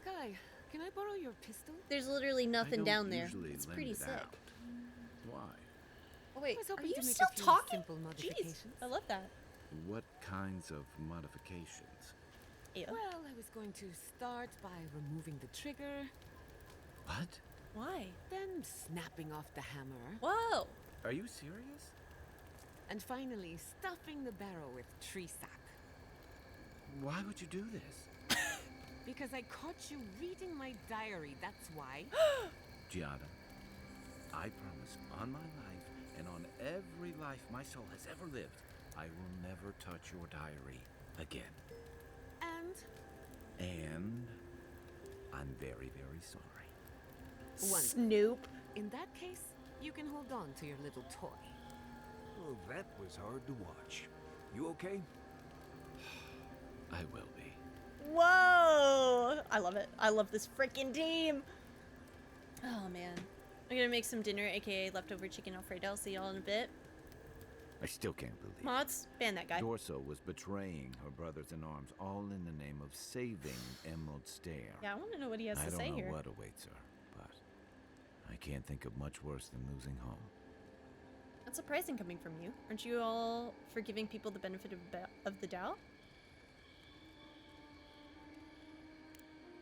[SPEAKER 14] Guy, can I borrow your pistol?
[SPEAKER 1] There's literally nothing down there.
[SPEAKER 5] Usually
[SPEAKER 1] It's
[SPEAKER 5] lend
[SPEAKER 1] pretty
[SPEAKER 5] it
[SPEAKER 1] sick.
[SPEAKER 5] out. Why?
[SPEAKER 1] Oh wait,
[SPEAKER 14] I was
[SPEAKER 1] are
[SPEAKER 14] hoping
[SPEAKER 1] you
[SPEAKER 14] to make a
[SPEAKER 1] still
[SPEAKER 14] few
[SPEAKER 1] talking?
[SPEAKER 14] simple
[SPEAKER 1] Jeez,
[SPEAKER 14] modifications.
[SPEAKER 1] I love that.
[SPEAKER 5] What kinds of modifications?
[SPEAKER 1] Ew.
[SPEAKER 14] Well, I was going to start by removing the trigger,
[SPEAKER 5] What?
[SPEAKER 1] Why?
[SPEAKER 14] then snapping off the hammer,
[SPEAKER 1] Whoa!
[SPEAKER 5] Are you serious?
[SPEAKER 14] and finally stuffing the barrel with tree sap.
[SPEAKER 5] Why would you do this?
[SPEAKER 14] Because I caught you reading my diary, that's why.
[SPEAKER 5] Giada, I promise on my life and on every life my soul has ever lived, I will never touch your diary again. And I'm very, very sorry.
[SPEAKER 1] Snoop.
[SPEAKER 14] In that case, you can hold on to your little toy.
[SPEAKER 3] Well, that was hard to watch. You okay?
[SPEAKER 5] I will be.
[SPEAKER 1] Whoa! I love it. I love this freaking team. Oh man. I'm gonna make some dinner, aka leftover chicken alfredo. I'll see y'all in a bit.
[SPEAKER 5] I still can't believe
[SPEAKER 1] Mods, ban that guy.
[SPEAKER 5] Dorso was betraying her brothers in arms, all in the name of saving Emerald Stair.
[SPEAKER 1] Yeah, I want to know what he has to say
[SPEAKER 5] I don't know
[SPEAKER 1] here.
[SPEAKER 5] what awaits her, but I can't think of much worse than losing home.
[SPEAKER 1] That's surprising coming from you. Aren't you all for giving people the benefit of the doubt?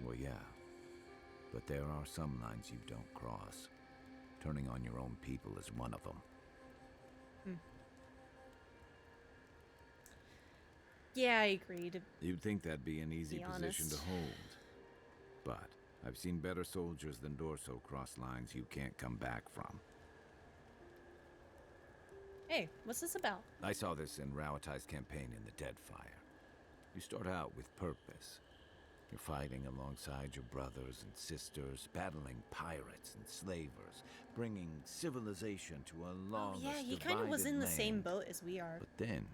[SPEAKER 5] Well, yeah. But there are some lines you don't cross. Turning on your own people is one of them.
[SPEAKER 1] Yeah, I agree.
[SPEAKER 5] You'd think that'd be an easy
[SPEAKER 1] Be
[SPEAKER 5] position to
[SPEAKER 1] honest.
[SPEAKER 5] hold. But I've seen better soldiers than Dorso cross lines you can't come back from.
[SPEAKER 1] Hey, what's this about?
[SPEAKER 5] I saw this in Rauatai's campaign in the Deadfire. You start out with purpose. You're fighting alongside your brothers and sisters, battling pirates and slavers, bringing civilization to a long,
[SPEAKER 1] yeah, he kind of was in the same boat as we are.
[SPEAKER 5] But then,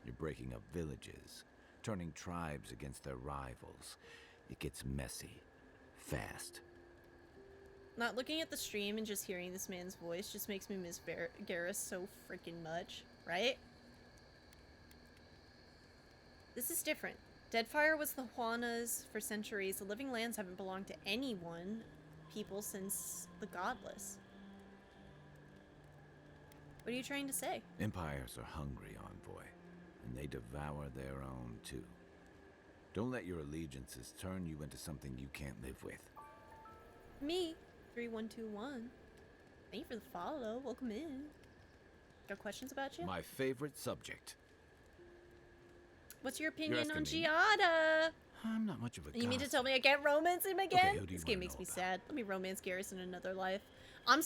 [SPEAKER 5] you're breaking up villages, turning tribes against their rivals. It gets messy, fast.
[SPEAKER 1] Not looking at the stream and just hearing this man's voice just makes me miss Garrus so freaking much, right? This is different. Deadfire was the Juanas for centuries. The living lands haven't belonged to people since the godless. What are you trying to say?
[SPEAKER 5] Empires are hungry, Envoy, and they devour their own too. Don't let your allegiances turn you into something you can't live with.
[SPEAKER 1] Me, 3121. Thank you for the follow. Welcome in. Got questions about you?
[SPEAKER 5] My favorite subject.
[SPEAKER 1] What's your opinion on
[SPEAKER 5] asking me?
[SPEAKER 1] Giada?
[SPEAKER 5] I'm not much of a
[SPEAKER 1] You mean to tell me I can't romance him again? This game makes me sad. Let me romance Garrus in another life. I'm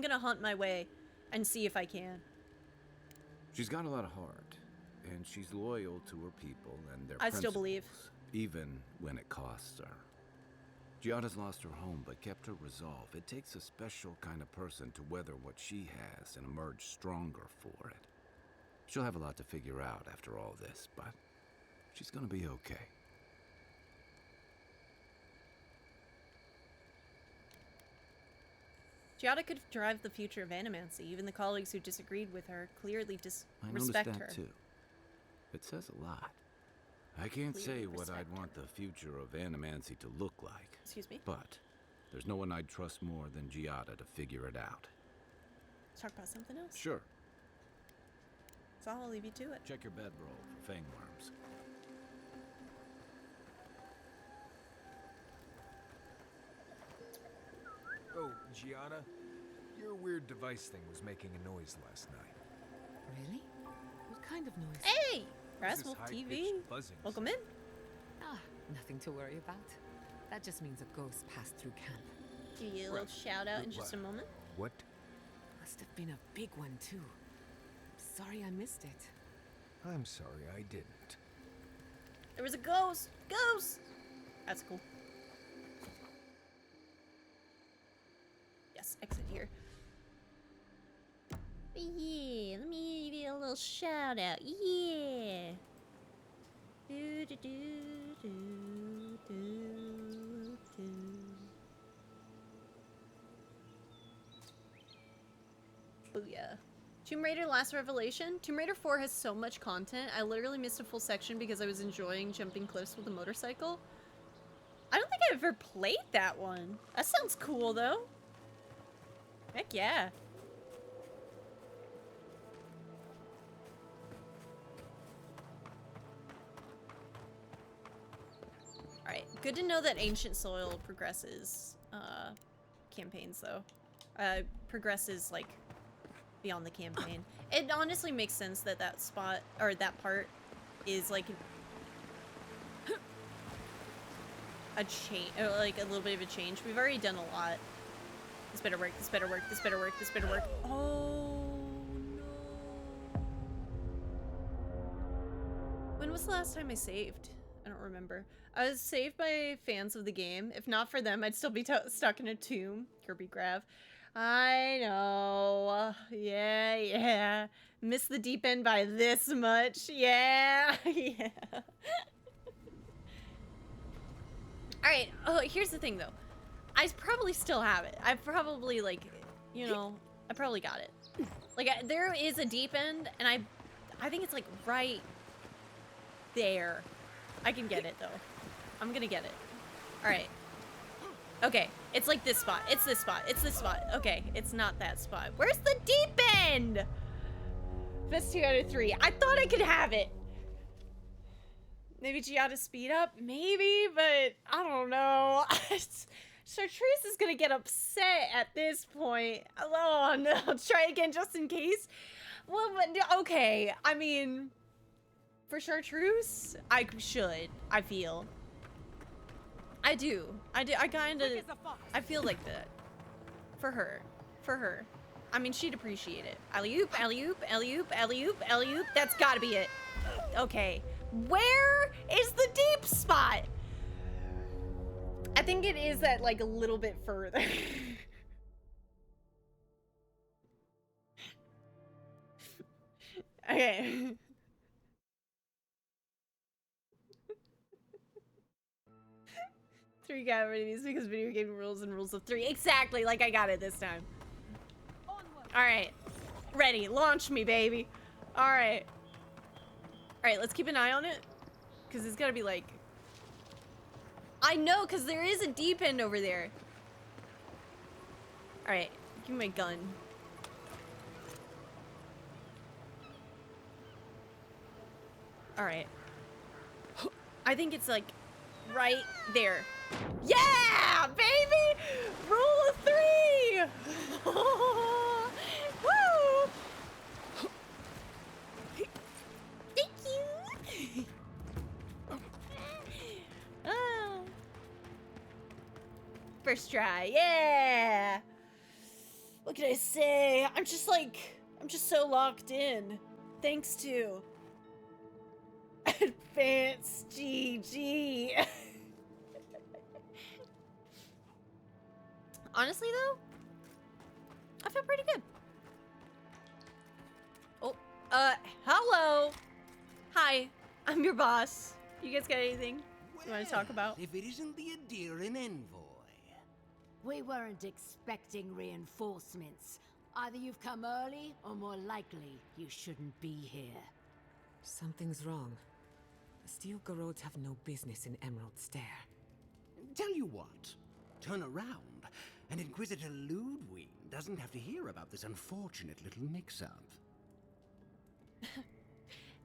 [SPEAKER 1] gonna hunt my way and see if I can.
[SPEAKER 5] She's got a lot of heart, and she's loyal to her people and their
[SPEAKER 1] I still believe.
[SPEAKER 5] Even when it costs her. Giada's lost her home, but kept her resolve. It takes a special kind of person to weather what she has and emerge stronger for it. She'll have a lot to figure out after all this, but she's gonna be okay.
[SPEAKER 1] Giada could drive the future of Animancy. Even the colleagues who disagreed with her clearly
[SPEAKER 5] I
[SPEAKER 1] respect
[SPEAKER 5] noticed
[SPEAKER 1] her.
[SPEAKER 5] that too. It says a lot. I can't say what I'd want the future of Animancy to look like.
[SPEAKER 1] Excuse me?
[SPEAKER 5] But there's no one I'd trust more than Giada to figure it out.
[SPEAKER 1] Let's talk about something else.
[SPEAKER 5] Sure.
[SPEAKER 1] So I'll leave you to it.
[SPEAKER 5] Check your bedroll for fangworms.
[SPEAKER 3] Oh, Giada, your weird device thing was making a noise last night.
[SPEAKER 14] Really? What kind of noise?
[SPEAKER 1] Hey!
[SPEAKER 3] What's this
[SPEAKER 1] Raswolf TV.
[SPEAKER 3] high-pitched buzzing
[SPEAKER 1] Welcome in.
[SPEAKER 14] Ah, nothing to worry about. That just means a ghost passed through camp.
[SPEAKER 1] Give you a little shout out in just a moment.
[SPEAKER 3] What?
[SPEAKER 14] Must have been a big one, too. Sorry I missed it.
[SPEAKER 3] I'm sorry I didn't.
[SPEAKER 1] There was a ghost! Ghost! That's cool. Yes, exit here. Yeah, let me give you a little shout out. Yeah. Do do do do do do. Booyah. Tomb Raider Last Revelation. Tomb Raider 4 has so much content. I literally missed a full section because I was enjoying jumping cliffs with a motorcycle. I don't think I've ever played that one. That sounds cool though. Heck yeah. Alright, good to know that Ancient Soil progresses campaigns though. Progresses like beyond the campaign. It honestly makes sense that that spot or that part is like a change, or like a little bit of a change. We've already done a lot. This better work, this better work, this better work, this better work. Oh no. When was the last time I saved? I don't remember. I was saved by fans of the game. If not for them, I'd still be stuck in a tomb. Kirby Grav. I know. Yeah, yeah. Missed the deep end by this much. Yeah, yeah. Alright, oh, here's the thing though. I probably still have it. I probably, like, you know, I probably got it. Like, there is a deep end, and I think it's, like, right there. I can get it, though. I'm gonna get it. Alright. Okay, it's like this spot. It's this spot. It's this spot. Okay, it's not that spot. Where's the deep end? Best 2 out of 3. I thought I could have it. Maybe Giada speed up? Maybe, but I don't know. Chartreuse is gonna get upset at this point. Oh no, let's try again just in case. Well, but, okay, I mean, for Chartreuse, I should, I feel. I do, I kinda, I feel like that. For her. I mean, she'd appreciate it. Alley-oop, alley-oop, alley-oop, alley-oop, alley-oop, that's gotta be it. Okay, Where is the deep spot? I think it is that, like, a little bit further. Okay. Three got rid of these because video game rules and rules of three. Exactly, like I got it this time. Alright. Ready. Launch me, baby. Alright. Alright, let's keep an eye on it. Because it's gotta be like... I know, because there is a deep end over there. Alright, give me my gun. Alright. I think it's like right there. Yeah, baby! Rule of three! Woo! Thank you! Oh. First try, yeah! What can I say? I'm just so locked in. Thanks to Advanced GG. Honestly, though, I feel pretty good. Oh, hello. Hi, I'm your boss. You guys got anything you want to talk about?
[SPEAKER 20] If it isn't the Adiran envoy.
[SPEAKER 21] We weren't expecting reinforcements. Either you've come early, or more likely, you shouldn't be here.
[SPEAKER 14] Something's wrong. The Steel Garrods have no business in Emerald Stair.
[SPEAKER 20] Tell you what, turn around, and Inquisitor Ludwig doesn't have to hear about this unfortunate little mix-up.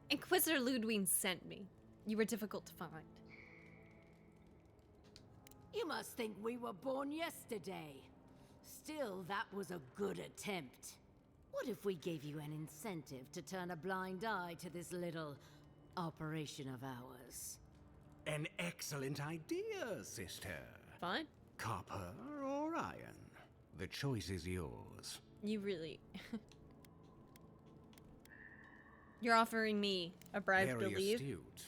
[SPEAKER 1] Inquisitor Ludwig sent me. You were difficult to find.
[SPEAKER 21] You must think we were born yesterday. Still, that was a good attempt. What if we gave you an incentive to turn a blind eye to this little operation of ours?
[SPEAKER 20] An excellent idea, sister.
[SPEAKER 1] Fine.
[SPEAKER 20] Copper or iron? The choice is yours.
[SPEAKER 1] You really... You're offering me a bribe
[SPEAKER 20] Very
[SPEAKER 1] to leave?
[SPEAKER 20] astute.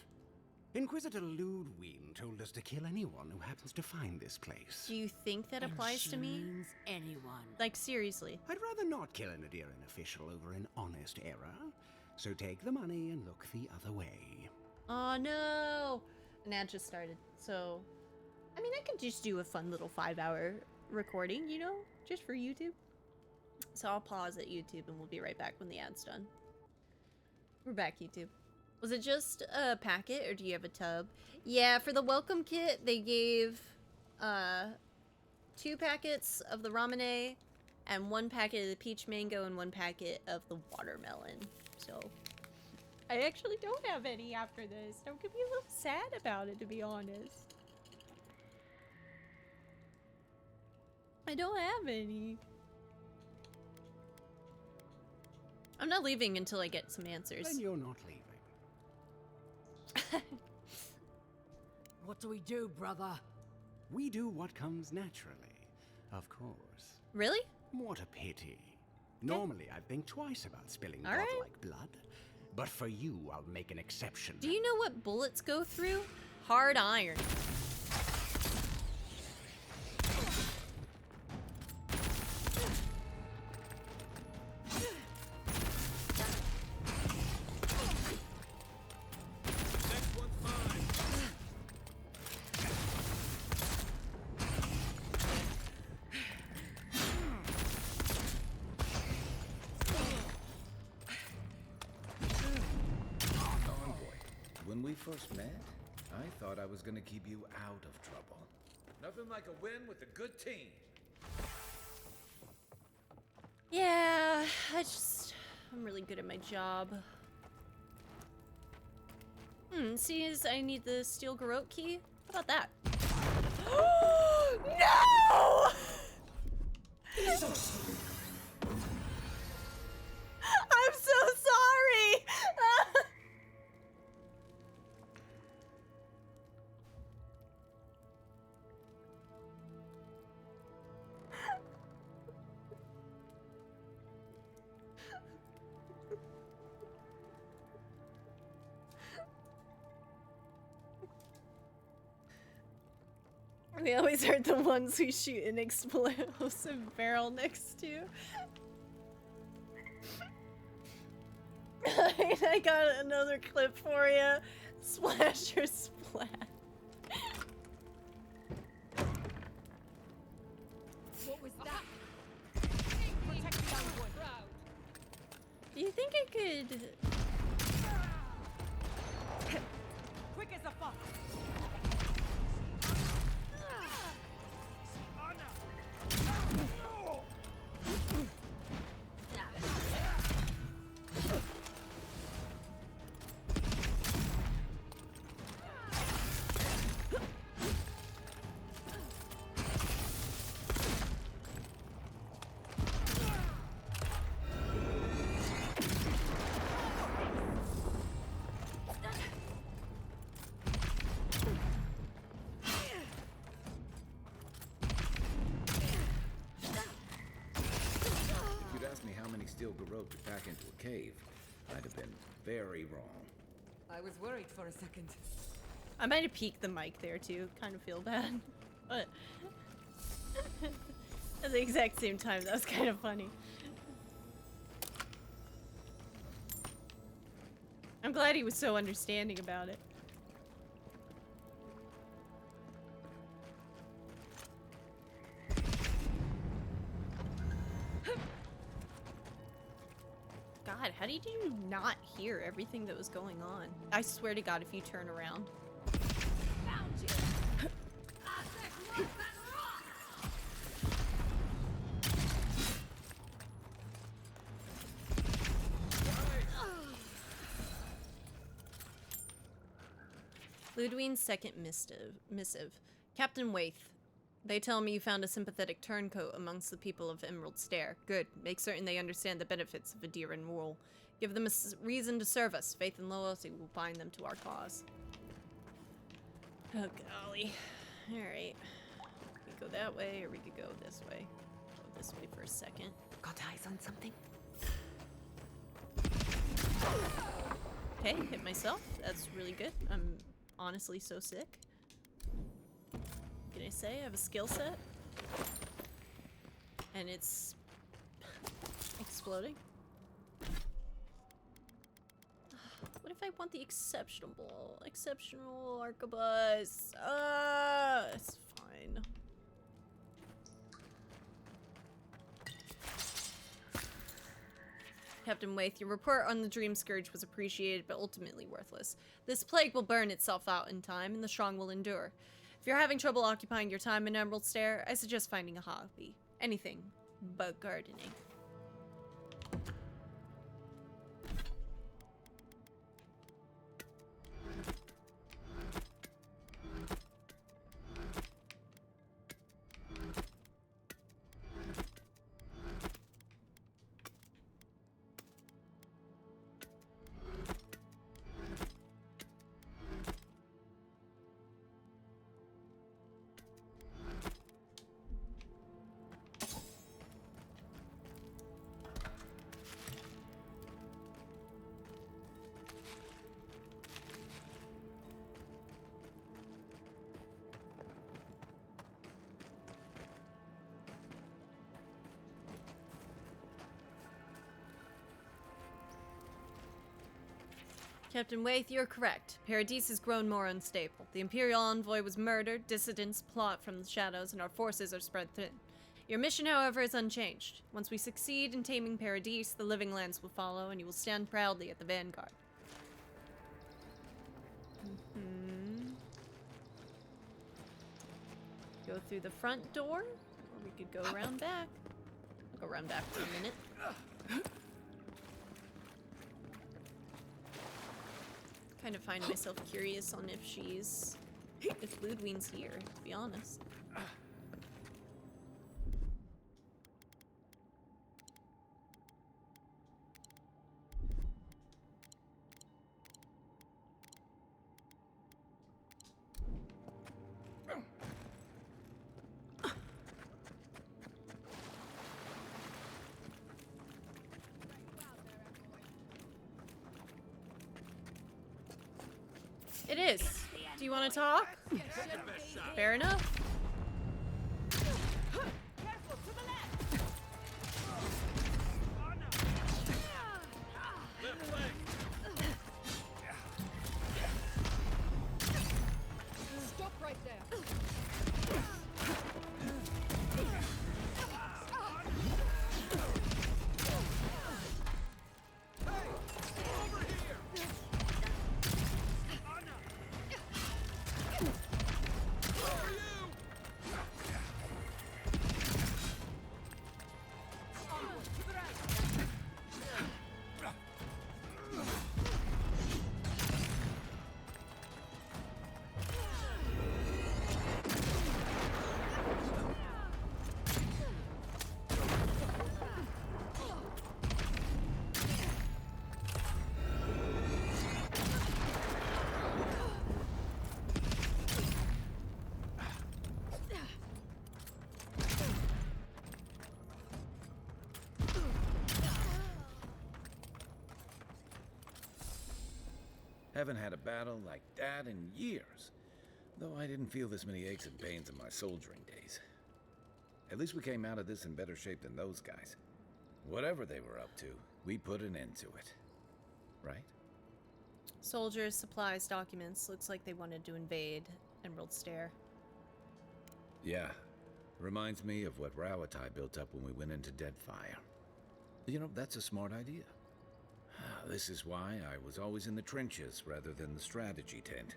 [SPEAKER 20] Inquisitor Ludwig told us to kill anyone who happens to find this place.
[SPEAKER 1] Do you think that applies to me?
[SPEAKER 21] Means anyone.
[SPEAKER 1] Like, seriously.
[SPEAKER 20] I'd rather not kill an Adiran official over an honest error. So take the money and look the other way.
[SPEAKER 1] Oh no! An ad just started, so... I mean, I could just do a fun little 5-hour recording, you know? Just for YouTube. So I'll pause at YouTube and we'll be right back when the ad's done. We're back, YouTube. Was it just a packet, or do you have a tub? Yeah, for the welcome kit, they gave 2 packets of the ramune, and 1 packet of the peach mango, and 1 packet of the watermelon. So, I actually don't have any after this. Don't get me a little sad about it, to be honest. I don't have any. I'm not leaving until I get some answers.
[SPEAKER 20] Then you're not leaving.
[SPEAKER 21] What do we do, brother?
[SPEAKER 20] We do what comes naturally, of course.
[SPEAKER 1] Really?
[SPEAKER 20] What a pity. Normally, I'd think twice about spilling
[SPEAKER 1] All right.
[SPEAKER 20] godlike blood. But for you, I'll make an exception.
[SPEAKER 1] Do you know what bullets go through? Hard iron.
[SPEAKER 5] When we first met, I thought I was gonna keep you out of trouble.
[SPEAKER 16] Nothing like a win with a good team.
[SPEAKER 1] Yeah, I'm really good at my job. Seeing as I need the steel garrote key, how about that? No! I'm so sorry! We always hurt the ones who shoot an explosive barrel next to. I got another clip for you. Splash or splat.
[SPEAKER 21] What was that? Protect the envoy.
[SPEAKER 1] Do you think I could?
[SPEAKER 21] Quick as a fox.
[SPEAKER 5] Steel garrote back into a cave, I'd have been very wrong.
[SPEAKER 10] I was worried for a second.
[SPEAKER 1] I might have peeked the mic there too. Kind of feel bad, but at the exact same time, that was kind of funny. I'm glad he was so understanding about it. God, how did you not hear everything that was going on? I swear to God, if you turn around.
[SPEAKER 21] Found you.
[SPEAKER 1] Ludwine's second missive. Captain Waith. They tell me you found a sympathetic turncoat amongst the people of Emerald Stair. Good. Make certain they understand the benefits of Adiran rule. Give them a reason to serve us. Faith and loyalty will bind them to our cause. Oh, golly. Alright. We could go that way, or we could go this way. Go this way for a second.
[SPEAKER 14] Got eyes on something?
[SPEAKER 1] Okay, hit myself. That's really good. I'm honestly so sick. Can I say I have a skill set? And it's exploding. What if I want the exceptional arquebus? It's fine. Captain Waith, your report on the Dream Scourge was appreciated but ultimately worthless. This plague will burn itself out in time and the strong will endure. If you're having trouble occupying your time in Emerald Stair, I suggest finding a hobby. Anything but gardening. Captain Waith, you're correct. Paradis has grown more unstable. The Imperial envoy was murdered, dissidents plot from the shadows, and our forces are spread thin. Your mission, however, is unchanged. Once we succeed in taming Paradis, the living lands will follow, and you will stand proudly at the vanguard. Go through the front door, or we could go around back. I'll go around back for a minute. Kind of find myself curious on if Ludwine's here, to be honest. It is. Do you want to talk? Fair enough.
[SPEAKER 5] Haven't had a battle like that in years. Though I didn't feel this many aches and pains in my soldiering days. At least we came out of this in better shape than those guys. Whatever they were up to, we put an end to it. Right?
[SPEAKER 1] Soldiers, supplies, documents. Looks like they wanted to invade Emerald Stair.
[SPEAKER 5] Yeah. Reminds me of what Rawatai built up when we went into Deadfire. You know, that's a smart idea. This is why I was always in the trenches rather than the strategy tent.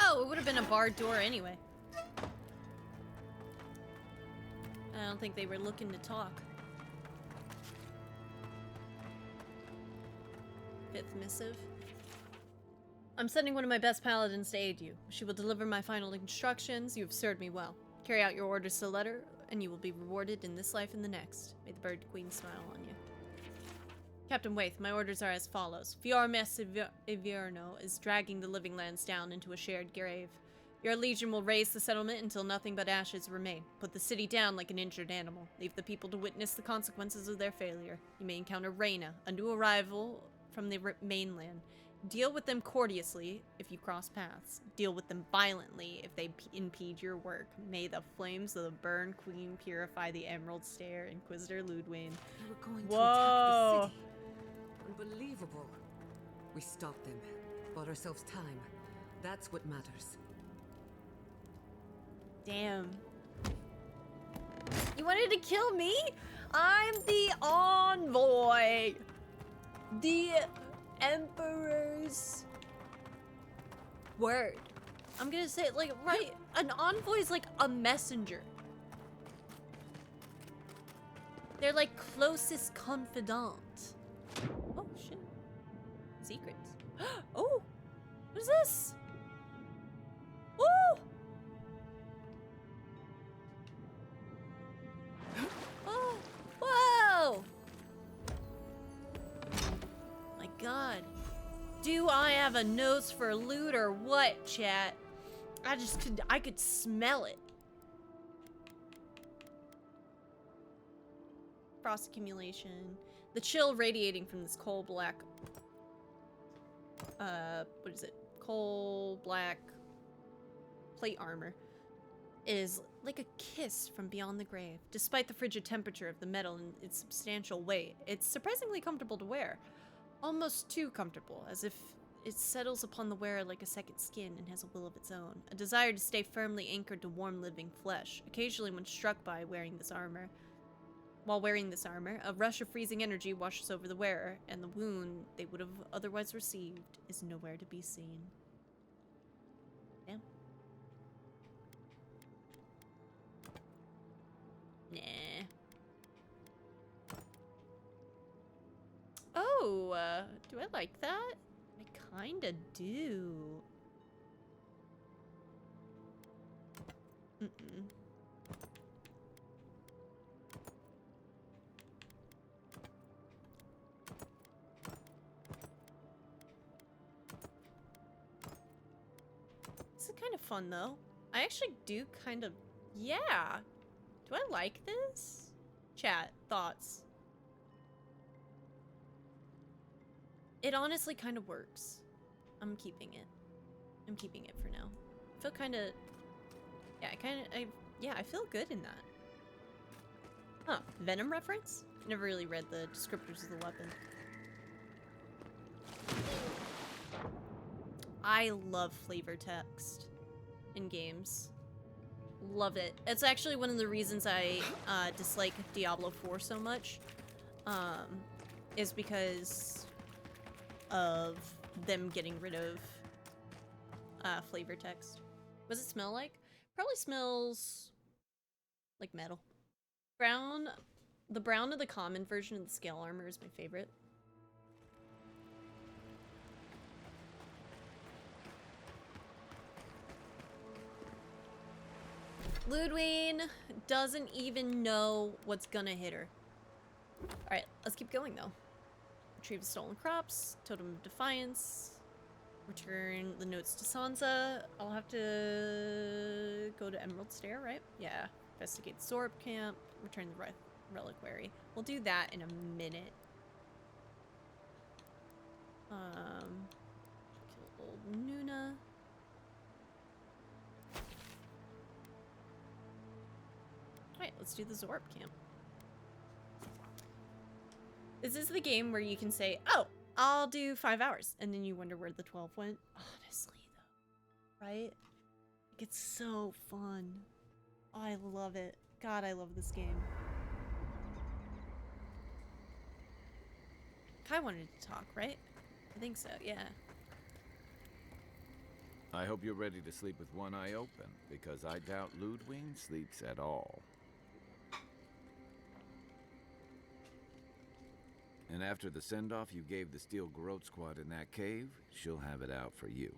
[SPEAKER 1] Oh, it would have been a barred door anyway. I don't think they were looking to talk. Fifth missive. I'm sending one of my best paladins to aid you. She will deliver my final instructions. You have served me well. Carry out your orders to the letter, and you will be rewarded in this life and the next. May the Bird Queen smile on you. Captain Waith, my orders are as follows. Fiormes Ivierno is dragging the living lands down into a shared grave. Your legion will raise the settlement until nothing but ashes remain. Put the city down like an injured animal. Leave the people to witness the consequences of their failure. You may encounter Reyna, a new arrival from the mainland. Deal with them courteously if you cross paths. Deal with them violently if they impede your work. May the flames of the Burn Queen purify the Emerald Stair, Inquisitor Ludwig.
[SPEAKER 14] They were going
[SPEAKER 1] Whoa.
[SPEAKER 14] to attack the city. Unbelievable. We stopped them. Bought ourselves time. That's what matters.
[SPEAKER 1] Damn. You wanted to kill me? I'm the envoy. The Emperor's word. I'm gonna say it like, right, an envoy is like a messenger. They're like closest confidant. Oh shit. Secrets. Oh! What is this? Oh! Oh! Whoa! My god. Do I have a nose for loot or what, chat? I could smell it. Frost accumulation. The chill radiating from this coal black, what is it? Coal black plate armor is like a kiss from beyond the grave. Despite the frigid temperature of the metal and its substantial weight, it's surprisingly comfortable to wear. Almost too comfortable, as if it settles upon the wearer like a second skin and has a will of its own. A desire to stay firmly anchored to warm living flesh. Occasionally when struck by wearing this armor, a rush of freezing energy washes over the wearer, and the wound they would have otherwise received is nowhere to be seen. Damn. Nah. Oh, do I like that? I kinda do. Mm-mm. This is kind of fun, though. I actually do kind of... Yeah! Do I like this? Chat, thoughts. It honestly kind of works. I'm keeping it. I'm keeping it for now. I feel kind of... Yeah, I feel good in that. Huh, Venom reference? Never really read the descriptors of the weapon. I love flavor text in games. Love it. It's actually one of the reasons I dislike Diablo 4 so much. Is because of them getting rid of flavor text. What does it smell like? Probably smells like metal. Brown. The brown of the common version of the scale armor is my favorite. Ludwig doesn't even know what's gonna hit her. Alright, let's keep going though. Retrieve stolen crops, Totem of Defiance. Return the notes to Sansa. I'll have to go to Emerald Stair, right? Yeah. Investigate the Zorb camp. Return the reliquary. We'll do that in a minute. Kill old Nuna. Alright, let's do the Zorb camp. This is the game where you can say, oh, I'll do 5 hours, and then you wonder where the 12 went. Honestly, though. Right? Like, it's so fun. Oh, I love it. God, I love this game. Kai wanted to talk, right? I think so, yeah.
[SPEAKER 5] I hope you're ready to sleep with one eye open, because I doubt Ludwig sleeps at all. And after the send-off you gave the Steel Garrote squad in that cave, she'll have it out for you.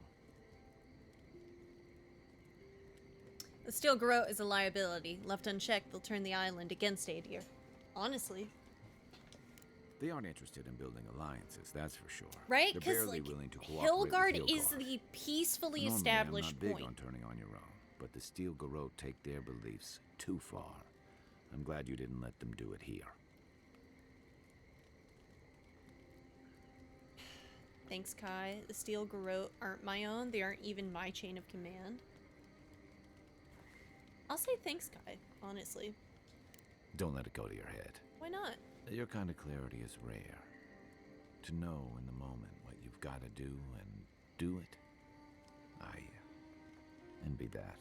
[SPEAKER 1] The Steel Garrote is a liability. Left unchecked, they'll turn the island against Adir. Honestly.
[SPEAKER 5] They aren't interested in building alliances, that's for sure.
[SPEAKER 1] Right?
[SPEAKER 5] They're
[SPEAKER 1] Because,
[SPEAKER 5] barely
[SPEAKER 1] like,
[SPEAKER 5] willing to cooperate with
[SPEAKER 1] Hillguard is
[SPEAKER 5] Hillguard.
[SPEAKER 1] the peacefully
[SPEAKER 5] Normally,
[SPEAKER 1] established
[SPEAKER 5] I'm not
[SPEAKER 1] point.
[SPEAKER 5] big on turning on your own, but the Steel Garrote take their beliefs too far. I'm glad you didn't let them do it here.
[SPEAKER 1] Thanks, Kai. The Steel Garrote aren't my own. They aren't even my chain of command. I'll say thanks, Kai, honestly.
[SPEAKER 5] Don't let it go to your head.
[SPEAKER 1] Why not?
[SPEAKER 5] Your kind of clarity is rare. To know in the moment what you've got to do and do it, I envy that.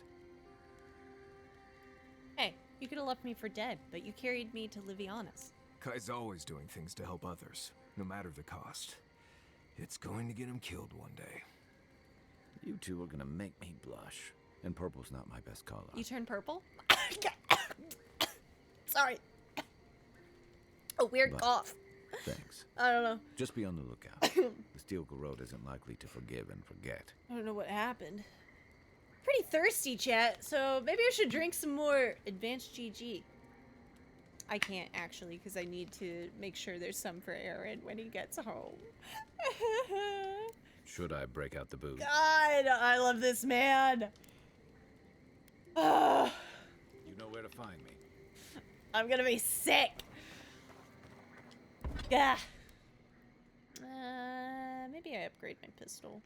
[SPEAKER 1] Hey, you could have left me for dead, but you carried me to Livianas.
[SPEAKER 3] Kai's always doing things to help others, no matter the cost. It's going to get him killed one day.
[SPEAKER 5] You two are gonna make me blush. And purple's not my best color.
[SPEAKER 1] You turn purple? Sorry. A weird cough.
[SPEAKER 5] Thanks.
[SPEAKER 1] I don't know.
[SPEAKER 5] Just be on the lookout. The Steel Garrote isn't likely to forgive and forget.
[SPEAKER 1] I don't know what happened. Pretty thirsty, chat, so maybe I should drink some more Advanced GG. I can't, actually, because I need to make sure there's some for Aaron when he gets home.
[SPEAKER 5] Should I break out the booze?
[SPEAKER 1] God, I love this man.
[SPEAKER 5] You know where to find me.
[SPEAKER 1] I'm gonna be sick. Yeah. Maybe I upgrade my pistol.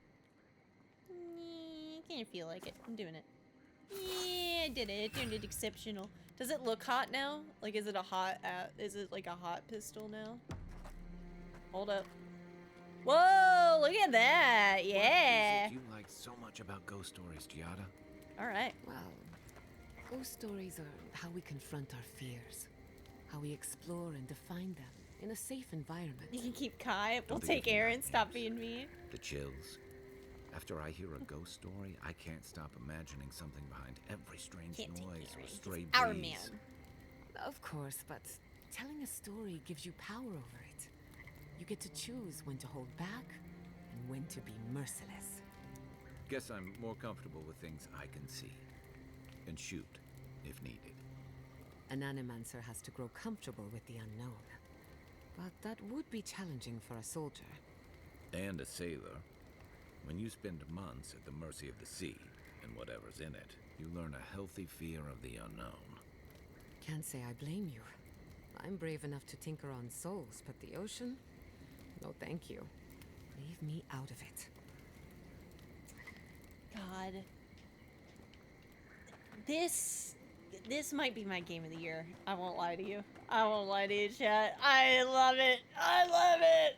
[SPEAKER 1] Can't feel like it. I'm doing it. Yeah, I did it. I did it exceptional. Does it look hot now? Like, is it a hot? Is it like a hot pistol now? Hold up. Whoa! Look at that. Yeah.
[SPEAKER 5] What is it you like so much about ghost stories, Giada?
[SPEAKER 1] All right.
[SPEAKER 14] Well, ghost stories are how we confront our fears, how we explore and define them in a safe environment.
[SPEAKER 1] You can keep Kai. We'll
[SPEAKER 5] Don't
[SPEAKER 1] take
[SPEAKER 5] think
[SPEAKER 1] Aaron. Stop being mean.
[SPEAKER 5] The chills. After I hear a ghost story, I can't stop imagining something behind every strange noise or stray breeze.
[SPEAKER 1] Our man.
[SPEAKER 14] Of course, but telling a story gives you power over it. You get to choose when to hold back and when to be merciless.
[SPEAKER 5] Guess I'm more comfortable with things I can see. And shoot, if needed.
[SPEAKER 14] An animancer has to grow comfortable with the unknown. But that would be challenging for a soldier.
[SPEAKER 5] And a sailor. When you spend months at the mercy of the sea, and whatever's in it, you learn a healthy fear of the unknown.
[SPEAKER 14] Can't say I blame you. I'm brave enough to tinker on souls, but the ocean? No thank you. Leave me out of it.
[SPEAKER 1] God. This might be my game of the year. I won't lie to you. I won't lie to you, chat. I love it. I love it.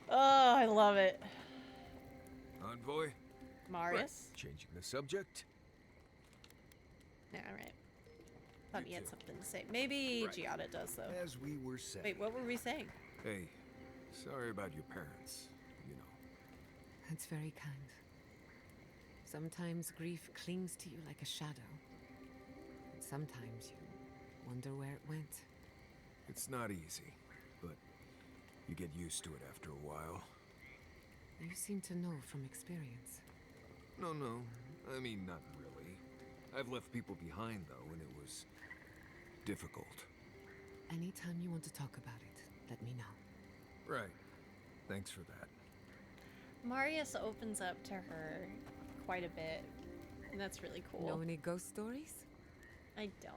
[SPEAKER 1] Oh, I love it.
[SPEAKER 3] Envoy?
[SPEAKER 1] Marius?
[SPEAKER 3] Right. Changing the subject?
[SPEAKER 1] Yeah, alright. Thought he had something to say. Maybe Giada does, though.
[SPEAKER 3] As we were saying.
[SPEAKER 1] Wait, what were we saying?
[SPEAKER 3] Hey, sorry about your parents, you know.
[SPEAKER 14] That's very kind. Sometimes grief clings to you like a shadow. And sometimes you wonder where it went.
[SPEAKER 3] It's not easy, but you get used to it after a while.
[SPEAKER 14] You seem to know from experience.
[SPEAKER 3] No, I mean, not really. I've left people behind, though, and it was difficult.
[SPEAKER 14] Anytime you want to talk about it, let me know.
[SPEAKER 3] Right. Thanks for that.
[SPEAKER 1] Marius opens up to her quite a bit, and that's really cool.
[SPEAKER 14] Know any ghost stories?
[SPEAKER 1] I don't.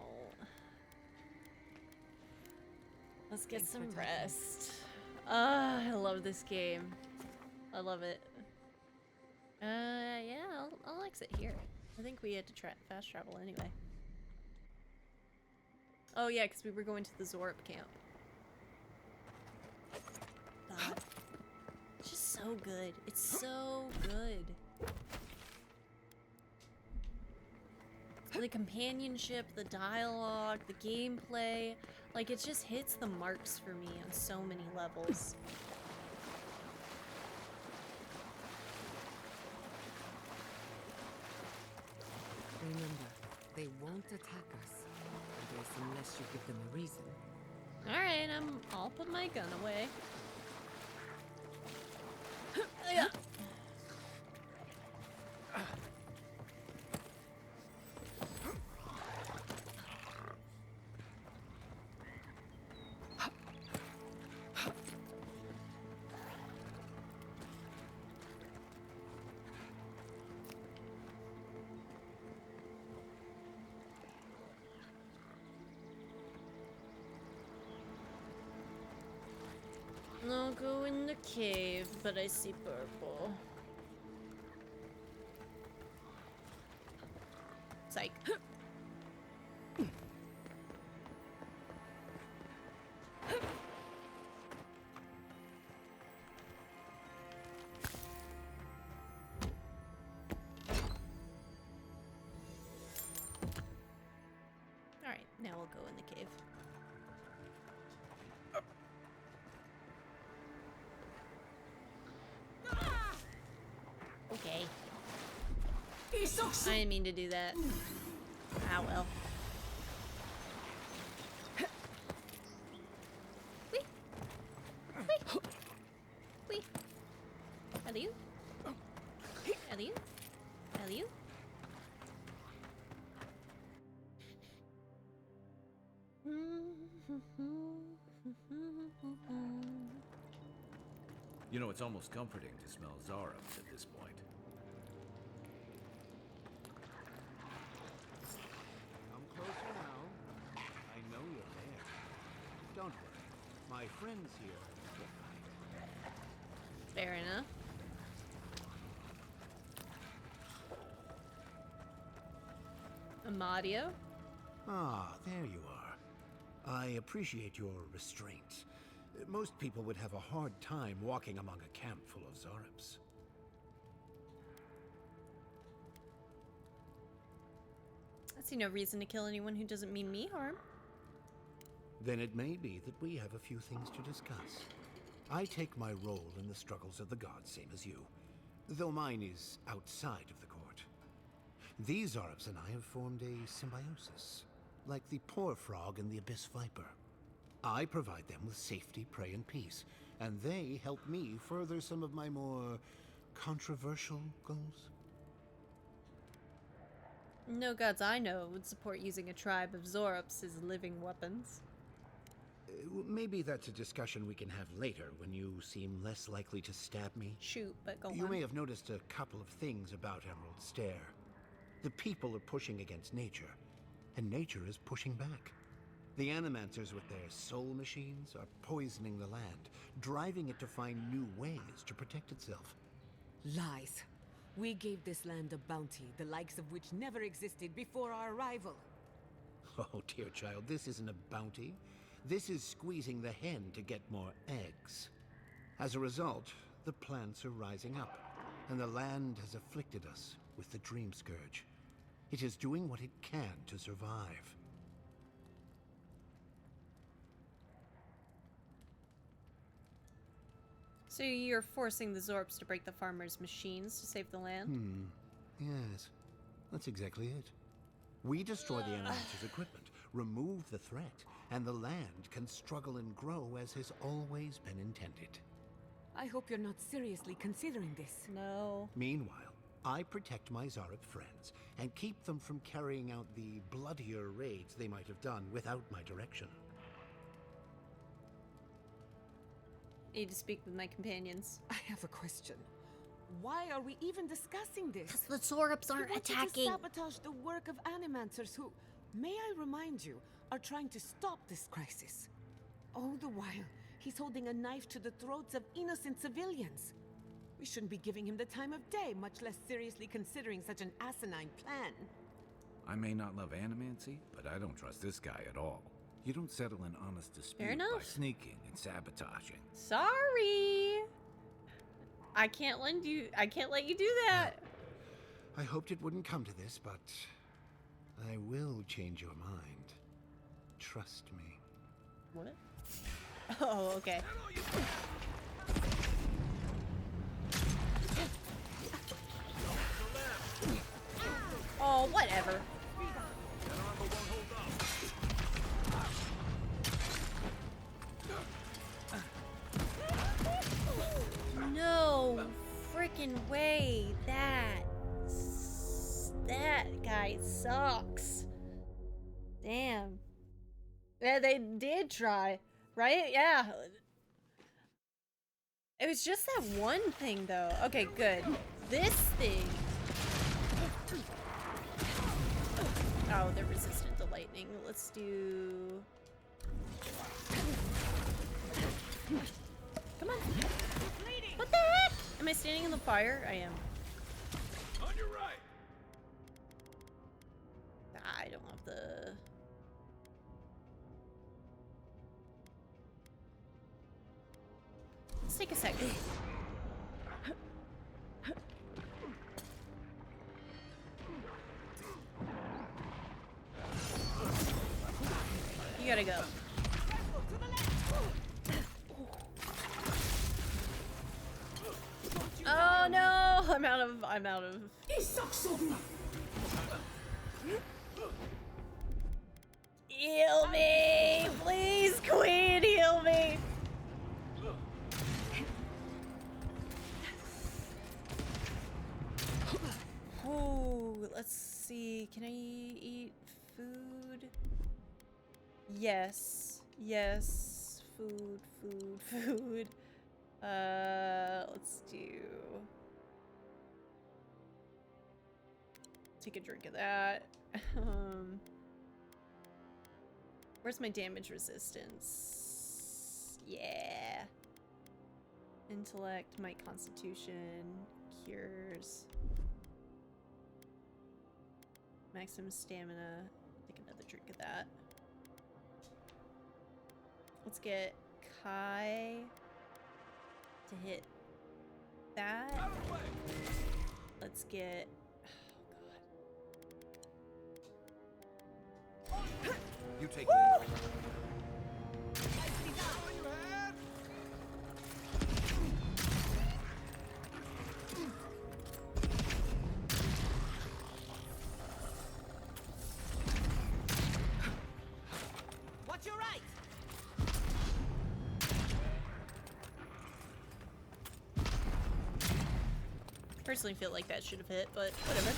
[SPEAKER 1] Let's get some rest. I love this game. I love it. Yeah, I'll exit here. I think we had to fast travel anyway. Oh yeah, because we were going to the Zorp camp. It's just so good. It's so good. The companionship, the dialogue, the gameplay, like it just hits the marks for me on so many levels.
[SPEAKER 14] Remember, they won't attack us. I guess unless you give them a reason.
[SPEAKER 1] Alright, I'll put my gun away. Yeah. I'll go in the cave, but I see purple. Psych. Alright, now we'll go in the cave. Okay. I didn't mean to do that. Ah well. Wee! Wee! Wee! Hello? Hello? Hello?
[SPEAKER 5] You know, it's almost comforting to smell Zarops at this point.
[SPEAKER 20] Come closer now. I know you're there. Don't worry. My friends here will find.
[SPEAKER 1] Fair enough. Amadio?
[SPEAKER 20] Ah, there you are. I appreciate your restraint. Most people would have a hard time walking among a camp full of Zarops.
[SPEAKER 1] I see no reason to kill anyone who doesn't mean me harm.
[SPEAKER 20] Then it may be that we have a few things to discuss. I take my role in the struggles of the gods, same as you, though mine is outside of the court. These Zarops and I have formed a symbiosis, like the poor frog and the abyss viper. I provide them with safety, prey, and peace, and they help me further some of my more controversial goals.
[SPEAKER 1] No gods I know would support using a tribe of Zorops as living weapons.
[SPEAKER 20] Maybe that's a discussion we can have later when you seem less likely to stab me.
[SPEAKER 1] Shoot, but go on.
[SPEAKER 20] You may have noticed a couple of things about Emerald Stair. The people are pushing against nature, and nature is pushing back. The Animancers with their soul machines are poisoning the land, driving it to find new ways to protect itself.
[SPEAKER 14] Lies. We gave this land a bounty, the likes of which never existed before our arrival.
[SPEAKER 20] Oh, dear child, this isn't a bounty. This is squeezing the hen to get more eggs. As a result, the plants are rising up, and the land has afflicted us with the Dream Scourge. It is doing what it can to survive.
[SPEAKER 1] So you're forcing the Zorps to break the farmers' machines to save the land?
[SPEAKER 20] Yes, that's exactly it. We destroy the Animancers' equipment, remove the threat, and the land can struggle and grow as has always been intended.
[SPEAKER 14] I hope you're not seriously considering this.
[SPEAKER 1] No.
[SPEAKER 20] Meanwhile, I protect my Zarop friends and keep them from carrying out the bloodier raids they might have done without my direction.
[SPEAKER 1] I need to speak with my companions.
[SPEAKER 14] I have a question. Why are we even discussing this?
[SPEAKER 1] The Zorups aren't
[SPEAKER 14] He wanted
[SPEAKER 1] attacking.
[SPEAKER 14] to sabotage the work of animancers who, may I remind you, are trying to stop this crisis. All the while, he's holding a knife to the throats of innocent civilians. We shouldn't be giving him the time of day, much less seriously considering such an asinine plan.
[SPEAKER 5] I may not love animancy, but I don't trust this guy at all. You don't settle an honest dispute by
[SPEAKER 1] enough.
[SPEAKER 5] sneaking and sabotaging.
[SPEAKER 1] Sorry. I can't let you do that.
[SPEAKER 20] I hoped it wouldn't come to this, but I will change your mind. Trust me.
[SPEAKER 1] What? Oh, okay. Oh, whatever. No freaking way. That guy sucks. Damn. Yeah, they did try, right? Yeah. It was just that one thing, though. Okay, good. This thing. Oh, they're resistant to lightning. Let's do... Come on. What the heck? Am I standing in the fire? I am.
[SPEAKER 16] On your right.
[SPEAKER 1] I don't have the... Let's take a second. You gotta go. Oh no! I'm out of. Heal me! Please, Queen, heal me! Oh, let's see. Can I eat food? Yes. Yes. Food. Let's do... Take a drink of that. Where's my damage resistance? Yeah. Intellect, my constitution, cures. Maximum stamina. Take another drink of that. Let's get Kai to hit that. Let's get... Oh god.
[SPEAKER 5] You take
[SPEAKER 1] Woo!
[SPEAKER 5] it.
[SPEAKER 9] Watch your right.
[SPEAKER 1] Personally feel like that should have hit, but whatever.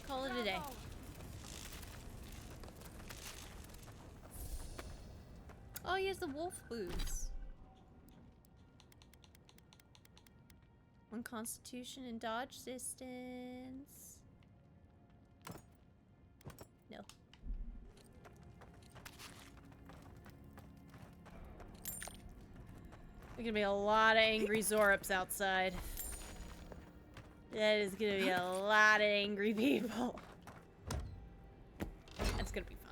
[SPEAKER 1] Call it a day. Oh, he has the wolf boots. One constitution and dodge distance. No. There's gonna be a lot of angry Zorups outside. That is gonna be a lot of angry people. That's gonna be fine.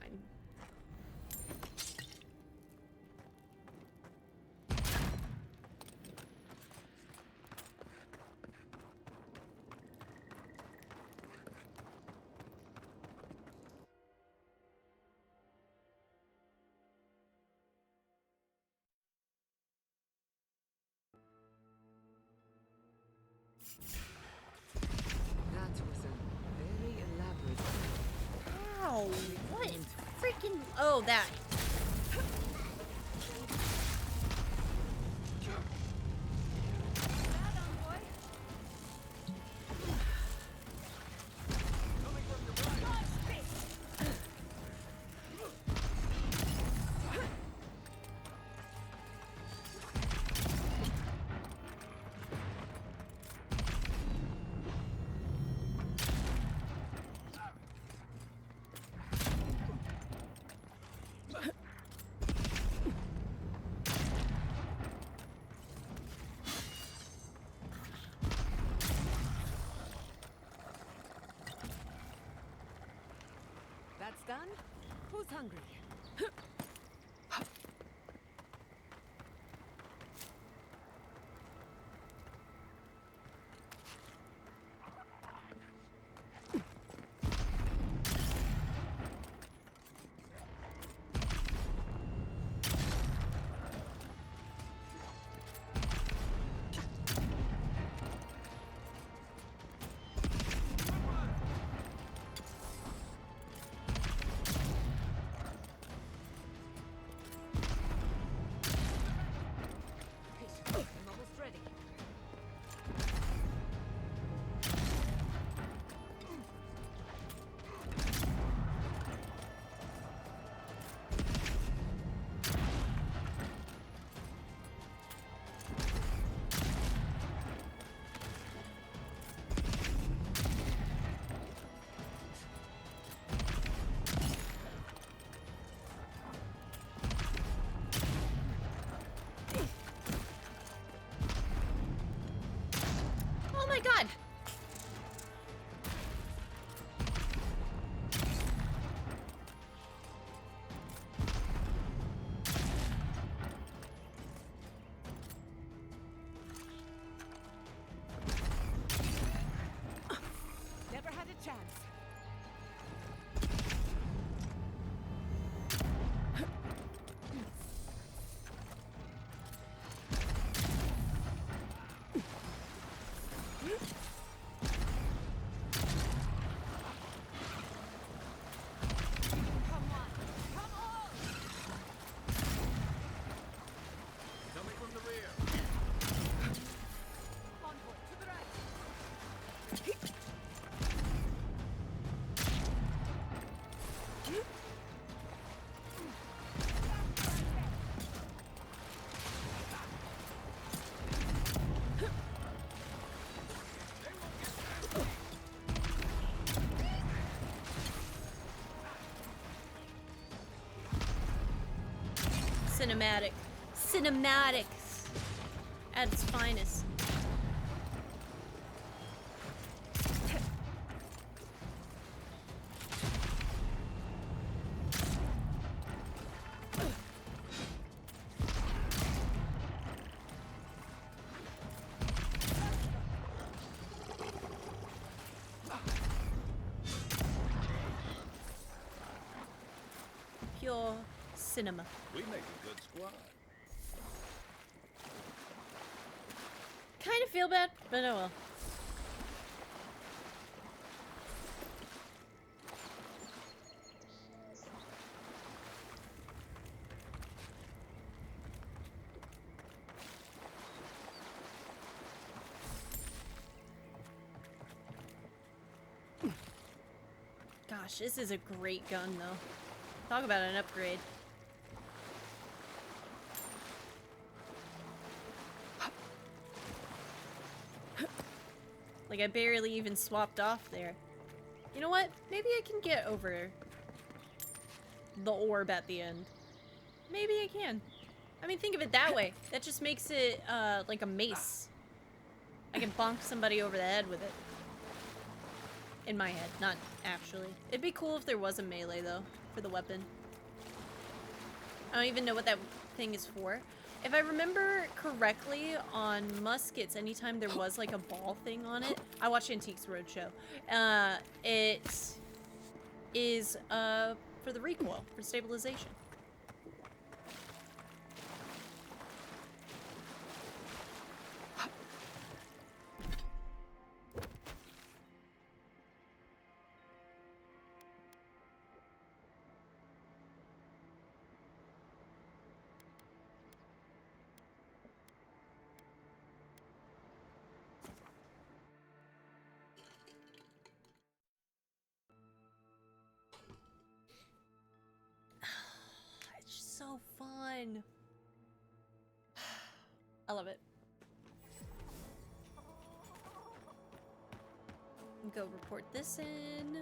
[SPEAKER 14] That was a very elaborate...
[SPEAKER 1] Wow, what in freaking fucking... Oh, that.
[SPEAKER 14] That's done? Who's hungry? Oh my god! Never had a chance.
[SPEAKER 16] Coming from the rear.
[SPEAKER 14] Onward, to the right.
[SPEAKER 1] Cinematic. Cinematics. At its finest. Pure cinema.
[SPEAKER 16] We make a good squad.
[SPEAKER 1] Kind of feel bad, but oh well. Gosh, this is a great gun, though. Talk about an upgrade. Like, I barely even swapped off there. You know what? Maybe I can get over the orb at the end. Maybe I can. I mean, think of it that way. That just makes it, like a mace. I can bonk somebody over the head with it. In my head, not actually. It'd be cool if there was a melee, though, for the weapon. I don't even know what that thing is for. If I remember correctly, on muskets, anytime there was like a ball thing on it, I watched Antiques Roadshow. It is for the recoil, for stabilization. I love it. Go report this in.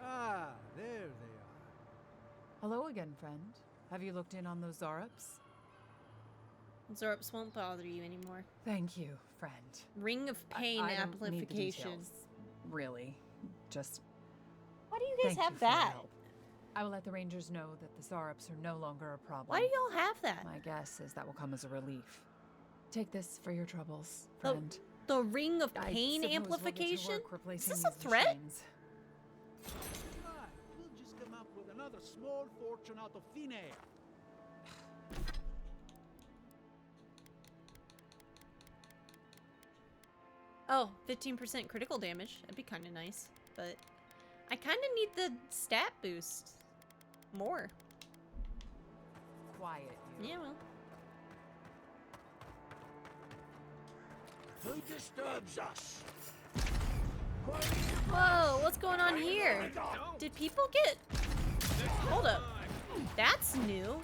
[SPEAKER 9] Ah, there they are.
[SPEAKER 4] Hello again, friend. Have you looked in on those Zarups?
[SPEAKER 1] Zorps won't bother you anymore.
[SPEAKER 4] Thank you, friend.
[SPEAKER 1] Ring of Pain
[SPEAKER 4] I don't need the
[SPEAKER 1] amplification.
[SPEAKER 4] details, really. Just
[SPEAKER 1] Why do you guys
[SPEAKER 4] thank
[SPEAKER 1] have
[SPEAKER 4] you for your
[SPEAKER 1] that?
[SPEAKER 4] help. I will let the Rangers know that the Zarups are no longer a problem.
[SPEAKER 1] Why do y'all have that?
[SPEAKER 4] My guess is that will come as a relief. Take this for your troubles, friend.
[SPEAKER 1] The Ring of
[SPEAKER 4] I
[SPEAKER 1] Pain
[SPEAKER 4] suppose we'll get to
[SPEAKER 1] amplification?
[SPEAKER 4] work
[SPEAKER 1] Is
[SPEAKER 4] replacing
[SPEAKER 1] this a
[SPEAKER 4] these
[SPEAKER 1] threat?
[SPEAKER 4] machines.
[SPEAKER 9] We'll just come up with another small fortune out of thin air.
[SPEAKER 1] Oh, 15% critical damage. That'd be kind of nice. But I kind of need the stat boost more.
[SPEAKER 4] Quiet, you.
[SPEAKER 1] Yeah, well.
[SPEAKER 2] Who disturbs us?
[SPEAKER 1] Whoa, what's going on here? Did people get... Hold up. That's new.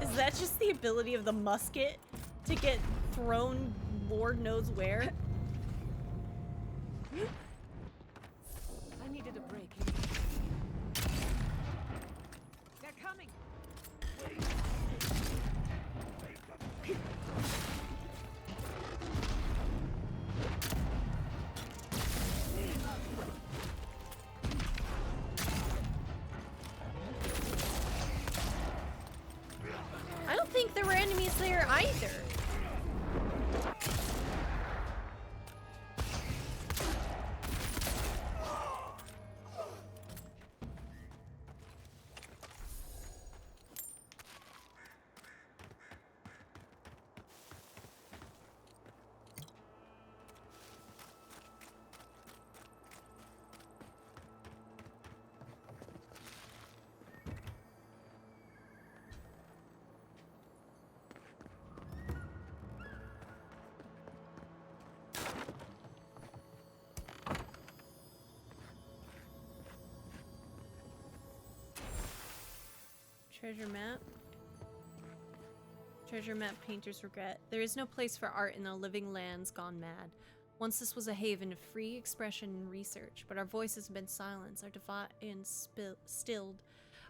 [SPEAKER 1] Is that just the ability of the musket to get thrown Lord knows where?
[SPEAKER 10] I needed a break. They're coming.
[SPEAKER 1] I don't think there were enemies there either. Treasure map. Treasure map painter's regret. There is no place for art in the living lands gone mad. Once this was a haven of free expression and research, but our voices have been silenced, our defiance stilled,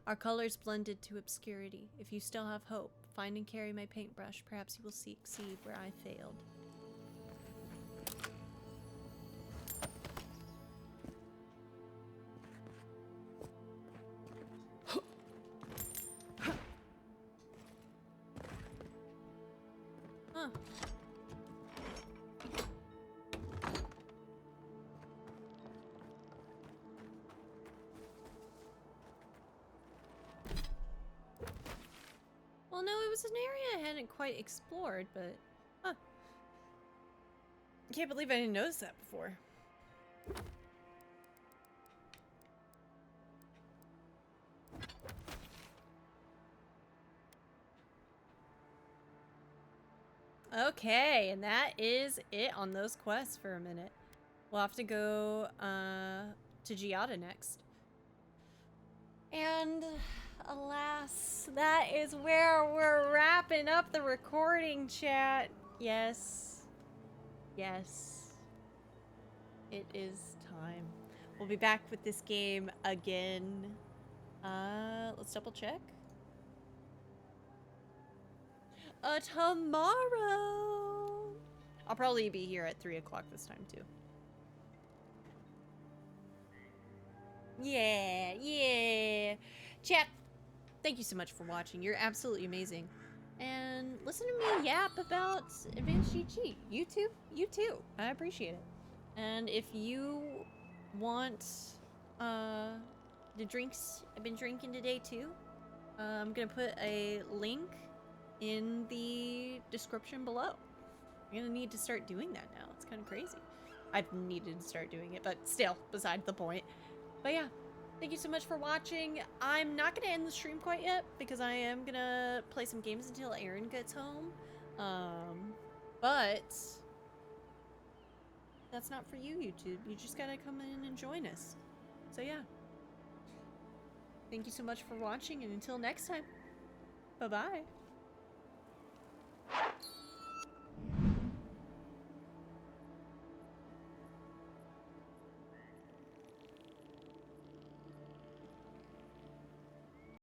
[SPEAKER 1] our colors blended to obscurity. If you still have hope, find and carry my paintbrush. Perhaps you will succeed where I failed. Huh. Well, no, it was an area I hadn't quite explored, but... Huh. Can't believe I didn't notice that before. Okay, and that is it on those quests for a minute. We'll have to go to Giada next. And alas, that is where we're wrapping up the recording, chat. Yes. Yes. It is time. We'll be back with this game again. Let's double check. Tomorrow. I'll probably be here at 3 o'clock this time too. Yeah, yeah. Chat, thank you so much for watching. You're absolutely amazing. And listen to me yap about Advanced GG. You too? You too. I appreciate it. And if you want the drinks I've been drinking today too, I'm gonna put a link in the description below. I'm gonna need to start doing that now. It's kind of crazy. I've needed to start doing it, but still, beside the point. But yeah, thank you so much for watching. I'm not going to end the stream quite yet because I am going to play some games until Aaron gets home. But that's not for you, YouTube. You just got to come in and join us. So yeah. Thank you so much for watching, and until next time, bye-bye.